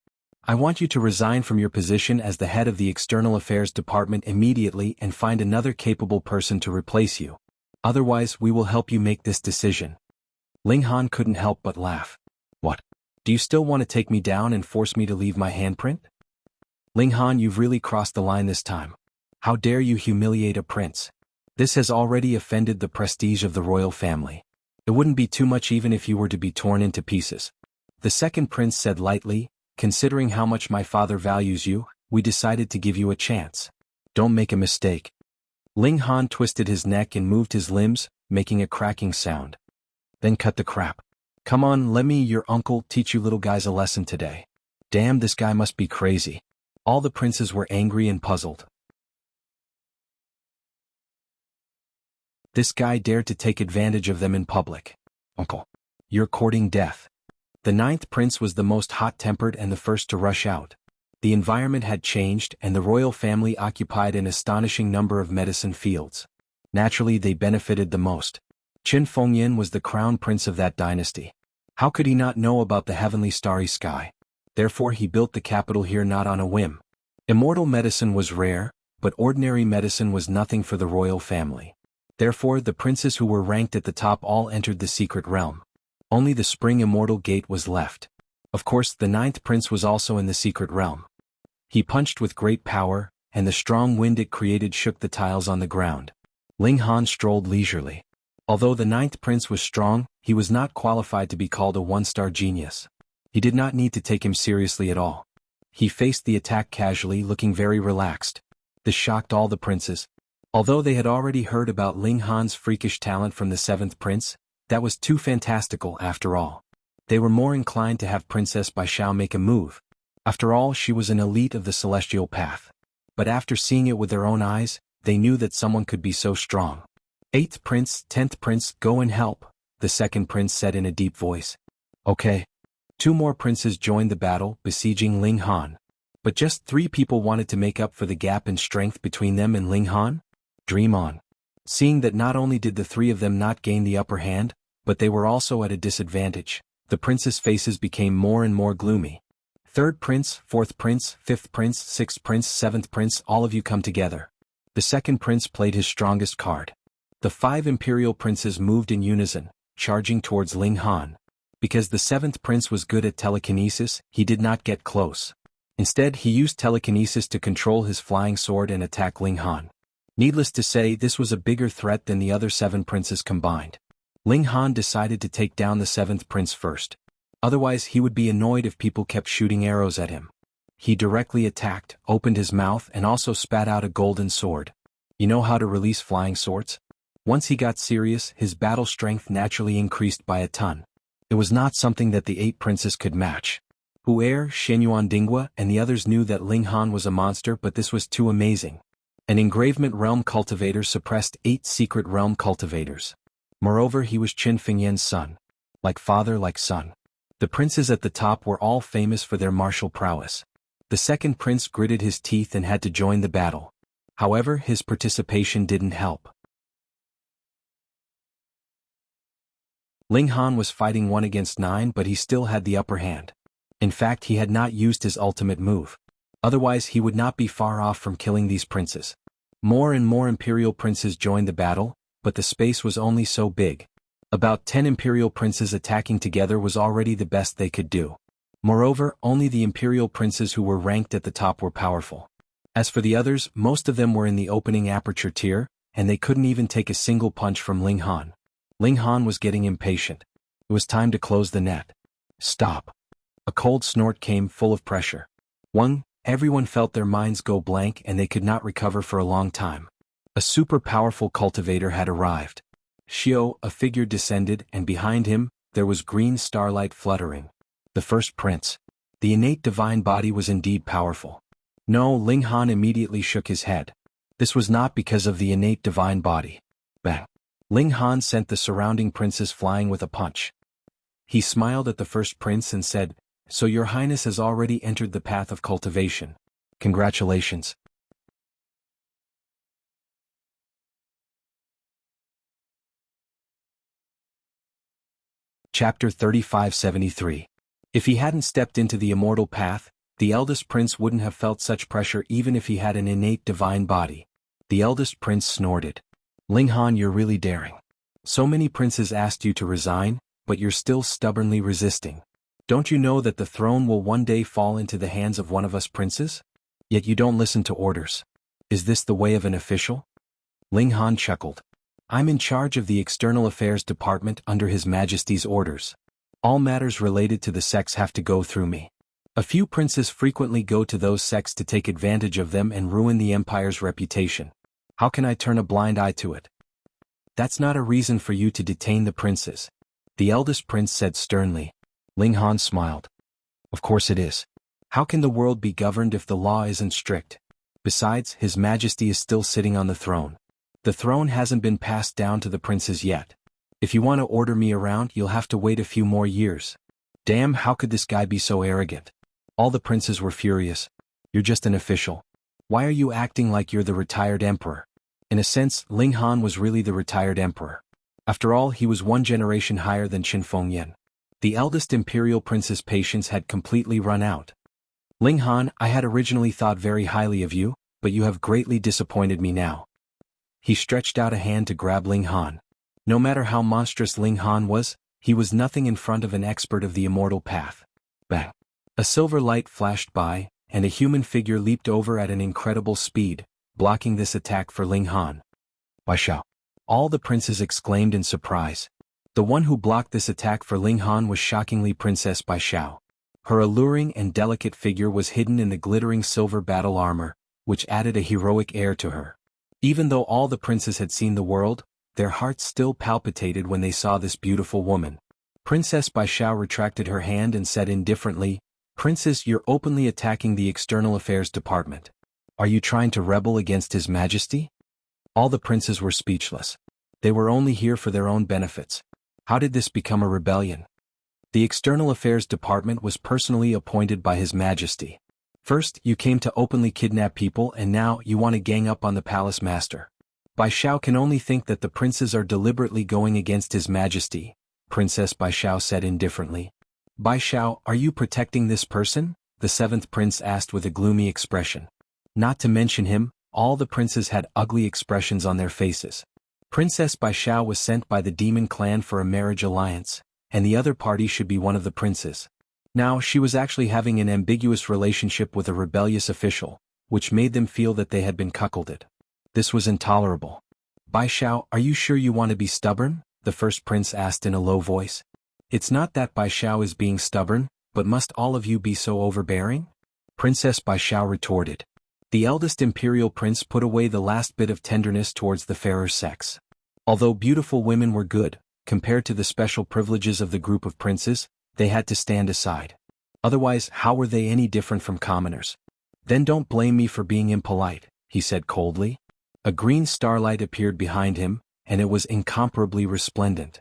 I want you to resign from your position as the head of the External Affairs Department immediately and find another capable person to replace you. Otherwise, we will help you make this decision. Ling Han couldn't help but laugh. What? Do you still want to take me down and force me to leave my handprint? Ling Han, you've really crossed the line this time. How dare you humiliate a prince? This has already offended the prestige of the royal family. It wouldn't be too much even if you were to be torn into pieces. The 2nd prince said lightly, considering how much my father values you, we decided to give you a chance. Don't make a mistake. Ling Han twisted his neck and moved his limbs, making a cracking sound. Then cut the crap. Come on, let me, your uncle, teach you little guys a lesson today. Damn, this guy must be crazy. All the princes were angry and puzzled. This guy dared to take advantage of them in public. Uncle. You're courting death. The ninth prince was the most hot-tempered and the first to rush out. The environment had changed and the royal family occupied an astonishing number of medicine fields. Naturally, they benefited the most. Qin Fengyan was the crown prince of that dynasty. How could he not know about the heavenly starry sky? Therefore he built the capital here not on a whim. Immortal medicine was rare, but ordinary medicine was nothing for the royal family. Therefore the princes who were ranked at the top all entered the secret realm. Only the spring immortal gate was left. Of course, the ninth prince was also in the secret realm. He punched with great power, and the strong wind it created shook the tiles on the ground. Ling Han strolled leisurely. Although the ninth prince was strong, he was not qualified to be called a one-star genius. He did not need to take him seriously at all. He faced the attack casually, looking very relaxed. This shocked all the princes. Although they had already heard about Ling Han's freakish talent from the seventh prince, that was too fantastical after all. They were more inclined to have Princess Baishao make a move. After all, she was an elite of the celestial path. But after seeing it with their own eyes, they knew that someone could be so strong. Eighth prince, 10th prince, go and help, the second prince said in a deep voice. Okay. 2 more princes joined the battle, besieging Ling Han. But just 3 people wanted to make up for the gap in strength between them and Ling Han? Dream on. Seeing that not only did the 3 of them not gain the upper hand, but they were also at a disadvantage, the princes' faces became more and more gloomy. 3rd prince, 4th prince, 5th prince, 6th prince, 7th prince, all of you come together. The second prince played his strongest card. The 5 imperial princes moved in unison, charging towards Ling Han. Because the 7th prince was good at telekinesis, he did not get close. Instead, he used telekinesis to control his flying sword and attack Ling Han. Needless to say, this was a bigger threat than the other 7 princes combined. Ling Han decided to take down the 7th prince first. Otherwise he would be annoyed if people kept shooting arrows at him. He directly attacked, opened his mouth and also spat out a golden sword. You know how to release flying swords? Once he got serious, his battle strength naturally increased by a ton. It was not something that the 8 princes could match. Hu'er, Shenyuan Dingwa and the others knew that Ling Han was a monster, but this was too amazing. An engravement realm cultivator suppressed 8 secret realm cultivators. Moreover, he was Qin Fengyan's son. Like father, like son. The princes at the top were all famous for their martial prowess. The second prince gritted his teeth and had to join the battle. However, his participation didn't help. Ling Han was fighting 1 against 9, but he still had the upper hand. In fact, he had not used his ultimate move. Otherwise he would not be far off from killing these princes. More and more imperial princes joined the battle, but the space was only so big. About 10 imperial princes attacking together was already the best they could do. Moreover, only the imperial princes who were ranked at the top were powerful. As for the others, most of them were in the opening aperture tier, and they couldn't even take a single punch from Ling Han. Ling Han was getting impatient. It was time to close the net. Stop. A cold snort came, full of pressure. Everyone felt their minds go blank and they could not recover for a long time. A super powerful cultivator had arrived. Xiao, a figure descended, and behind him, there was green starlight fluttering. The first prince. The innate divine body was indeed powerful. No, Ling Han immediately shook his head. This was not because of the innate divine body. Bang. Ling Han sent the surrounding princes flying with a punch. He smiled at the first prince and said, "So your highness has already entered the path of cultivation. Congratulations." Chapter 3573. If he hadn't stepped into the immortal path, the eldest prince wouldn't have felt such pressure even if he had an innate divine body. The eldest prince snorted. Ling Han, you're really daring. So many princes asked you to resign, but you're still stubbornly resisting. Don't you know that the throne will one day fall into the hands of one of us princes? Yet you don't listen to orders. Is this the way of an official? Ling Han chuckled. I'm in charge of the External Affairs Department under His Majesty's orders. All matters related to the sects have to go through me. A few princes frequently go to those sects to take advantage of them and ruin the empire's reputation. How can I turn a blind eye to it? That's not a reason for you to detain the princes, the eldest prince said sternly. Ling Han smiled. Of course it is. How can the world be governed if the law isn't strict? Besides, His Majesty is still sitting on the throne. The throne hasn't been passed down to the princes yet. If you want to order me around, you'll have to wait a few more years. Damn, how could this guy be so arrogant? All the princes were furious. You're just an official. Why are you acting like you're the retired emperor? In a sense, Ling Han was really the retired emperor. After all, he was one generation higher than Qin Fengyan. The eldest imperial prince's patience had completely run out. Ling Han, I had originally thought very highly of you, but you have greatly disappointed me now. He stretched out a hand to grab Ling Han. No matter how monstrous Ling Han was, he was nothing in front of an expert of the immortal path. Bang! A silver light flashed by, and a human figure leaped over at an incredible speed, blocking this attack for Ling Han. Bai Xiao! All the princes exclaimed in surprise. The one who blocked this attack for Ling Han was shockingly Princess Bai Xiao. Her alluring and delicate figure was hidden in the glittering silver battle armor, which added a heroic air to her. Even though all the princes had seen the world, their hearts still palpitated when they saw this beautiful woman. Princess Bai Xiao retracted her hand and said indifferently, Princess, you're openly attacking the External Affairs Department. Are you trying to rebel against His Majesty? All the princes were speechless. They were only here for their own benefits. How did this become a rebellion? The External Affairs Department was personally appointed by His Majesty. First, you came to openly kidnap people, and now you want to gang up on the palace master. Bai Xiao can only think that the princes are deliberately going against His Majesty, Princess Bai Xiao said indifferently. Bai Xiao, are you protecting this person? The seventh prince asked with a gloomy expression. Not to mention him, all the princes had ugly expressions on their faces. Princess Bai Xiao was sent by the demon clan for a marriage alliance, and the other party should be one of the princes. Now she was actually having an ambiguous relationship with a rebellious official, which made them feel that they had been cuckolded. This was intolerable. Bai Xiao, are you sure you want to be stubborn? The first prince asked in a low voice. It's not that Bai Xiao is being stubborn, but must all of you be so overbearing? Princess Bai Xiao retorted. The eldest imperial prince put away the last bit of tenderness towards the fairer sex. Although beautiful women were good, compared to the special privileges of the group of princes, they had to stand aside. Otherwise, how were they any different from commoners? Then don't blame me for being impolite, he said coldly. A green starlight appeared behind him, and it was incomparably resplendent.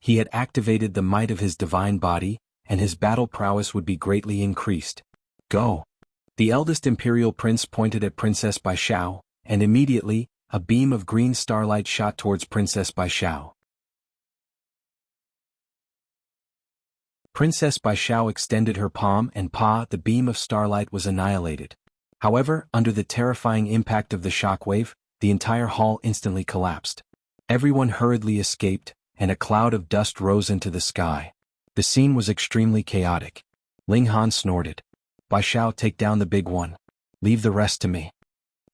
He had activated the might of his divine body, and his battle prowess would be greatly increased. Go! The eldest imperial prince pointed at Princess Bai Xiao, and immediately, a beam of green starlight shot towards Princess Bai Xiao. Princess Bai Xiao extended her palm and the beam of starlight was annihilated. However, under the terrifying impact of the shockwave, the entire hall instantly collapsed. Everyone hurriedly escaped, and a cloud of dust rose into the sky. The scene was extremely chaotic. Ling Han snorted. Bai Xiao, take down the big one. Leave the rest to me.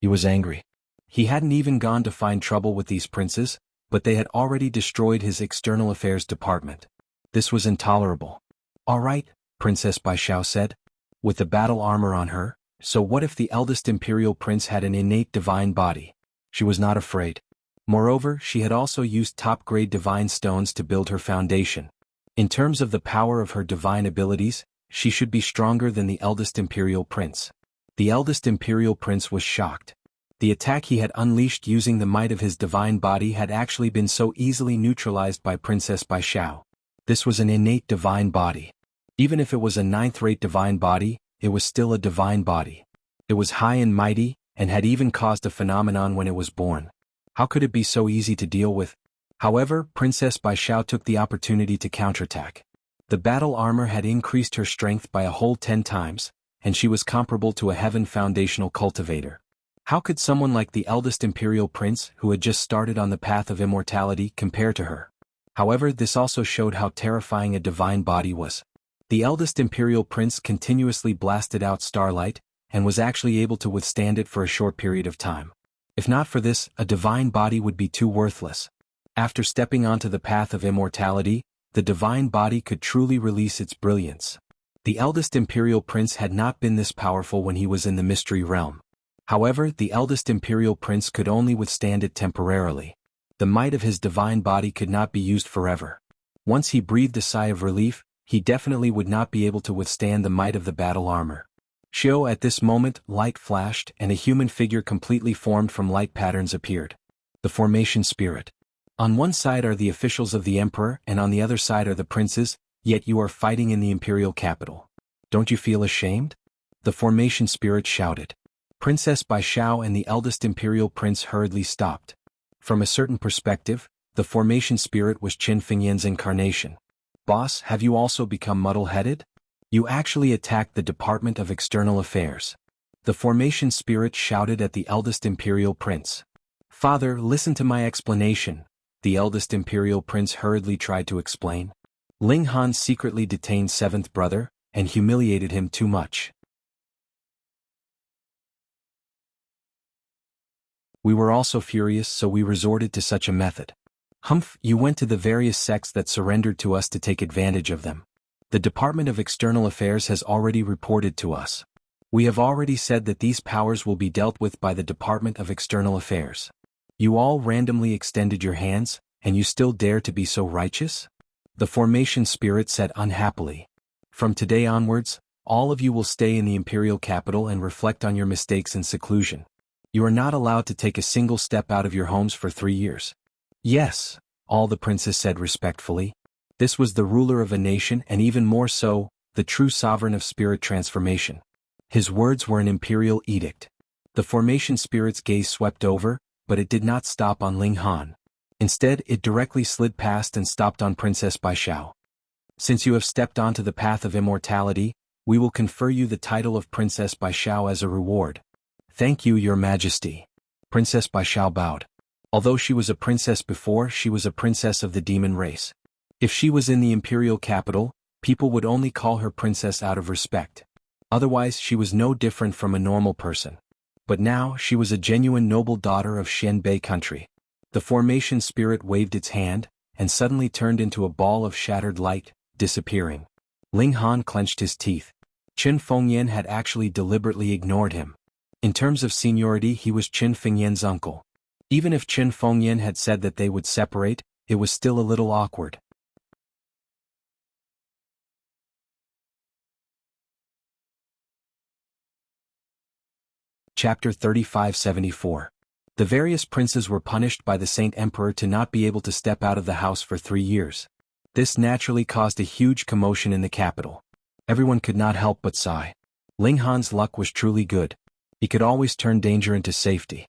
He was angry. He hadn't even gone to find trouble with these princes, but they had already destroyed his External Affairs Department. This was intolerable. All right, Princess Bai Xiao said. With the battle armor on her, so what if the eldest imperial prince had an innate divine body? She was not afraid. Moreover, she had also used top-grade divine stones to build her foundation. In terms of the power of her divine abilities, she should be stronger than the eldest imperial prince. The eldest imperial prince was shocked. The attack he had unleashed using the might of his divine body had actually been so easily neutralized by Princess Bai Xiao. This was an innate divine body. Even if it was a ninth-rate divine body, it was still a divine body. It was high and mighty, and had even caused a phenomenon when it was born. How could it be so easy to deal with? However, Princess Bai Xiao took the opportunity to counterattack. The battle armor had increased her strength by a whole 10 times, and she was comparable to a heaven foundational cultivator. How could someone like the eldest imperial prince, who had just started on the path of immortality, compare to her? However, this also showed how terrifying a divine body was. The eldest imperial prince continuously blasted out starlight, and was actually able to withstand it for a short period of time. If not for this, a divine body would be too worthless. After stepping onto the path of immortality, the divine body could truly release its brilliance. The eldest imperial prince had not been this powerful when he was in the mystery realm. However, the eldest imperial prince could only withstand it temporarily. The might of his divine body could not be used forever. Once he breathed a sigh of relief, he definitely would not be able to withstand the might of the battle armor. Shio, at this moment, light flashed and a human figure completely formed from light patterns appeared. The formation spirit. On one side are the officials of the emperor and on the other side are the princes, yet you are fighting in the imperial capital. Don't you feel ashamed? The formation spirit shouted. Princess Baishao and the eldest imperial prince hurriedly stopped. From a certain perspective, the formation spirit was Qin Fengyan's incarnation. Boss, have you also become muddle-headed? You actually attacked the Department of External Affairs. The formation spirit shouted at the eldest imperial prince. Father, listen to my explanation. The eldest imperial prince hurriedly tried to explain. Ling Han secretly detained seventh brother, and humiliated him too much. We were also furious, so we resorted to such a method. Humph, you went to the various sects that surrendered to us to take advantage of them. The Department of External Affairs has already reported to us. We have already said that these powers will be dealt with by the Department of External Affairs. You all randomly extended your hands, and you still dare to be so righteous? The formation spirit said unhappily. From today onwards, all of you will stay in the imperial capital and reflect on your mistakes in seclusion. You are not allowed to take a single step out of your homes for 3 years. Yes, all the princes said respectfully. This was the ruler of a nation and even more so, the true sovereign of spirit transformation. His words were an imperial edict. The formation spirit's gaze swept over, but it did not stop on Ling Han. Instead, it directly slid past and stopped on Princess Baishao. Since you have stepped onto the path of immortality, we will confer you the title of Princess Baishao as a reward. Thank you, Your Majesty. Princess Baishao bowed. Although she was a princess before, she was a princess of the demon race. If she was in the imperial capital, people would only call her princess out of respect. Otherwise, she was no different from a normal person. But now, she was a genuine noble daughter of Xianbei country. The formation spirit waved its hand, and suddenly turned into a ball of shattered light, disappearing. Ling Han clenched his teeth. Qin Fengyan had actually deliberately ignored him. In terms of seniority, he was Qin Fengyan's uncle. Even if Qin Fengyan had said that they would separate, it was still a little awkward. Chapter 3574. The various princes were punished by the Saint Emperor to not be able to step out of the house for 3 years. This naturally caused a huge commotion in the capital. Everyone could not help but sigh. Ling Han's luck was truly good. He could always turn danger into safety.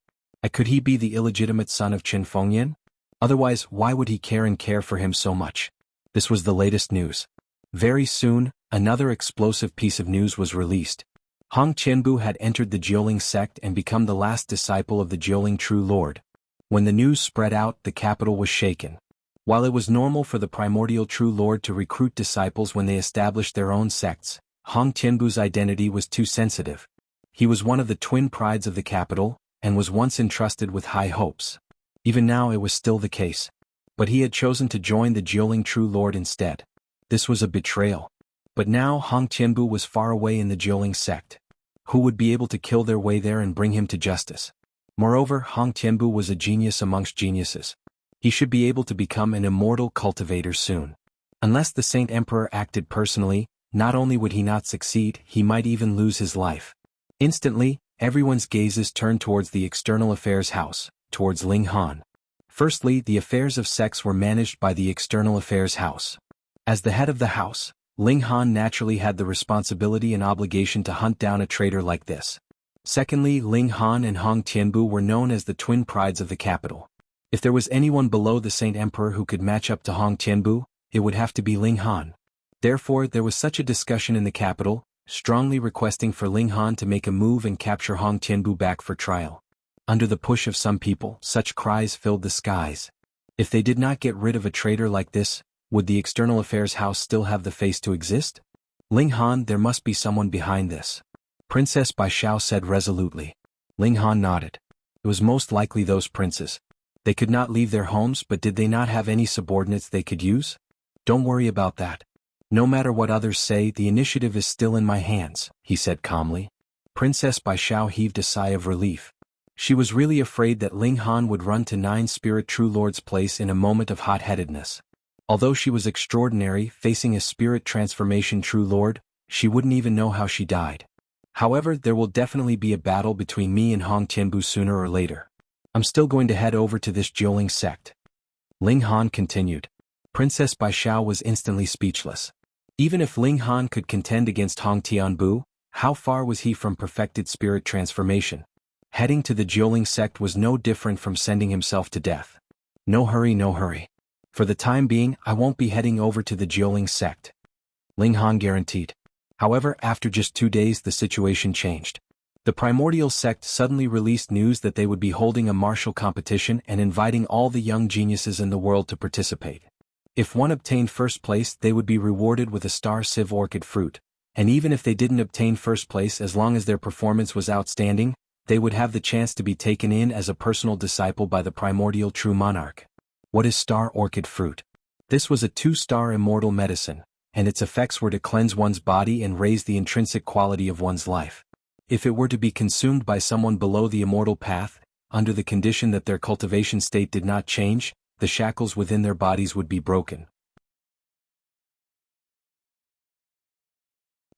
Could he be the illegitimate son of Qin Fengyan? Otherwise, why would he care for him so much? This was the latest news. Very soon, another explosive piece of news was released. Hong Qianbu had entered the Jiuling sect and become the last disciple of the Jiuling True Lord. When the news spread out, the capital was shaken. While it was normal for the primordial True Lord to recruit disciples when they established their own sects, Hong Qianbu's identity was too sensitive. He was one of the twin prides of the capital, and was once entrusted with high hopes. Even now it was still the case. But he had chosen to join the Jiuling True Lord instead. This was a betrayal. But now Hong Qianbu was far away in the Jiuling sect. Who would be able to kill their way there and bring him to justice? Moreover, Hong Qianbu was a genius amongst geniuses. He should be able to become an immortal cultivator soon. Unless the Saint Emperor acted personally, not only would he not succeed, he might even lose his life. Instantly, everyone's gazes turned towards the External Affairs House, towards Ling Han. Firstly, the affairs of sects were managed by the External Affairs House. As the head of the house, Ling Han naturally had the responsibility and obligation to hunt down a traitor like this. Secondly, Ling Han and Hong Qianbu were known as the twin prides of the capital. If there was anyone below the Saint Emperor who could match up to Hong Qianbu, it would have to be Ling Han. Therefore, there was such a discussion in the capital, strongly requesting for Ling Han to make a move and capture Hong Qianbu back for trial. Under the push of some people, such cries filled the skies. If they did not get rid of a traitor like this, would the External Affairs House still have the face to exist? Ling Han, there must be someone behind this. Princess Baishao said resolutely. Ling Han nodded. It was most likely those princes. They could not leave their homes, but did they not have any subordinates they could use? Don't worry about that. No matter what others say, the initiative is still in my hands, he said calmly. Princess Baishao heaved a sigh of relief. She was really afraid that Ling Han would run to 9 Spirit True Lord's place in a moment of hot-headedness. Although she was extraordinary, facing a spirit transformation True Lord, she wouldn't even know how she died. However, there will definitely be a battle between me and Hong Qianbu sooner or later. I'm still going to head over to this Jiuling sect. Ling Han continued. Princess Baishao was instantly speechless. Even if Ling Han could contend against Hong Tianbu, how far was he from perfected spirit transformation? Heading to the Jiuling sect was no different from sending himself to death. No hurry, no hurry. For the time being, I won't be heading over to the Jiuling sect, Ling Han guaranteed. However, after just 2 days the situation changed. The primordial sect suddenly released news that they would be holding a martial competition and inviting all the young geniuses in the world to participate. If one obtained first place, they would be rewarded with a star civ orchid fruit, and even if they didn't obtain first place, as long as their performance was outstanding, they would have the chance to be taken in as a personal disciple by the primordial true monarch. What is star orchid fruit? This was a 2-star immortal medicine, and its effects were to cleanse one's body and raise the intrinsic quality of one's life. If it were to be consumed by someone below the immortal path, under the condition that their cultivation state did not change, the shackles within their bodies would be broken.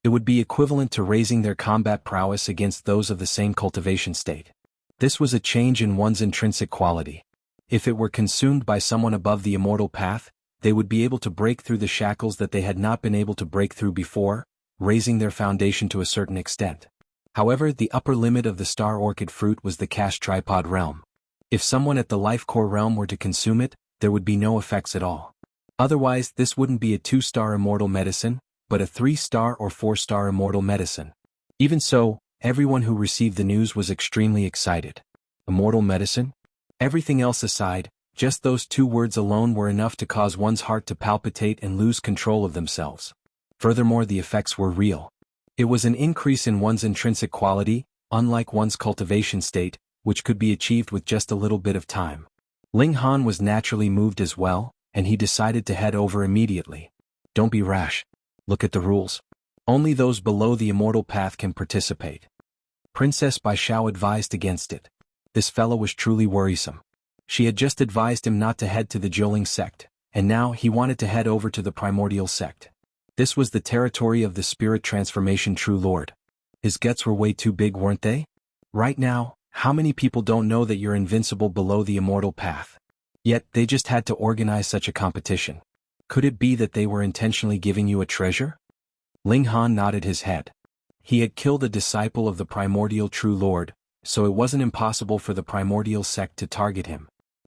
It would be equivalent to raising their combat prowess against those of the same cultivation state. This was a change in one's intrinsic quality. If it were consumed by someone above the immortal path, they would be able to break through the shackles that they had not been able to break through before, raising their foundation to a certain extent. However, the upper limit of the star orchid fruit was the cash tripod realm. If someone at the life core realm were to consume it, there would be no effects at all. Otherwise, this wouldn't be a 2-star immortal medicine, but a 3-star or 4-star immortal medicine. Even so, everyone who received the news was extremely excited. Immortal medicine? Everything else aside, just those 2 words alone were enough to cause one's heart to palpitate and lose control of themselves. Furthermore, the effects were real. It was an increase in one's intrinsic quality, unlike one's cultivation state, which could be achieved with just a little bit of time. Ling Han was naturally moved as well, and he decided to head over immediately. Don't be rash. Look at the rules. Only those below the immortal path can participate. Princess Baishao advised against it. This fellow was truly worrisome. She had just advised him not to head to the Jiuling sect, and now he wanted to head over to the primordial sect. This was the territory of the spirit transformation true lord. His guts were way too big, weren't they? Right now, how many people don't know that you're invincible below the immortal path? Yet, they just had to organize such a competition. Could it be that they were intentionally giving you a treasure? Ling Han nodded his head. He had killed a disciple of the primordial true lord, so it wasn't impossible for the primordial sect to target him.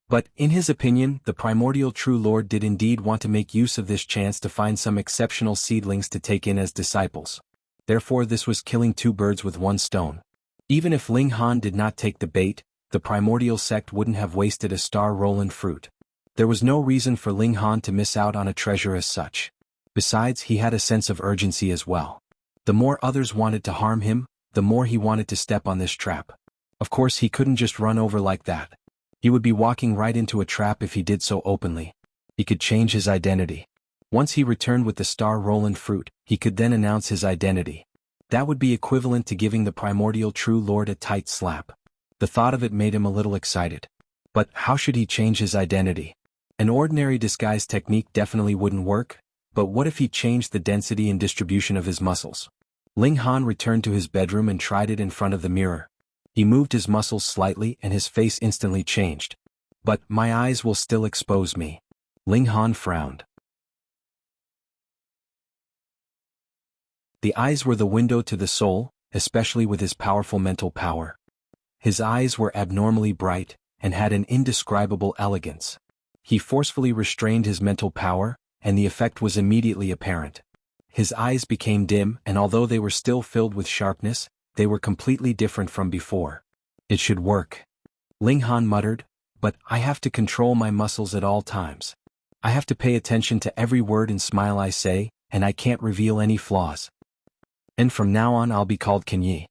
But, in his opinion, the primordial true lord did indeed want to make use of this chance to find some exceptional seedlings to take in as disciples. Therefore, this was killing 2 birds with 1 stone. Even if Ling Han did not take the bait, the primordial sect wouldn't have wasted a star Roland fruit. There was no reason for Ling Han to miss out on a treasure as such. Besides, he had a sense of urgency as well. The more others wanted to harm him, the more he wanted to step on this trap. Of course, he couldn't just run over like that. He would be walking right into a trap if he did so openly. He could change his identity. Once he returned with the star Roland fruit, he could then announce his identity. That would be equivalent to giving the primordial true lord a tight slap. The thought of it made him a little excited. But how should he change his identity? An ordinary disguise technique definitely wouldn't work, but what if he changed the density and distribution of his muscles? Ling Han returned to his bedroom and tried it in front of the mirror. He moved his muscles slightly and his face instantly changed. But my eyes will still expose me. Ling Han frowned. The eyes were the window to the soul, especially with his powerful mental power. His eyes were abnormally bright, and had an indescribable elegance. He forcefully restrained his mental power, and the effect was immediately apparent. His eyes became dim, and although they were still filled with sharpness, they were completely different from before. It should work. Ling Han muttered, but I have to control my muscles at all times. I have to pay attention to every word and smile I say, and I can't reveal any flaws. And from now on I'll be called Kenyi.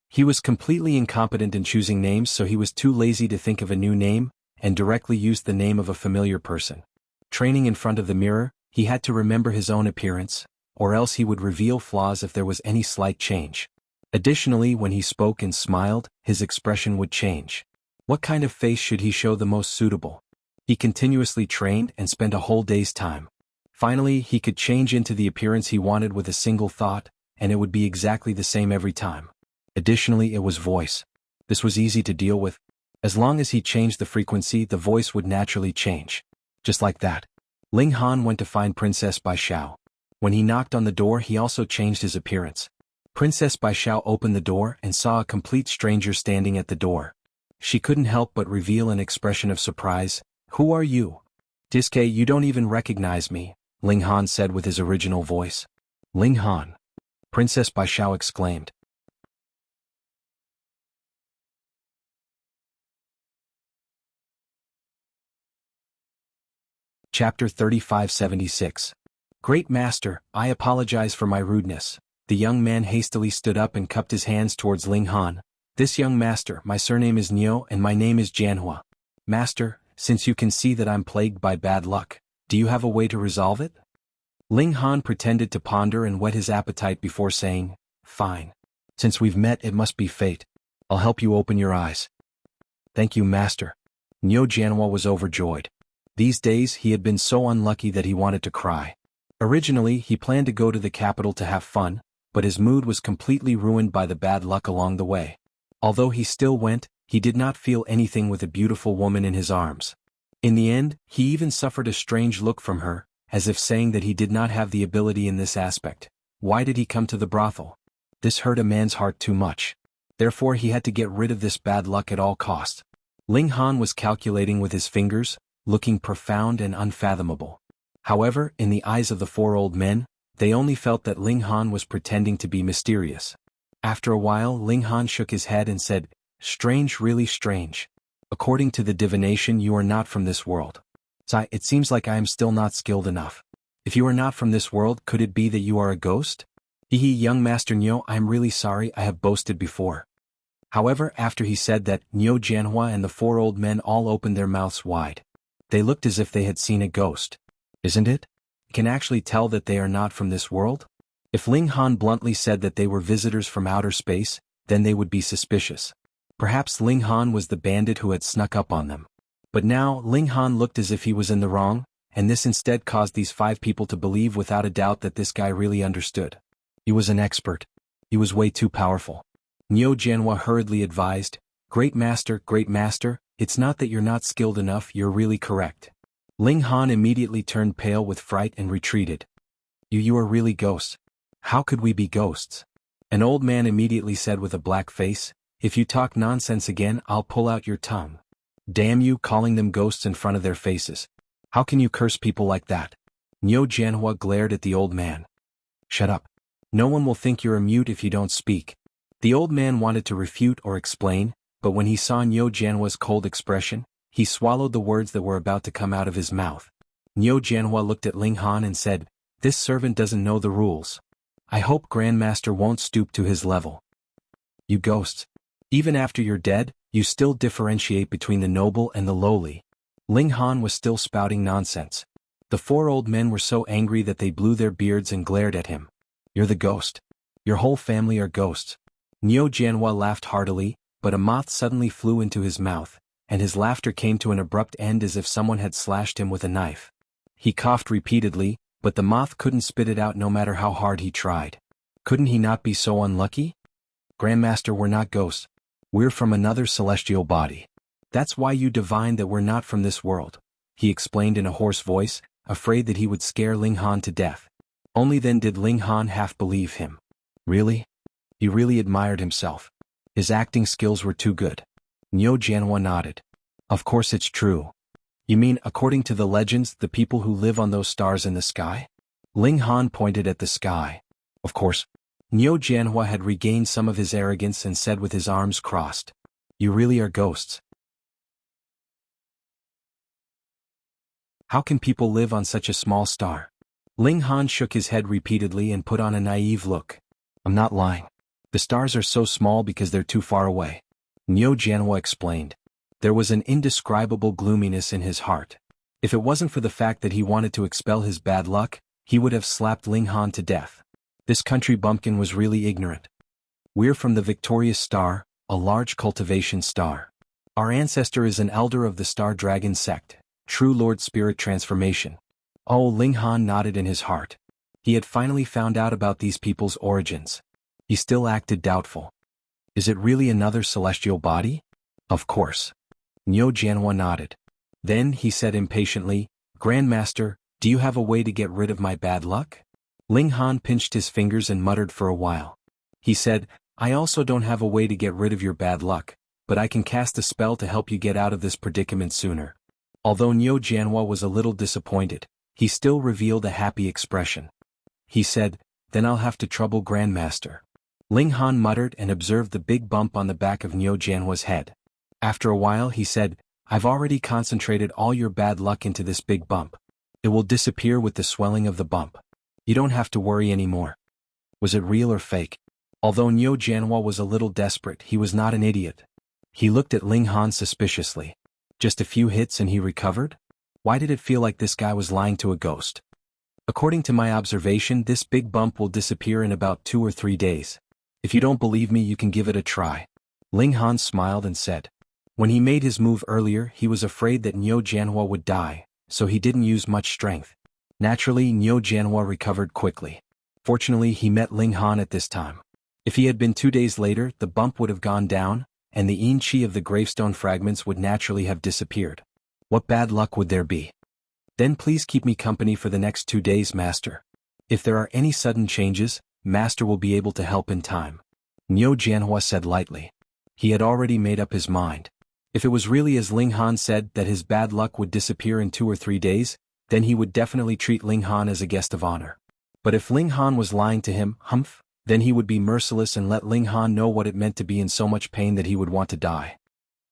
He was completely incompetent in choosing names, so he was too lazy to think of a new name, and directly used the name of a familiar person. Training in front of the mirror, he had to remember his own appearance, or else he would reveal flaws if there was any slight change. Additionally, when he spoke and smiled, his expression would change. What kind of face should he show the most suitable? He continuously trained and spent a whole day's time. Finally, he could change into the appearance he wanted with a single thought, and it would be exactly the same every time. Additionally, it was voice. This was easy to deal with. As long as he changed the frequency, the voice would naturally change. Just like that, Ling Han went to find Princess Bai Xiao. When he knocked on the door, he also changed his appearance. Princess Bai Xiao opened the door and saw a complete stranger standing at the door. She couldn't help but reveal an expression of surprise. "Who are you?" "Diske, you don't even recognize me," Ling Han said with his original voice. "Ling Han?" Princess Bai Xiao exclaimed. Chapter 3576. Great Master, I apologize for my rudeness. The young man hastily stood up and cupped his hands towards Ling Han. "This young master, my surname is Niu and my name is Jianghu. Master, since you can see that I'm plagued by bad luck, do you have a way to resolve it?" Ling Han pretended to ponder and whet his appetite before saying, "Fine. Since we've met, it must be fate. I'll help you open your eyes." "Thank you, Master." Niu Jianhua was overjoyed. These days he had been so unlucky that he wanted to cry. Originally he planned to go to the capital to have fun, but his mood was completely ruined by the bad luck along the way. Although he still went, he did not feel anything with a beautiful woman in his arms. In the end, he even suffered a strange look from her, as if saying that he did not have the ability in this aspect. Why did he come to the brothel? This hurt a man's heart too much. Therefore he had to get rid of this bad luck at all costs. Ling Han was calculating with his fingers, looking profound and unfathomable. However, in the eyes of the four old men, they only felt that Ling Han was pretending to be mysterious. After a while, Ling Han shook his head and said, "Strange, really strange. According to the divination, you are not from this world. It seems like I am still not skilled enough. If you are not from this world, could it be that you are a ghost?" "Hehe, young Master Niu, I am really sorry I have boasted before." However, after he said that, Niu Jianhua and the four old men all opened their mouths wide. They looked as if they had seen a ghost. Isn't it? You can actually tell that they are not from this world? If Ling Han bluntly said that they were visitors from outer space, then they would be suspicious. Perhaps Ling Han was the bandit who had snuck up on them. But now, Ling Han looked as if he was in the wrong, and this instead caused these 5 people to believe without a doubt that this guy really understood. He was an expert. He was way too powerful. Niu Jianhua hurriedly advised, Great Master, it's not that you're not skilled enough, you're really correct." Ling Han immediately turned pale with fright and retreated. You are really ghosts. How could we be ghosts?" An old man immediately said with a black face, "If you talk nonsense again, I'll pull out your tongue." "Damn you, calling them ghosts in front of their faces. How can you curse people like that?" Niu Jianhua glared at the old man. "Shut up. No one will think you're a mute if you don't speak." The old man wanted to refute or explain, but when he saw Niu Jianhua's cold expression, he swallowed the words that were about to come out of his mouth. Niu Jianhua looked at Ling Han and said, "This servant doesn't know the rules. I hope Grandmaster won't stoop to his level." "You ghosts. Even after you're dead, you still differentiate between the noble and the lowly." Ling Han was still spouting nonsense. The 4 old men were so angry that they blew their beards and glared at him. "You're the ghost. Your whole family are ghosts." Niu Jianhua laughed heartily, but a moth suddenly flew into his mouth, and his laughter came to an abrupt end as if someone had slashed him with a knife. He coughed repeatedly, but the moth couldn't spit it out no matter how hard he tried. Couldn't he not be so unlucky? "Grandmaster, we're not ghosts. We're from another celestial body. That's why you divined that we're not from this world," he explained in a hoarse voice, afraid that he would scare Ling Han to death. Only then did Ling Han half believe him. Really? He really admired himself. His acting skills were too good. Niu Jianhua nodded. "Of course it's true. You mean, according to the legends, the people who live on those stars in the sky?" Ling Han pointed at the sky. "Of course." Niu Jianhua had regained some of his arrogance and said with his arms crossed, "You really are ghosts. How can people live on such a small star?" Ling Han shook his head repeatedly and put on a naive look. "I'm not lying. The stars are so small because they're too far away," Niu Jianhua explained. There was an indescribable gloominess in his heart. If it wasn't for the fact that he wanted to expel his bad luck, he would have slapped Ling Han to death. This country bumpkin was really ignorant. "We're from the victorious star, a large cultivation star. Our ancestor is an elder of the Star Dragon sect, true Lord Spirit transformation." Oh, Ling Han nodded in his heart. He had finally found out about these people's origins. He still acted doubtful. "Is it really another celestial body?" "Of course." Niu Jianhua nodded. Then he said impatiently, Grandmaster, do you have a way to get rid of my bad luck? Ling Han pinched his fingers and muttered for a while. He said, I also don't have a way to get rid of your bad luck, but I can cast a spell to help you get out of this predicament sooner. Although Niu Jianhua was a little disappointed, he still revealed a happy expression. He said, then I'll have to trouble Grandmaster. Ling Han muttered and observed the big bump on the back of Niu Jianhua's head. After a while he said, I've already concentrated all your bad luck into this big bump. It will disappear with the swelling of the bump. You don't have to worry anymore. Was it real or fake? Although Niu Jianhua was a little desperate, he was not an idiot. He looked at Ling Han suspiciously. Just a few hits and he recovered? Why did it feel like this guy was lying to a ghost? According to my observation, this big bump will disappear in about 2 or 3 days. If you don't believe me, you can give it a try. Ling Han smiled and said. When he made his move earlier, he was afraid that Niu Jianhua would die, so he didn't use much strength. Naturally, Niu Jianhua recovered quickly. Fortunately, he met Ling Han at this time. If he had been 2 days later, the bump would have gone down, and the yin qi of the gravestone fragments would naturally have disappeared. What bad luck would there be? Then please keep me company for the next 2 days, Master. If there are any sudden changes, Master will be able to help in time. Niu Jianhua said lightly. He had already made up his mind. If it was really as Ling Han said that his bad luck would disappear in 2 or 3 days, then he would definitely treat Ling Han as a guest of honor. But if Ling Han was lying to him, then he would be merciless and let Ling Han know what it meant to be in so much pain that he would want to die.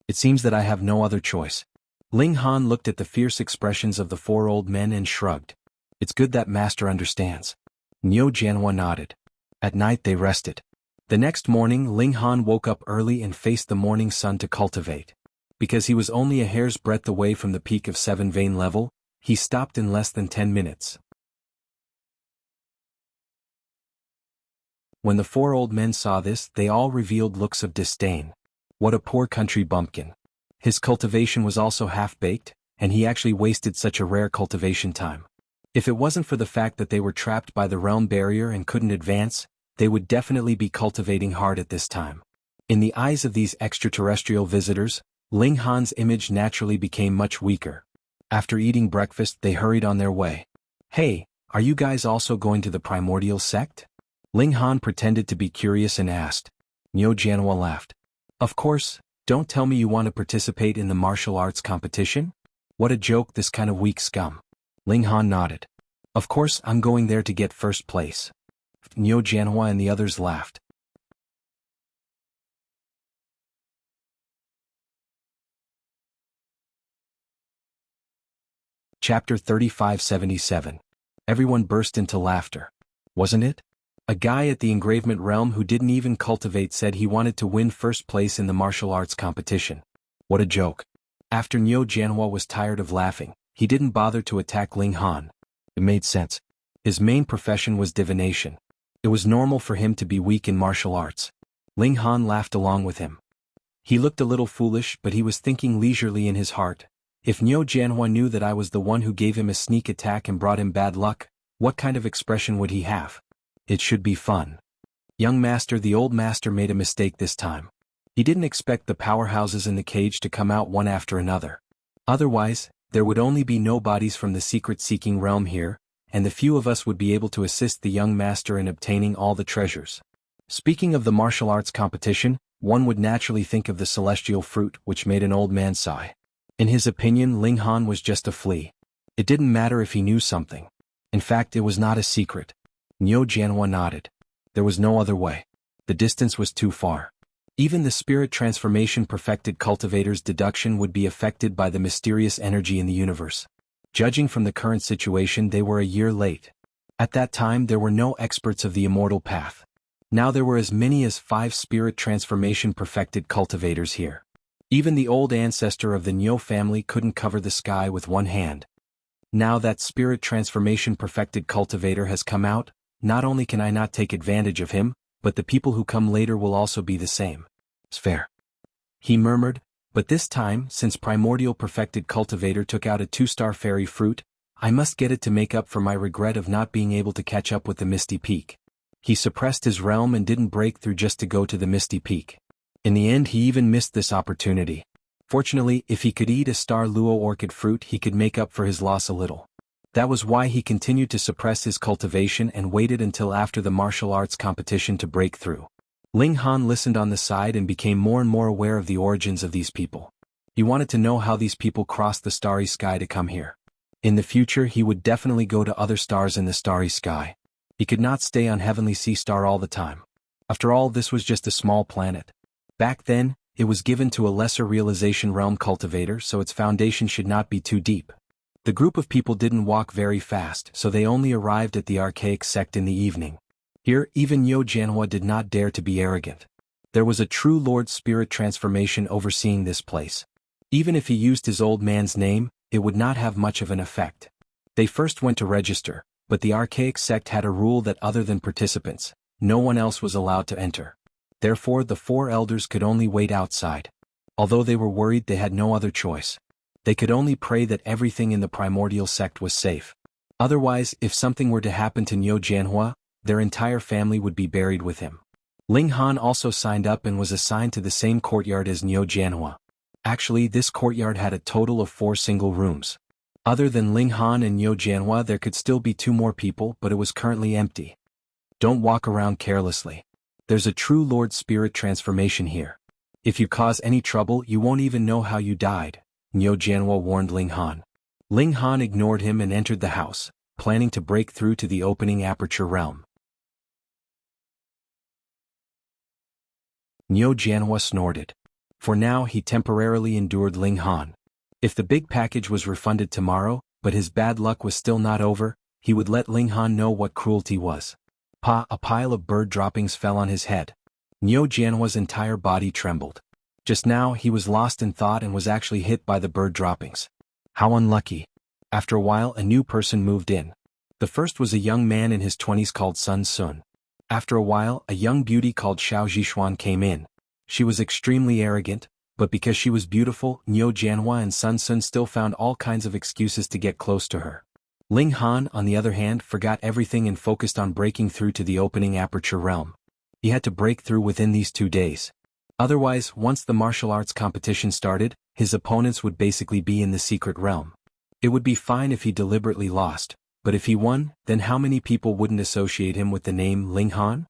It seems that I have no other choice. Ling Han looked at the fierce expressions of the 4 old men and shrugged. It's good that Master understands. Niu Jianhua nodded. At night they rested. The next morning Ling Han woke up early and faced the morning sun to cultivate. Because he was only a hair's breadth away from the peak of 7 vein level, he stopped in less than 10 minutes. When the 4 old men saw this, they all revealed looks of disdain. What a poor country bumpkin. His cultivation was also half-baked, and he actually wasted such a rare cultivation time. If it wasn't for the fact that they were trapped by the realm barrier and couldn't advance, they would definitely be cultivating hard at this time. In the eyes of these extraterrestrial visitors, Ling Han's image naturally became much weaker. After eating breakfast, they hurried on their way. Hey, are you guys also going to the primordial sect? Ling Han pretended to be curious and asked. Niu Jianhua laughed. Of course, don't tell me you want to participate in the martial arts competition? What a joke, this kind of weak scum. Ling Han nodded. Of course, I'm going there to get first place. Niu Jianhua and the others laughed. Chapter 3577. Everyone burst into laughter. Wasn't it? A guy at the engravement realm who didn't even cultivate said he wanted to win first place in the martial arts competition. What a joke. After Niu Jianhua was tired of laughing, he didn't bother to attack Ling Han. It made sense. His main profession was divination. It was normal for him to be weak in martial arts. Ling Han laughed along with him. He looked a little foolish, but he was thinking leisurely in his heart. If Niu Jianhua knew that I was the one who gave him a sneak attack and brought him bad luck, what kind of expression would he have? It should be fun. Young master, the old master made a mistake this time. He didn't expect the powerhouses in the cage to come out one after another. Otherwise, there would only be no bodies from the secret-seeking realm here, and the few of us would be able to assist the young master in obtaining all the treasures. Speaking of the martial arts competition, one would naturally think of the celestial fruit, which made an old man sigh. In his opinion, Ling Han was just a flea. It didn't matter if he knew something. In fact, it was not a secret. Niu Jianhua nodded. There was no other way. The distance was too far. Even the spirit transformation perfected cultivator's deduction would be affected by the mysterious energy in the universe. Judging from the current situation, they were a year late. At that time, there were no experts of the immortal path. Now there were as many as 5 spirit transformation perfected cultivators here. Even the old ancestor of the Niu family couldn't cover the sky with one hand. Now that spirit transformation perfected cultivator has come out, not only can I not take advantage of him, but the people who come later will also be the same. It's fair. He murmured, but this time, since primordial perfected cultivator took out a 2-star fairy fruit, I must get it to make up for my regret of not being able to catch up with the Misty Peak. He suppressed his realm and didn't break through just to go to the Misty Peak. In the end, he even missed this opportunity. Fortunately, if he could eat a star luo orchid fruit, he could make up for his loss a little. That was why he continued to suppress his cultivation and waited until after the martial arts competition to break through. Ling Han listened on the side and became more and more aware of the origins of these people. He wanted to know how these people crossed the starry sky to come here. In the future he would definitely go to other stars in the starry sky. He could not stay on Heavenly Sea Star all the time. After all, this was just a small planet. Back then, it was given to a lesser realization realm cultivator, so its foundation should not be too deep. The group of people didn't walk very fast, so they only arrived at the archaic sect in the evening. Here, even Yo Jianhua did not dare to be arrogant. There was a true Lord Spirit transformation overseeing this place. Even if he used his old man's name, it would not have much of an effect. They first went to register, but the archaic sect had a rule that other than participants, no one else was allowed to enter. Therefore the 4 elders could only wait outside. Although they were worried, they had no other choice. They could only pray that everything in the primordial sect was safe. Otherwise, if something were to happen to Yo Jianhua, their entire family would be buried with him. Ling Han also signed up and was assigned to the same courtyard as Yo Jianhua. Actually, this courtyard had a total of 4 single rooms. Other than Ling Han and Yo Jianhua, there could still be 2 more people, but it was currently empty. Don't walk around carelessly. There's a true Lord Spirit transformation here. If you cause any trouble, you won't even know how you died, Yo Jianhua warned Ling Han. Ling Han ignored him and entered the house, planning to break through to the opening aperture realm. Yo Jianhua snorted. For now he temporarily endured Ling Han. If the big package was refunded tomorrow, but his bad luck was still not over, he would let Ling Han know what cruelty was. A pile of bird droppings fell on his head. Yo Jianhua's entire body trembled. Just now he was lost in thought and was actually hit by the bird droppings. How unlucky. After a while a new person moved in. The first was a young man in his 20s called Sun Sun. After a while a young beauty called Xiao Zhishuan came in. She was extremely arrogant, but because she was beautiful, Yo Jianhua and Sun Sun still found all kinds of excuses to get close to her. Ling Han, on the other hand, forgot everything and focused on breaking through to the opening aperture realm. He had to break through within these 2 days. Otherwise, once the martial arts competition started, his opponents would basically be in the secret realm. It would be fine if he deliberately lost, but if he won, then how many people wouldn't associate him with the name Ling Han?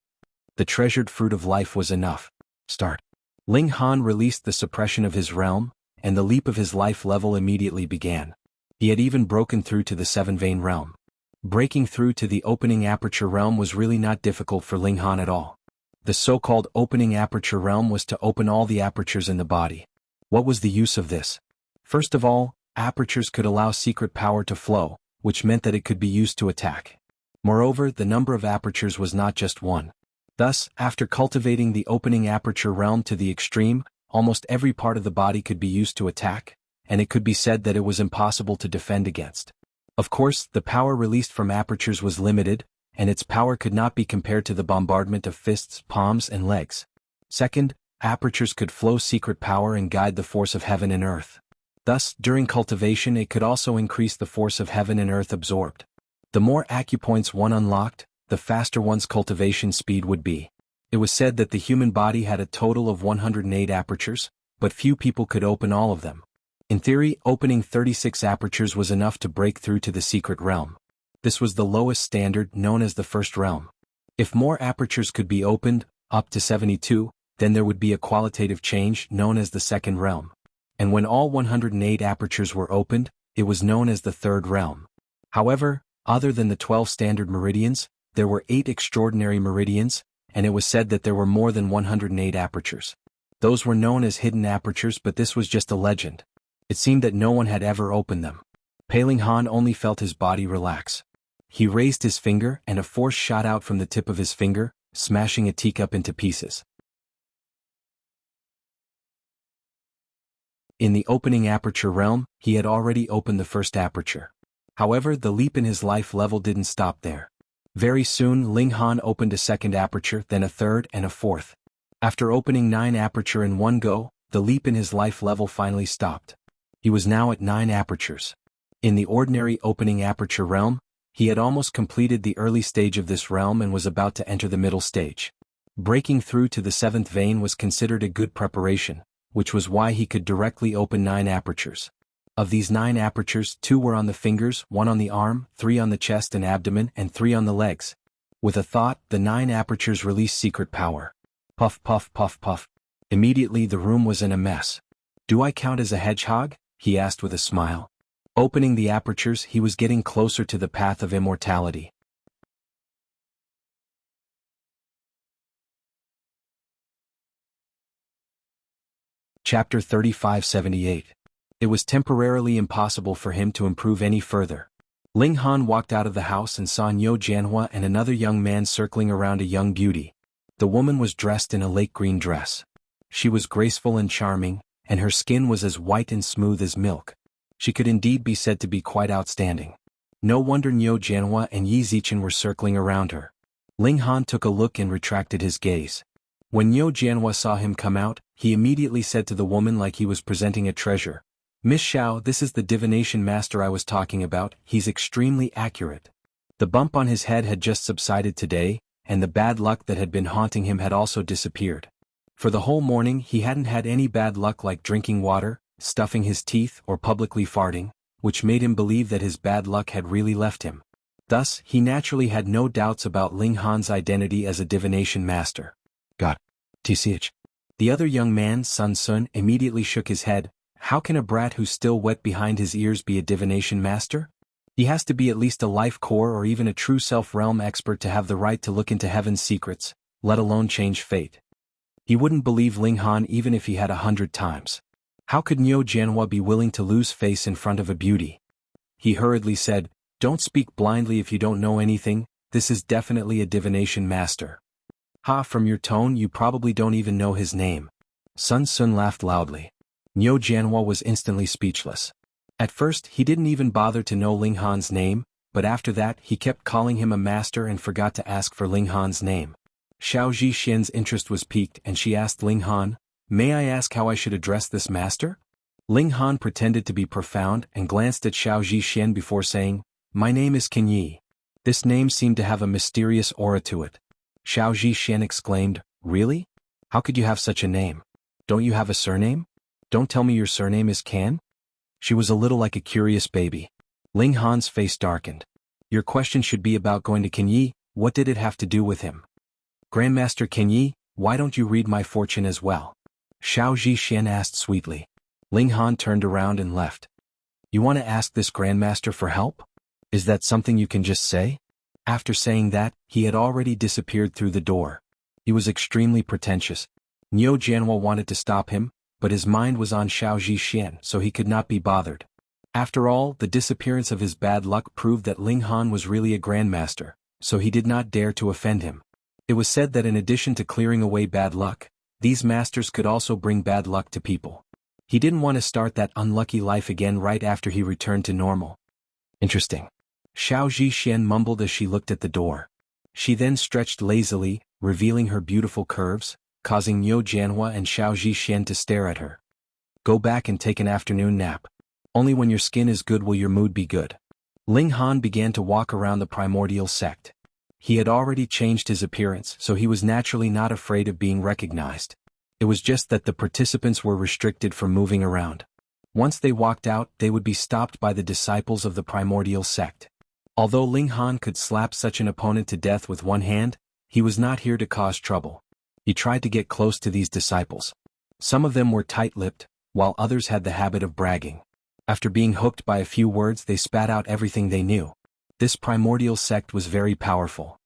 The treasured fruit of life was enough. Start. Ling Han released the suppression of his realm, and the leap of his life level immediately began. He had even broken through to the 7-vein realm. Breaking through to the opening aperture realm was really not difficult for Ling Han at all. The so-called opening aperture realm was to open all the apertures in the body. What was the use of this? First of all, apertures could allow secret power to flow, which meant that it could be used to attack. Moreover, the number of apertures was not just 1. Thus, after cultivating the opening aperture realm to the extreme, almost every part of the body could be used to attack, and it could be said that it was impossible to defend against. Of course, the power released from apertures was limited, and its power could not be compared to the bombardment of fists, palms, and legs. Second, apertures could flow secret power and guide the force of heaven and earth. Thus, during cultivation it could also increase the force of heaven and earth absorbed. The more acupoints one unlocked, the faster one's cultivation speed would be. It was said that the human body had a total of 108 apertures, but few people could open all of them. In theory, opening 36 apertures was enough to break through to the secret realm. This was the lowest standard, known as the first realm. If more apertures could be opened, up to 72, then there would be a qualitative change, known as the second realm. And when all 108 apertures were opened, it was known as the third realm. However, other than the 12 standard meridians, there were 8 extraordinary meridians, and it was said that there were more than 108 apertures. Those were known as hidden apertures, but this was just a legend. It seemed that no one had ever opened them. Ling Han only felt his body relax. He raised his finger and a force shot out from the tip of his finger, smashing a teacup into pieces. In the opening aperture realm, he had already opened the first aperture. However, the leap in his life level didn't stop there. Very soon Ling Han opened a second aperture, then a third and a fourth. After opening 9 aperture in one go, the leap in his life level finally stopped. He was now at 9 apertures. In the ordinary opening aperture realm, he had almost completed the early stage of this realm and was about to enter the middle stage. Breaking through to the 7th vein was considered a good preparation, which was why he could directly open 9 apertures. Of these 9 apertures, 2 were on the fingers, 1 on the arm, 3 on the chest and abdomen, and 3 on the legs. With a thought, the 9 apertures released secret power. Puff puff puff puff. Immediately the room was in a mess. "Do I count as a hedgehog?" he asked with a smile. Opening the apertures, he was getting closer to the path of immortality. Chapter 3578. It was temporarily impossible for him to improve any further. Ling Han walked out of the house and saw Niu Jianhua and another young man circling around a young beauty. The woman was dressed in a lake green dress. She was graceful and charming, and her skin was as white and smooth as milk. She could indeed be said to be quite outstanding. No wonder Niu Jianhua and Yi Zichen were circling around her. Ling Han took a look and retracted his gaze. When Niu Jianhua saw him come out, he immediately said to the woman like he was presenting a treasure, "Miss Xiao, this is the divination master I was talking about. He's extremely accurate." The bump on his head had just subsided today, and the bad luck that had been haunting him had also disappeared. For the whole morning he hadn't had any bad luck like drinking water, stuffing his teeth, or publicly farting, which made him believe that his bad luck had really left him. Thus, he naturally had no doubts about Ling Han's identity as a divination master. "God. TCH. The other young man, Sun Sun, immediately shook his head. How can a brat who's still wet behind his ears be a divination master? He has to be at least a life core or even a true self-realm expert to have the right to look into heaven's secrets, let alone change fate." He wouldn't believe Ling Han even if he had 100 times. How could Niu Jianhua be willing to lose face in front of a beauty? He hurriedly said, "Don't speak blindly if you don't know anything. This is definitely a divination master." "Ha, from your tone you probably don't even know his name." Sun Sun laughed loudly. Niu Jianhua was instantly speechless. At first he didn't even bother to know Ling Han's name, but after that he kept calling him a master and forgot to ask for Ling Han's name. Xiao Zhixian's interest was piqued and she asked Ling Han, "May I ask how I should address this master?" Ling Han pretended to be profound and glanced at Xiao Zhixian before saying, "My name is Qin Yi." This name seemed to have a mysterious aura to it. Xiao Zhixian exclaimed, "Really? How could you have such a name? Don't you have a surname? Don't tell me your surname is Can?" She was a little like a curious baby. Ling Han's face darkened. "Your question should be about going to Qin Yi. What did it have to do with him?" "Grandmaster Qin Yi, why don't you read my fortune as well?" Xiao Zhixian asked sweetly. Ling Han turned around and left. "You want to ask this grandmaster for help? Is that something you can just say?" After saying that, he had already disappeared through the door. He was extremely pretentious. Niu Jianhua wanted to stop him, but his mind was on Xiao Zhixian, so he could not be bothered. After all, the disappearance of his bad luck proved that Ling Han was really a grandmaster, so he did not dare to offend him. It was said that in addition to clearing away bad luck, these masters could also bring bad luck to people. He didn't want to start that unlucky life again right after he returned to normal. "Interesting." Xiao Zhixian mumbled as she looked at the door. She then stretched lazily, revealing her beautiful curves, causing Niu Jianhua and Xiao Zhixian to stare at her. "Go back and take an afternoon nap. Only when your skin is good will your mood be good." Ling Han began to walk around the primordial sect. He had already changed his appearance, so he was naturally not afraid of being recognized. It was just that the participants were restricted from moving around. Once they walked out, they would be stopped by the disciples of the primordial sect. Although Ling Han could slap such an opponent to death with one hand, he was not here to cause trouble. He tried to get close to these disciples. Some of them were tight-lipped, while others had the habit of bragging. After being hooked by a few words, they spat out everything they knew. This primordial sect was very powerful.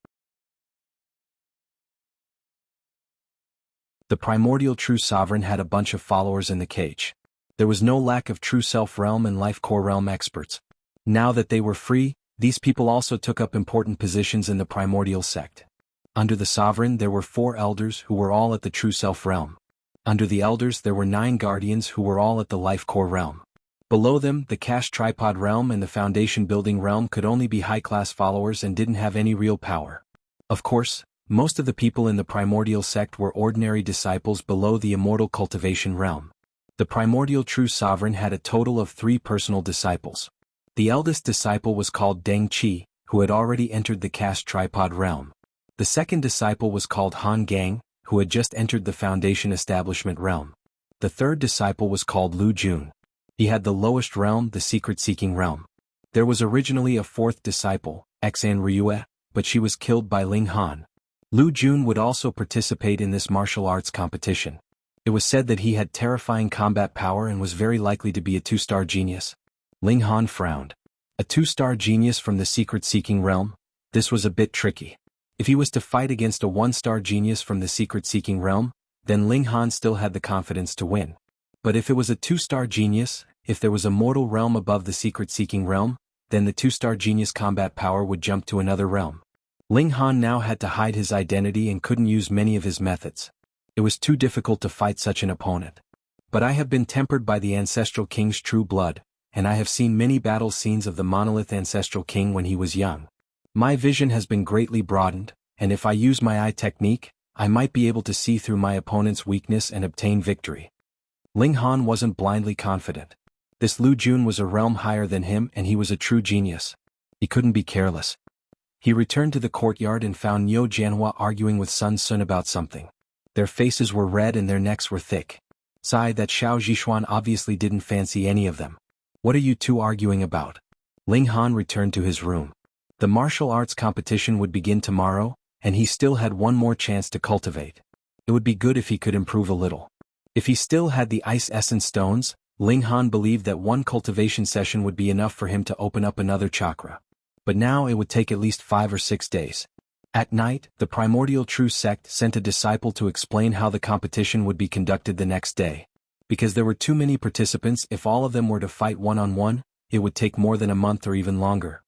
The primordial true sovereign had a bunch of followers in the cage. There was no lack of true self-realm and life core realm experts. Now that they were free, these people also took up important positions in the primordial sect. Under the sovereign there were 4 elders who were all at the true self realm. Under the elders there were 9 guardians who were all at the life core realm. Below them, the cash tripod realm and the foundation building realm could only be high-class followers and didn't have any real power. Of course, most of the people in the primordial sect were ordinary disciples below the immortal cultivation realm. The primordial true sovereign had a total of 3 personal disciples. The eldest disciple was called Deng Qi, who had already entered the cash tripod realm. The second disciple was called Han Gang, who had just entered the foundation establishment realm. The third disciple was called Lu Jun. He had the lowest realm, the secret-seeking realm. There was originally a fourth disciple, Xan Ryue, but she was killed by Ling Han. Lu Jun would also participate in this martial arts competition. It was said that he had terrifying combat power and was very likely to be a two-star genius. Ling Han frowned. A two-star genius from the secret-seeking realm? This was a bit tricky. If he was to fight against a one-star genius from the secret-seeking realm, then Ling Han still had the confidence to win. But if it was a two-star genius, if there was a mortal realm above the secret-seeking realm, then the two-star genius combat power would jump to another realm. Ling Han now had to hide his identity and couldn't use many of his methods. It was too difficult to fight such an opponent. But I have been tempered by the ancestral king's true blood, and I have seen many battle scenes of the monolith ancestral king when he was young. My vision has been greatly broadened, and if I use my eye technique, I might be able to see through my opponent's weakness and obtain victory. Ling Han wasn't blindly confident. This Lu Jun was a realm higher than him and he was a true genius. He couldn't be careless. He returned to the courtyard and found Niu Jianhua arguing with Sun Sun about something. Their faces were red and their necks were thick. Sighed that Xiao Zhishuan obviously didn't fancy any of them. What are you two arguing about? Ling Han returned to his room. The martial arts competition would begin tomorrow, and he still had one more chance to cultivate. It would be good if he could improve a little. If he still had the ice essence stones, Ling Han believed that one cultivation session would be enough for him to open up another chakra. But now it would take at least 5 or 6 days. At night, the Primordial True Sect sent a disciple to explain how the competition would be conducted the next day. Because there were too many participants, if all of them were to fight one-on-one, it would take more than a month or even longer.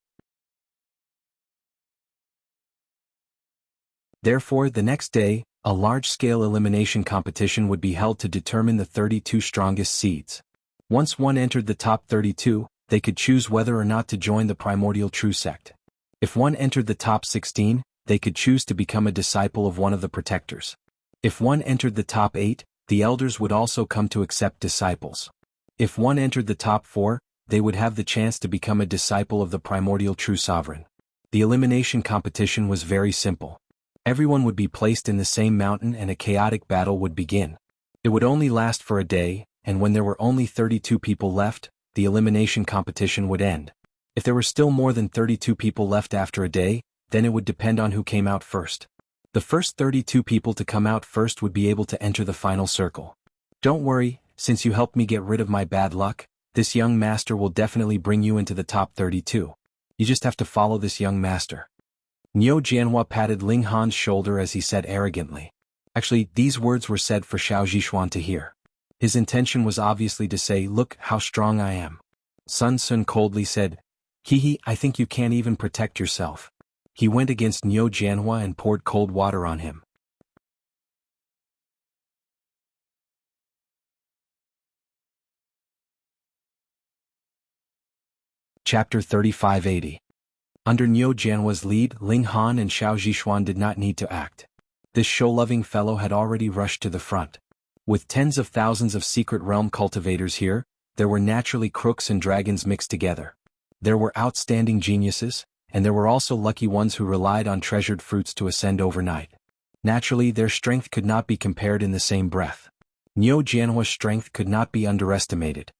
Therefore, the next day, a large-scale elimination competition would be held to determine the 32 strongest seeds. Once one entered the top 32, they could choose whether or not to join the Primordial True Sect. If one entered the top 16, they could choose to become a disciple of one of the protectors. If one entered the top 8, the elders would also come to accept disciples. If one entered the top 4, they would have the chance to become a disciple of the Primordial True Sovereign. The elimination competition was very simple. Everyone would be placed in the same mountain and a chaotic battle would begin. It would only last for a day, and when there were only 32 people left, the elimination competition would end. If there were still more than 32 people left after a day, then it would depend on who came out first. The first 32 people to come out first would be able to enter the final circle. Don't worry, since you helped me get rid of my bad luck, this young master will definitely bring you into the top 32. You just have to follow this young master. Niu Jianhua patted Ling Han's shoulder as he said arrogantly. Actually, these words were said for Xiao Zhishuan to hear. His intention was obviously to say, "Look how strong I am." Sun Sun coldly said, "Hehe, I think you can't even protect yourself." He went against Niu Jianhua and poured cold water on him. Chapter 3580. Under Niu Jianhua's lead, Ling Han and Xiao Zhishuan did not need to act. This show-loving fellow had already rushed to the front. With tens of thousands of secret realm cultivators here, there were naturally crooks and dragons mixed together. There were outstanding geniuses, and there were also lucky ones who relied on treasured fruits to ascend overnight. Naturally, their strength could not be compared in the same breath. Niu Jianhua's strength could not be underestimated.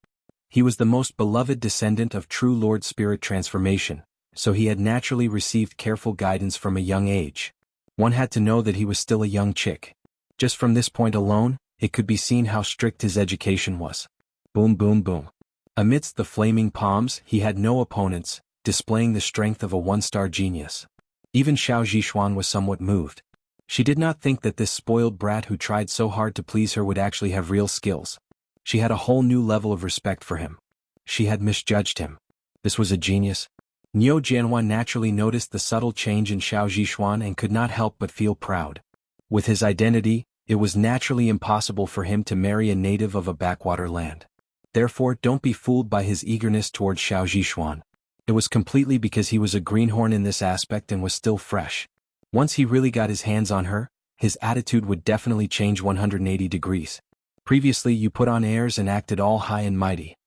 He was the most beloved descendant of true Lord Spirit transformation, so he had naturally received careful guidance from a young age. One had to know that he was still a young chick. Just from this point alone, it could be seen how strict his education was. Boom boom boom. Amidst the flaming palms, he had no opponents, displaying the strength of a one-star genius. Even Xiao Zhishuan was somewhat moved. She did not think that this spoiled brat who tried so hard to please her would actually have real skills. She had a whole new level of respect for him. She had misjudged him. This was a genius. Niu Jianhua naturally noticed the subtle change in Xiao Zhishuan and could not help but feel proud. With his identity, it was naturally impossible for him to marry a native of a backwater land. Therefore, don't be fooled by his eagerness towards Xiao Zhishuan. It was completely because he was a greenhorn in this aspect and was still fresh. Once he really got his hands on her, his attitude would definitely change 180 degrees. Previously you put on airs and acted all high and mighty.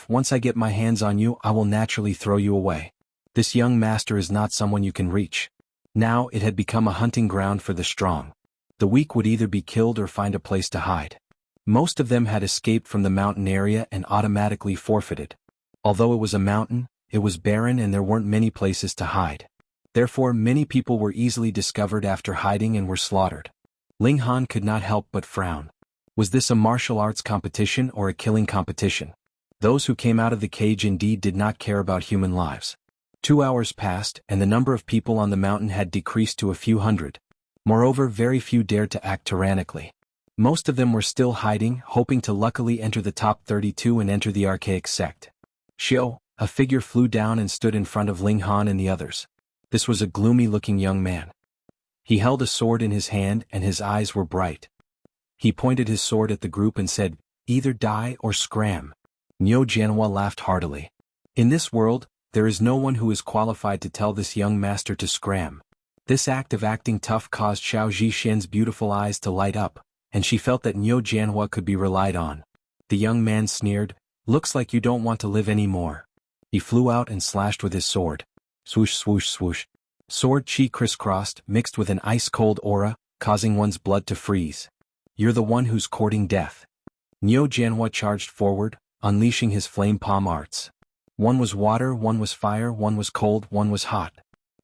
Once I get my hands on you, I will naturally throw you away. This young master is not someone you can reach. Now it had become a hunting ground for the strong. The weak would either be killed or find a place to hide. Most of them had escaped from the mountain area and automatically forfeited. Although it was a mountain, it was barren and there weren't many places to hide. Therefore, many people were easily discovered after hiding and were slaughtered. Ling Han could not help but frown. Was this a martial arts competition or a killing competition? Those who came out of the cage indeed did not care about human lives. 2 hours passed, and the number of people on the mountain had decreased to a few hundred. Moreover, very few dared to act tyrannically. Most of them were still hiding, hoping to luckily enter the top 32 and enter the archaic sect. Xiao, a figure flew down and stood in front of Ling Han and the others. This was a gloomy-looking young man. He held a sword in his hand and his eyes were bright. He pointed his sword at the group and said, "Either die or scram." Niu Jianhua laughed heartily. In this world, there is no one who is qualified to tell this young master to scram. This act of acting tough caused Xiao Zhixian's beautiful eyes to light up, and she felt that Niu Jianhua could be relied on. The young man sneered, "Looks like you don't want to live anymore." He flew out and slashed with his sword. Swoosh swoosh swoosh. Sword chi crisscrossed, mixed with an ice-cold aura, causing one's blood to freeze. "You're the one who's courting death." Niu Jianhua charged forward, unleashing his flame palm arts. One was water, one was fire, one was cold, one was hot.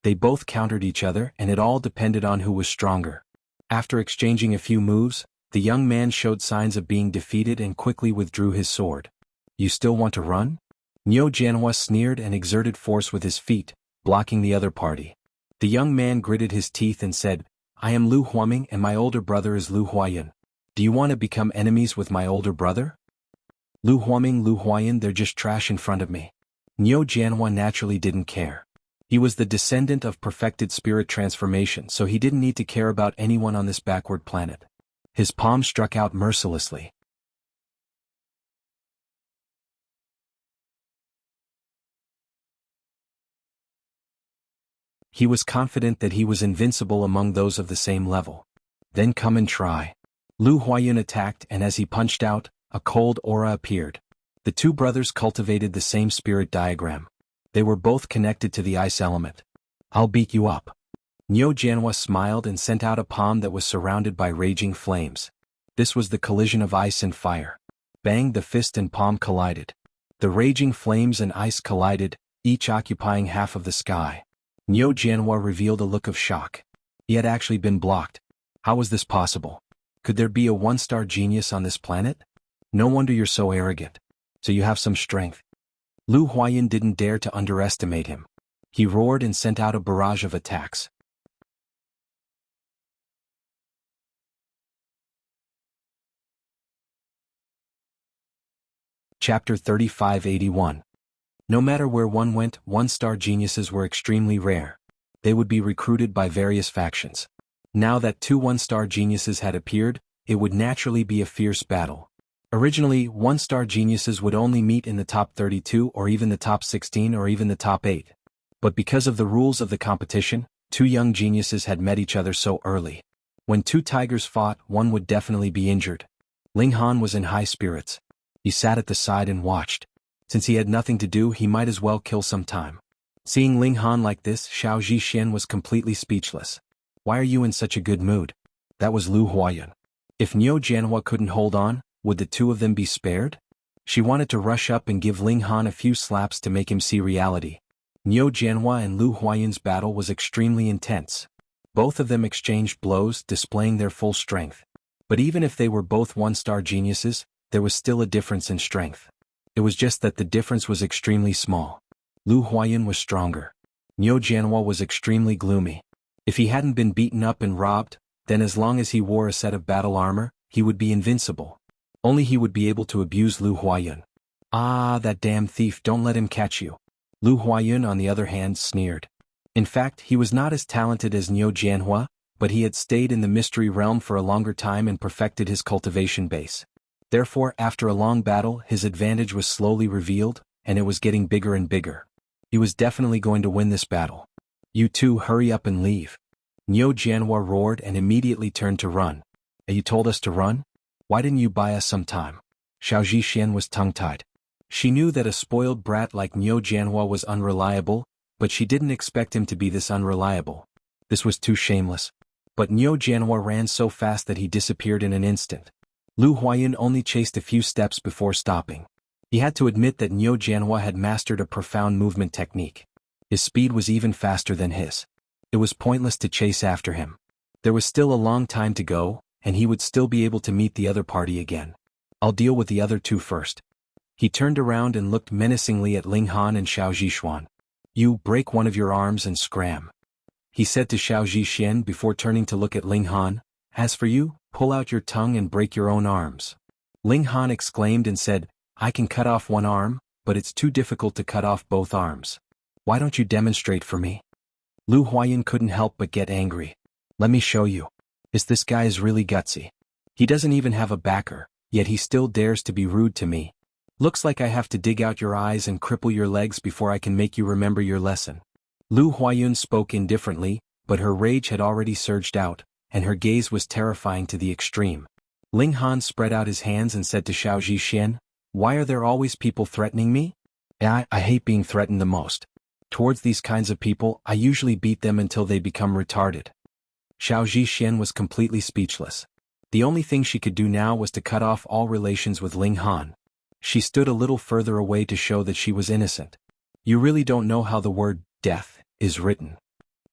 They both countered each other and it all depended on who was stronger. After exchanging a few moves, the young man showed signs of being defeated and quickly withdrew his sword. "You still want to run?" Niu Jianhua sneered and exerted force with his feet, blocking the other party. The young man gritted his teeth and said, "I am Lu Huaming and my older brother is Lu Huayan. Do you want to become enemies with my older brother?" Lu Huayan, they're just trash in front of me. Niu Jianhua naturally didn't care. He was the descendant of perfected spirit transformation, so he didn't need to care about anyone on this backward planet. His palm struck out mercilessly. He was confident that he was invincible among those of the same level. "Then come and try." Lu Huayan attacked and as he punched out, a cold aura appeared. The two brothers cultivated the same spirit diagram. They were both connected to the ice element. "I'll beat you up." Niu Jianhua smiled and sent out a palm that was surrounded by raging flames. This was the collision of ice and fire. Bang, the fist and palm collided. The raging flames and ice collided, each occupying half of the sky. Niu Jianhua revealed a look of shock. He had actually been blocked. How was this possible? Could there be a one-star genius on this planet? No wonder you're so arrogant. So you have some strength. Lu Huayan didn't dare to underestimate him. He roared and sent out a barrage of attacks. Chapter 3581. No matter where one went, one-star geniuses were extremely rare. They would be recruited by various factions. Now that two one-star geniuses had appeared, it would naturally be a fierce battle. Originally, one-star geniuses would only meet in the top 32 or even the top 16 or even the top 8. But because of the rules of the competition, two young geniuses had met each other so early. When two tigers fought, one would definitely be injured. Ling Han was in high spirits. He sat at the side and watched. Since he had nothing to do, he might as well kill some time. Seeing Ling Han like this, Xiao Zhixian was completely speechless. "Why are you in such a good mood?" That was Lu Huayan. If Niu Jianhua couldn't hold on, would the two of them be spared? She wanted to rush up and give Ling Han a few slaps to make him see reality. Niu Jianhua and Lu Huayan's battle was extremely intense. Both of them exchanged blows, displaying their full strength. But even if they were both one-star geniuses, there was still a difference in strength. It was just that the difference was extremely small. Lu Huayan was stronger. Niu Jianhua was extremely gloomy. If he hadn't been beaten up and robbed, then as long as he wore a set of battle armor, he would be invincible. Only he would be able to abuse Lu Huayan. "Ah, that damn thief, don't let him catch you." Lu Huayan, on the other hand, sneered. In fact, he was not as talented as Niu Jianhua, but he had stayed in the mystery realm for a longer time and perfected his cultivation base. Therefore, after a long battle, his advantage was slowly revealed, and it was getting bigger and bigger. He was definitely going to win this battle. "You two hurry up and leave." Niu Jianhua roared and immediately turned to run. "You told us to run? Why didn't you buy us some time?" Xiao Zhixian was tongue-tied. She knew that a spoiled brat like Niu Jianhua was unreliable, but she didn't expect him to be this unreliable. This was too shameless. But Niu Jianhua ran so fast that he disappeared in an instant. Lu Huayan only chased a few steps before stopping. He had to admit that Niu Jianhua had mastered a profound movement technique. His speed was even faster than his. It was pointless to chase after him. There was still a long time to go, and he would still be able to meet the other party again. I'll deal with the other two first. He turned around and looked menacingly at Ling Han and Xiao Zhishuan. You break one of your arms and scram, he said to Xiao Zhixian before turning to look at Ling Han. As for you, pull out your tongue and break your own arms. Ling Han exclaimed and said, I can cut off one arm, but it's too difficult to cut off both arms. Why don't you demonstrate for me? Lu Huayan couldn't help but get angry. Let me show you. This guy is really gutsy. He doesn't even have a backer, yet he still dares to be rude to me. Looks like I have to dig out your eyes and cripple your legs before I can make you remember your lesson. Lu Huayan spoke indifferently, but her rage had already surged out, and her gaze was terrifying to the extreme. Ling Han spread out his hands and said to Xiao Zhixian, Why are there always people threatening me? I hate being threatened the most. Towards these kinds of people, I usually beat them until they become retarded. Xiao Zhixian was completely speechless. The only thing she could do now was to cut off all relations with Ling Han. She stood a little further away to show that she was innocent. You really don't know how the word death is written.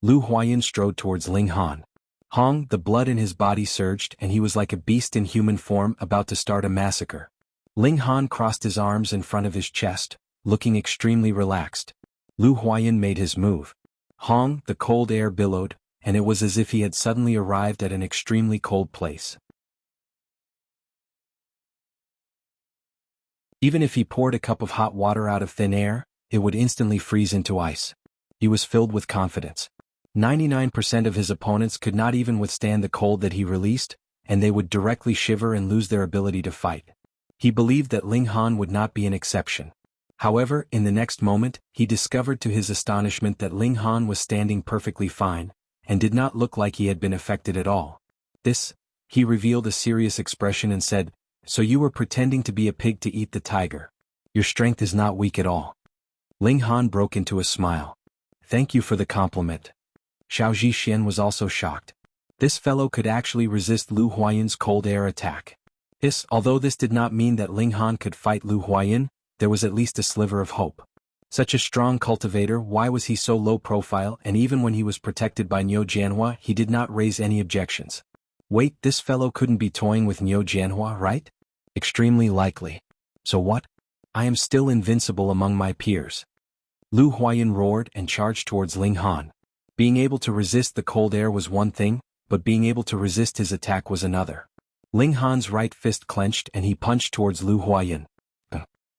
Lu Huayan strode towards Ling Han. Hong, the blood in his body surged and he was like a beast in human form about to start a massacre. Ling Han crossed his arms in front of his chest, looking extremely relaxed. Lu Huayan made his move. Hong, the cold air billowed, and it was as if he had suddenly arrived at an extremely cold place. Even if he poured a cup of hot water out of thin air, it would instantly freeze into ice. He was filled with confidence. 99% of his opponents could not even withstand the cold that he released, and they would directly shiver and lose their ability to fight. He believed that Ling Han would not be an exception. However, in the next moment, he discovered to his astonishment that Ling Han was standing perfectly fine, and did not look like he had been affected at all. He revealed a serious expression and said, So you were pretending to be a pig to eat the tiger. Your strength is not weak at all. Ling Han broke into a smile. Thank you for the compliment. Xiao Zhixian was also shocked. This fellow could actually resist Lu Huayan's cold air attack. Although this did not mean that Ling Han could fight Lu Huayan, there was at least a sliver of hope. Such a strong cultivator, why was he so low profile? And even when he was protected by Niu Jianhua, he did not raise any objections. Wait, this fellow couldn't be toying with Niu Jianhua, right? Extremely likely. So what? I am still invincible among my peers. Lu Huayan roared and charged towards Ling Han. Being able to resist the cold air was one thing, but being able to resist his attack was another. Ling Han's right fist clenched and he punched towards Lu Huayan.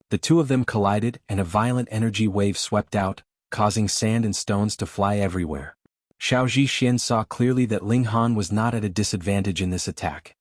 The two of them collided and a violent energy wave swept out, causing sand and stones to fly everywhere. Xiao Zhixian saw clearly that Ling Han was not at a disadvantage in this attack.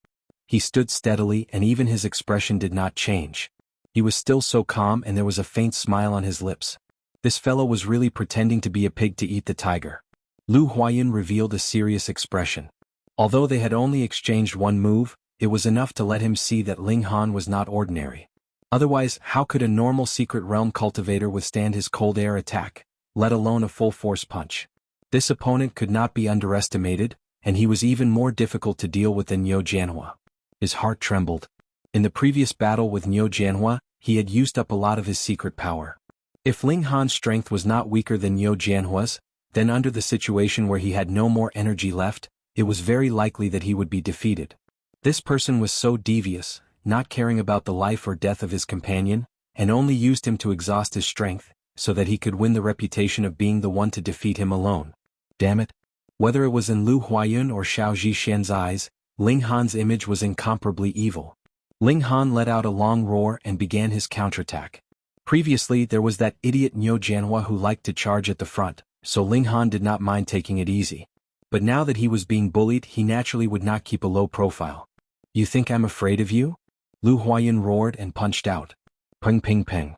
He stood steadily and even his expression did not change. He was still so calm and there was a faint smile on his lips. This fellow was really pretending to be a pig to eat the tiger. Lu Huayan revealed a serious expression. Although they had only exchanged one move, it was enough to let him see that Ling Han was not ordinary. Otherwise, how could a normal secret realm cultivator withstand his cold air attack, let alone a full-force punch? This opponent could not be underestimated, and he was even more difficult to deal with than Niu Jianhua. His heart trembled. In the previous battle with Niu Jianhua, he had used up a lot of his secret power. If Ling Han's strength was not weaker than Niu Jianhua's, then under the situation where he had no more energy left, it was very likely that he would be defeated. This person was so devious, not caring about the life or death of his companion, and only used him to exhaust his strength, so that he could win the reputation of being the one to defeat him alone. Damn it. Whether it was in Lu Huayan or Xiao Zhixian's eyes, Ling Han's image was incomparably evil. Ling Han let out a long roar and began his counterattack. Previously there was that idiot Niu Jianhua who liked to charge at the front, so Ling Han did not mind taking it easy. But now that he was being bullied, he naturally would not keep a low profile. You think I'm afraid of you? Lu Huayan roared and punched out. Ping ping ping.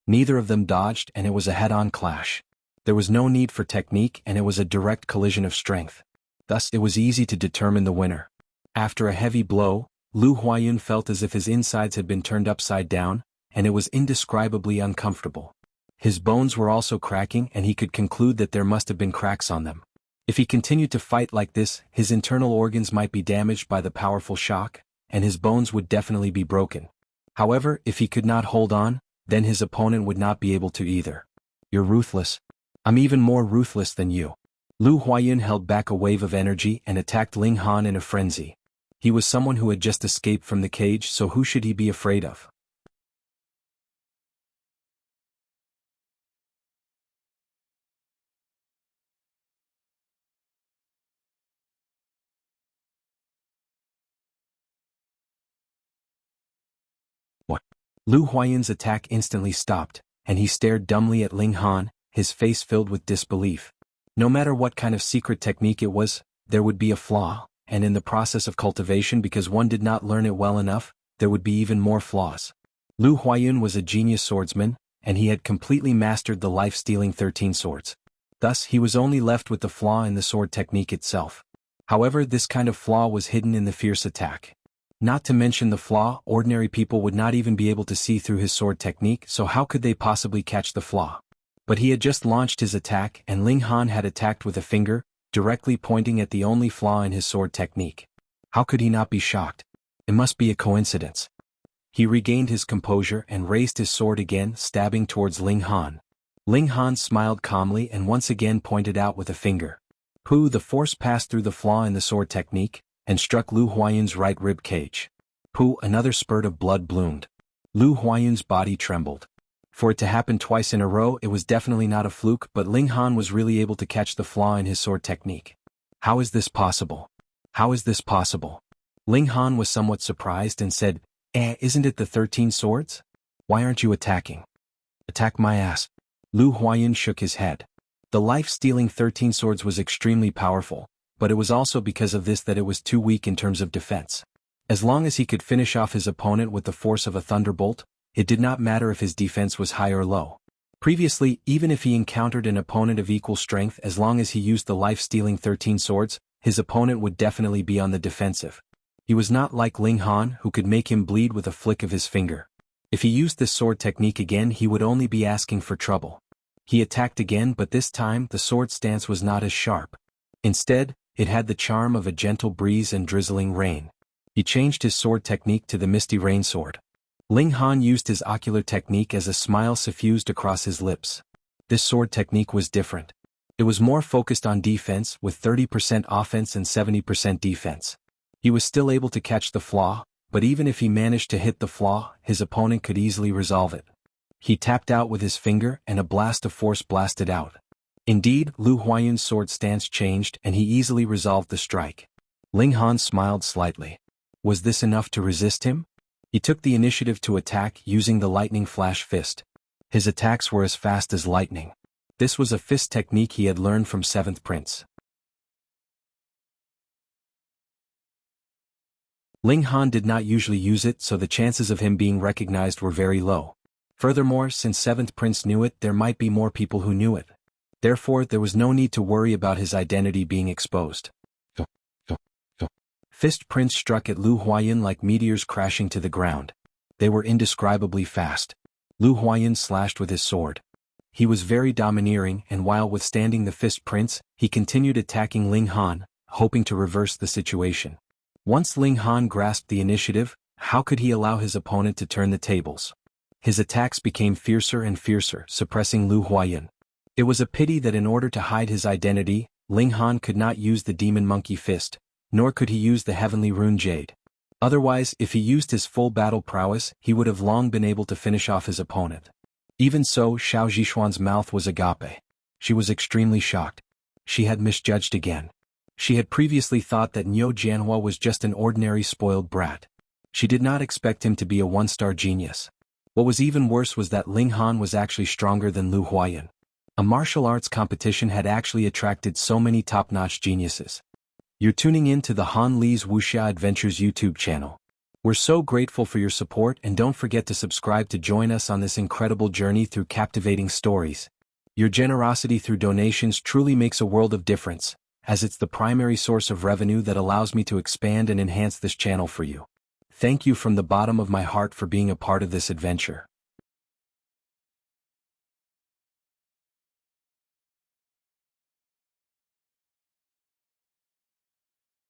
Neither of them dodged and it was a head-on clash. There was no need for technique and it was a direct collision of strength. Thus it was easy to determine the winner. After a heavy blow, Lu Huayan felt as if his insides had been turned upside down, and it was indescribably uncomfortable. His bones were also cracking and he could conclude that there must have been cracks on them. If he continued to fight like this, his internal organs might be damaged by the powerful shock, and his bones would definitely be broken. However, if he could not hold on, then his opponent would not be able to either. You're ruthless. I'm even more ruthless than you. Lu Huayan held back a wave of energy and attacked Ling Han in a frenzy. He was someone who had just escaped from the cage, so who should he be afraid of? What? Lu Huayan's attack instantly stopped, and he stared dumbly at Ling Han, his face filled with disbelief. No matter what kind of secret technique it was, there would be a flaw, and in the process of cultivation, because one did not learn it well enough, there would be even more flaws. Lu Huayan was a genius swordsman, and he had completely mastered the life-stealing 13 swords. Thus, he was only left with the flaw in the sword technique itself. However, this kind of flaw was hidden in the fierce attack. Not to mention the flaw, ordinary people would not even be able to see through his sword technique, so how could they possibly catch the flaw? But he had just launched his attack, and Ling Han had attacked with a finger, directly pointing at the only flaw in his sword technique. How could he not be shocked? It must be a coincidence. He regained his composure and raised his sword again, stabbing towards Ling Han. Ling Han smiled calmly and once again pointed out with a finger. Pooh! The force passed through the flaw in the sword technique, and struck Lu Huayan's right rib cage. Pooh! Another spurt of blood bloomed. Lu Huayan's body trembled. For it to happen twice in a row, it was definitely not a fluke, but Ling Han was really able to catch the flaw in his sword technique. How is this possible? How is this possible? Ling Han was somewhat surprised and said, isn't it the 13 swords? Why aren't you attacking? Attack my ass. Lu Huayan shook his head. The life-stealing 13 swords was extremely powerful, but it was also because of this that it was too weak in terms of defense. As long as he could finish off his opponent with the force of a thunderbolt, it did not matter if his defense was high or low. Previously, even if he encountered an opponent of equal strength, as long as he used the life-stealing 13 swords, his opponent would definitely be on the defensive. He was not like Ling Han, who could make him bleed with a flick of his finger. If he used this sword technique again, he would only be asking for trouble. He attacked again, but this time the sword stance was not as sharp. Instead, it had the charm of a gentle breeze and drizzling rain. He changed his sword technique to the Misty Rain sword. Ling Han used his ocular technique as a smile suffused across his lips. This sword technique was different. It was more focused on defense, with 30% offense and 70% defense. He was still able to catch the flaw, but even if he managed to hit the flaw, his opponent could easily resolve it. He tapped out with his finger and a blast of force blasted out. Indeed, Lu Huayan's sword stance changed and he easily resolved the strike. Ling Han smiled slightly. Was this enough to resist him? He took the initiative to attack using the lightning flash fist. His attacks were as fast as lightning. This was a fist technique he had learned from 7th Prince. Ling Han did not usually use it, so the chances of him being recognized were very low. Furthermore, since 7th Prince knew it, there might be more people who knew it. Therefore, there was no need to worry about his identity being exposed. Fist Prince struck at Lu Huayan like meteors crashing to the ground. They were indescribably fast. Lu Huayan slashed with his sword. He was very domineering, and while withstanding the Fist Prince, he continued attacking Ling Han, hoping to reverse the situation. Once Ling Han grasped the initiative, how could he allow his opponent to turn the tables? His attacks became fiercer and fiercer, suppressing Lu Huayan. It was a pity that in order to hide his identity, Ling Han could not use the Demon Monkey Fist, nor could he use the Heavenly Rune Jade. Otherwise, if he used his full battle prowess, he would have long been able to finish off his opponent. Even so, Xiao Zhishuan's mouth was agape. She was extremely shocked. She had misjudged again. She had previously thought that Niu Jianhua was just an ordinary spoiled brat. She did not expect him to be a one-star genius. What was even worse was that Ling Han was actually stronger than Lu Huayan. A martial arts competition had actually attracted so many top-notch geniuses. You're tuning in to the Han Li's Wuxia Adventures YouTube channel. We're so grateful for your support, and don't forget to subscribe to join us on this incredible journey through captivating stories. Your generosity through donations truly makes a world of difference, as it's the primary source of revenue that allows me to expand and enhance this channel for you. Thank you from the bottom of my heart for being a part of this adventure.